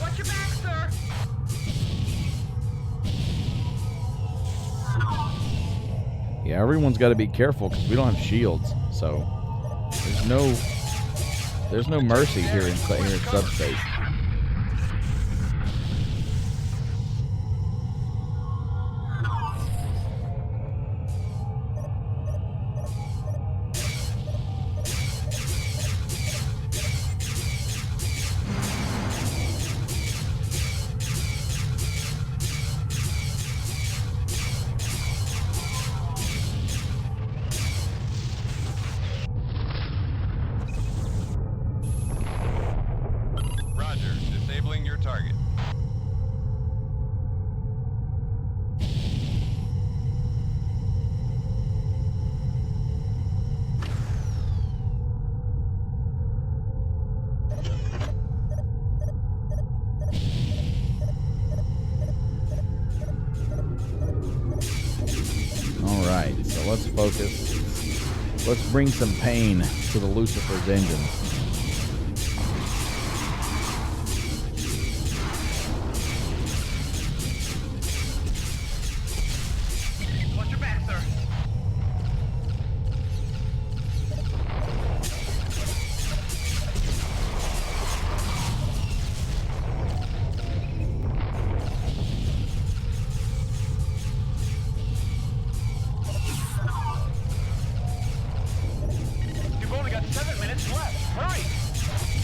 Watch your back, sir. Yeah, everyone's got to be careful because we don't have shields, so there's no mercy here in subspace. Let's focus. Let's bring some pain to the Lucifer's engine. Watch your back, sir.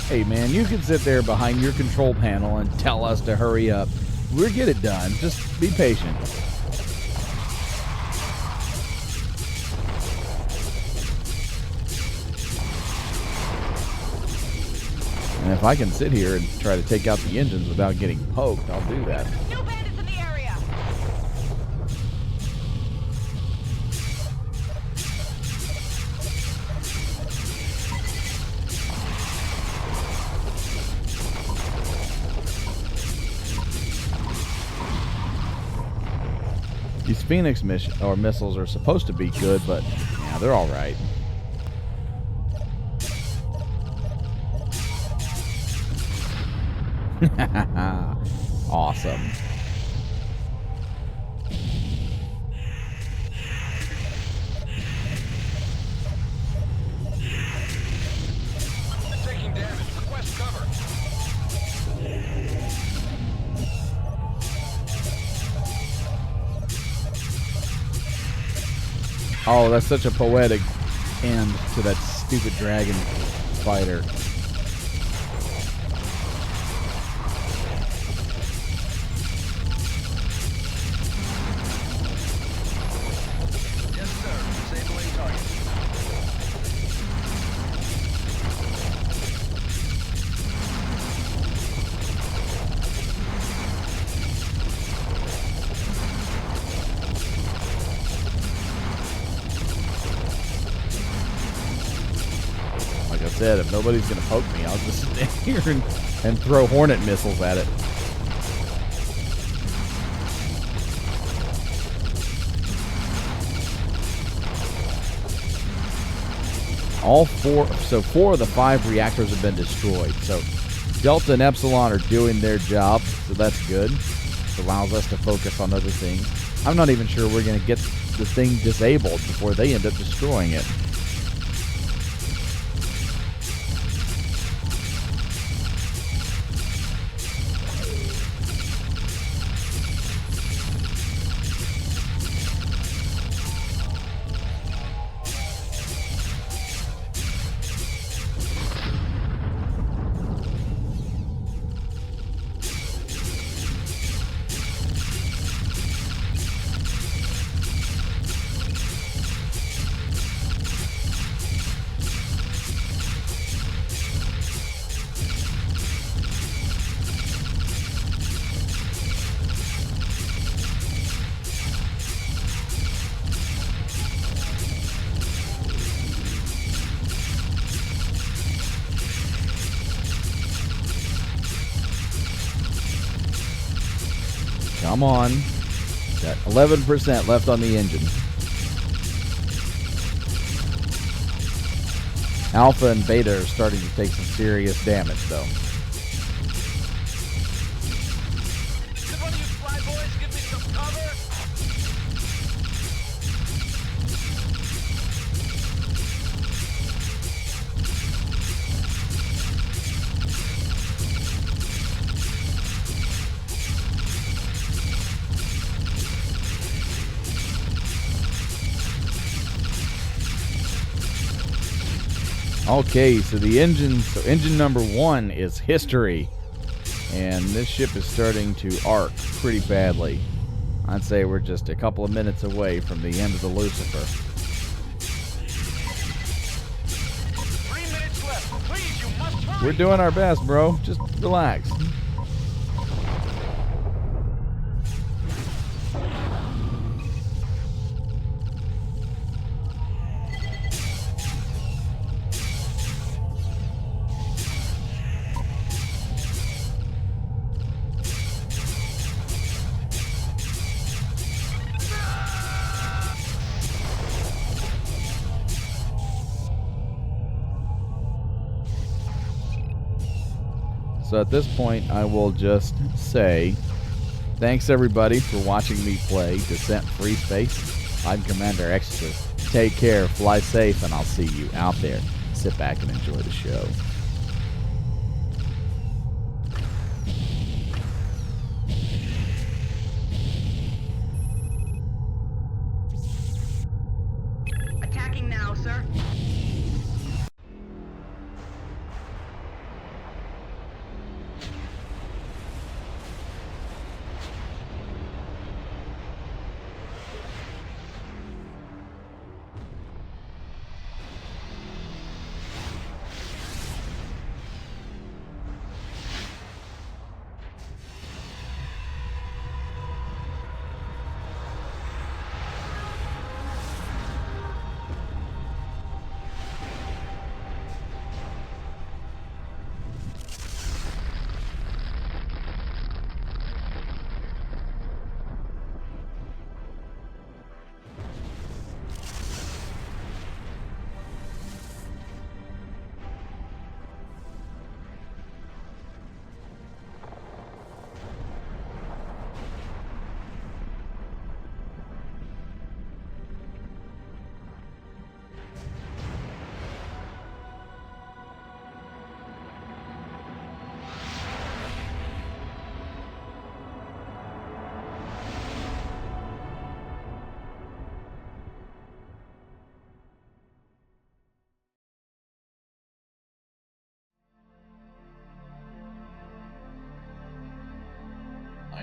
Hey man, you can sit there behind your control panel and tell us to hurry up. We'll get it done. Just be patient. And if I can sit here and try to take out the engines without getting poked, I'll do that. New bandits in the area. These Phoenix missiles are supposed to be good, but yeah, they're all right. Awesome. Taking damage. Request cover. Oh, that's such a poetic end to that stupid dragon fighter. Yes, sir. Disabling target. Like I said, if nobody's going to poke me, I'll just stand here and throw Hornet missiles at it. All four of the 5 reactors have been destroyed. So Delta and Epsilon are doing their job, so that's good. It allows us to focus on other things. I'm not even sure we're going to get the thing disabled before they end up destroying it. Come on. Got 11% left on the engine. Alpha and Beta are starting to take some serious damage, though. Could one of you fly boys give me some cover? Okay, so engine number 1 is history. And this ship is starting to arc pretty badly. I'd say we're just a couple of minutes away from the end of the Lucifer. 3 minutes left. Please, you must hurry. We're doing our best, bro. Just relax. So at this point, I will just say, thanks everybody for watching me play Descent Freespace. I'm Commander Exodus. Take care, fly safe, and I'll see you out there. Sit back and enjoy the show. Attacking now, sir.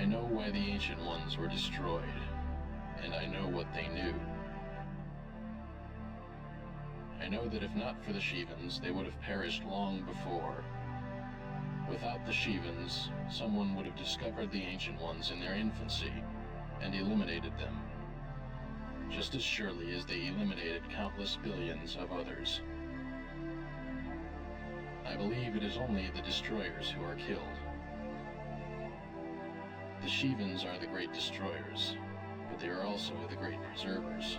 know why the Ancient Ones were destroyed, and I know what they knew. I know that if not for the Shivans, they would have perished long before. Without the Shivans, someone would have discovered the Ancient Ones in their infancy and eliminated them, just as surely as they eliminated countless billions of others. I believe it is only the destroyers who are killed. The Shivans are the great destroyers, but they are also the great preservers.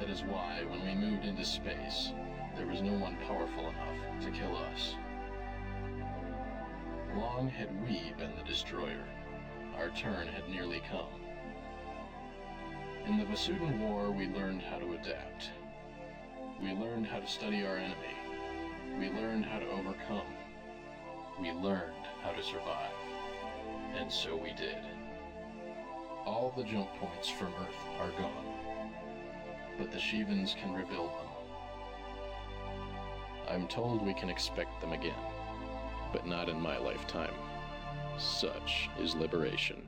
That is why, when we moved into space, there was no one powerful enough to kill us. Long had we been the destroyer, our turn had nearly come. In the Vasudan War, we learned how to adapt. We learned how to study our enemy. We learned how to overcome. We learned how to survive. And so we did. All the jump points from Earth are gone, but the Shivans can rebuild them. I'm told we can expect them again, but not in my lifetime. Such is liberation.